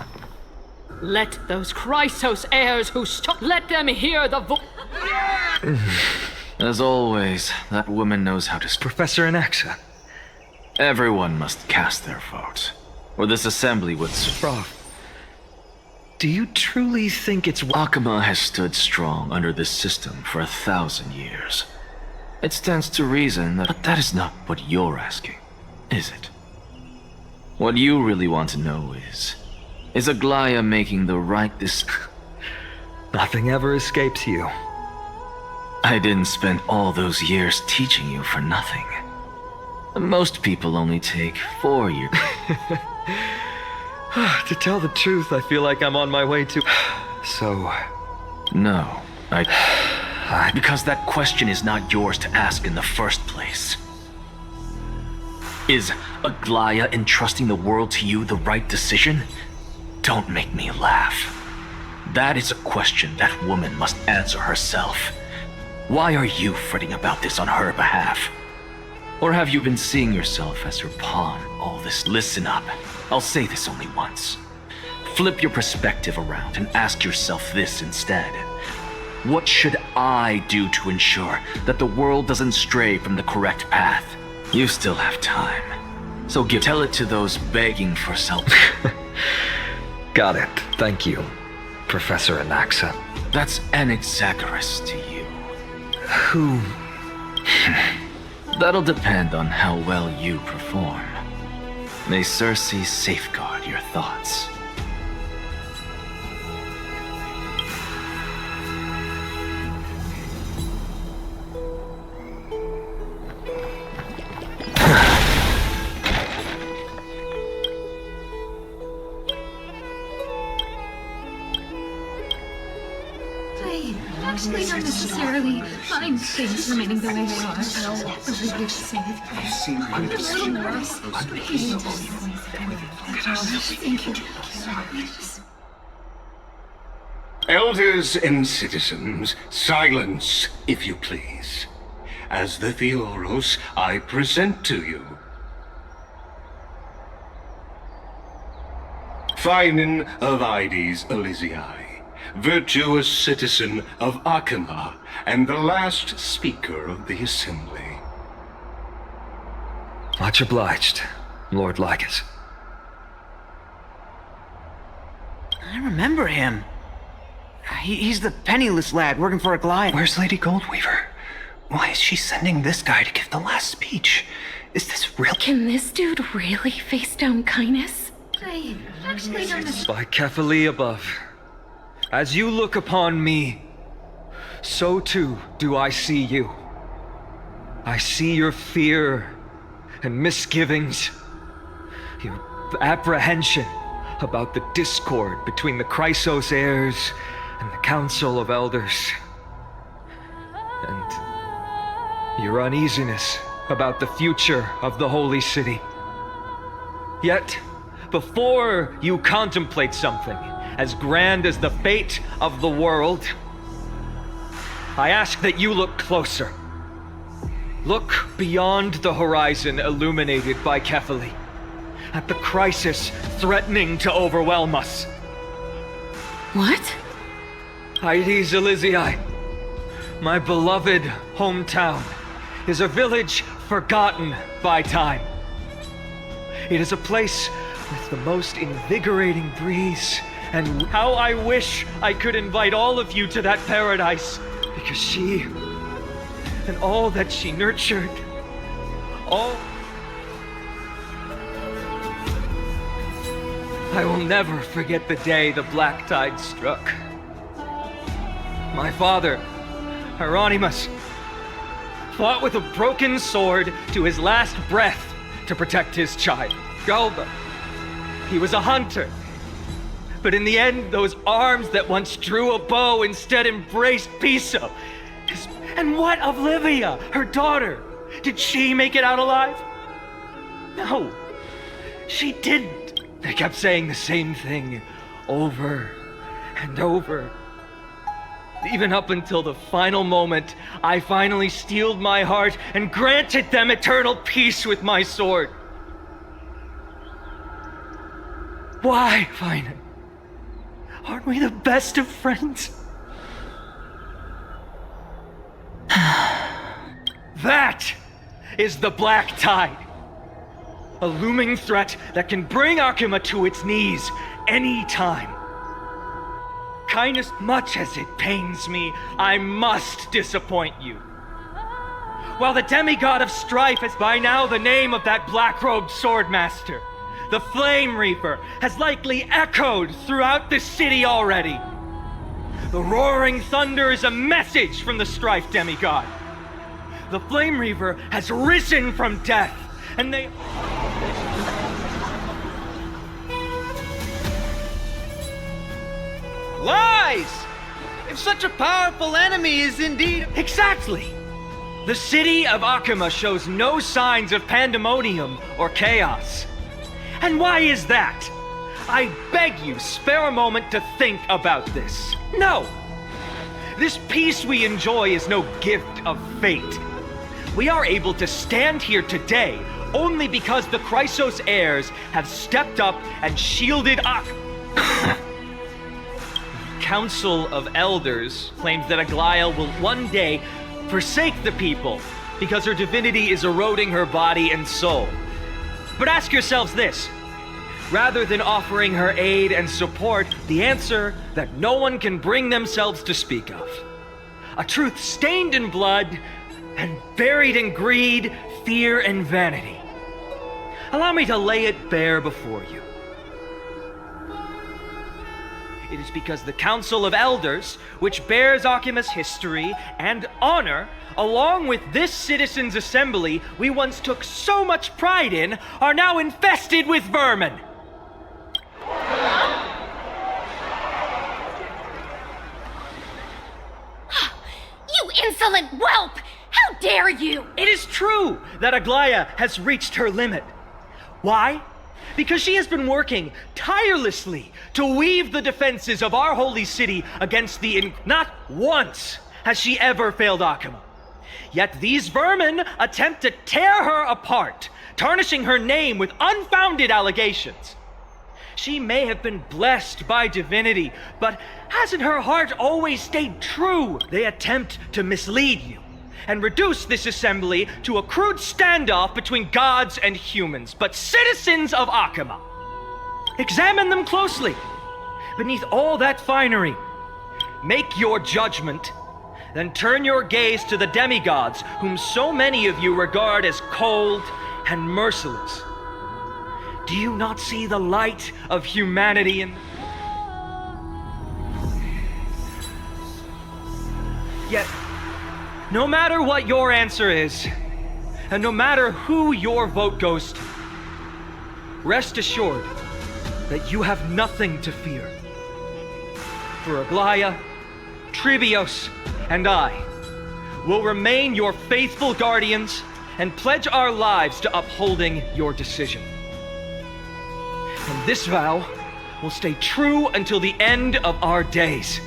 Let those Chrysos heirs who let them hear the voice. As always, that woman knows how to... Professor Anaxa. Everyone must cast their vote, or this assembly would... Prof, do you truly think it's... Akama has stood strong under this system for 1,000 years. It stands to reason that... But that is not what you're asking, is it? What you really want to know is Aglaya making the right decision? Nothing ever escapes you. I didn't spend all those years teaching you for nothing. Most people only take 4 years. To tell the truth, I feel like I'm on my way to... So... No, because that question is not yours to ask in the first place. Is Aglaya entrusting the world to you the right decision? Don't make me laugh. That is a question that woman must answer herself. Why are you fretting about this on her behalf? Or have you been seeing yourself as her pawn all this? Listen up. I'll say this only once. Flip your perspective around and ask yourself this instead. What should I do to ensure that the world doesn't stray from the correct path? You still have time. So tell it to those begging for help. Got it. Thank you, Professor Anaxa. That's Anaxagoras to you. Who? That'll depend on how well you perform. May Circe safeguard your thoughts. Actually, don't necessarily mind things remaining the way they are. I'll leave safe. A little worse. Thank you. Elders and citizens, silence, if you please. As the Theoros, I present to you Phinin of Ides Elysiae, virtuous citizen of Akima, and the last speaker of the assembly. Much obliged, Lord Lycus. I remember him. He's the penniless lad working for Aglaia. Where's Lady Goldweaver? Why is she sending this guy to give the last speech? Is this real? Can this dude really face down kindness? I actually don't know. By Kefali above, as you look upon me, so too do I see you. I see your fear and misgivings, your apprehension about the discord between the Chrysos heirs and the Council of Elders, and your uneasiness about the future of the Holy City. Yet, before you contemplate something as grand as the fate of the world, I ask that you look closer. Look beyond the horizon illuminated by Kefali, at the crisis threatening to overwhelm us. What? Ides Elysiae, my beloved hometown, is a village forgotten by time. It is a place with the most invigorating breeze, and how I wish I could invite all of you to that paradise, because she, and all that she nurtured, all... I will never forget the day the black tide struck. My father, Hieronymus, fought with a broken sword to his last breath to protect his child, Galba. He was a hunter. But in the end, those arms that once drew a bow instead embraced Piso. And what of Livia, her daughter? Did she make it out alive? No, she didn't. They kept saying the same thing over and over. Even up until the final moment, I finally steeled my heart and granted them eternal peace with my sword. Why, Finan? Aren't we the best of friends? That is the black tide. A looming threat that can bring Akima to its knees any time. Kindness, much as it pains me, I must disappoint you. While the demigod of strife is by now the name of that black-robed swordmaster, the Flame Reaper has likely echoed throughout the city already. The roaring thunder is a message from the strife demigod. The Flame Reaper has risen from death, and they... Lies! If such a powerful enemy is indeed... Exactly! The city of Akima shows no signs of pandemonium or chaos. And why is that? I beg you, spare a moment to think about this. No! This peace we enjoy is no gift of fate. We are able to stand here today only because the Chrysos heirs have stepped up and shielded Akima. Council of Elders claims that Aglaia will one day forsake the people because her divinity is eroding her body and soul. But ask yourselves this. Rather than offering her aid and support, the answer that no one can bring themselves to speak of. A truth stained in blood and buried in greed, fear, and vanity. Allow me to lay it bare before you. It is because the Council of Elders, which bears Akima's history and honor, along with this citizens' assembly we once took so much pride in, are now infested with vermin. You insolent whelp! How dare you! It is true that Aglaia has reached her limit. Why? Because she has been working tirelessly to weave the defenses of our holy city against the not once has she ever failed Akima. Yet these vermin attempt to tear her apart, tarnishing her name with unfounded allegations. She may have been blessed by divinity, but hasn't her heart always stayed true? They attempt to mislead you and reduce this assembly to a crude standoff between gods and humans, but citizens of Akama. Examine them closely. Beneath all that finery, make your judgment, then turn your gaze to the demigods, whom so many of you regard as cold and merciless. Do you not see the light of humanity in... Yet, no matter what your answer is, and no matter who your vote goes to, rest assured that you have nothing to fear. For Aglaya, Trivios, and I will remain your faithful guardians and pledge our lives to upholding your decision. And this vow will stay true until the end of our days,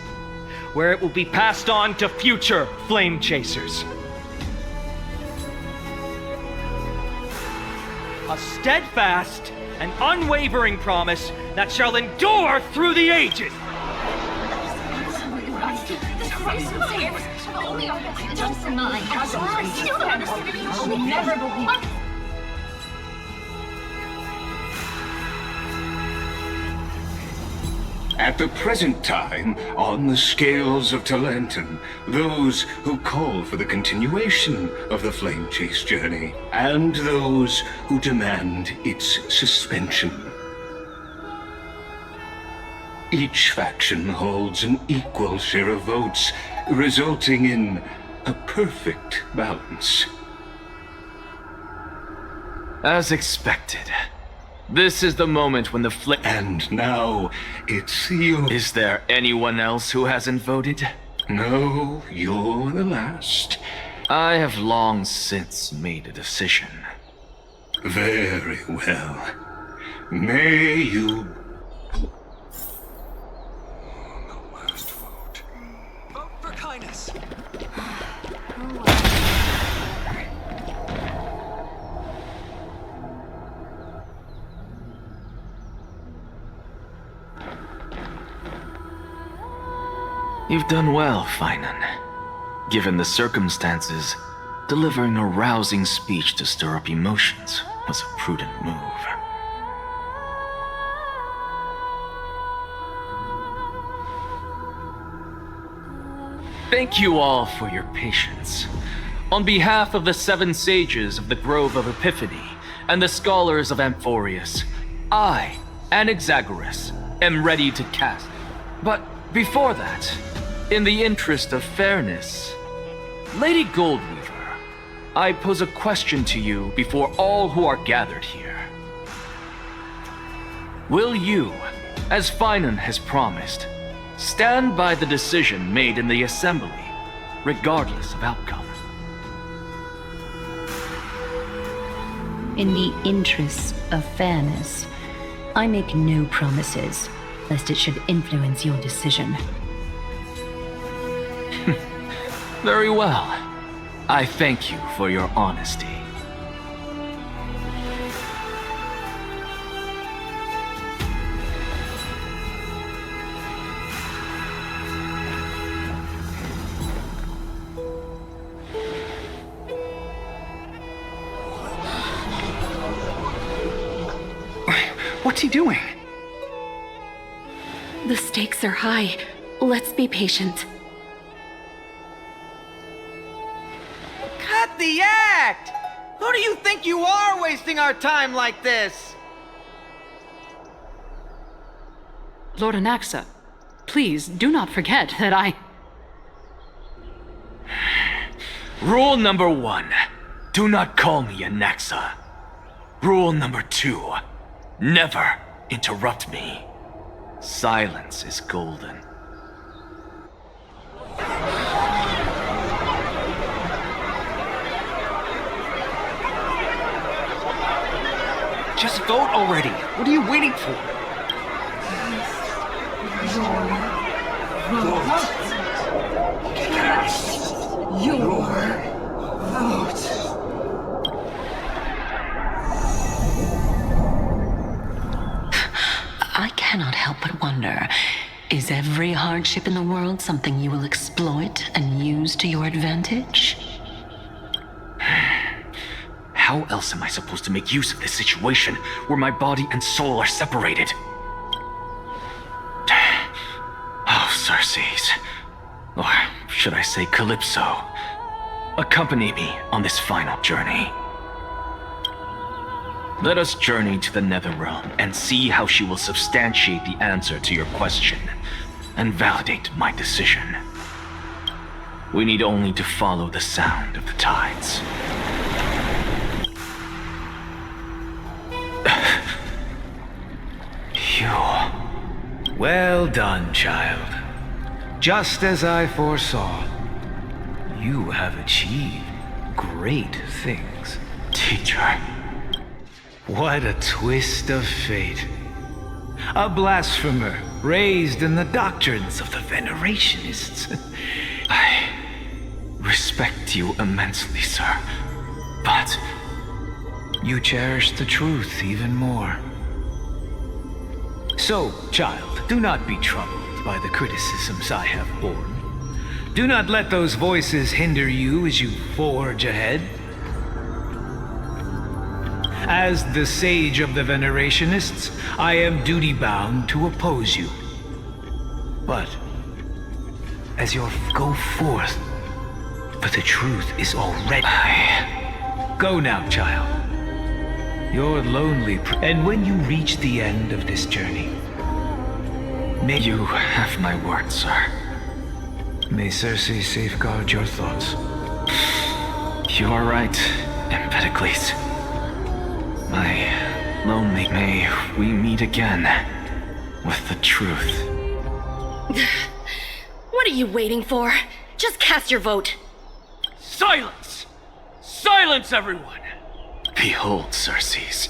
where it will be passed on to future flame chasers. A steadfast and unwavering promise that shall endure through the ages. At the present time, on the scales of Talenton, those who call for the continuation of the Flame Chase journey, and those who demand its suspension. Each faction holds an equal share of votes, resulting in a perfect balance. As expected. This is the moment when the And now, it's you. Is there anyone else who hasn't voted? No, you're the last. I have long since made a decision. Very well. May you... Vote for kindness. You've done well, Finan. Given the circumstances, delivering a rousing speech to stir up emotions was a prudent move. Thank you all for your patience. On behalf of the 7 sages of the Grove of Epiphany and the scholars of Amphorius, I, Anaxagoras, am ready to cast. But before that, in the interest of fairness, Lady Goldweaver, I pose a question to you before all who are gathered here. Will you, as Finan has promised, stand by the decision made in the Assembly, regardless of outcome? In the interests of fairness, I make no promises, lest it should influence your decision. Very well. I thank you for your honesty. What's he doing? The stakes are high. Let's be patient. Cut the act! Who do you think you are wasting our time like this? Lord Anaxa, please do not forget that I... Rule number 1. Do not call me Anaxa. Rule number 2. Never interrupt me. Silence is golden. Just vote already. What are you waiting for? Your vote. I help but wonder, is every hardship in the world something you will exploit and use to your advantage? How else am I supposed to make use of this situation where my body and soul are separated? Oh, Circes. Or should I say Calypso? Accompany me on this final journey. Let us journey to the Netherrealm and see how she will substantiate the answer to your question and validate my decision. We need only to follow the sound of the tides. Well done, child. Just as I foresaw, you have achieved great things. Teacher. What a twist of fate. A blasphemer raised in the doctrines of the Venerationists. I respect you immensely, sir, but you cherish the truth even more. So, child, do not be troubled by the criticisms I have borne. Do not let those voices hinder you as you forge ahead. As the sage of the Venerationists, I am duty-bound to oppose you. But as you go forth, but the truth is already... Go now, child. You're lonely, and when you reach the end of this journey, may you have my word, sir. May Circe safeguard your thoughts. You are right, Empedocles. My lonely, may we meet again with the truth. What are you waiting for? Just cast your vote. Silence! Silence, everyone! Behold, Circes,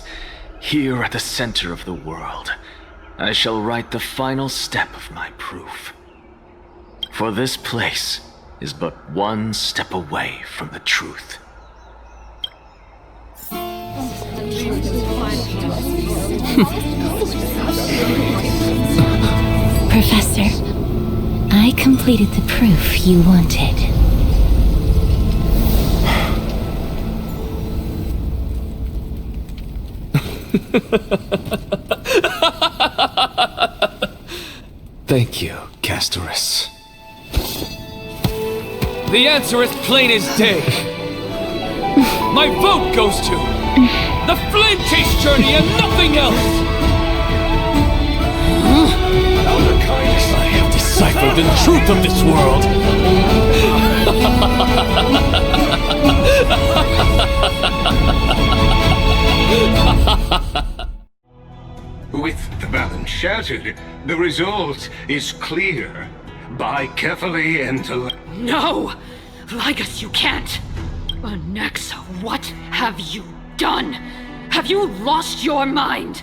here at the center of the world, I shall write the final step of my proof. For this place is but one step away from the truth. Professor, I completed the proof you wanted. Thank you, Castorus. The answer is plain as day. My vote goes to the Flame Chase Journey and nothing else! Elder Kindness, I have deciphered the truth of this world! With the balance shattered, the result is clear. Buy carefully and to... No! Ligus, you can't! Onyx, what have you done? Have you lost your mind?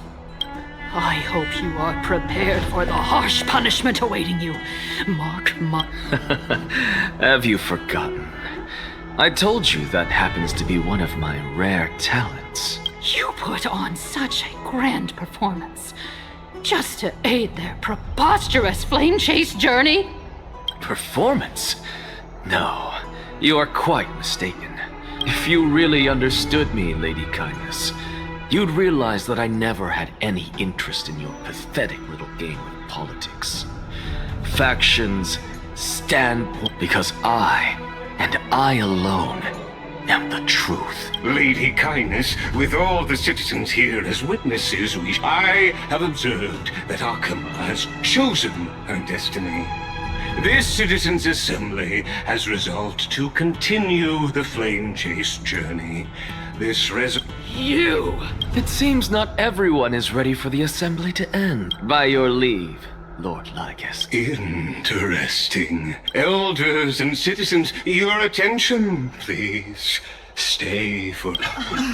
I hope you are prepared for the harsh punishment awaiting you. Mark my... Have you forgotten? I told you that happens to be one of my rare talents. You put on such a grand performance just to aid their preposterous flame chase journey? Performance? No, you are quite mistaken. If you really understood me, Lady Kindness, you'd realize that I never had any interest in your pathetic little game of politics. Factions, standpoint, because I, and I alone, am the truth. Lady Kindness, with all the citizens here as witnesses, I have observed that Akama has chosen her destiny. This citizens' assembly has resolved to continue the flame chase journey. This You! It seems not everyone is ready for the assembly to end. By your leave, Lord Ligus. Interesting. Elders and citizens, your attention, please. Stay for...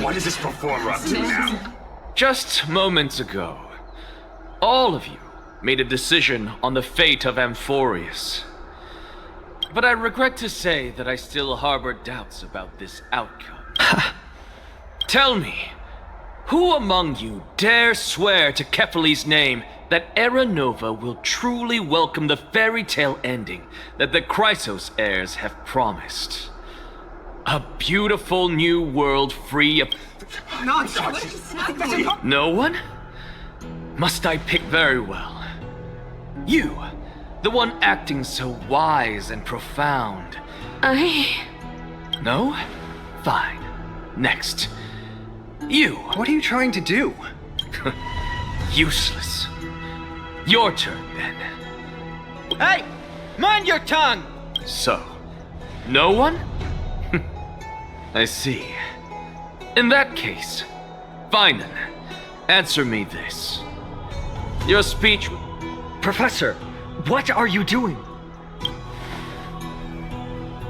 What is this performer up to now? Just moments ago, all of you made a decision on the fate of Amphorius. But I regret to say that I still harbor doubts about this outcome. Tell me, Who among you dare swear to Kefali's name that Era Nova will truly welcome the fairy tale ending that the Chrysos heirs have promised? A beautiful new world free of... No one? Must I pick very well? You, the one acting so wise and profound. No? Fine. Next. You. What are you trying to do? Useless. Your turn, then. Hey! Mind your tongue! So, no one? I see. In that case, fine then. Answer me this. Your speech... Professor, what are you doing?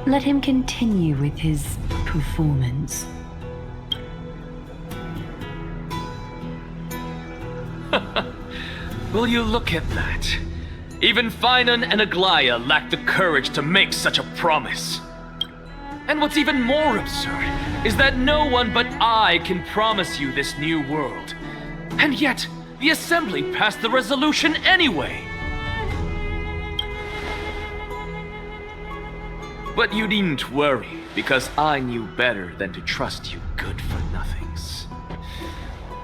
Let him continue with his performance. Will you look at that? Even Finan and Aglaya lack the courage to make such a promise. And what's even more absurd is that no one but I can promise you this new world. And yet, the Assembly passed the resolution anyway. But you needn't worry, because I knew better than to trust you good-for-nothings.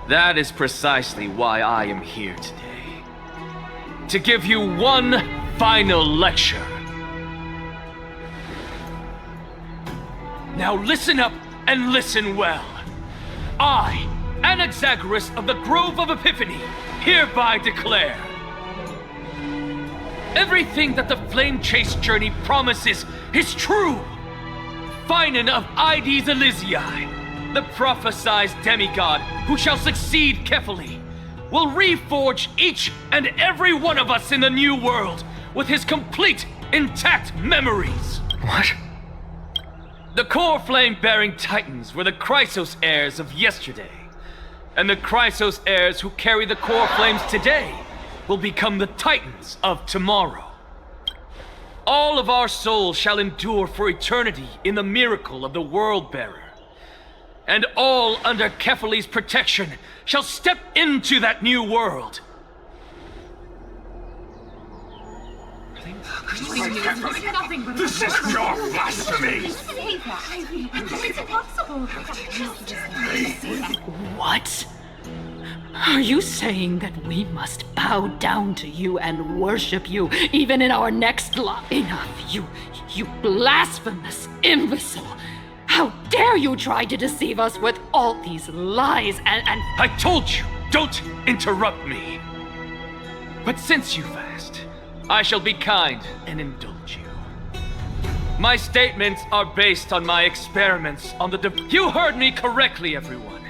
That is precisely why I am here today. To give you one final lecture. Now listen up and listen well. I, Anaxagoras of the Grove of Epiphany, hereby declare everything that the Flame Chase journey promises is true. Finan of Ides Elysiae, the prophesied demigod who shall succeed Kefali, will reforge each and every one of us in the new world with his complete, intact memories. What? The core flame-bearing titans were the Chrysos heirs of yesterday, and the Chrysos heirs who carry the core flames today will become the titans of tomorrow. All of our souls shall endure for eternity in the miracle of the World-Bearer. And all under Kefali's protection shall step into that new world. This is pure blasphemy! It's impossible. What? Are you saying that we must bow down to you and worship you even in our next life? Enough, you blasphemous imbecile! How dare you try to deceive us with all these lies and... I told you, don't interrupt me! But since you've asked, I shall be kind and indulge you. My statements are based on my experiments on the... You heard me correctly, everyone.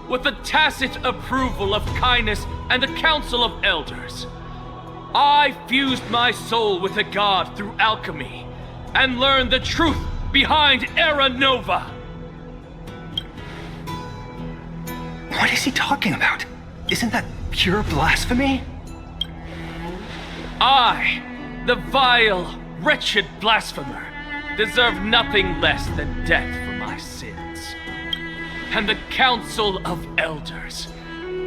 With the tacit approval of Kindness and the Council of Elders, I fused my soul with the god through alchemy and learned the truth behind Era Nova. What is he talking about? Isn't that pure blasphemy? I, the vile, wretched blasphemer, deserve nothing less than death for my sins. And the Council of Elders,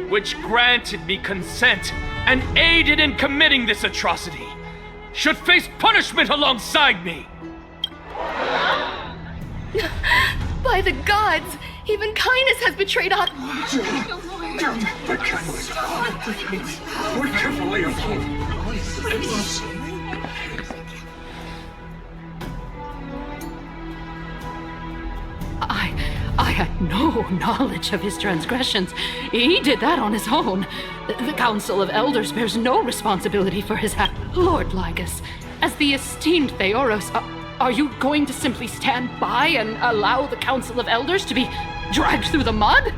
which granted me consent and aided in committing this atrocity, should face punishment alongside me. By the gods, even Kindness has betrayed us. The Kindness God. We're carefully upon. I had no knowledge of his transgressions. He did that on his own. The Council of Elders bears no responsibility for his act. Lord Lygus, as the esteemed Theoros, are you going to simply stand by and allow the Council of Elders to be dragged through the mud?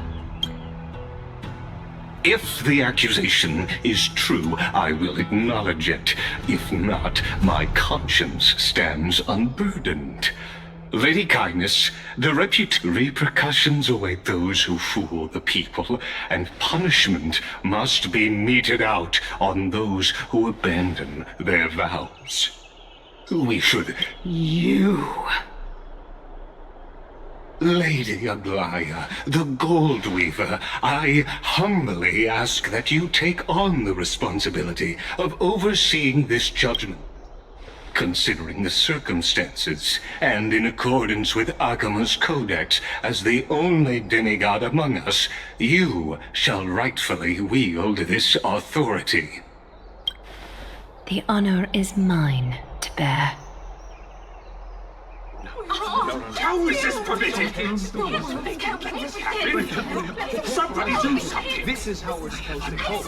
If the accusation is true, I will acknowledge it. If not, my conscience stands unburdened. Lady Kindness, the repercussions await those who fool the people, and punishment must be meted out on those who abandon their vows. We should... You... Lady Aglaya, the Gold Weaver, I humbly ask that you take on the responsibility of overseeing this judgment. Considering the circumstances, and in accordance with Akima's codex, as the only demigod among us, you shall rightfully wield this authority. The honor is mine to bear. How is this permitted? Somebody do something. This is how we're supposed to go.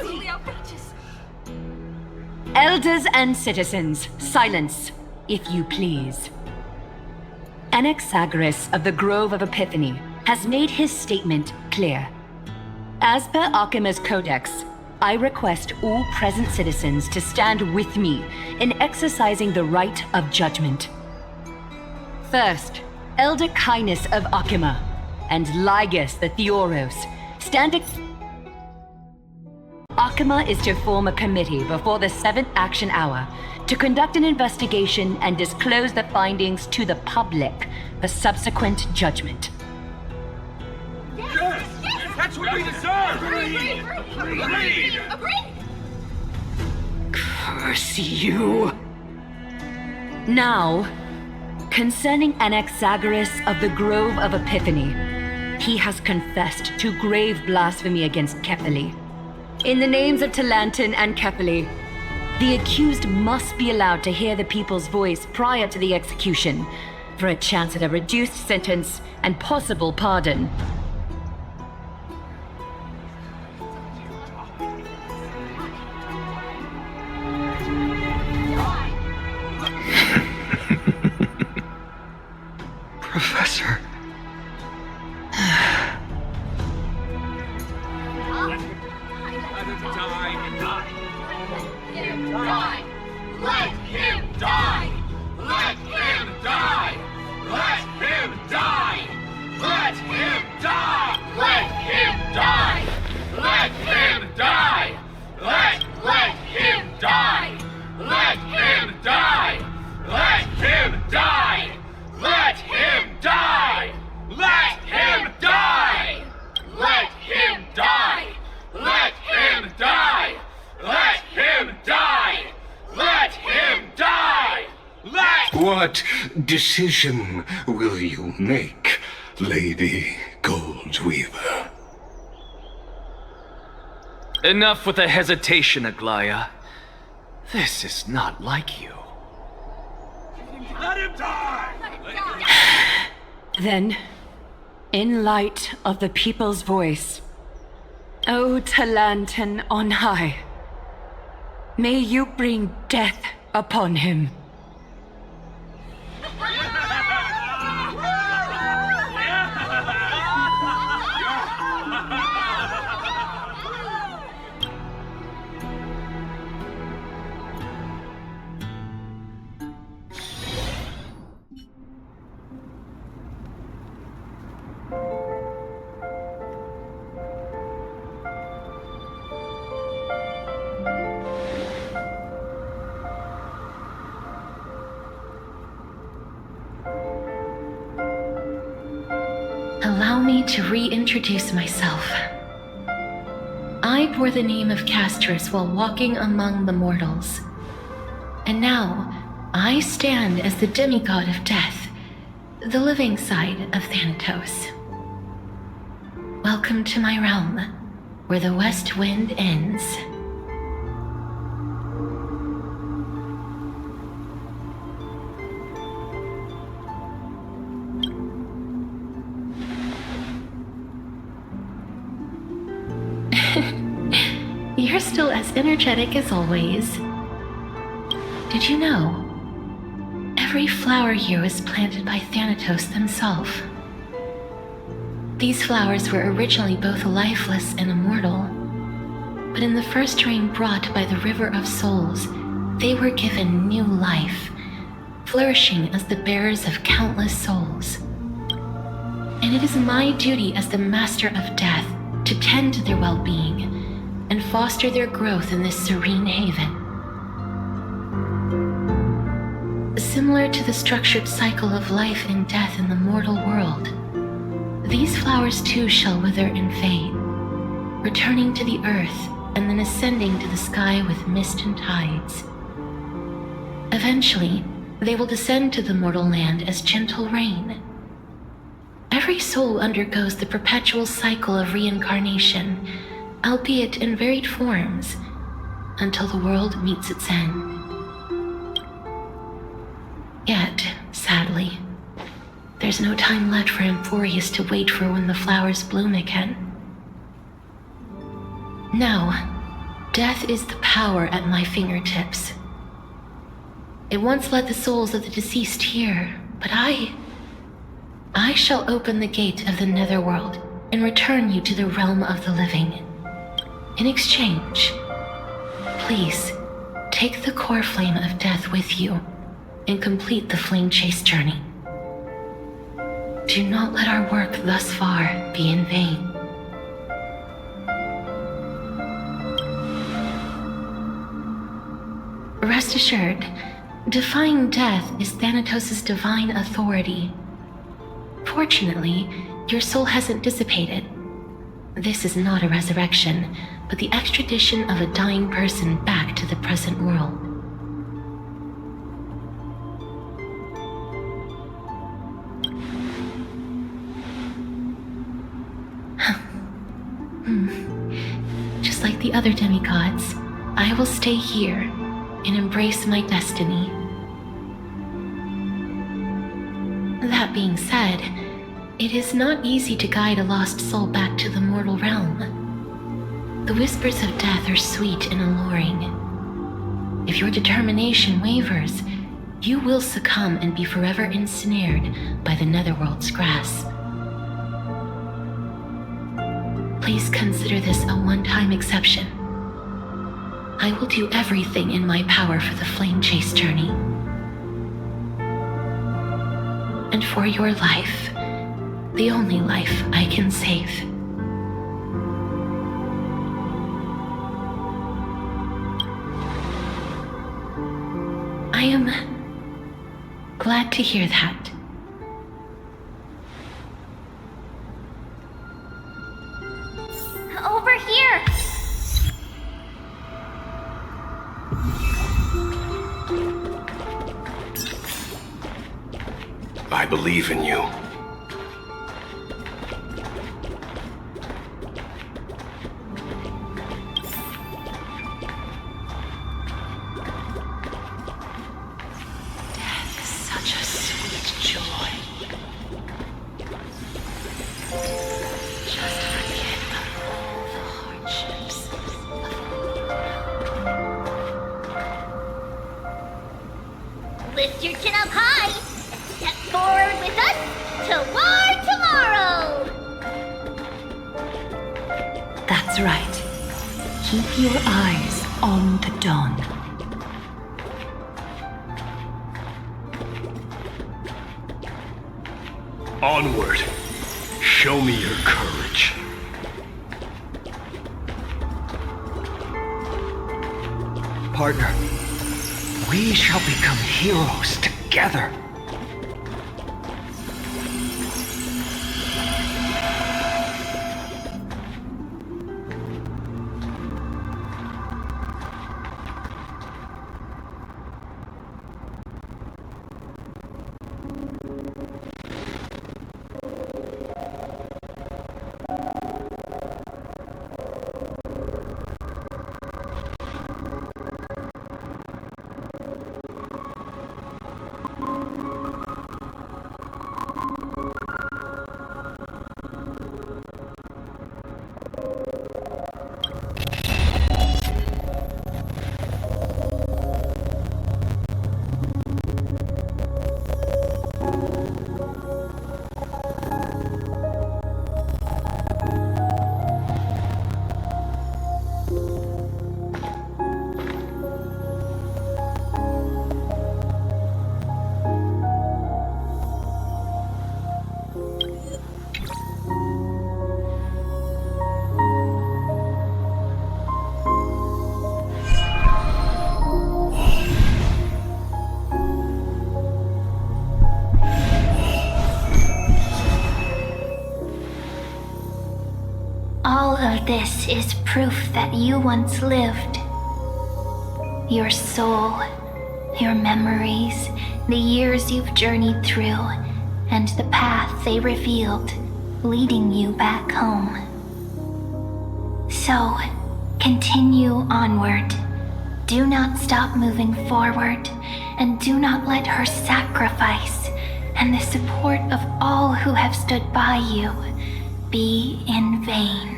Elders and citizens, silence, if you please. Anaxagoras of the Grove of Epiphany has made his statement clear. As per Akima's codex, I request all present citizens to stand with me in exercising the right of judgment. First, Elder Kainis of Akima and Ligus the Theoros stand. Akima is to form a committee before the 7th action hour to conduct an investigation and disclose the findings to the public for subsequent judgment. Yes! That's what we deserve! Agreed! Curse you! Now, concerning Anaxagoras of the Grove of Epiphany, he has confessed to grave blasphemy against Kepali. In the names of Talantin and Kepali, the accused must be allowed to hear the people's voice prior to the execution, for a chance at a reduced sentence and possible pardon. Professor. Let him die! Let him die! Let him die! Let him die! Let him die! Let him die! Let him die! Let him die! Let him die! Let him die! Let him die! Let him die! Let him die! Let him die! Let him die! What decision will you make, Lady Goldweaver? Enough with the hesitation, Aglaya. This is not like you. Let him die! Then, in light of the people's voice, O Talantin on high, may you bring death upon him. Allow me to reintroduce myself. I bore the name of Castris while walking among the mortals. And now, I stand as the demigod of death, the living side of Thanatos. Welcome to my realm, where the west wind ends. You're still as energetic as always. Did you know? Every flower here was planted by Thanatos themselves. These flowers were originally both lifeless and immortal, but in the first rain brought by the River of Souls, they were given new life, flourishing as the bearers of countless souls. And it is my duty as the Master of Death to tend to their well-being and foster their growth in this serene haven. Similar to the structured cycle of life and death in the mortal world, These flowers too shall wither and fade, returning to the earth and then ascending to the sky with mist and tides. Eventually, they will descend to the mortal land as gentle rain. Every soul undergoes the perpetual cycle of reincarnation, albeit in varied forms, until the world meets its end. Yet, sadly, there's no time left for Amphorius to wait for when the flowers bloom again. Now, death is the power at my fingertips. It once led the souls of the deceased here, but I shall open the gate of the netherworld and return you to the realm of the living. In exchange, please take the core flame of death with you and complete the flame chase journey. Do not let our work thus far be in vain. Rest assured, defying death is Thanatos' divine authority. Fortunately, your soul hasn't dissipated. This is not a resurrection, but the extradition of a dying person back to the present world. Just like the other demigods, I will stay here and embrace my destiny. That being said, it is not easy to guide a lost soul back to the mortal realm. The whispers of death are sweet and alluring. If your determination wavers, you will succumb and be forever ensnared by the netherworld's grasp. Please consider this a one-time exception. I will do everything in my power for the flame chase journey. And for your life, the only life I can save. I am glad to hear that. Over here! I believe in you. Death is such a sweet joy. Just forget about all the hardships. Lift your chin up high! Step forward with us toward tomorrow! That's right. Keep your eyes on the dawn. Onward. Show me your courage. Partner, we shall become heroes together. this is proof that you once lived. Your soul, your memories, the years you've journeyed through, and the path they revealed, leading you back home. So, continue onward. Do not stop moving forward, and do not let her sacrifice and the support of all who have stood by you be in vain.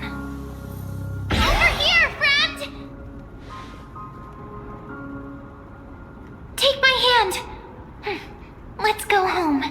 Over here, friend! Take my hand! Let's go home.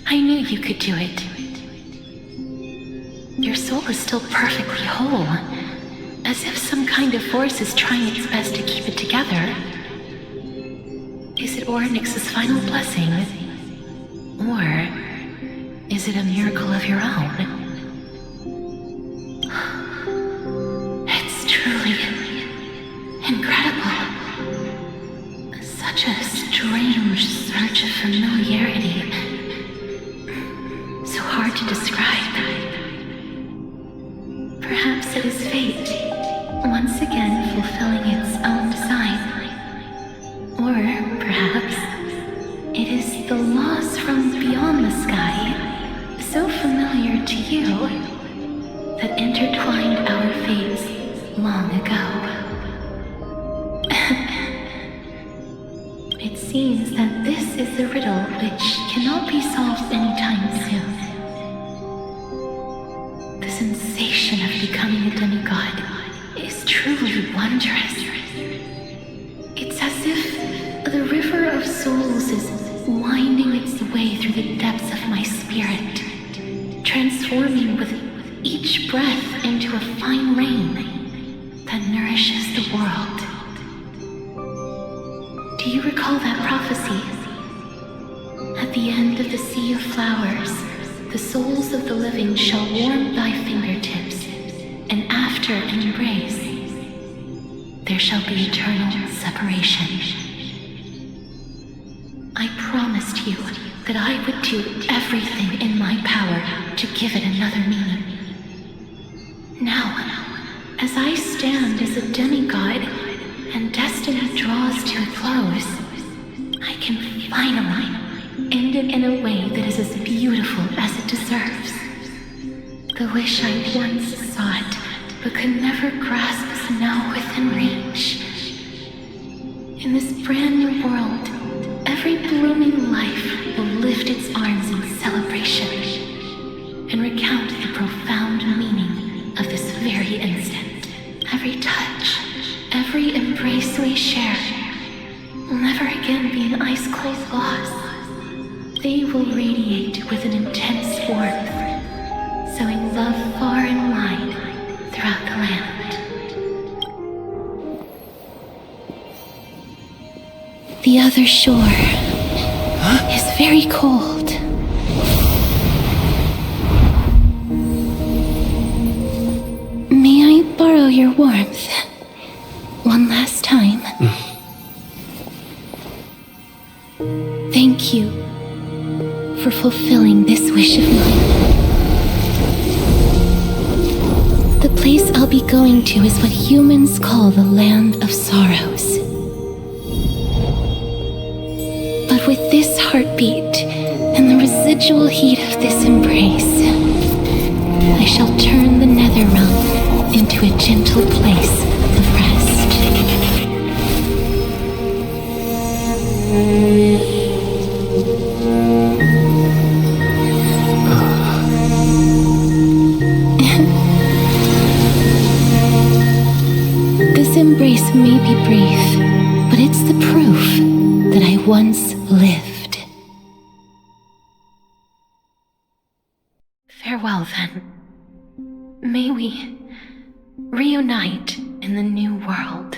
I knew you could do it. Your soul is still perfectly whole, as if some kind of force is trying its best to keep it together. Is it Ornyx's final blessing? Or is it a miracle of your own? It's truly incredible. Such a strange surge of familiarity. So hard to describe. Perhaps it is fate, once again fulfilling its own design. Or perhaps it is the laws from beyond the sky, so familiar to you, that intertwined our fates long ago. It seems that this is a riddle which cannot be solved anytime soon. The sensation of becoming a demigod is truly wondrous. It's as if the river of souls is winding its way through the depths of my spirit, transforming with each breath into a fine rain that nourishes the world. Do you recall that prophecy? At the end of the sea of flowers, the souls of the living shall warm thy fingertips, and after an embrace, there shall be eternal separation. I promised you that I would do everything in my power to give it another meaning. Now, as I stand as a demigod, and destiny draws to a close, I can finally end it in a way that is as beautiful as it deserves. The wish I once sought, but could never grasp, is now within reach. In this brand new world, every blooming life will lift its arms in celebration and recount the profound meaning of this very instant. Every touch, every embrace we share will never again be an ice-cold loss. They will radiate with an intense warmth, sowing love far and wide throughout the land. The other shore is very cold. May I borrow your warmth? One last time. Thank you for fulfilling this wish of mine. The place I'll be going to is what humans call the Land of Sorrows. But with this heartbeat and the residual heat of this embrace, I shall turn the nether realm into a gentle place of rest. This embrace may be brief, but it's the proof that I once lived. Farewell, then. May we reunite in the new world.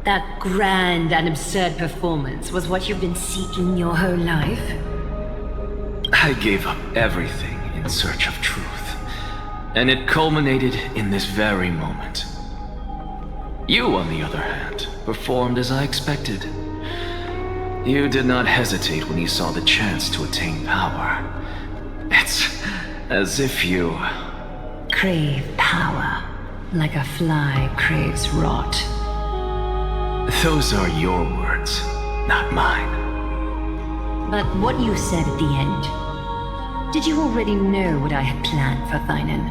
That grand and absurd performance was what you've been seeking your whole life? I gave up everything in search of truth. And it culminated in this very moment. You, on the other hand, performed as I expected. You did not hesitate when you saw the chance to attain power. It's as if you... Crave power, like a fly craves rot. Those are your words, not mine. But what you said at the end, did you already know what I had planned for Thainan?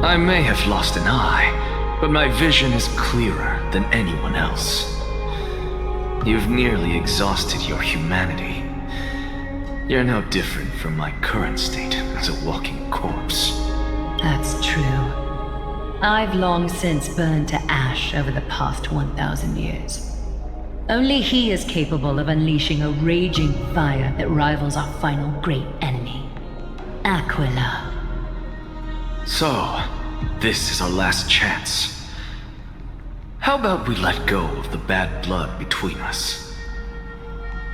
I may have lost an eye, but my vision is clearer than anyone else. You've nearly exhausted your humanity. You're no different from my current state as a walking corpse. That's true. I've long since burned to ash over the past 1,000 years. Only he is capable of unleashing a raging fire that rivals our final great enemy, Aquila. So, this is our last chance. How about we let go of the bad blood between us?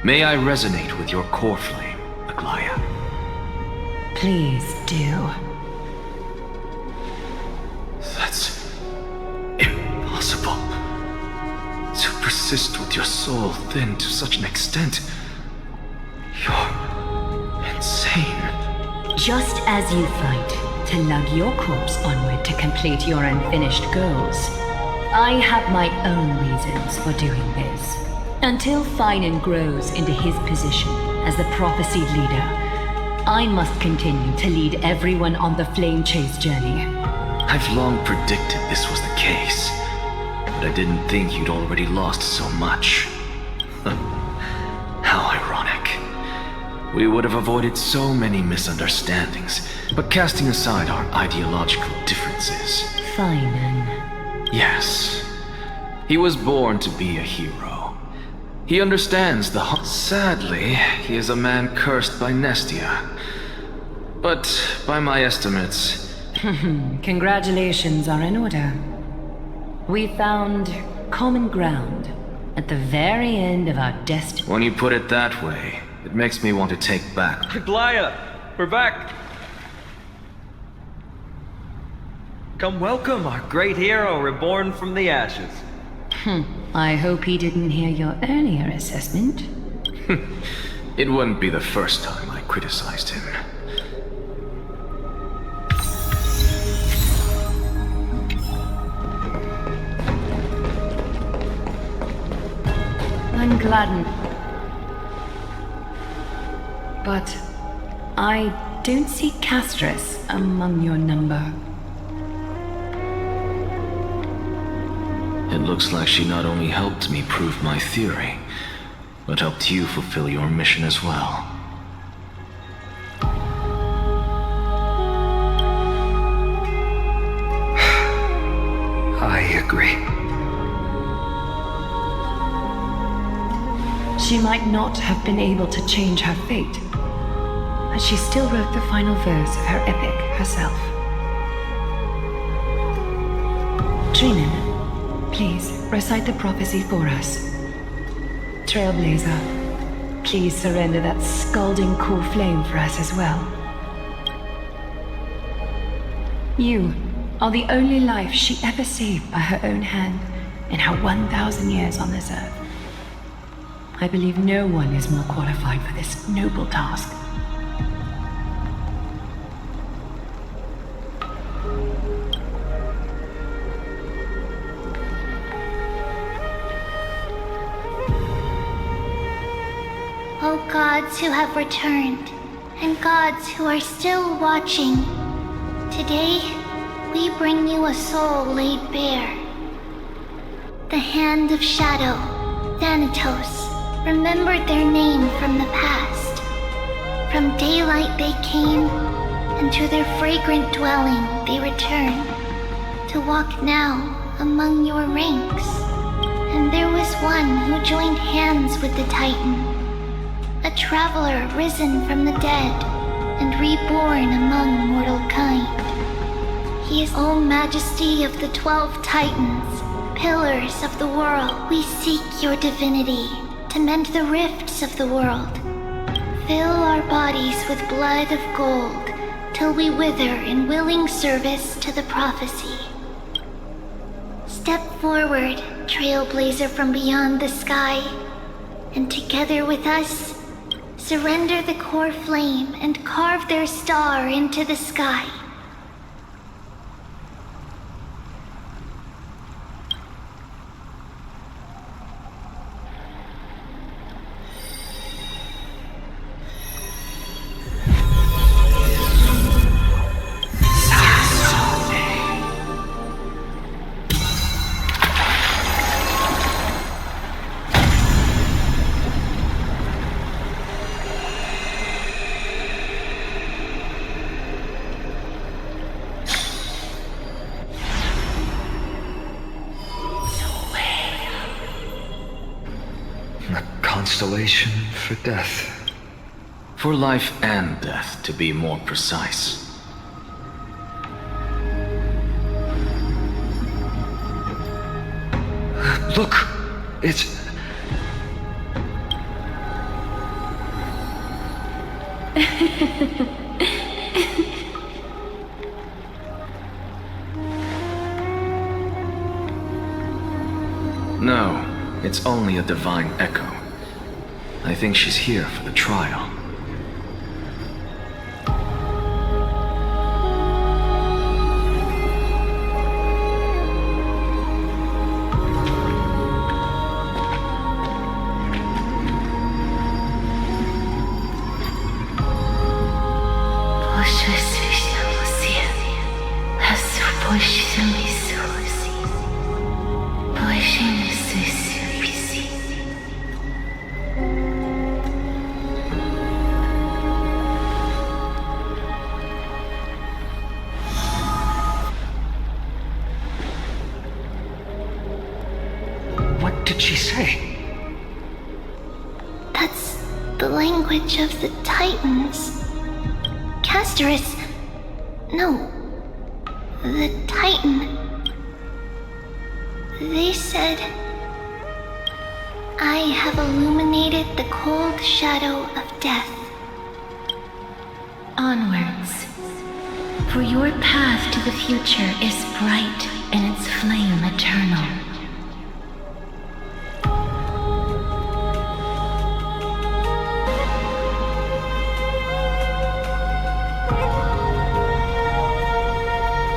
May I resonate with your core flame, Aglaya? Please do. That's impossible. To persist with your soul thinned to such an extent. You're insane. Just as you fight to lug your corpse onward to complete your unfinished goals, I have my own reasons for doing this. Until Thainan grows into his position as the prophesied leader, I must continue to lead everyone on the flame chase journey. I've long predicted this was the case, but I didn't think you'd already lost so much. How ironic. We would have avoided so many misunderstandings, but casting aside our ideological differences. Thainan. Yes. He was born to be a hero. He understands the Sadly, he is a man cursed by Nestia. But by my estimates... Congratulations are in order. We found common ground at the very end of our destiny. When you put it that way, it makes me want to take back... Aglaya! We're back! Come welcome our great hero reborn from the ashes. I hope he didn't hear your earlier assessment. It wouldn't be the first time I criticized him. I'm gladdened. But I don't see Castris among your number. It looks like she not only helped me prove my theory, but helped you fulfill your mission as well. I agree. She might not have been able to change her fate, but she still wrote the final verse of her epic herself. Trinan, please recite the prophecy for us. Trailblazer, please surrender that scalding cool flame for us as well. You are the only life she ever saved by her own hand in her 1,000 years on this earth. I believe no one is more qualified for this noble task. O gods who have returned, and gods who are still watching, today we bring you a soul laid bare. The Hand of Shadow, Thanatos, remembered their name from the past. From daylight they came, and to their fragrant dwelling they return, to walk now among your ranks. And there was one who joined hands with the Titan, a traveler risen from the dead and reborn among mortal kind. He is all majesty of the 12 Titans, pillars of the world, we seek your divinity to mend the rifts of the world. Fill our bodies with blood of gold till we wither in willing service to the prophecy. Step forward, trailblazer from beyond the sky, and together with us, surrender the core flame and carve their star into the sky. Constellation for death. For life and death, to be more precise. Look! It's... No, it's only a divine echo. I think she's here for the trial. What did she say? That's the language of the Titans. Castorus... No. The Titan. They said... I have illuminated the cold shadow of death. Onwards. For your path to the future is bright and its flame eternal.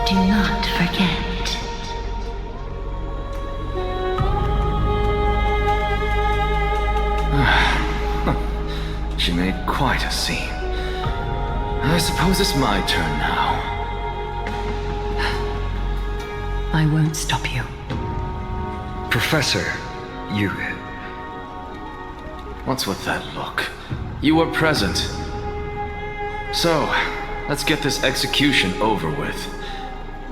Do not forget. She made quite a scene. I suppose it's my turn now. I won't stop you. Professor, you... What's with that look? You were present. So, let's get this execution over with.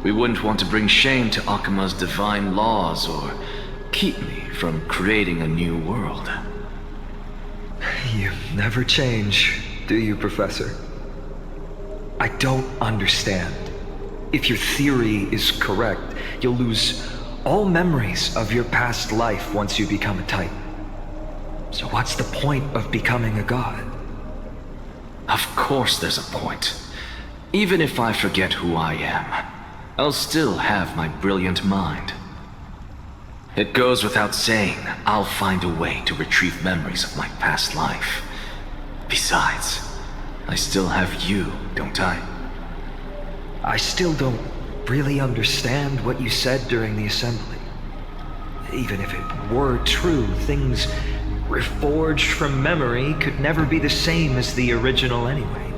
We wouldn't want to bring shame to Akima's divine laws or keep me from creating a new world. You never change, do you, Professor? I don't understand. If your theory is correct, you'll lose all memories of your past life once you become a Titan. So what's the point of becoming a god? Of course there's a point. Even if I forget who I am, I'll still have my brilliant mind. It goes without saying, I'll find a way to retrieve memories of my past life. Besides, I still have you, don't I? I still don't really understand what you said during the assembly. Even if it were true, things reforged from memory could never be the same as the original anyway.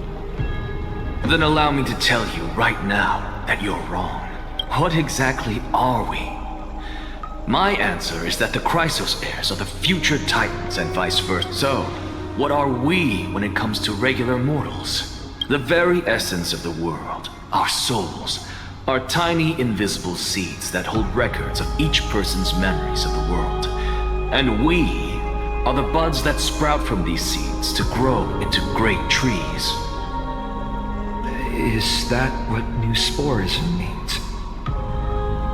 Then allow me to tell you right now that you're wrong. What exactly are we? My answer is that the Chrysos heirs are the future Titans and vice versa. So, what are we when it comes to regular mortals? The very essence of the world, our souls, are tiny invisible seeds that hold records of each person's memories of the world. And we are the buds that sprout from these seeds to grow into great trees. Is that what new sporism means?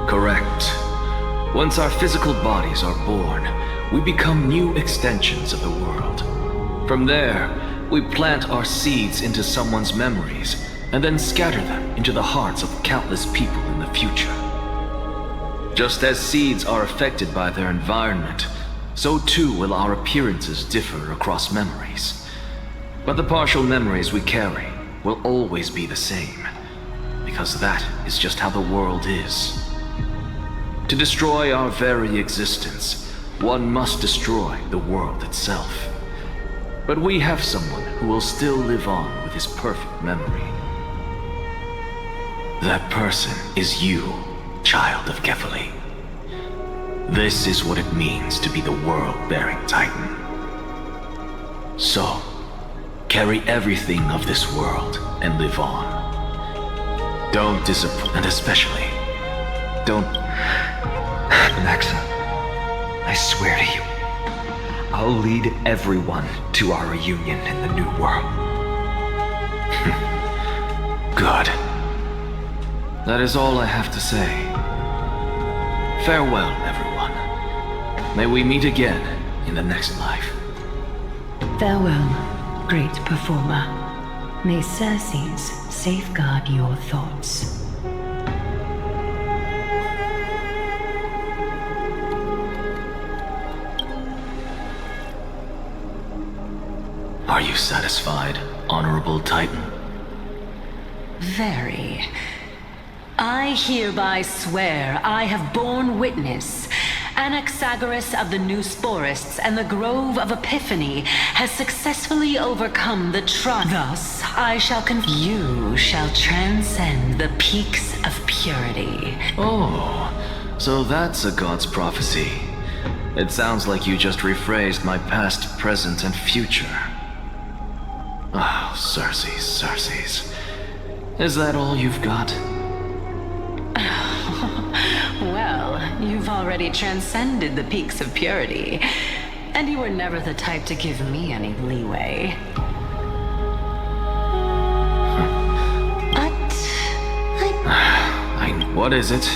Correct. Once our physical bodies are born, we become new extensions of the world. From there, we plant our seeds into someone's memories, and then scatter them into the hearts of countless people in the future. Just as seeds are affected by their environment, so too will our appearances differ across memories. But the partial memories we carry will always be the same, because that is just how the world is. To destroy our very existence, one must destroy the world itself. But we have someone who will still live on with his perfect memory. That person is you, child of Kefali. This is what it means to be the world-bearing Titan. So, carry everything of this world and live on. Don't disappoint, and especially, don't... Nexa, I swear to you, I'll lead everyone to our reunion in the new world. Good. That is all I have to say. Farewell, everyone. May we meet again in the next life. Farewell, great performer. May Circes safeguard your thoughts. Are you satisfied, Honorable Titan? Very. I hereby swear I have borne witness. Anaxagoras of the New Sporists and the Grove of Epiphany has successfully overcome the Thus, you shall transcend the peaks of purity. Oh, so that's a god's prophecy. It sounds like you just rephrased my past, present, and future. Oh, Circes. Is that all you've got? Well, you've already transcended the peaks of purity, and you were never the type to give me any leeway. What is it?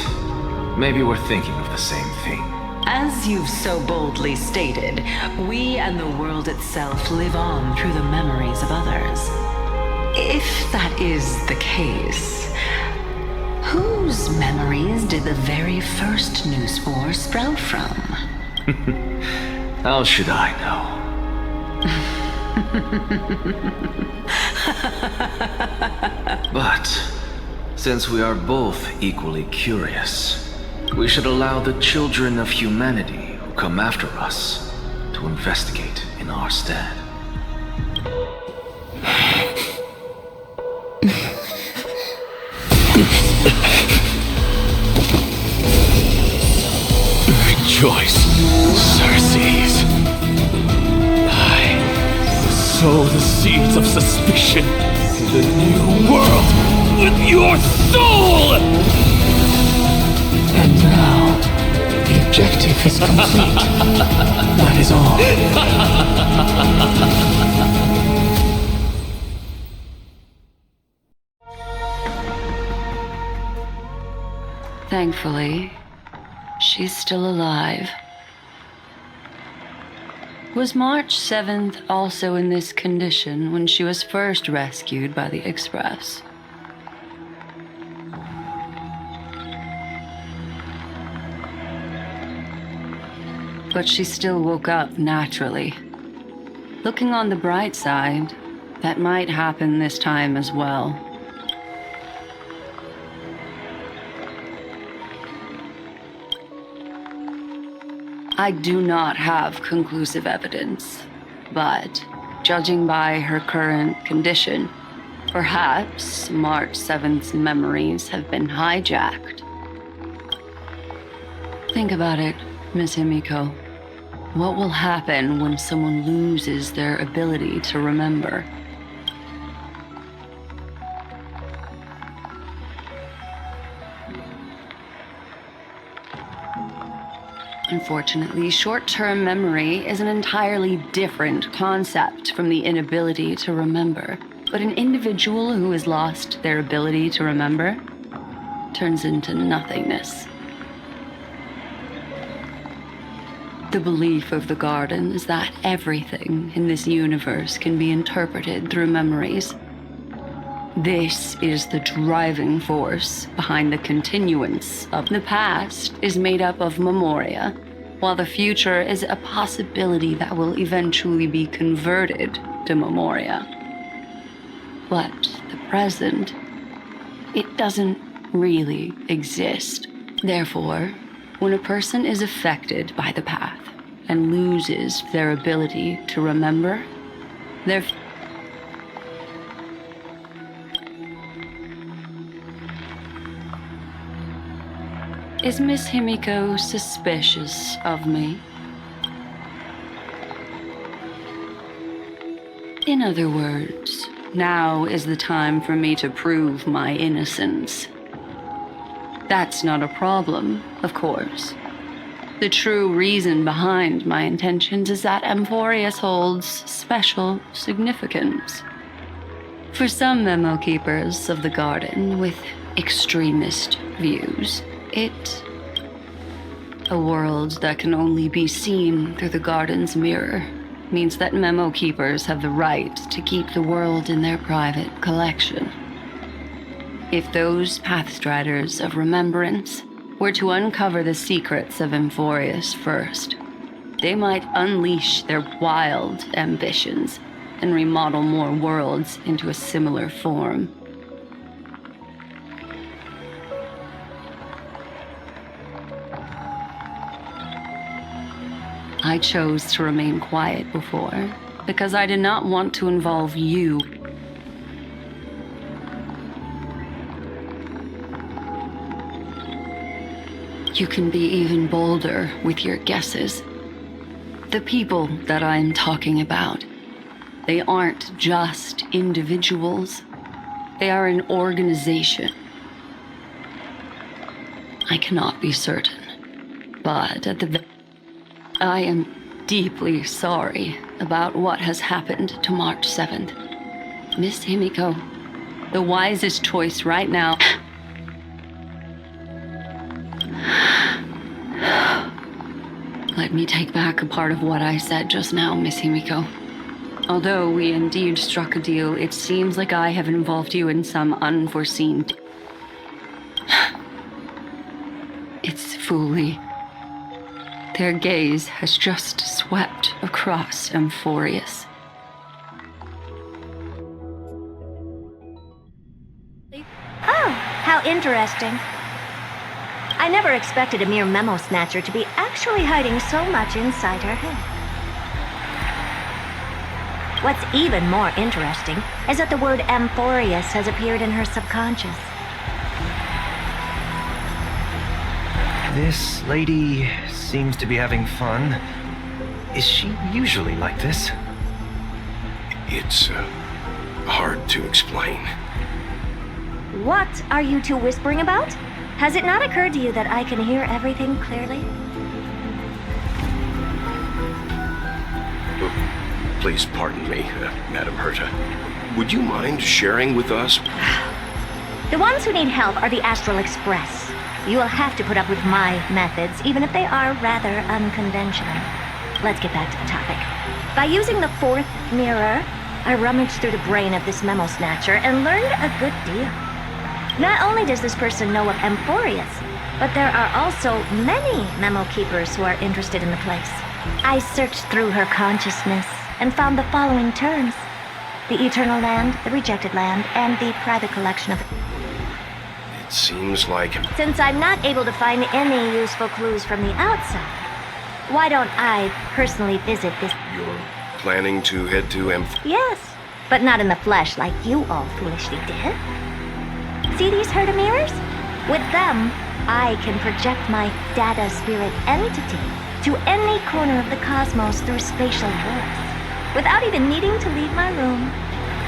Maybe we're thinking of the same thing. As you've so boldly stated, we and the world itself live on through the memories of others. If that is the case, whose memories did the very first new spore sprout from? How should I know? But, since we are both equally curious, we should allow the children of humanity who come after us to investigate in our stead. Rejoice, Circes. I sow the seeds of suspicion in the new world with your soul! And now, the objective is complete. That is all. Thankfully, she's still alive. Was March 7th also in this condition when she was first rescued by the Express? But she still woke up naturally. Looking on the bright side, that might happen this time as well. I do not have conclusive evidence, but judging by her current condition, perhaps March 7th's memories have been hijacked. Think about it, Miss Himiko. What will happen when someone loses their ability to remember? Unfortunately, short-term memory is an entirely different concept from the inability to remember. But an individual who has lost their ability to remember turns into nothingness. The belief of the Garden is that everything in this universe can be interpreted through memories. This is the driving force behind the continuance of the past is made up of memoria, while the future is a possibility that will eventually be converted to memoria. But the present, it doesn't really exist. Therefore, when a person is affected by the path and loses their ability to remember, their Is Miss Himiko suspicious of me? In other words, now is the time for me to prove my innocence. That's not a problem, of course. The true reason behind my intentions is that Amphorius holds special significance. For some memo keepers of the Garden with extremist views, a world that can only be seen through the Garden's mirror means that memo keepers have the right to keep the world in their private collection. If those Pathstriders of Remembrance were to uncover the secrets of Amphorius first, they might unleash their wild ambitions and remodel more worlds into a similar form. I chose to remain quiet before, because I did not want to involve you. You can be even bolder with your guesses. The people that I'm talking about, they aren't just individuals. They are an organization. I cannot be certain, but I am deeply sorry about what has happened to March 7th. Miss Himiko, the wisest choice right now. Let me take back a part of what I said just now, Miss Himiko. Although we indeed struck a deal, it seems like I have involved you in some unforeseen... It's Fooly. Their gaze has just swept across Amphorius. Oh, how interesting. I never expected a mere memo snatcher to be actually hiding so much inside her head. What's even more interesting is that the word Amphorius has appeared in her subconscious. This lady seems to be having fun. Is she usually like this? It's hard to explain. What are you two whispering about? Has it not occurred to you that I can hear everything clearly? Please pardon me, Madam Herta. Would you mind sharing with us? The ones who need help are the Astral Express. You will have to put up with my methods, even if they are rather unconventional. Let's get back to the topic. By using the fourth mirror, I rummaged through the brain of this memo snatcher and learned a good deal. Not only does this person know of Amphorius, but there are also many memo keepers who are interested in the place. I searched through her consciousness and found the following terms: the Eternal Land, the Rejected Land, and the private collection of... It seems like... Since I'm not able to find any useful clues from the outside, why don't I personally visit this... You're planning to head to Yes, but not in the flesh like you all foolishly did. See these Herta mirrors? With them, I can project my data spirit entity to any corner of the cosmos through spatial warps, without even needing to leave my room.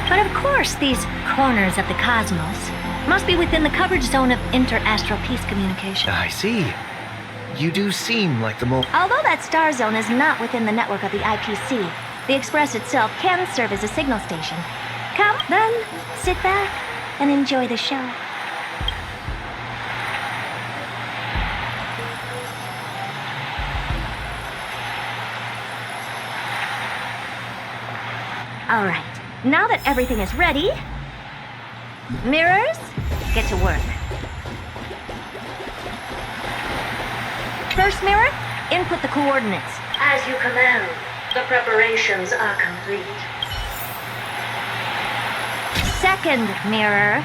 But of course, these corners of the cosmos must be within the coverage zone of inter-astral peace communication. I see. You do seem like the most... Although that star zone is not within the network of the IPC, the Express itself can serve as a signal station. Come, then, sit back and enjoy the show. Alright, now that everything is ready, mirrors, get to work. First mirror, input the coordinates. As you command, the preparations are complete. Second mirror,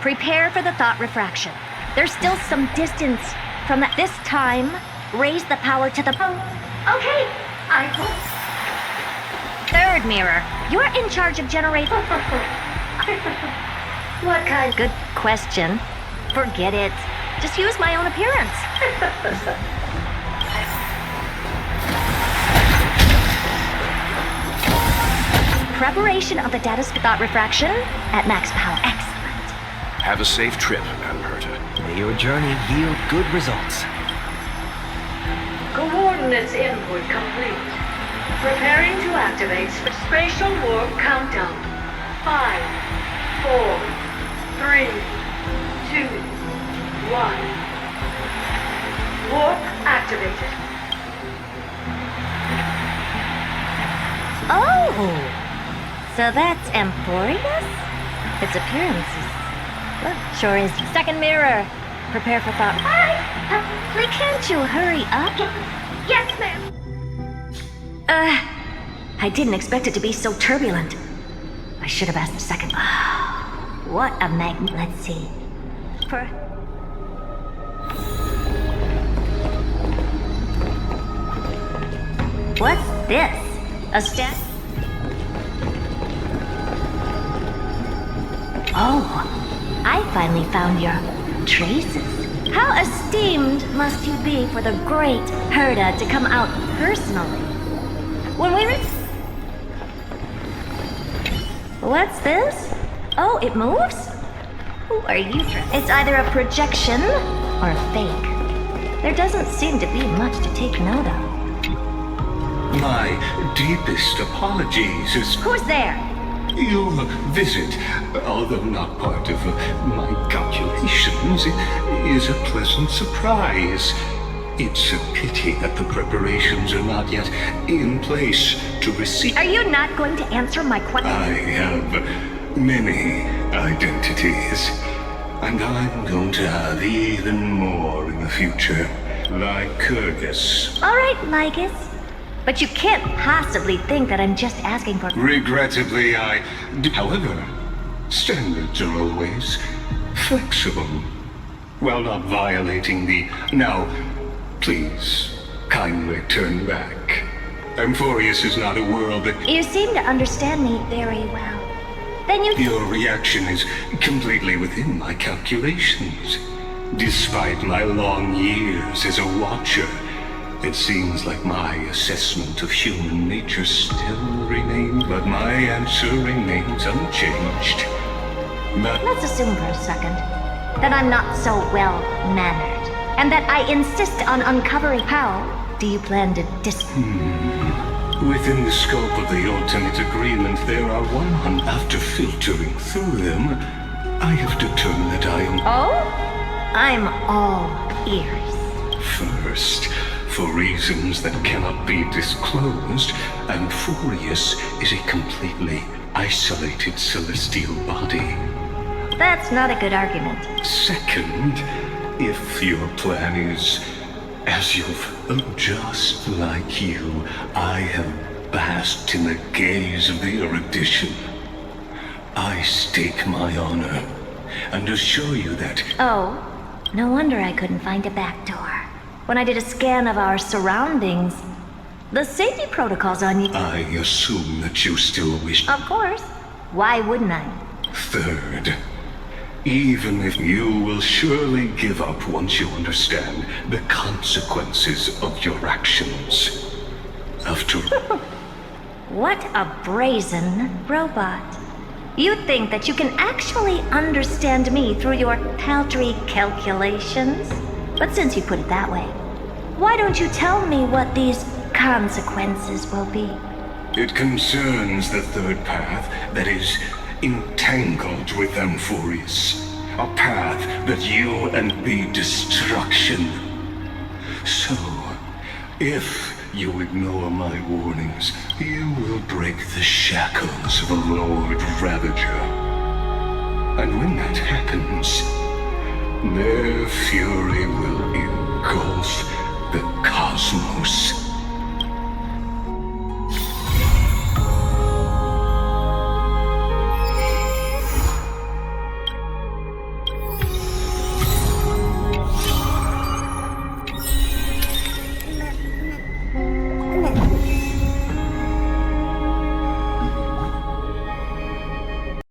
prepare for the thought refraction. There's still some distance from that. This time, raise the power to the... Okay, I will. Third mirror, you're in charge of generating... What kind? Good question. Forget it. Just use my own appearance. Preparation of the data thought refraction at max power. Excellent. Have a safe trip, Amherta. May your journey yield good results. Coordinates input complete. Preparing to activate spatial warp countdown. 5, 4, 3, 2, 1. Warp activated. Oh! So that's Amphorius? Its appearance is... Well, sure is. Second mirror. Prepare for thought. Can't you hurry up? Yes, ma'am. I didn't expect it to be so turbulent. I should have asked a second. What a magnet. Let's see. What's this? A step? Oh, I finally found your traces. How esteemed must you be for the great Herda to come out personally? When we What's this? Oh, it moves? Who are you? It's either a projection or a fake. There doesn't seem to be much to take note of. My deepest apologies is... Who's there? Your visit, although not part of my calculations, is a pleasant surprise. It's a pity that the preparations are not yet in place to receive... Are you not going to answer my question? I have many identities, and I'm going to have even more in the future, like Curtis. All right, Lycus. But you can't possibly think that I'm just asking for... Regrettably, I do. However, standards are always flexible, while not violating the... Now, please, kindly turn back. Amphorius is not a world that... You seem to understand me very well. Then you... Your reaction is completely within my calculations. Despite my long years as a watcher, it seems like my assessment of human nature still remains, but my answer remains unchanged. Let's assume for a second that I'm not so well-mannered, and that I insist on uncovering how do you plan to Within the scope of the ultimate agreement, there are 100. After filtering through them, I have determined that I am... Oh? I'm all ears. First, for reasons that cannot be disclosed, Amphorius is a completely isolated celestial body. That's not a good argument. Second, if your plan is as you've just like you, I have basked in the gaze of the erudition. I stake my honor and assure you that... Oh, no wonder I couldn't find a back door. When I did a scan of our surroundings, the safety protocols on you... I assume that you still wish... Of course. Why wouldn't I? Third, even if you will surely give up once you understand the consequences of your actions. After... What a brazen robot. You think that you can actually understand me through your paltry calculations? But since you put it that way, why don't you tell me what these consequences will be? It concerns the third path that is entangled with Amphorius. A path that you and be destruction. So, if you ignore my warnings, times, you will break the shackles of a Lord Ravager. And when that happens, their fury will engulf the cosmos.